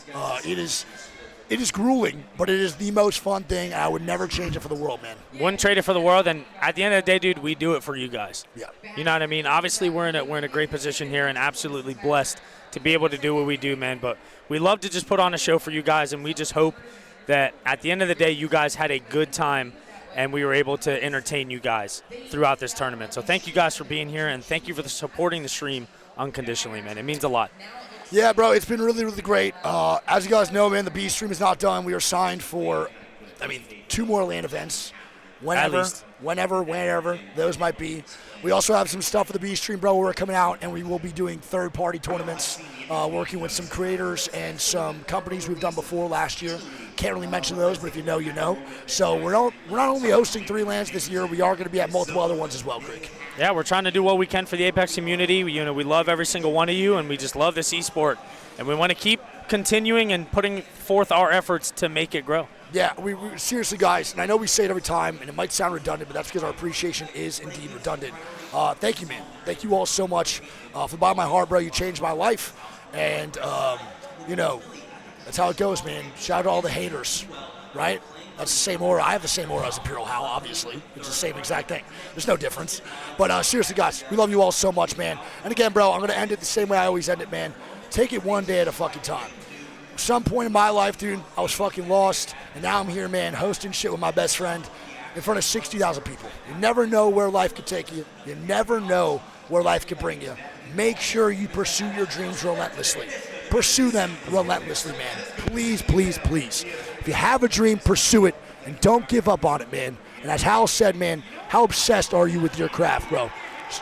It is grueling, but it is the most fun thing, and I would never change it for the world, man. Wouldn't trade it for the world, and at the end of the day, dude, we do it for you guys. Yeah. You know what I mean? Obviously, we're in a great position here and absolutely blessed to be able to do what we do, man. But we love to just put on a show for you guys, and we just hope that at the end of the day, you guys had a good time, and we were able to entertain you guys throughout this tournament. So thank you guys for being here, and thank you for supporting the stream unconditionally, man. It means a lot. Yeah, bro, it's been really, really great. As you guys know, man, the B Stream is not done. We are signed for, 2 more LAN events. Whenever those might be. We also have some stuff for the B Stream, bro, where we're coming out, and we will be doing third-party tournaments, working with some creators and some companies we've done before last year. Can't really mention those, but if you know, you know. So we're not only hosting 3 LANs this year, we are going to be at multiple other ones as well, Greek. Yeah, we're trying to do what we can for the Apex community. We love every single one of you, and we just love this esport. And we want to keep continuing and putting forth our efforts to make it grow. Yeah, we seriously, guys, and I know we say it every time, and it might sound redundant, but that's because our appreciation is indeed redundant. Thank you, man. Thank you all so much for the bottom of my heart, bro. You changed my life, and, that's how it goes, man. Shout out to all the haters, right? That's the same aura. I have the same aura as Imperial Hal, obviously. It's the same exact thing. There's no difference. But seriously, guys, we love you all so much, man. And again, bro, I'm going to end it the same way I always end it, man. Take it one day at a fucking time. At some point in my life, dude, I was fucking lost, and now I'm here, man, hosting shit with my best friend in front of 60,000 people. You never know where life could take you. You never know where life could bring you. Make sure you pursue your dreams relentlessly. Pursue them relentlessly, man. Please, please, please. If you have a dream, pursue it, and don't give up on it, man. And as Hal said, man, how obsessed are you with your craft, bro?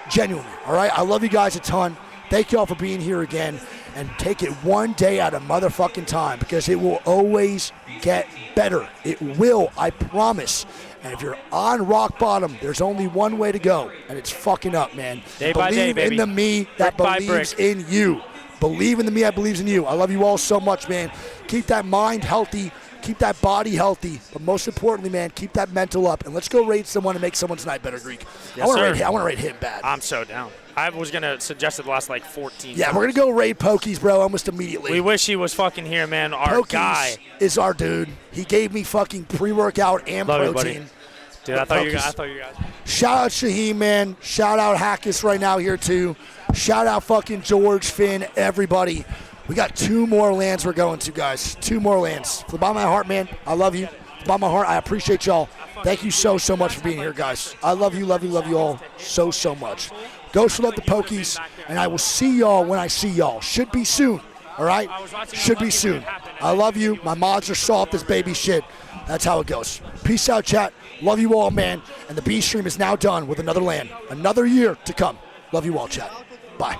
Genuinely, all right? I love you guys a ton. Thank you all for being here again. And take it one day at a motherfucking time, because it will always get better. It will, I promise. And if you're on rock bottom, there's only one way to go, and it's fucking up, man. Day by day, Believe baby. in the me that Brick by believes brick. in you. Believe in the me that believes in you. I love you all so much, man. Keep that mind healthy. Keep that body healthy. But most importantly, man, keep that mental up. And let's go raid someone and make someone's night better, Greek. Yes, I want sir. to rate him bad. I'm so down. I was going to suggest it the last, 14 Yeah, times. we're going to go raid Pokies, bro, almost immediately. We wish he was fucking here, man. Our Pokies guy. is our dude. He gave me fucking pre-workout and Love you, protein. buddy. Dude, I thought you Pokies. guys. Shout out Shaheem, man. Shout out Hackus right now here, too. Shout out fucking George, Finn, everybody. We got 2 more lands we're going to, guys. 2 more lands. From the bottom of my heart, man, I love you. From the bottom of my heart, I appreciate y'all. Thank you so much for being here, guys. I love you all so much. Ghost will love the Pokies, and I will see y'all when I see y'all. Should be soon, all right? Should be soon. I love you. My mods are soft as baby shit. That's how it goes. Peace out, chat. Love you all, man. And the B stream is now done with another land. Another year to come. Love you all, chat. Bye.